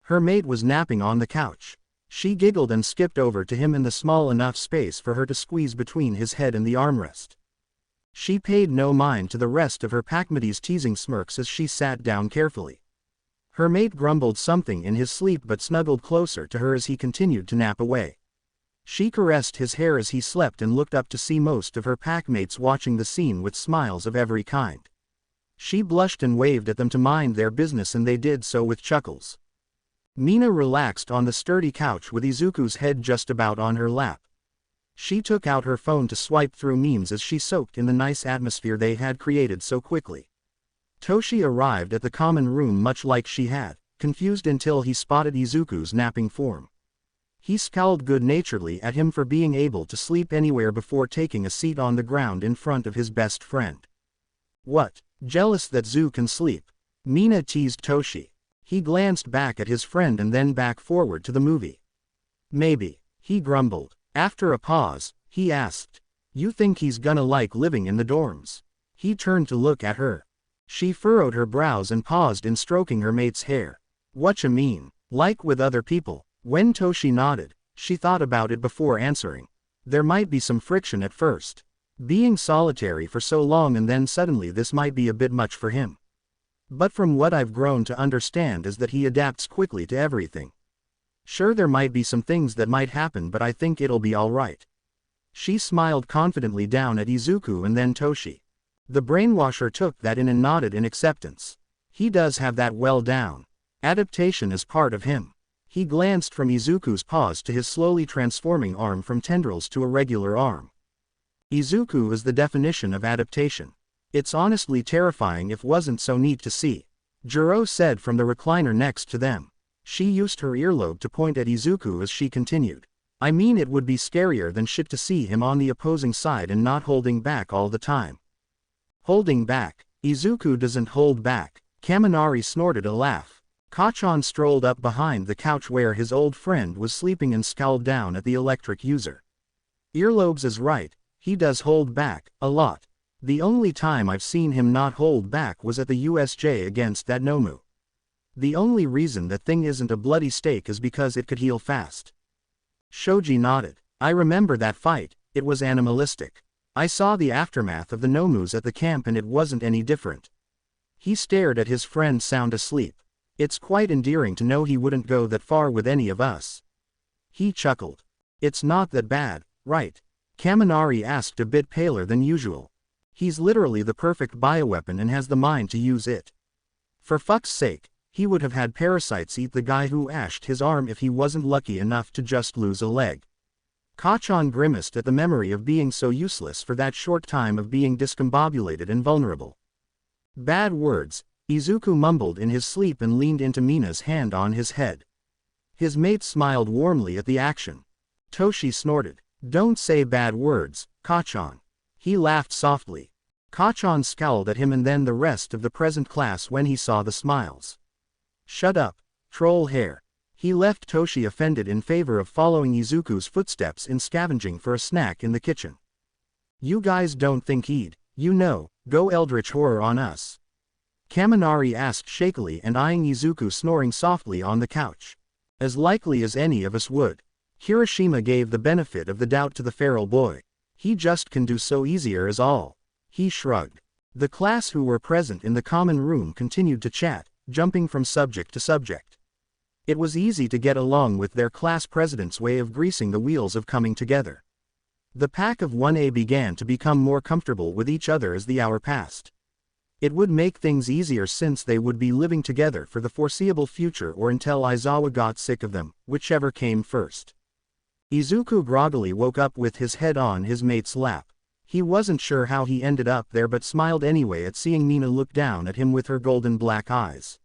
Her mate was napping on the couch. She giggled and skipped over to him in the small enough space for her to squeeze between his head and the armrest. She paid no mind to the rest of her packmates' teasing smirks as she sat down carefully. Her mate grumbled something in his sleep but snuggled closer to her as he continued to nap away. She caressed his hair as he slept and looked up to see most of her packmates watching the scene with smiles of every kind. She blushed and waved at them to mind their business and they did so with chuckles. Mina relaxed on the sturdy couch with Izuku's head just about on her lap. She took out her phone to swipe through memes as she soaked in the nice atmosphere they had created so quickly. Toshi arrived at the common room much like she had, confused until he spotted Izuku's napping form. He scowled good-naturedly at him for being able to sleep anywhere before taking a seat on the ground in front of his best friend. "What, jealous that Zu can sleep?" Mina teased Toshi. He glanced back at his friend and then back forward to the movie. "Maybe," he grumbled. After a pause, he asked, "You think he's gonna like living in the dorms?" He turned to look at her. She furrowed her brows and paused in stroking her mate's hair. "Whatcha mean? Like with other people?" When Toshi nodded, She thought about it before answering. There might be some friction at first. Being solitary for so long and then suddenly this might be a bit much for him. But from what I've grown to understand is that he adapts quickly to everything. Sure, there might be some things that might happen, but I think it'll be alright. She smiled confidently down at Izuku and then Toshi. The brainwasher took that in and nodded in acceptance. He does have that well down. Adaptation is part of him. He glanced from Izuku's paws to his slowly transforming arm from tendrils to a regular arm. Izuku is the definition of adaptation. It's honestly terrifying if wasn't so neat to see. Jiro said from the recliner next to them. She used her earlobe to point at Izuku as she continued. I mean, it would be scarier than shit to see him on the opposing side and not holding back all the time. Holding back? Izuku doesn't hold back. Kaminari snorted a laugh. Kachan strolled up behind the couch where his old friend was sleeping and scowled down at the electric user. Earlobes is right, he does hold back, a lot. The only time I've seen him not hold back was at the USJ against that Nomu. The only reason that thing isn't a bloody steak is because it could heal fast. Shoji nodded. I remember that fight, it was animalistic. I saw the aftermath of the Nomus at the camp and it wasn't any different. He stared at his friend sound asleep. It's quite endearing to know he wouldn't go that far with any of us. He chuckled. It's not that bad, right? Kaminari asked a bit paler than usual. He's literally the perfect bioweapon and has the mind to use it. For fuck's sake, he would have had parasites eat the guy who ashed his arm if he wasn't lucky enough to just lose a leg. Kachan grimaced at the memory of being so useless for that short time of being discombobulated and vulnerable. Bad words, Izuku mumbled in his sleep and leaned into Mina's hand on his head. His mate smiled warmly at the action. Toshi snorted. Don't say bad words, Kachan. He laughed softly. Kachan scowled at him and then the rest of the present class when he saw the smiles. Shut up, troll hair. He left Toshi offended in favor of following Izuku's footsteps in scavenging for a snack in the kitchen. You guys don't think he'd, go eldritch horror on us? Kaminari asked shakily and eyeing Izuku snoring softly on the couch. As likely as any of us would. Hiroshima gave the benefit of the doubt to the feral boy. He just can do so easier as all. He shrugged. The class who were present in the common room continued to chat, jumping from subject to subject. It was easy to get along with their class president's way of greasing the wheels of coming together. The pack of 1A began to become more comfortable with each other as the hour passed. It would make things easier since they would be living together for the foreseeable future or until Aizawa got sick of them, whichever came first. Izuku groggily woke up with his head on his mate's lap. He wasn't sure how he ended up there but smiled anyway at seeing Mina look down at him with her golden black eyes.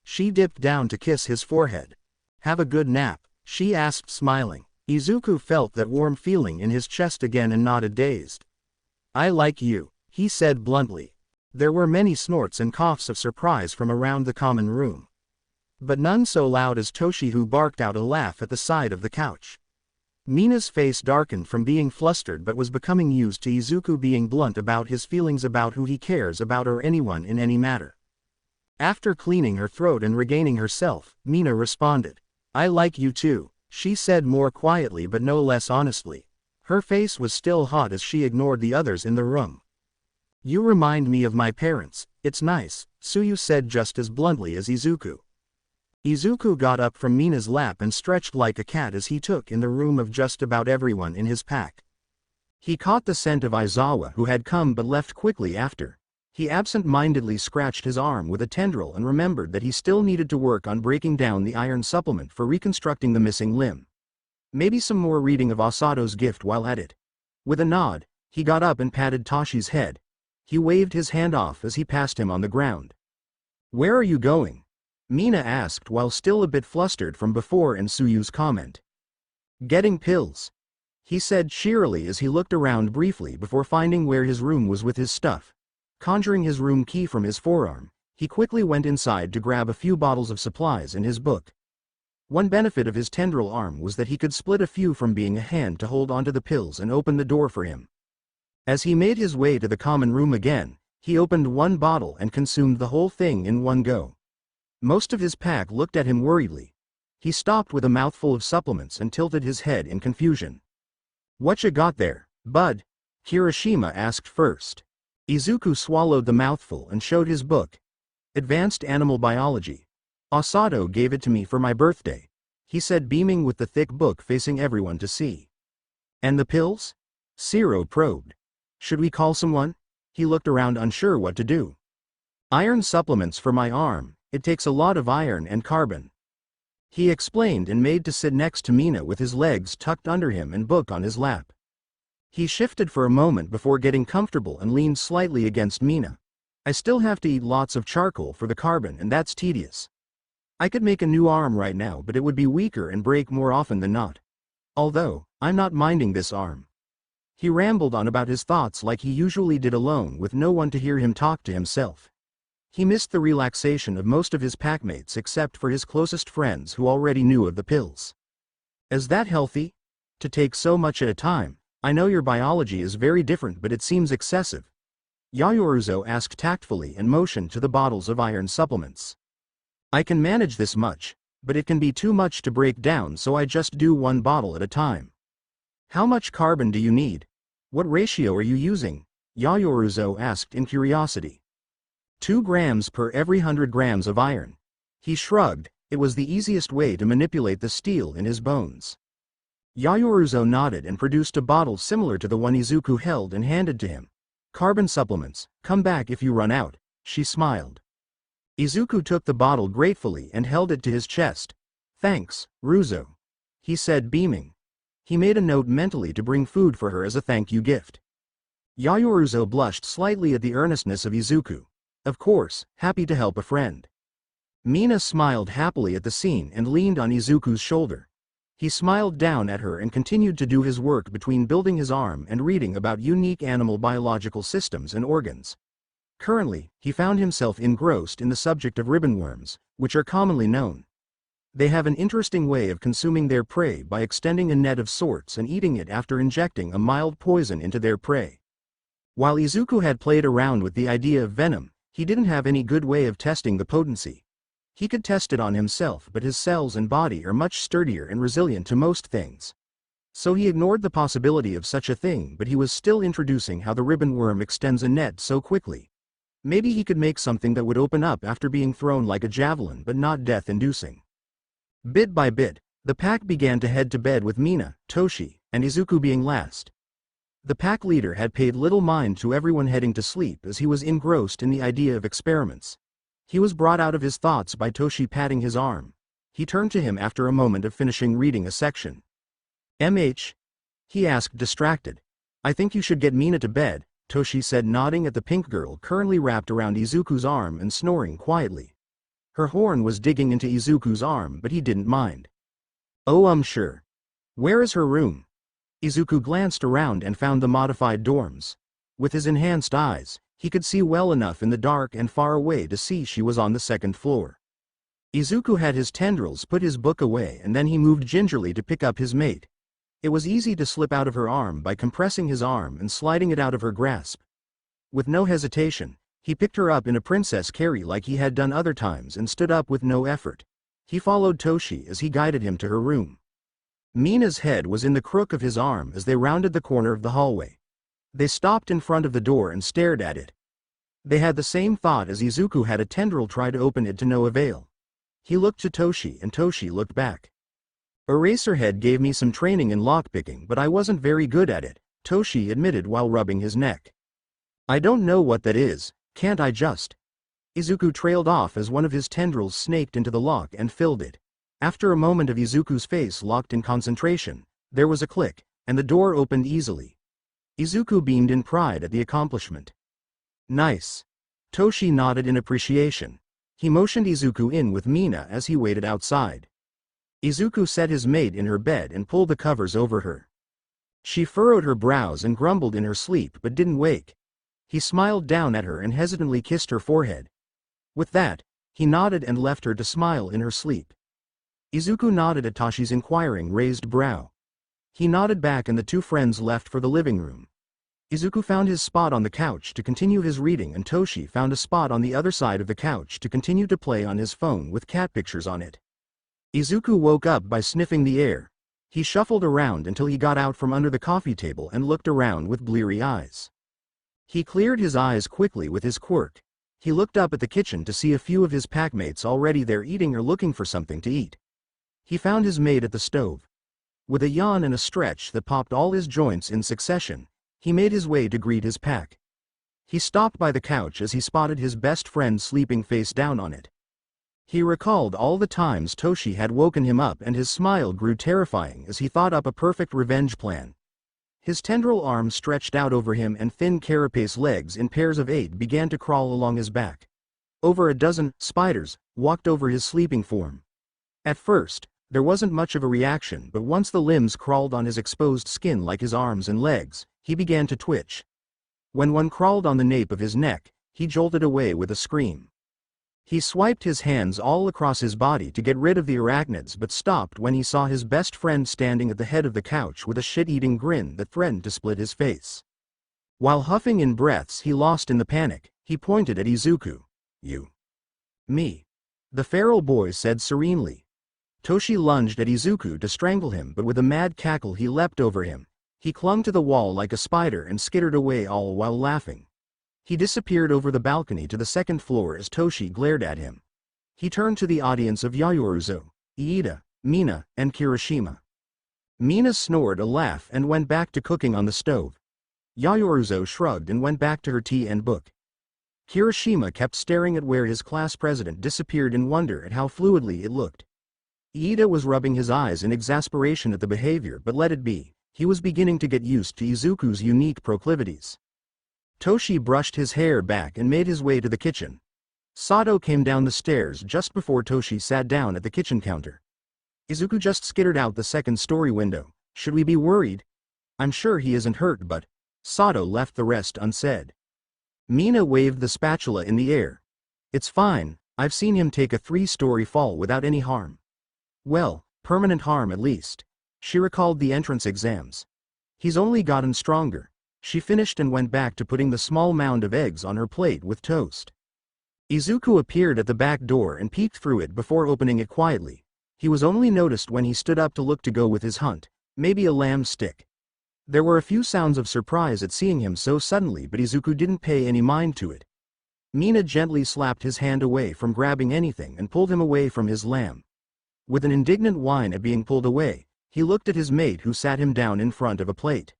She dipped down to kiss his forehead. Have a good nap, she asked smiling. Izuku felt that warm feeling in his chest again and nodded dazed. I like you, he said bluntly. There were many snorts and coughs of surprise from around the common room. But none so loud as Toshi, who barked out a laugh at the side of the couch. Mina's face darkened from being flustered but was becoming used to Izuku being blunt about his feelings about who he cares about or anyone in any matter. After cleaning her throat and regaining herself, Mina responded. I like you too, she said more quietly but no less honestly. Her face was still hot as she ignored the others in the room. You remind me of my parents, it's nice, Tsuyu said just as bluntly as Izuku. Izuku got up from Mina's lap and stretched like a cat as he took in the room of just about everyone in his pack. He caught the scent of Aizawa, who had come but left quickly after. He absent-mindedly scratched his arm with a tendril and remembered that he still needed to work on breaking down the iron supplement for reconstructing the missing limb. Maybe some more reading of Asato's gift while at it. With a nod, he got up and patted Toshi's head. He waved his hand off as he passed him on the ground. Where are you going? Mina asked while still a bit flustered from before and Tsuyu's comment. Getting pills, he said cheerily as he looked around briefly before finding where his room was with his stuff. Conjuring his room key from his forearm, he quickly went inside to grab a few bottles of supplies and his book. One benefit of his tendril arm was that he could split a few from being a hand to hold onto the pills and open the door for him. As he made his way to the common room again, he opened one bottle and consumed the whole thing in one go. Most of his pack looked at him worriedly. He stopped with a mouthful of supplements and tilted his head in confusion. "What you got there, bud?" Kirishima asked first. Izuku swallowed the mouthful and showed his book. "Advanced Animal Biology. Osato gave it to me for my birthday," he said, beaming with the thick book facing everyone to see. "And the pills?" Shiro probed. "Should we call someone?" He looked around unsure what to do. "Iron supplements for my arm, it takes a lot of iron and carbon," he explained, and made to sit next to Mina with his legs tucked under him and book on his lap. He shifted for a moment before getting comfortable and leaned slightly against Mina. "I still have to eat lots of charcoal for the carbon, and that's tedious. I could make a new arm right now, but it would be weaker and break more often than not. Although, I'm not minding this arm." He rambled on about his thoughts like he usually did alone, with no one to hear him talk to himself. He missed the relaxation of most of his packmates except for his closest friends who already knew of the pills. "Is that healthy? To take so much at a time? I know your biology is very different, but it seems excessive." Yaoyorozu asked tactfully and motioned to the bottles of iron supplements. "I can manage this much, but it can be too much to break down, so I just do one bottle at a time." "How much carbon do you need? What ratio are you using?" Yaoyorozu asked in curiosity. 2 grams per every 100 grams of iron." He shrugged. It was the easiest way to manipulate the steel in his bones. Yaoyorozu nodded and produced a bottle similar to the one Izuku held and handed to him. "Carbon supplements, come back if you run out," she smiled. Izuku took the bottle gratefully and held it to his chest. "Thanks, Ruzo," he said, beaming. He made a note mentally to bring food for her as a thank you gift. Yaoyorozu blushed slightly at the earnestness of Izuku. Of course, happy to help a friend. Mina smiled happily at the scene and leaned on Izuku's shoulder. He smiled down at her and continued to do his work between building his arm and reading about unique animal biological systems and organs. Currently, he found himself engrossed in the subject of ribbonworms, which are commonly known. They have an interesting way of consuming their prey by extending a net of sorts and eating it after injecting a mild poison into their prey. While Izuku had played around with the idea of venom, he didn't have any good way of testing the potency. He could test it on himself, but his cells and body are much sturdier and resilient to most things. So he ignored the possibility of such a thing, but he was still introducing how the ribbonworm extends a net so quickly. Maybe he could make something that would open up after being thrown like a javelin but not death-inducing. Bit by bit, the pack began to head to bed with Mina, Toshi, and Izuku being last. The pack leader had paid little mind to everyone heading to sleep as he was engrossed in the idea of experiments. He was brought out of his thoughts by Toshi patting his arm. He turned to him after a moment of finishing reading a section. "MH?" he asked, distracted. "I think you should get Mina to bed," Toshi said, nodding at the pink girl currently wrapped around Izuku's arm and snoring quietly. Her horn was digging into Izuku's arm, but he didn't mind. "Oh, sure. Where is her room?" Izuku glanced around and found the modified dorms. With his enhanced eyes, he could see well enough in the dark and far away to see she was on the 2nd floor. Izuku had his tendrils put his book away, and then he moved gingerly to pick up his mate. It was easy to slip out of her arm by compressing his arm and sliding it out of her grasp. With no hesitation, he picked her up in a princess carry like he had done other times and stood up with no effort. He followed Toshi as he guided him to her room. Mina's head was in the crook of his arm as they rounded the corner of the hallway. They stopped in front of the door and stared at it. They had the same thought as Izuku had a tendril try to open it to no avail. He looked to Toshi and Toshi looked back. "Eraserhead gave me some training in lockpicking, but I wasn't very good at it," Toshi admitted while rubbing his neck. "I don't know what that is. Can't I just?" Izuku trailed off as one of his tendrils snaked into the lock and filled it. After a moment of Izuku's face locked in concentration, there was a click, and the door opened easily. Izuku beamed in pride at the accomplishment. "Nice." Toshi nodded in appreciation. He motioned Izuku in with Mina as he waited outside. Izuku set his mate in her bed and pulled the covers over her. She furrowed her brows and grumbled in her sleep but didn't wake. He smiled down at her and hesitantly kissed her forehead. With that, he nodded and left her to smile in her sleep. Izuku nodded at Toshi's inquiring raised brow. He nodded back and the two friends left for the living room. Izuku found his spot on the couch to continue his reading and Toshi found a spot on the other side of the couch to continue to play on his phone with cat pictures on it. Izuku woke up by sniffing the air. He shuffled around until he got out from under the coffee table and looked around with bleary eyes. He cleared his eyes quickly with his quirk. He looked up at the kitchen to see a few of his packmates already there eating or looking for something to eat. He found his mate at the stove. With a yawn and a stretch that popped all his joints in succession, he made his way to greet his pack. He stopped by the couch as he spotted his best friend sleeping face down on it. He recalled all the times Toshi had woken him up, and his smile grew terrifying as he thought up a perfect revenge plan. His tendril arms stretched out over him and thin carapace legs in pairs of 8 began to crawl along his back. Over a dozen spiders walked over his sleeping form. At first, there wasn't much of a reaction, but once the limbs crawled on his exposed skin like his arms and legs, he began to twitch. When one crawled on the nape of his neck, he jolted away with a scream. He swiped his hands all across his body to get rid of the arachnids, but stopped when he saw his best friend standing at the head of the couch with a shit-eating grin that threatened to split his face. While huffing in breaths he lost in the panic, he pointed at Izuku. "You." "Me," the feral boy said serenely. Toshi lunged at Izuku to strangle him, but with a mad cackle he leapt over him. He clung to the wall like a spider and skittered away, all while laughing. He disappeared over the balcony to the second floor as Toshi glared at him. He turned to the audience of Yaoyorozu, Iida, Mina, and Kirishima. Mina snored a laugh and went back to cooking on the stove. Yaoyorozu shrugged and went back to her tea and book. Kirishima kept staring at where his class president disappeared in wonder at how fluidly it looked. Iida was rubbing his eyes in exasperation at the behavior, but let it be. He was beginning to get used to Izuku's unique proclivities. Toshi brushed his hair back and made his way to the kitchen. Sato came down the stairs just before Toshi sat down at the kitchen counter. "Izuku just skittered out the second-story window. Should we be worried?" "I'm sure he isn't hurt, but..." Sato left the rest unsaid. Mina waved the spatula in the air. "It's fine, I've seen him take a 3-story fall without any harm." "Well, permanent harm at least." She recalled the entrance exams. "He's only gotten stronger." She finished and went back to putting the small mound of eggs on her plate with toast. Izuku appeared at the back door and peeked through it before opening it quietly. He was only noticed when he stood up to look to go with his hunt, maybe a lamb stick. There were a few sounds of surprise at seeing him so suddenly, but Izuku didn't pay any mind to it. Mina gently slapped his hand away from grabbing anything and pulled him away from his lamb. With an indignant whine at being pulled away, he looked at his mate who sat him down in front of a plate.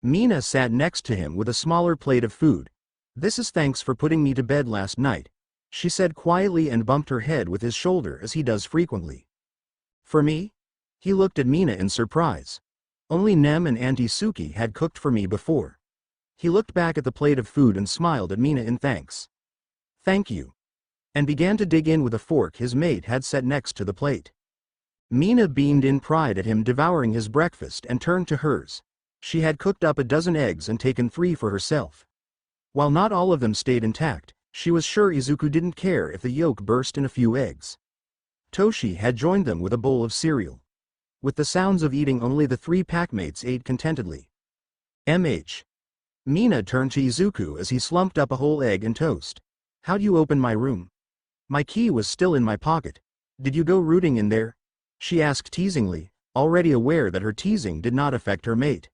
Mina sat next to him with a smaller plate of food. "This is thanks for putting me to bed last night," she said quietly and bumped her head with his shoulder as he does frequently. "For me?" He looked at Mina in surprise. Only Nem and Auntie Suki had cooked for me before. He looked back at the plate of food and smiled at Mina in thanks. "Thank you," and began to dig in with a fork his mate had set next to the plate. Mina beamed in pride at him devouring his breakfast and turned to hers. She had cooked up a dozen eggs and taken 3 for herself. While not all of them stayed intact, she was sure Izuku didn't care if the yolk burst in a few eggs. Toshi had joined them with a bowl of cereal. With the sounds of eating, only the 3 packmates ate contentedly. Mina turned to Izuku as he slumped up a whole egg and toast. "How'd you open my room?" "My key was still in my pocket. Did you go rooting in there?" she asked teasingly, already aware that her teasing did not affect her mate.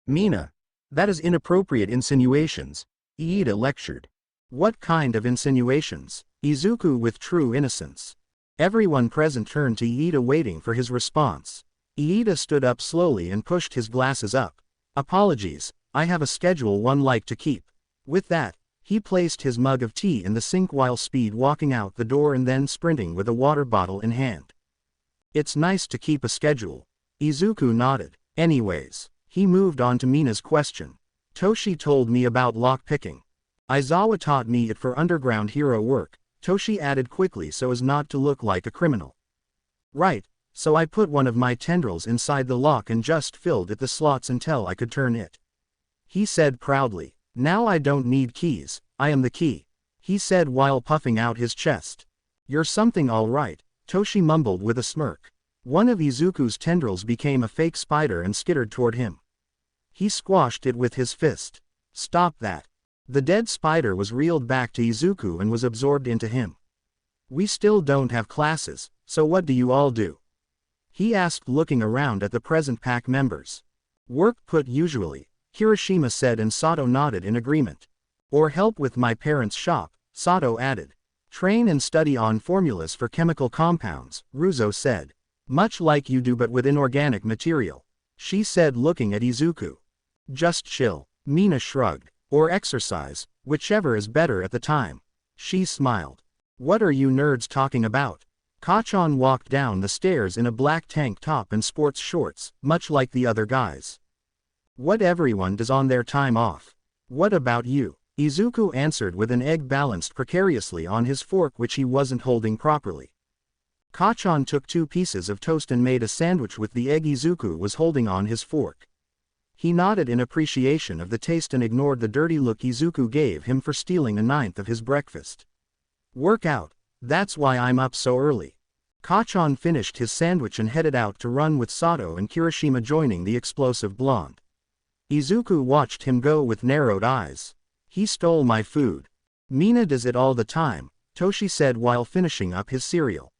"Mina, that is inappropriate insinuations," Iida lectured. "What kind of insinuations?" Izuku with true innocence. Everyone present turned to Iida waiting for his response. Iida stood up slowly and pushed his glasses up. "Apologies, I have a schedule one like to keep." With that, he placed his mug of tea in the sink while speed walking out the door and then sprinting with a water bottle in hand. "It's nice to keep a schedule." Izuku nodded. "Anyways." He moved on to Mina's question. "Toshi told me about lock-picking. Aizawa taught me it for underground hero work," Toshi added quickly so as not to look like a criminal. "Right, so I put one of my tendrils inside the lock and just filled it the slots until I could turn it," he said proudly. "Now I don't need keys, I am the key," he said while puffing out his chest. "You're something all right," Toshi mumbled with a smirk. One of Izuku's tendrils became a fake spider and skittered toward him. He squashed it with his fist. "Stop that." The dead spider was reeled back to Izuku and was absorbed into him. We still don't have classes, so what do you all do? He asked, looking around at the present pack members. Work put usually, Kirishima said, and Sato nodded in agreement. Or help with my parents' shop, Sato added. Train and study on formulas for chemical compounds, Ruzo said. Much like you do but with inorganic material, she said, looking at Izuku. Just chill, Mina shrugged. Or exercise, whichever is better at the time. She smiled. What are you nerds talking about? Kachan walked down the stairs in a black tank top and sports shorts, much like the other guys. What everyone does on their time off. What about you? Izuku answered with an egg balanced precariously on his fork which he wasn't holding properly. Kachan took 2 pieces of toast and made a sandwich with the egg Izuku was holding on his fork. He nodded in appreciation of the taste and ignored the dirty look Izuku gave him for stealing 1/9 of his breakfast. Work out, that's why I'm up so early. Kachan finished his sandwich and headed out to run with Sato and Kirishima joining the explosive blonde. Izuku watched him go with narrowed eyes. He stole my food. Mina does it all the time, Toshi said while finishing up his cereal.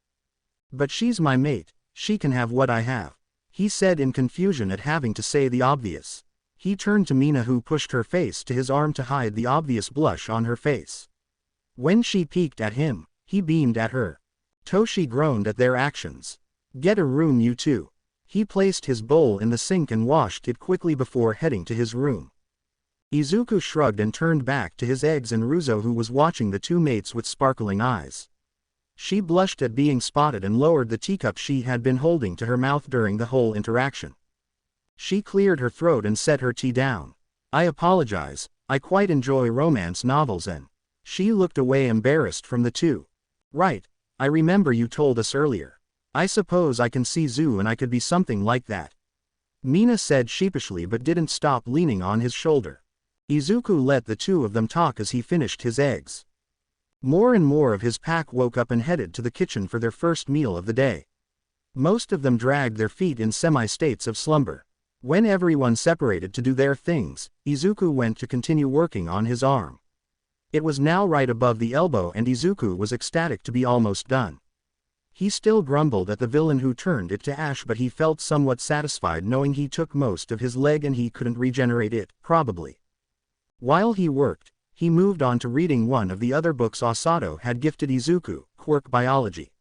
But she's my mate, she can have what I have. He said in confusion at having to say the obvious. He turned to Mina who pushed her face to his arm to hide the obvious blush on her face. When she peeked at him, he beamed at her. Toshi groaned at their actions. Get a room you two. He placed his bowl in the sink and washed it quickly before heading to his room. Izuku shrugged and turned back to his eggs and Ruzo who was watching the 2 mates with sparkling eyes. She blushed at being spotted and lowered the teacup she had been holding to her mouth during the whole interaction. She cleared her throat and set her tea down. I apologize, I quite enjoy romance novels and... She looked away embarrassed from the 2. Right, I remember you told us earlier. I suppose I can see Zoo and I could be something like that. Mina said sheepishly but didn't stop leaning on his shoulder. Izuku let the 2 of them talk as he finished his eggs. More and more of his pack woke up and headed to the kitchen for their first meal of the day. Most of them dragged their feet in semi-states of slumber. When everyone separated to do their things, Izuku went to continue working on his arm. It was now right above the elbow and Izuku was ecstatic to be almost done. He still grumbled at the villain who turned it to ash but he felt somewhat satisfied knowing he took most of his leg and he couldn't regenerate it, probably. While he worked, he moved on to reading one of the other books Osato had gifted Izuku, Quirk Biology.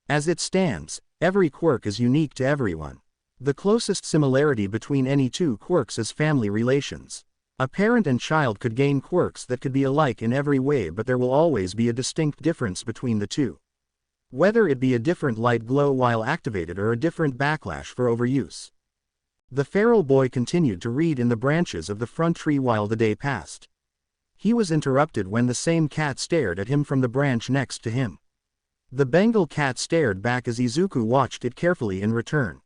As it stands, every quirk is unique to everyone. The closest similarity between any 2 quirks is family relations. A parent and child could gain quirks that could be alike in every way but there will always be a distinct difference between the 2. Whether it be a different light glow while activated or a different backlash for overuse. The feral boy continued to read in the branches of the front tree while the day passed. He was interrupted when the same cat stared at him from the branch next to him. The Bengal cat stared back as Izuku watched it carefully in return.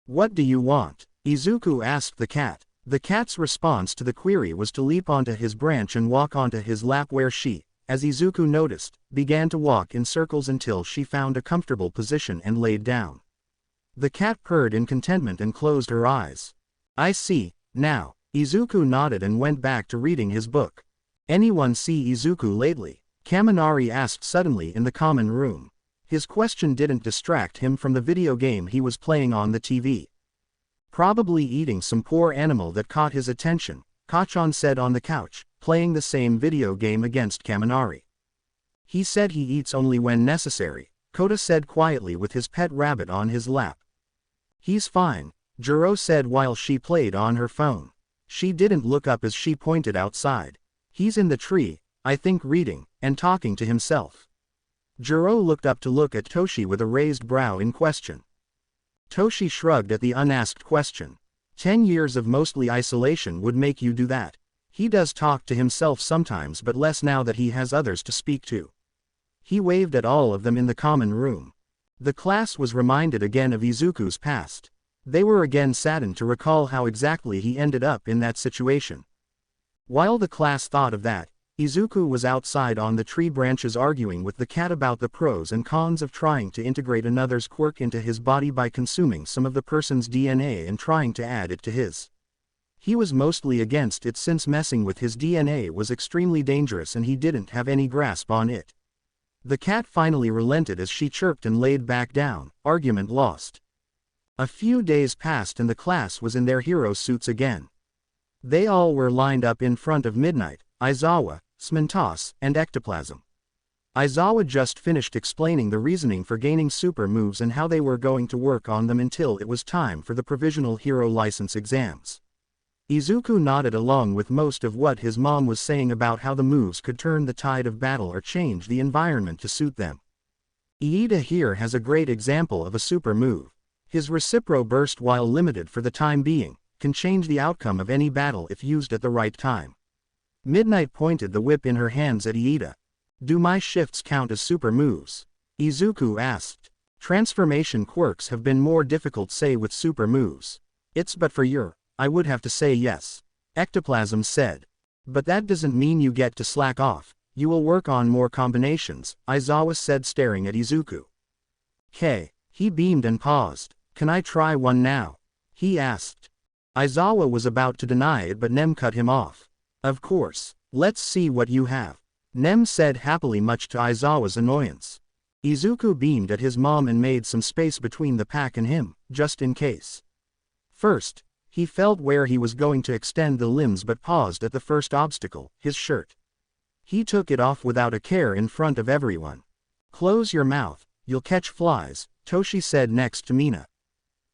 What do you want? Izuku asked the cat. The cat's response to the query was to leap onto his branch and walk onto his lap where she, as Izuku noticed, began to walk in circles until she found a comfortable position and laid down. The cat purred in contentment and closed her eyes. I see, now. Izuku nodded and went back to reading his book. Anyone see Izuku lately? Kaminari asked suddenly in the common room. His question didn't distract him from the video game he was playing on the TV. Probably eating some poor animal that caught his attention, Kachan said on the couch, playing the same video game against Kaminari. He said he eats only when necessary, Kota said quietly with his pet rabbit on his lap. He's fine, Juro said while she played on her phone. She didn't look up as she pointed outside. He's in the tree, I think reading, and talking to himself. Juro looked up to look at Toshi with a raised brow in question. Toshi shrugged at the unasked question. 10 years of mostly isolation would make you do that. He does talk to himself sometimes but less now that he has others to speak to. He waved at all of them in the common room. The class was reminded again of Izuku's past. They were again saddened to recall how exactly he ended up in that situation. While the class thought of that, Izuku was outside on the tree branches arguing with the cat about the pros and cons of trying to integrate another's quirk into his body by consuming some of the person's DNA and trying to add it to his. He was mostly against it since messing with his DNA was extremely dangerous and he didn't have any grasp on it. The cat finally relented as she chirped and laid back down, argument lost. A few days passed and the class was in their hero suits again. They all were lined up in front of Midnight, Aizawa, Smentos, and Ectoplasm. Aizawa just finished explaining the reasoning for gaining super moves and how they were going to work on them until it was time for the provisional hero license exams. Izuku nodded along with most of what his mom was saying about how the moves could turn the tide of battle or change the environment to suit them. Iida here has a great example of a super move. His Recipro Burst, while limited for the time being, can change the outcome of any battle if used at the right time. Midnight pointed the whip in her hands at Iida. Do my shifts count as super moves? Izuku asked. Transformation quirks have been more difficult say with super moves. But for your, I would have to say yes. Ectoplasm said. But that doesn't mean you get to slack off, you will work on more combinations, Aizawa said staring at Izuku. He beamed and paused. Can I try one now? He asked. Aizawa was about to deny it but Nem cut him off. Of course. Let's see what you have. Nem said happily, much to Aizawa's annoyance. Izuku beamed at his mom and made some space between the pack and him, just in case. First, he felt where he was going to extend the limbs but paused at the first obstacle, his shirt. He took it off without a care in front of everyone. Close your mouth, you'll catch flies, Toshi said next to Mina.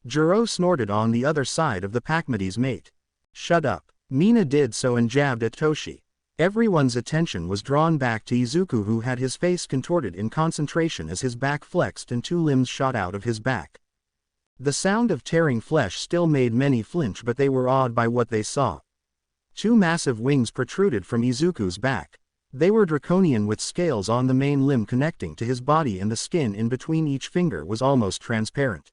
Jiro snorted on the other side of the Packmady's mate. Shut up. Mina did so and jabbed at Toshi. Everyone's attention was drawn back to Izuku, who had his face contorted in concentration as his back flexed and two limbs shot out of his back. The sound of tearing flesh still made many flinch, but they were awed by what they saw. Two massive wings protruded from Izuku's back. They were draconian with scales on the main limb connecting to his body, and the skin in between each finger was almost transparent.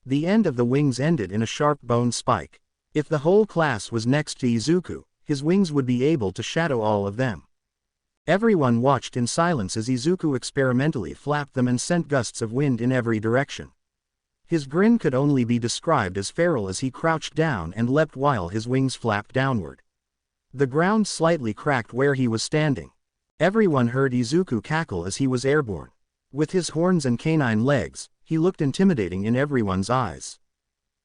The end of the wings ended in a sharp bone spike. If the whole class was next to Izuku, his wings would be able to shadow all of them. Everyone watched in silence as Izuku experimentally flapped them and sent gusts of wind in every direction. His grin could only be described as feral as he crouched down and leapt while his wings flapped downward. The ground slightly cracked where he was standing. Everyone heard Izuku cackle as he was airborne. With his horns and canine legs, he looked intimidating in everyone's eyes.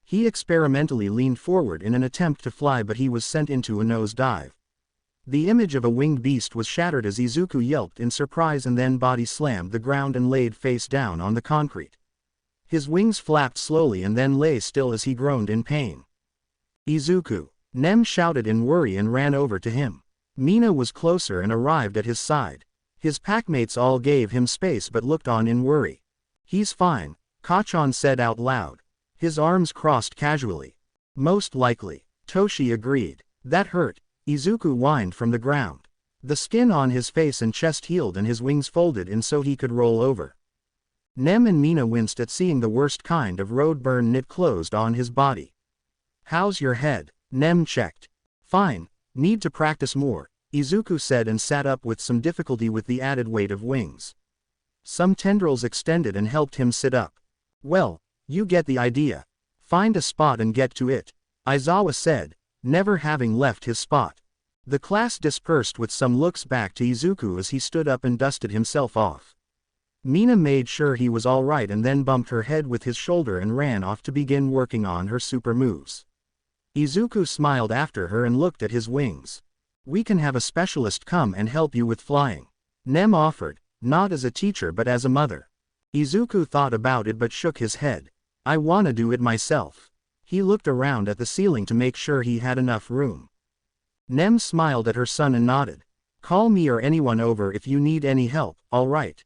He experimentally leaned forward in an attempt to fly, but he was sent into a nosedive. The image of a winged beast was shattered as Izuku yelped in surprise and then body slammed the ground and laid face down on the concrete. His wings flapped slowly and then lay still as he groaned in pain. Izuku! Nem shouted in worry and ran over to him. Mina was closer and arrived at his side. His packmates all gave him space but looked on in worry. He's fine, Kachan said out loud. His arms crossed casually. Most likely, Toshi agreed. That hurt, Izuku whined from the ground. The skin on his face and chest healed and his wings folded in so he could roll over. Nem and Mina winced at seeing the worst kind of road burn knit closed on his body. How's your head? Nem checked. Fine, need to practice more, Izuku said and sat up with some difficulty with the added weight of wings. Some tendrils extended and helped him sit up. Well, you get the idea. Find a spot and get to it, Aizawa said, never having left his spot. The class dispersed with some looks back to Izuku as he stood up and dusted himself off. Mina made sure he was all right and then bumped her head with his shoulder and ran off to begin working on her super moves. Izuku smiled after her and looked at his wings. We can have a specialist come and help you with flying, Nem offered, not as a teacher but as a mother. Izuku thought about it but shook his head. I wanna do it myself. He looked around at the ceiling to make sure he had enough room. Nem smiled at her son and nodded. Call me or anyone over if you need any help, all right.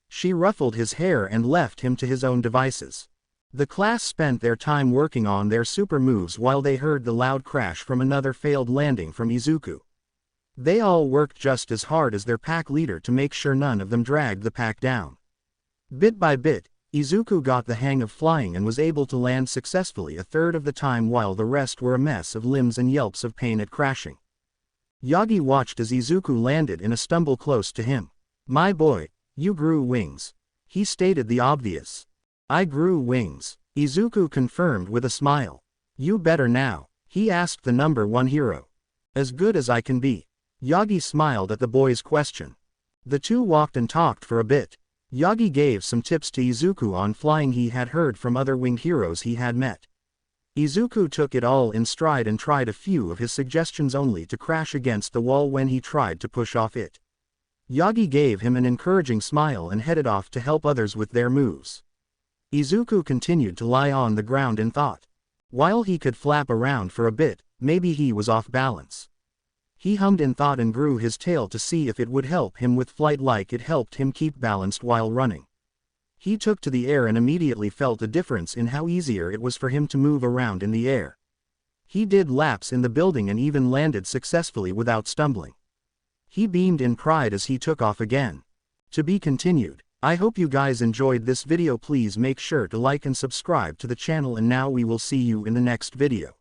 She ruffled his hair and left him to his own devices. The class spent their time working on their super moves while they heard the loud crash from another failed landing from Izuku. They all worked just as hard as their pack leader to make sure none of them dragged the pack down. Bit by bit, Izuku got the hang of flying and was able to land successfully a third of the time while the rest were a mess of limbs and yelps of pain at crashing. Yagi watched as Izuku landed in a stumble close to him. My boy, you grew wings. He stated the obvious. I grew wings, Izuku confirmed with a smile. You better now, he asked the number 1 hero. As good as I can be. Yagi smiled at the boy's question. The two walked and talked for a bit. Yagi gave some tips to Izuku on flying he had heard from other winged heroes he had met. Izuku took it all in stride and tried a few of his suggestions only to crash against the wall when he tried to push off it. Yagi gave him an encouraging smile and headed off to help others with their moves. Izuku continued to lie on the ground in thought. While he could flap around for a bit, maybe he was off balance. He hummed in thought and grew his tail to see if it would help him with flight like it helped him keep balanced while running. He took to the air and immediately felt a difference in how easier it was for him to move around in the air. He did laps in the building and even landed successfully without stumbling. He beamed in pride as he took off again. To be continued. I hope you guys enjoyed this video. Please make sure to like and subscribe to the channel, and now we will see you in the next video.